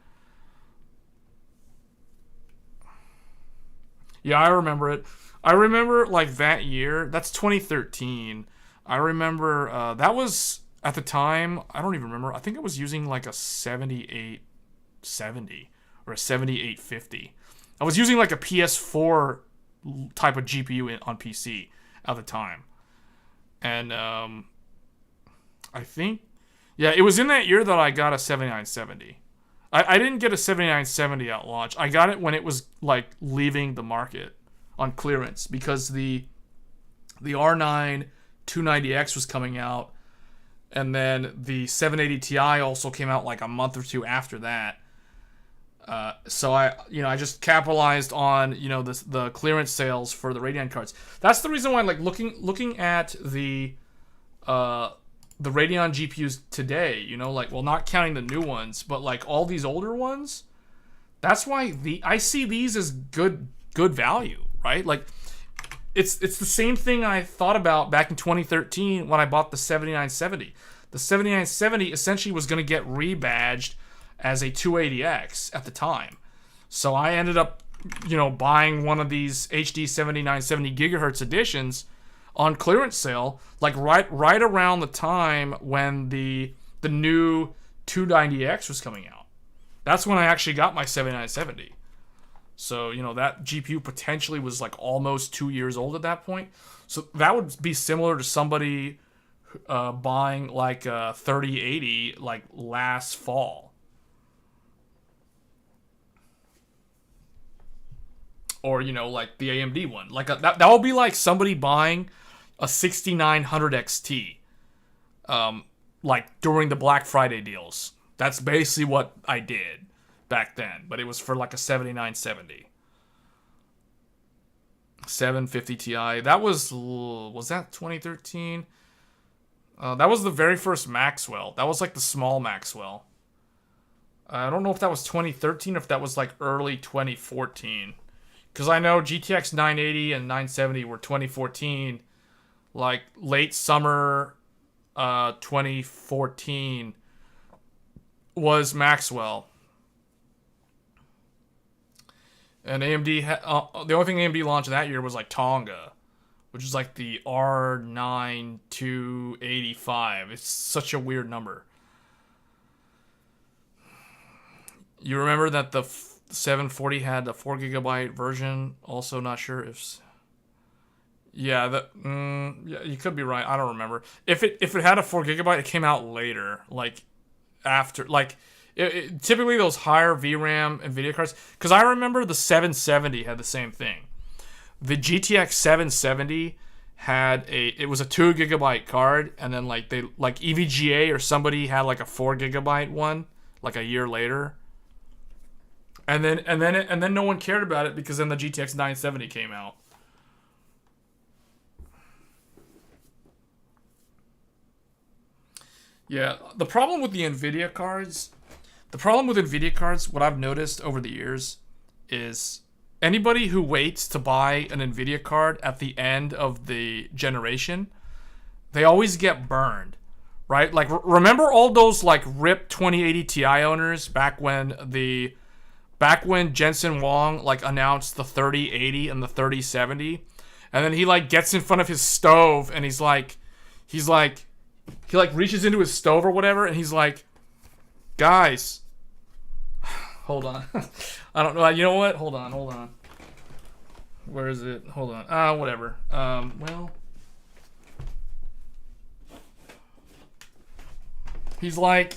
Yeah, I remember it. I remember like that year. That's 2013. I remember that was at the time. I don't even remember. I think I was using like a 7870 or a 7850. I was using like a PS4 type of GPU on PC at the time, and I think, yeah, it was in that year that I got a 7970. I didn't get a 7970 at launch. I got it when it was like leaving the market on clearance, because the R9 290X was coming out, and then the 780 Ti also came out like a month or two after that. So I just capitalized on the clearance sales for the Radeon cards. That's the reason why, like, looking at the Radeon GPUs today, like, well, not counting the new ones, but like all these older ones, that's why I see these as good value, right? Like, it's the same thing I thought about back in 2013 when I bought the 7970. The 7970 essentially was going to get rebadged as a 280X at the time. So I ended up, buying one of these HD 7970 gigahertz editions on clearance sale, like right around the time when the new 290X was coming out. That's when I actually got my 7970. So, that GPU potentially was like almost 2 years old at that point. So that would be similar to somebody buying like a 3080 like last fall. Or, like the AMD one. Like that would be like somebody buying a 6900 XT like during the Black Friday deals. That's basically what I did back then, but it was for like a 7970. 750 Ti. That was that 2013? That was the very first Maxwell. That was like the small Maxwell. I don't know if that was 2013 or if that was like early 2014. Because I know GTX 980 and 970 were 2014, like late summer 2014 was Maxwell. And AMD the only thing AMD launched that year was like Tonga, which is like the R9285. It's such a weird number. You remember that the 740 had a 4GB version? Also not sure if... Yeah, yeah, you could be right. I don't remember. If it had a 4GB, it came out later. Like, after... Like, typically those higher VRAM NVIDIA cards... Because I remember the 770 had the same thing. The GTX 770 had it was a 2GB card, and then like EVGA or somebody had like a 4GB one, like a year later. And then no one cared about it because then the GTX 970 came out. Yeah, the problem with NVIDIA cards, what I've noticed over the years is anybody who waits to buy an NVIDIA card at the end of the generation, they always get burned, right? Like, remember all those like RIP 2080 Ti owners back when Jensen Huang like announced the 3080 and the 3070, and then he like gets in front of his stove and he reaches into his stove or whatever, and he's like, guys, hold on. I don't know. You know what? Hold on. Where is it? Hold on. Whatever. Well, he's like,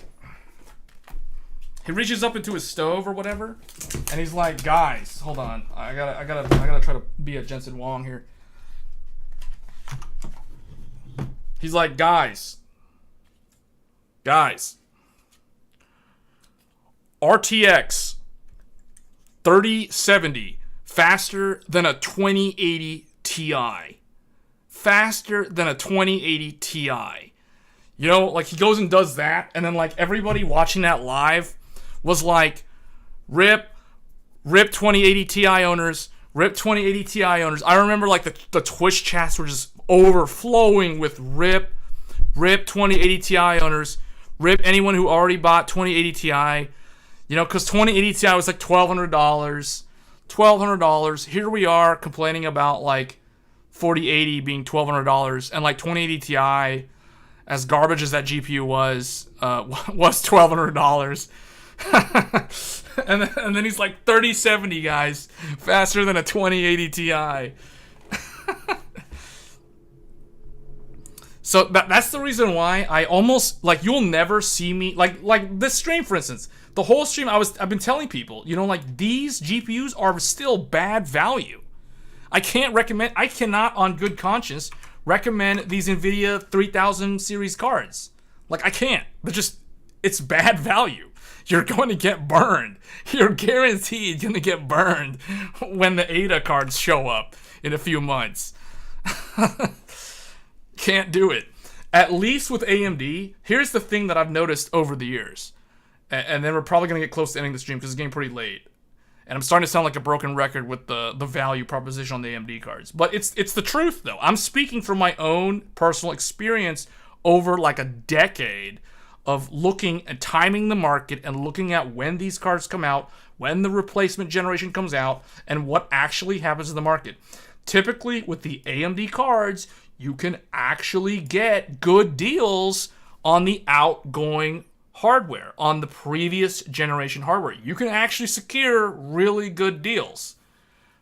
he reaches up into his stove or whatever, and he's like, guys, hold on. I gotta try to be a Jensen Huang here. He's like, guys, RTX 3070 faster than a 2080 Ti. Faster than a 2080 Ti. You know, like he goes and does that, and then like everybody watching that live was like, RIP 2080 Ti owners, RIP 2080 Ti owners. I remember like the Twitch chats were just overflowing with RIP 2080 Ti owners, RIP anyone who already bought 2080 Ti. You know, because 2080 Ti was like $1,200. Here we are complaining about like 4080 being $1,200, and like 2080 Ti, as garbage as that GPU was $1,200. and then he's like 3070, guys, faster than a 2080 Ti. So that's the reason why I almost, like, you'll never see me, like this stream, for instance. The whole stream, I've been telling people, you know, like, these GPUs are still bad value. I cannot on good conscience recommend these NVIDIA 3000 series cards. Like, I can't. It's bad value. You're going to get burned. You're guaranteed going to get burned when the Ada cards show up in a few months. Can't do it. At least with AMD, here's the thing that I've noticed over the years. And then we're probably going to get close to ending the stream because it's getting pretty late. And I'm starting to sound like a broken record with the value proposition on the AMD cards. But it's the truth, though. I'm speaking from my own personal experience over like a decade of looking and timing the market and looking at when these cards come out, when the replacement generation comes out, and what actually happens in the market. Typically, with the AMD cards, you can actually get good deals on the outgoing hardware, on the previous generation hardware. You can actually secure really good deals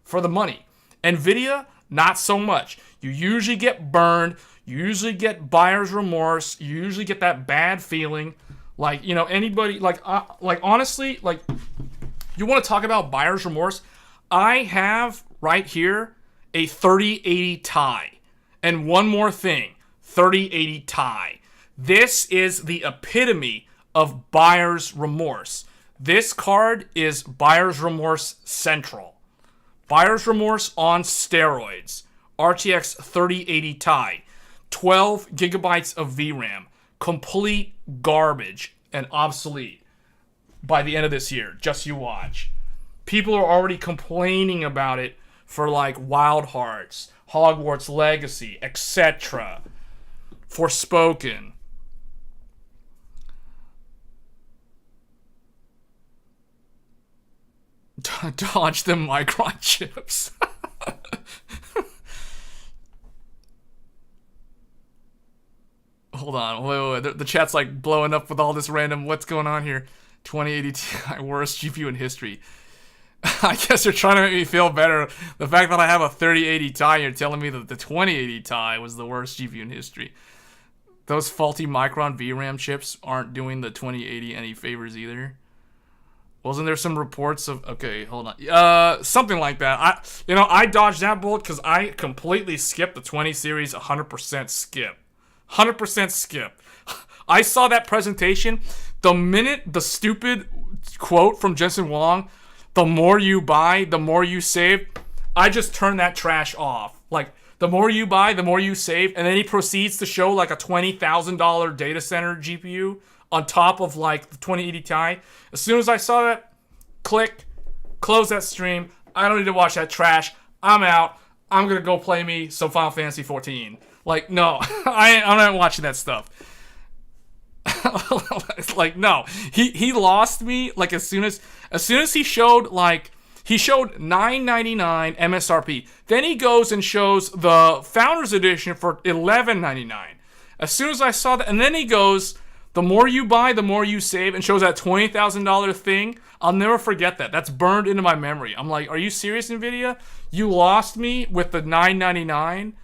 for the money. NVIDIA, not so much. You usually get burned. You usually get buyer's remorse. You usually get that bad feeling. Like, you know, anybody, like honestly, like, you want to talk about buyer's remorse? I have right here a 3080 Ti. And one more thing, 3080 Ti. This is the epitome of buyer's remorse. This card is buyer's remorse central. Buyer's remorse on steroids. RTX 3080 Ti. 12 gigabytes of VRAM. Complete garbage and obsolete by the end of this year. Just you watch. People are already complaining about it for like Wild Hearts, Hogwarts Legacy, etc. Forspoken. Dodge the Micron chips. Hold on, wait. The chat's like blowing up with all this random. What's going on here? 2080 Ti, worst GPU in history. I guess you're trying to make me feel better. The fact that I have a 3080 Ti, you're telling me that the 2080 Ti was the worst GPU in history. Those faulty Micron VRAM chips aren't doing the 2080 any favors either. Wasn't there some reports of... Okay, hold on. Something like that. I dodged that bullet because I completely skipped the 20 series 100% skip. 100% skip. I saw that presentation. The minute the stupid quote from Jensen Huang, the more you buy, the more you save, I just turned that trash off. Like, the more you buy, the more you save, and then he proceeds to show like a $20,000 data center GPU on top of like the 2080 Ti. As soon as I saw that, click, close that stream. I don't need to watch that trash. I'm out. I'm gonna go play me some Final Fantasy 14. Like, no, I'm not watching that stuff. It's like, no, he lost me. Like as soon as he showed $9.99 MSRP, then he goes and shows the Founders Edition for $11.99. As soon as I saw that, and then he goes, the more you buy, the more you save, and shows that $20,000 thing. I'll never forget that. That's burned into my memory. I'm like, are you serious, NVIDIA? You lost me with the $9.99.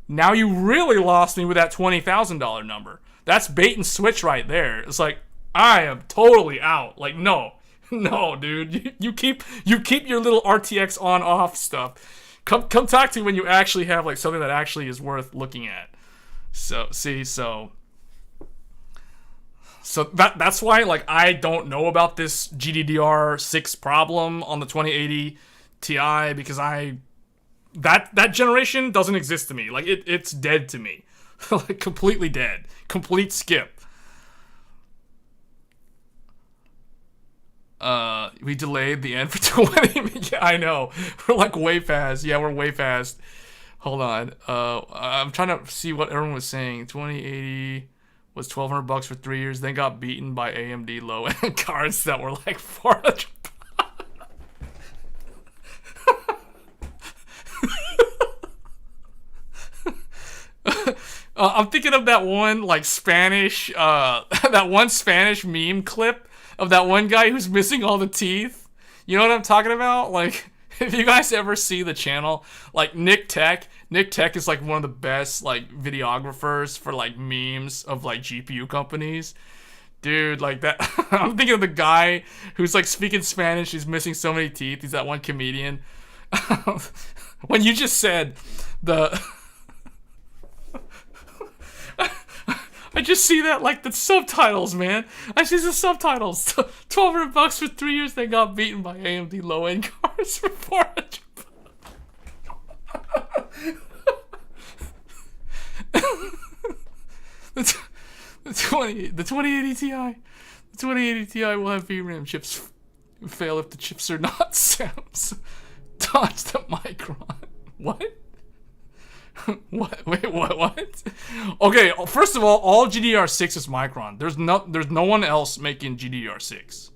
Now you really lost me with that $20,000 number. That's bait and switch right there. It's like, I am totally out. Like, no, dude. You keep your little RTX on off stuff. Come talk to me when you actually have like something that actually is worth looking at. So that's why like I don't know about this GDDR6 problem on the 2080 Ti because that generation doesn't exist to me. Like it's dead to me. Like completely dead. Complete skip. We delayed the end for 20. Yeah, I know. We're like way fast. Yeah, we're way fast. Hold on. I'm trying to see what everyone was saying. 2080 was $1,200 for 3 years, then got beaten by AMD low-end cards that were like $400. I'm thinking of that one like Spanish, that one Spanish meme clip of that one guy who's missing all the teeth. You know what I'm talking about? Like, if you guys ever see the channel, like Nick Tech is like one of the best like videographers for like memes of like GPU companies. Dude, like that. I'm thinking of the guy who's like speaking Spanish. He's missing so many teeth. He's that one comedian. When you just said the... I just see that like the subtitles, man. I see the subtitles. $1,200 for 3 years. They got beaten by AMD low-end cards for $400. The 2080 Ti. The 2080 Ti will have VRAM chips fail if the chips are not SAMs. Dodge the Micron. What? What? Wait, what? Okay, first of all GDDR6 is Micron. There's no one else making GDDR6.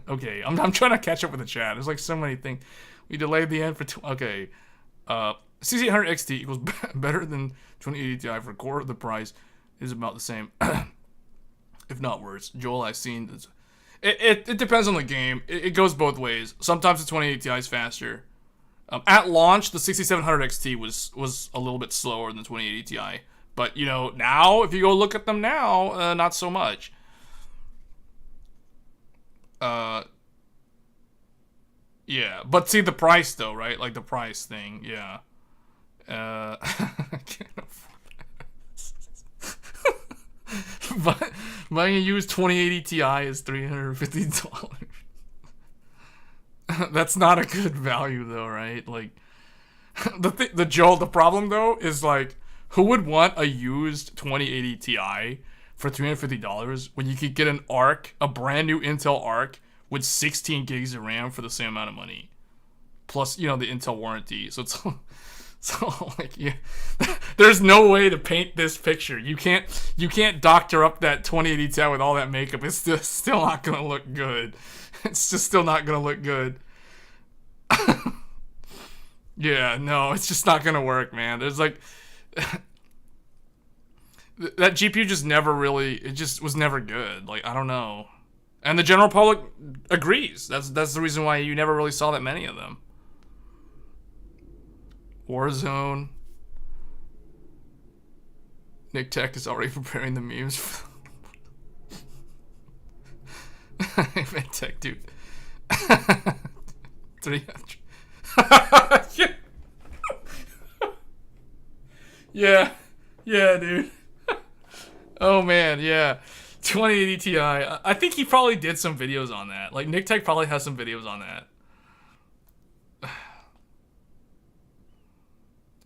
Okay, I'm trying to catch up with the chat. There's like so many things. We delayed the end for okay. 6800 XT equals better than 2080 Ti for a quarter of the price. Is about the same, if not worse. Joel, I've seen. It depends on the game. It goes both ways. Sometimes the 2080 Ti is faster. At launch, the 6700 XT was a little bit slower than the 2080 Ti. But, you know, now, if you go look at them now, not so much. Yeah. But see the price, though, right? Like, the price thing, yeah. I can't afford this. But buying a used 2080 Ti is $350. That's not a good value though, right? Like the problem though is like, who would want a used 2080 Ti for $350 when you could get an Arc, a brand new Intel Arc with 16 gigs of RAM for the same amount of money, plus you know the Intel warranty. So So like, yeah, there's no way to paint this picture. You can't doctor up that 2080 Ti with all that makeup. It's still not gonna look good. It's just still not gonna look good. Yeah, no, it's just not gonna work, man. There's like that GPU just never really. It just was never good. Like, I don't know. And the general public agrees. That's the reason why you never really saw that many of them. Warzone. Nick Tech is already preparing the memes. Nick Tech, dude. 300. Yeah. Yeah, dude. Oh, man, yeah. 2080 Ti. I think he probably did some videos on that. Like, Nick Tech probably has some videos on that.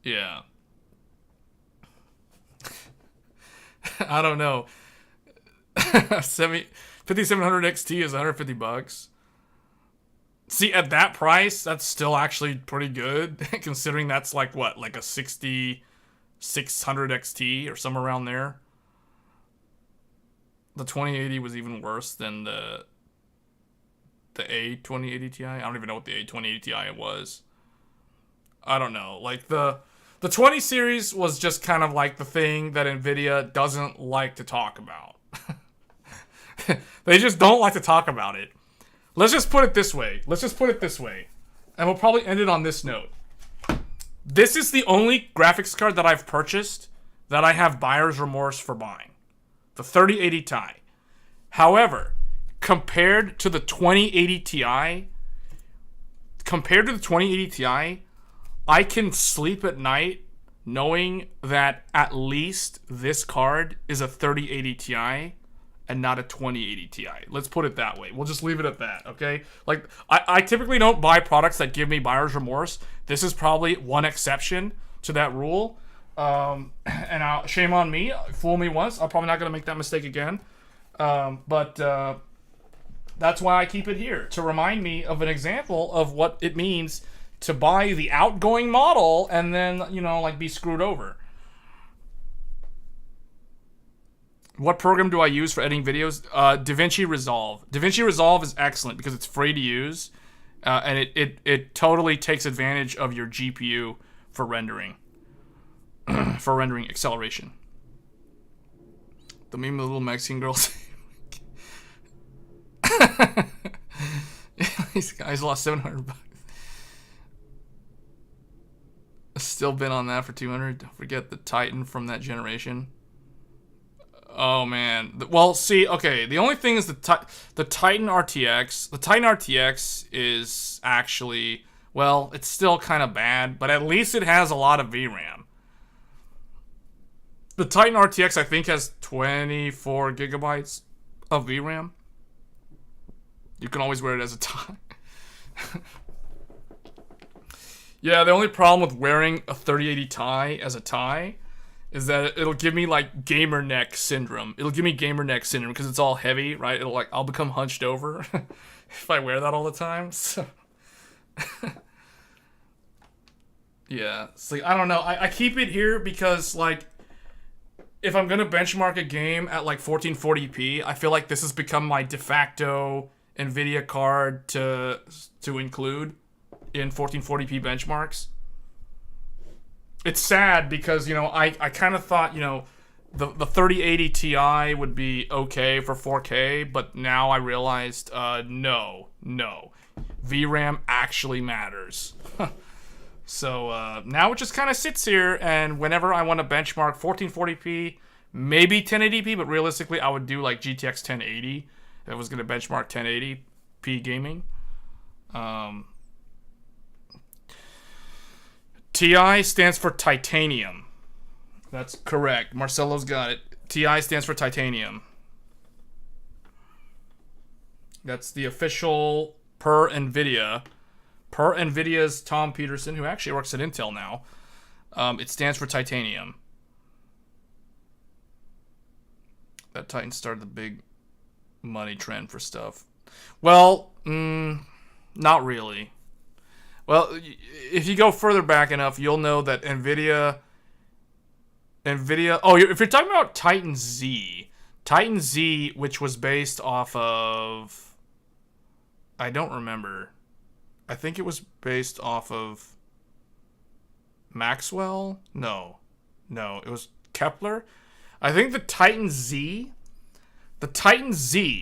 Yeah. I don't know. 5700 XT is $150. See, at that price, that's still actually pretty good, considering that's like what, like a 6600 XT or somewhere around there. The 2080 was even worse than the A2080 Ti. I don't even know what the A2080 Ti was. I don't know. Like the 20 series was just kind of like the thing that Nvidia doesn't like to talk about. They just don't like to talk about it. Let's just put it this way. And we'll probably end it on this note. This is the only graphics card that I've purchased that I have buyer's remorse for buying. The 3080 Ti. However, compared to the 2080 Ti, I can sleep at night knowing that at least this card is a 3080 Ti and not a 2080 Ti. Let's put it that way. We'll just leave it at that, okay? Like, I typically don't buy products that give me buyer's remorse. This is probably one exception to that rule. And shame on me. Fool me once. I'm probably not going to make that mistake again. But that's why I keep it here, to remind me of an example of what it means to buy the outgoing model and then, you know, like be screwed over. What program do I use for editing videos? DaVinci Resolve. DaVinci Resolve is excellent because it's free to use, and it totally takes advantage of your GPU for rendering. For rendering acceleration. The meme of the little Mexican girls. These guys lost $700. Still been on that for 200. Don't forget the Titan from that generation. Oh man. Well, see, okay. The only thing is the Titan RTX. The Titan RTX is actually, well, it's still kind of bad, but at least it has a lot of VRAM. The Titan RTX, I think, has 24 gigabytes of VRAM. You can always wear it as a tie. Yeah, the only problem with wearing a 3080 Ti as a tie is that it'll give me like gamer neck syndrome. It'll give me gamer neck syndrome because it's all heavy, right? I'll become hunched over if I wear that all the time. So yeah, it's like, I don't know. I keep it here because like if I'm gonna benchmark a game at like 1440p, I feel like this has become my de facto NVIDIA card to include in 1440p benchmarks. It's sad because, you know, I kind of thought, you know, the 3080 Ti would be okay for 4K, but now I realized, no. VRAM actually matters. So now it just kind of sits here, and whenever I want to benchmark 1440p, maybe 1080p, but realistically I would do like GTX 1080 if I was going to benchmark 1080p gaming. TI stands for titanium. That's correct. Marcelo's got it. TI stands for titanium. That's the official per NVIDIA. Per NVIDIA's Tom Peterson, who actually works at Intel now. It stands for titanium. That Titan started the big money trend for stuff. Well, not really. Well, if you go further back enough, you'll know that NVIDIA. Oh, if you're talking about Titan Z, which was based off of, I don't remember. I think it was based off of Maxwell. No, it was Kepler. I think the Titan Z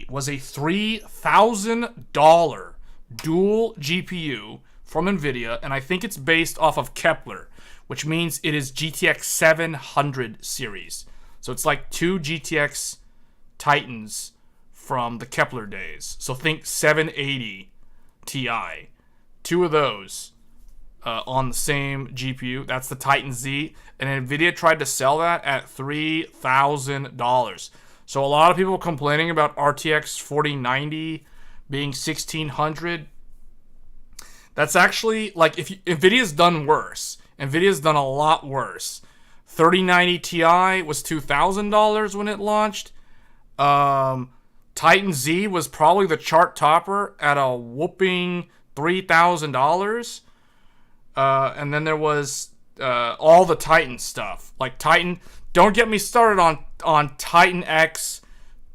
was a $3,000 dual GPU from NVIDIA, and I think it's based off of Kepler, which means it is GTX 700 series. So it's like two GTX Titans from the Kepler days. So think 780 Ti. Two of those on the same GPU. That's the Titan Z. And NVIDIA tried to sell that at $3,000. So a lot of people complaining about RTX 4090 being 1600. That's actually, like, if NVIDIA's done worse. NVIDIA's done a lot worse. 3090 Ti was $2,000 when it launched. Titan Z was probably the chart topper at a whooping $3,000. And then there was all the Titan stuff. Like Titan, don't get me started on Titan X,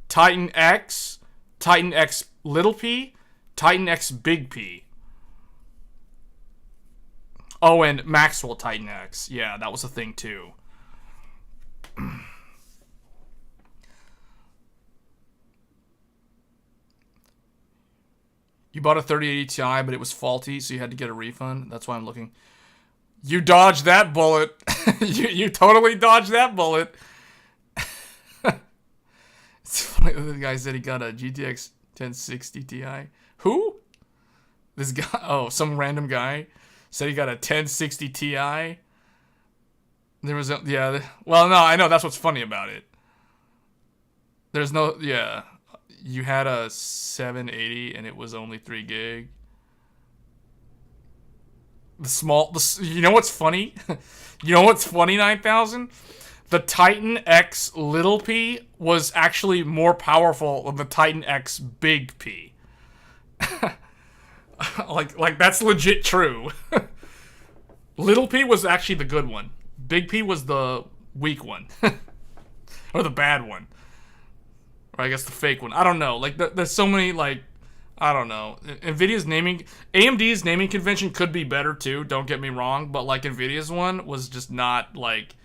Titan X, Titan X little p, Titan X big P. Oh, and Maxwell Titan X. Yeah, that was a thing too. You bought a 3080 Ti, but it was faulty, so you had to get a refund. That's why I'm looking. You dodged that bullet. you totally dodged that bullet. It's funny that the guy said he got a GTX 1060 Ti. Who? This guy? Oh, some random guy said he got a 1060 Ti. There was a, yeah. Well, no, I know that's what's funny about it. There's no, yeah. You had a 780 and it was only 3 gig. You know what's funny? You know what's funny, 9000? The Titan X little p was actually more powerful than the Titan X big P. like that's legit true. Little p was actually the good one. Big P was the weak one. Or the bad one. Or I guess the fake one. I don't know. Like, there's so many, like, I don't know. NVIDIA's naming... AMD's naming convention could be better, too. Don't get me wrong. But, like, NVIDIA's one was just not, like...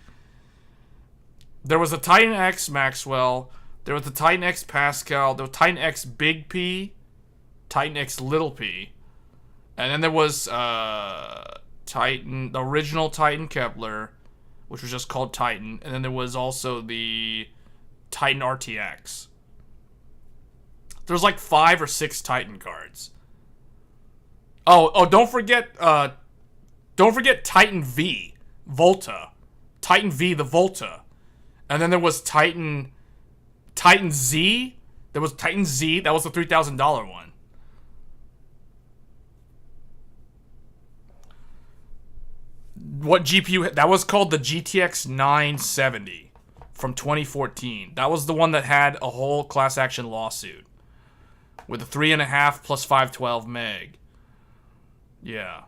There was a Titan X Maxwell. There was the Titan X Pascal. There was Titan X Big P. Titan X Little P. And then there was, Titan... The original Titan Kepler, which was just called Titan. And then there was also the Titan RTX. There's like 5 or 6 Titan cards. Oh, don't forget Titan V, Volta. Titan V, the Volta. And then there was Titan Z. There was Titan Z, that was the $3,000 one. What GPU? That was called the GTX 970 from 2014. That was the one that had a whole class action lawsuit. With a 3.5 plus 512 meg. Yeah.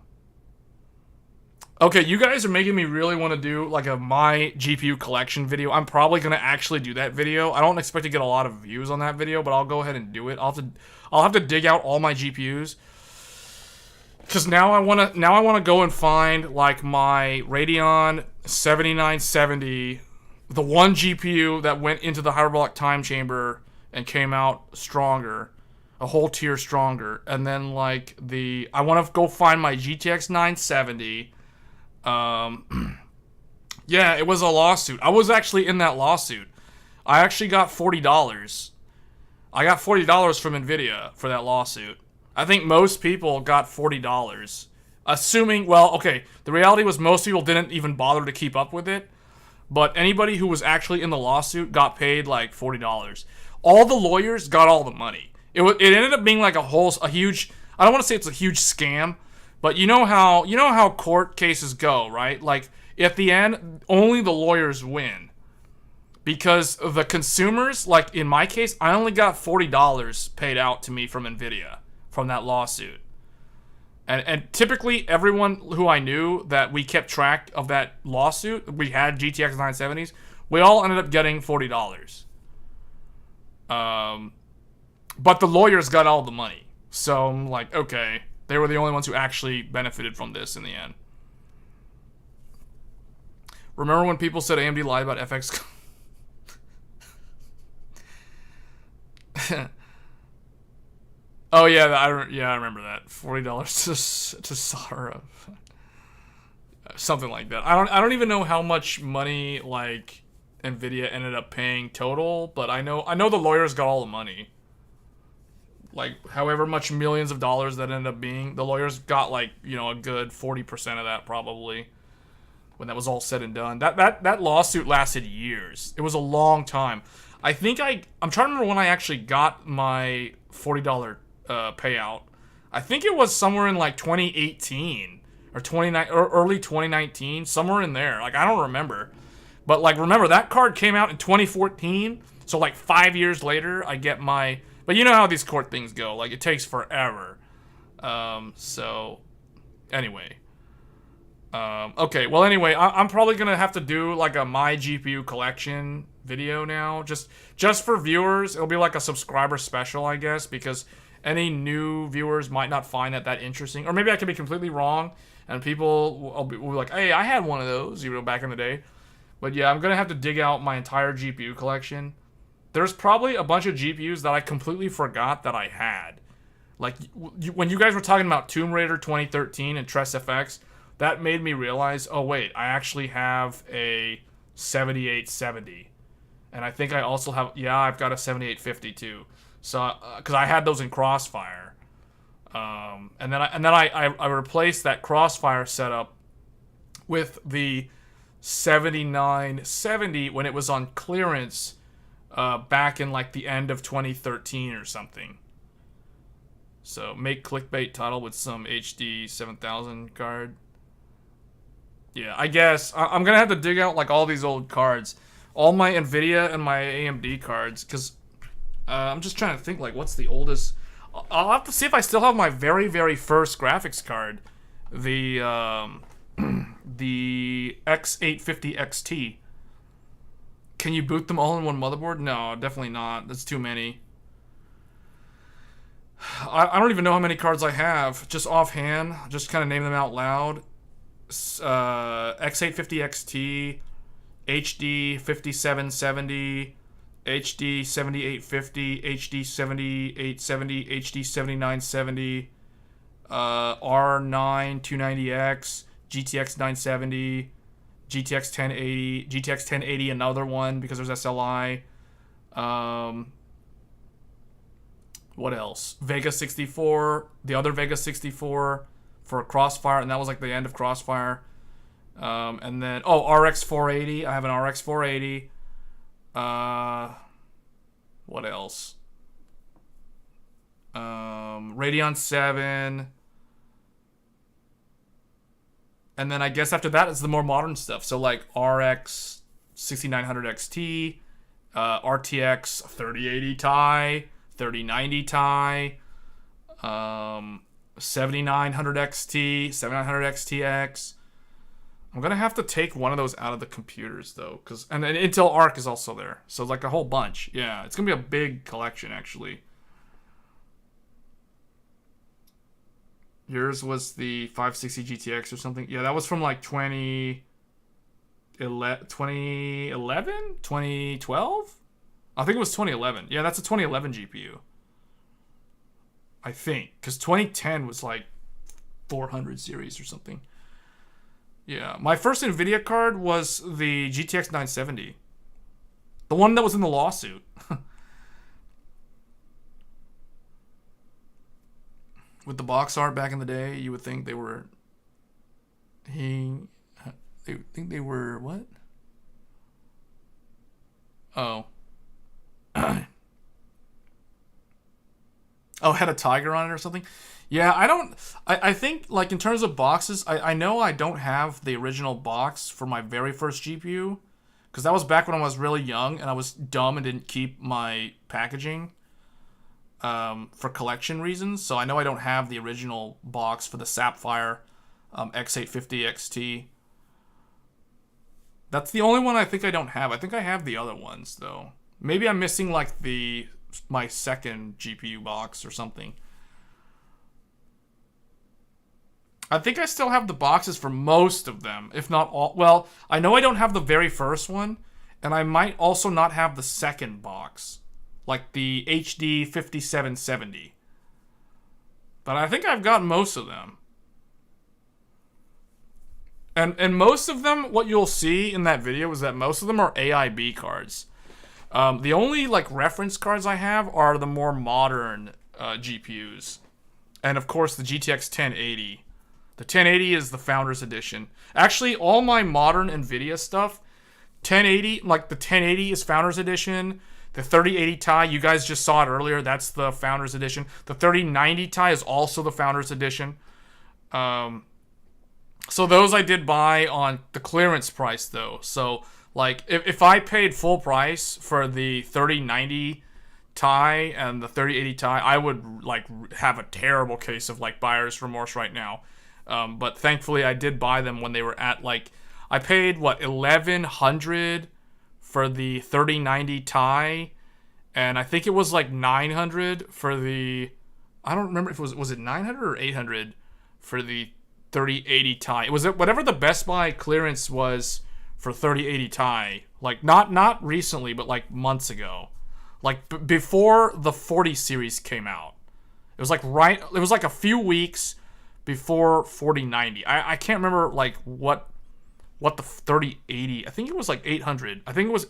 Okay, you guys are making me really want to do like a my GPU collection video. I'm probably gonna actually do that video. I don't expect to get a lot of views on that video, but I'll go ahead and do it. I'll have to dig out all my GPUs. Cause now I wanna go and find like my Radeon 7970, the one GPU that went into the hyperbolic time chamber and came out stronger. A whole tier stronger. And then, like, I want to go find my GTX 970. Yeah, it was a lawsuit. I was actually in that lawsuit. I actually got $40. I got $40 from NVIDIA for that lawsuit. I think most people got $40. Assuming, well, okay, the reality was most people didn't even bother to keep up with it. But anybody who was actually in the lawsuit got paid, like, $40. All the lawyers got all the money. It ended up being like a huge, I don't want to say it's a huge scam, but you know how court cases go, right? Like at the end, only the lawyers win. Because the consumers, like in my case, I only got $40 paid out to me from NVIDIA from that lawsuit. And typically everyone who I knew that we kept track of that lawsuit, we had GTX 970s, we all ended up getting $40. But the lawyers got all the money. So I'm like, okay, they were the only ones who actually benefited from this in the end. Remember when people said AMD lied about FX? Oh yeah, I remember that. $40 to solder up. Something like that. I don't even know how much money like Nvidia ended up paying total, but I know the lawyers got all the money. Like however much millions of dollars that ended up being, the lawyers got like, you know, a good 40% of that probably when that was all said and done. That lawsuit lasted years. It was a long time. I think I'm trying to remember when I actually got my $40 payout. I think it was somewhere in like 2018 or early 2019, somewhere in there. Like I don't remember. But like remember that card came out in 2014, so like 5 years later I get my, but you know how these court things go, like it takes forever. So anyway. Okay, well anyway, I'm probably gonna have to do like a my GPU collection video now, just for viewers. It'll be like a subscriber special, I guess, because any new viewers might not find that interesting, or maybe I could be completely wrong, and people will be like, "Hey, I had one of those," you know, back in the day. But yeah, I'm gonna have to dig out my entire GPU collection. There's probably a bunch of GPUs that I completely forgot that I had. Like when you guys were talking about Tomb Raider 2013 and Tress FX, that made me realize, oh wait, I actually have a 7870. And I think I also have, yeah, I've got a 7850 too. So, because I had those in Crossfire. And then I replaced that Crossfire setup with the 7970 when it was on clearance back in like the end of 2013 or something. So, make clickbait title with some HD 7000 card. Yeah, I guess I'm gonna have to dig out like all these old cards, all my Nvidia and my AMD cards, because I'm just trying to think like what's the oldest. I'll have to see if I still have my very first graphics card, the the X850 XT. Can you boot them all in one motherboard? No, definitely not. That's too many. I don't even know how many cards I have, just offhand. Just kind of name them out loud. X850 XT, HD 5770, HD 7850, HD 7870, HD 7970, R9 290X, GTX 970, GTX 1080, GTX 1080 another one because there's SLI. What else? Vega 64, the other Vega 64 for Crossfire, and that was like the end of Crossfire. And then, RX 480. I have an RX 480. What else? Radeon 7. And then I guess after that is the more modern stuff. So like RX 6900 XT, RTX 3080 Ti, 3090 Ti, 7900 XT, 7900 XTX. I'm gonna have to take one of those out of the computers though, and then Intel Arc is also there, so like a whole bunch. Yeah, it's gonna be a big collection actually. Yours was the 560 GTX or something. Yeah, that was from like 2011, 2012. I think it was 2011. Yeah, that's a 2011 GPU. I think, because 2010 was like 400 series or something. Yeah, my first NVIDIA card was the GTX 970. The one that was in the lawsuit. With the box art back in the day, you would think they were... They think they were... What? Oh. Oh, had a tiger on it or something? Yeah, I think, like, in terms of boxes, I know I don't have the original box for my very first GPU, because that was back when I was really young, and I was dumb and didn't keep my packaging. for collection reasons. So I know I don't have the original box for the Sapphire X850 XT. That's the only one I think I don't have. I think I have the other ones though. Maybe I'm missing like my second GPU box or something. I think I still have the boxes for most of them, if not all. Well, I know I don't have the very first one, and I might also not have the second box, like the HD 5770. But I think I've got most of them. And most of them, what you'll see in that video is that most of them are AIB cards. The only like reference cards I have are the more modern GPUs. And of course the GTX 1080. The 1080 is the Founders Edition. Actually, all my modern NVIDIA stuff, 1080, like the 1080 is Founders Edition. The 3080 Ti, you guys just saw it earlier, that's the Founders Edition. The 3090 Ti is also the Founders Edition. So those I did buy on the clearance price though. So like if I paid full price for the 3090 Ti and the 3080 Ti, I would like have a terrible case of like buyer's remorse right now. But thankfully I did buy them when they were at like, I paid what, $1,100 for the 3090 Ti, and I think it was like $900 for the, I don't remember if it was it $900 or $800 for the 3080 Ti. It was whatever the Best Buy clearance was for 3080 Ti. Like not recently, but like months ago. Like before the 40 series came out. It was like a few weeks before 4090. I can't remember like what the 3080. I think it was like 800. I think it was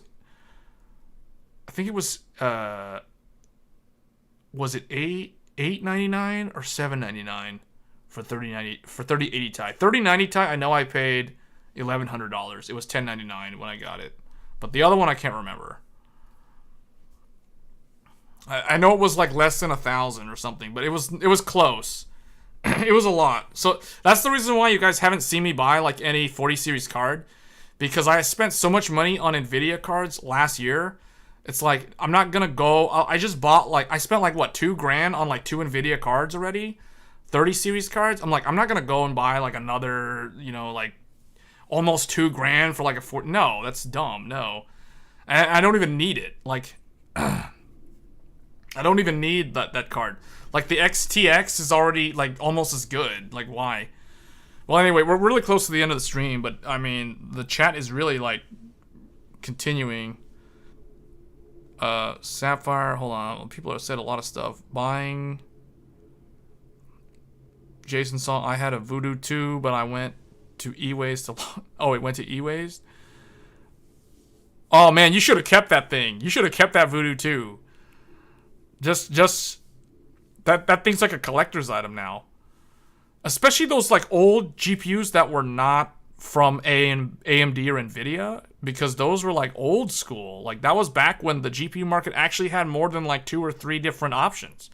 was it $899 or $799 for 3080 Ti. 3090 Ti, I know I paid $1,100. It was $1099 when I got it. But the other one I can't remember. I know it was like less than 1,000 or something, but it was close. It was a lot. So that's the reason why you guys haven't seen me buy like any 40 series card, because I spent so much money on NVIDIA cards last year. It's like I'm not gonna go. I just bought like, I spent like what, $2,000 on like 2 NVIDIA cards already, 30 series cards. I'm like, I'm not gonna go and buy like another, you know, like almost $2,000 for like a 40. No, that's dumb. No, I don't even need it. Like I don't even need that card. Like the XTX is already like almost as good. Like why? Well, anyway, we're really close to the end of the stream, but I mean the chat is really like continuing. Sapphire, hold on. People have said a lot of stuff. Buying. Jason saw I had a Voodoo 2, but I went to E-Ways to. Oh, it went to E-Ways. Oh man, you should have kept that thing. You should have kept that Voodoo 2. Just that thing's like a collector's item now. Especially those like old GPUs that were not from AMD or NVIDIA, because those were like old school. Like that was back when the GPU market actually had more than like 2 or 3 different options.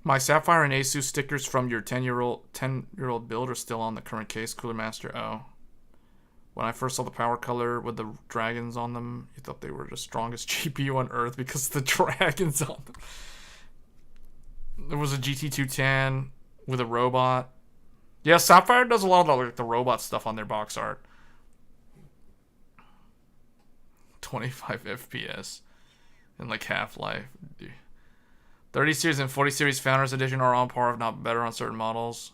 My Sapphire and Asus stickers from your 10-year-old build are still on the current case, Cooler Master. Oh. When I first saw the power color with the dragons on them, you thought they were the strongest GPU on earth because of the dragons on them. There was a GT210 with a robot. Yeah, Sapphire does a lot of like the robot stuff on their box art. 25 FPS and like Half-Life. 30 series and 40 series Founders Edition are on par, if not better, on certain models.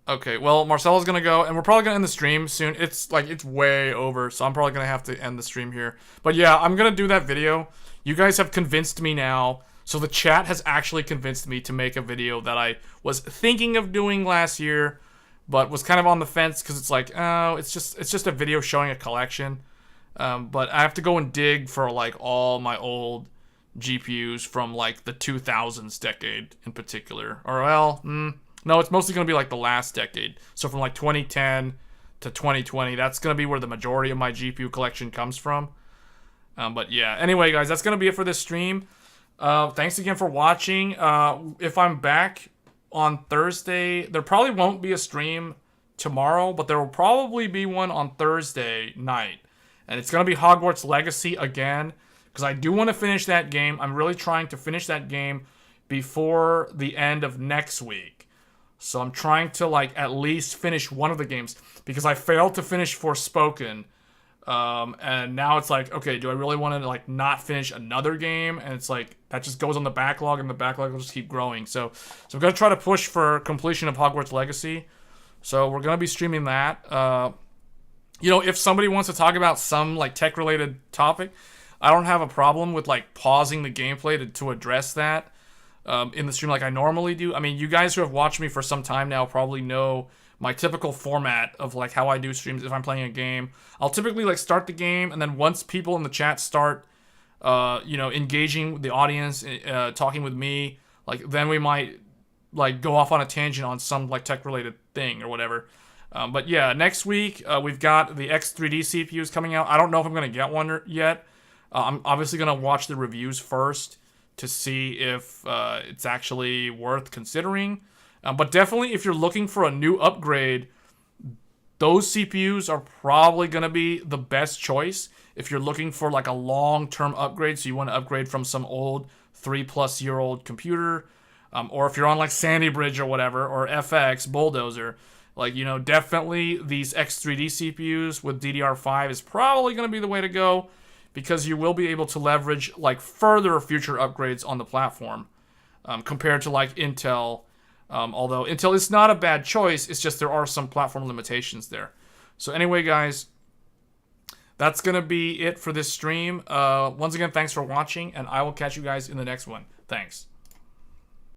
Okay, well, Marcelo's gonna go, and we're probably gonna end the stream soon. It's way over, so I'm probably gonna have to end the stream here. But yeah, I'm gonna do that video. You guys have convinced me now. So the chat has actually convinced me to make a video that I was thinking of doing last year, but was kind of on the fence because it's like, oh, it's just a video showing a collection. But I have to go and dig for like all my old GPUs from like the 2000s decade in particular. Or well, no, it's mostly going to be like the last decade. So from like 2010 to 2020, that's going to be where the majority of my GPU collection comes from. But yeah, anyway, guys, that's going to be it for this stream. Thanks again for watching. If I'm back on Thursday. There probably won't be a stream tomorrow, but there will probably be one on Thursday night. And it's going to be Hogwarts Legacy again, because I do want to finish that game. I'm really trying to finish that game before the end of next week. So I'm trying to, like, at least finish one of the games, because I failed to finish Forspoken. And now it's like, okay, do I really want to, like, not finish another game? And it's like, that just goes on the backlog, and the backlog will just keep growing. So I'm going to try to push for completion of Hogwarts Legacy. So we're going to be streaming that. You know, if somebody wants to talk about some, like, tech-related topic, I don't have a problem with, like, pausing the gameplay to address that in the stream like I normally do. I mean, you guys who have watched me for some time now probably know my typical format of, like, how I do streams if I'm playing a game. I'll typically, like, start the game, and then once people in the chat start, you know, engaging with the audience, talking with me, like, then we might, like, go off on a tangent on some, like, tech-related thing or whatever. But yeah, next week, we've got the X3D CPUs coming out. I don't know if I'm going to get one yet. I'm obviously going to watch the reviews first to see if it's actually worth considering. But definitely, if you're looking for a new upgrade, those CPUs are probably going to be the best choice. If you're looking for, like, a long-term upgrade, so you want to upgrade from some old 3-plus-year-old computer, or if you're on, like, Sandy Bridge or whatever, or FX, Bulldozer, like, you know, definitely these X3D CPUs with DDR5 is probably going to be the way to go, because you will be able to leverage, like, further future upgrades on the platform compared to, like, Intel. Although Intel is not a bad choice, it's just there are some platform limitations there. So anyway, guys, that's going to be it for this stream. Once again, thanks for watching, and I will catch you guys in the next one. Thanks.